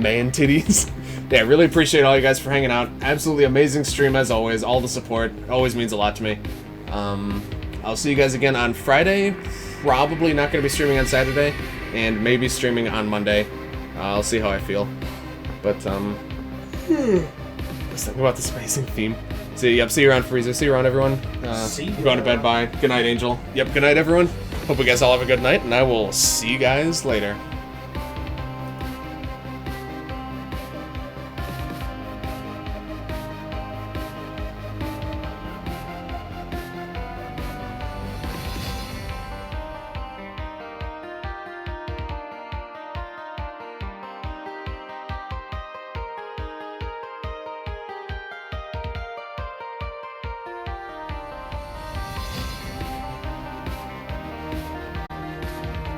man titties. Yeah, really appreciate all you guys for hanging out. Absolutely amazing stream as always. All the support always means a lot to me. I'll see you guys again on Friday. Probably not going to be streaming on Saturday, and maybe streaming on Monday. I'll see how I feel. But, was thinking about this amazing theme. See you around, Freezer. See you around, everyone. See ya. Going to bed, bye. Good night, Angel. Yep, good night, everyone. Hope you guys all have a good night, and I will see you guys later.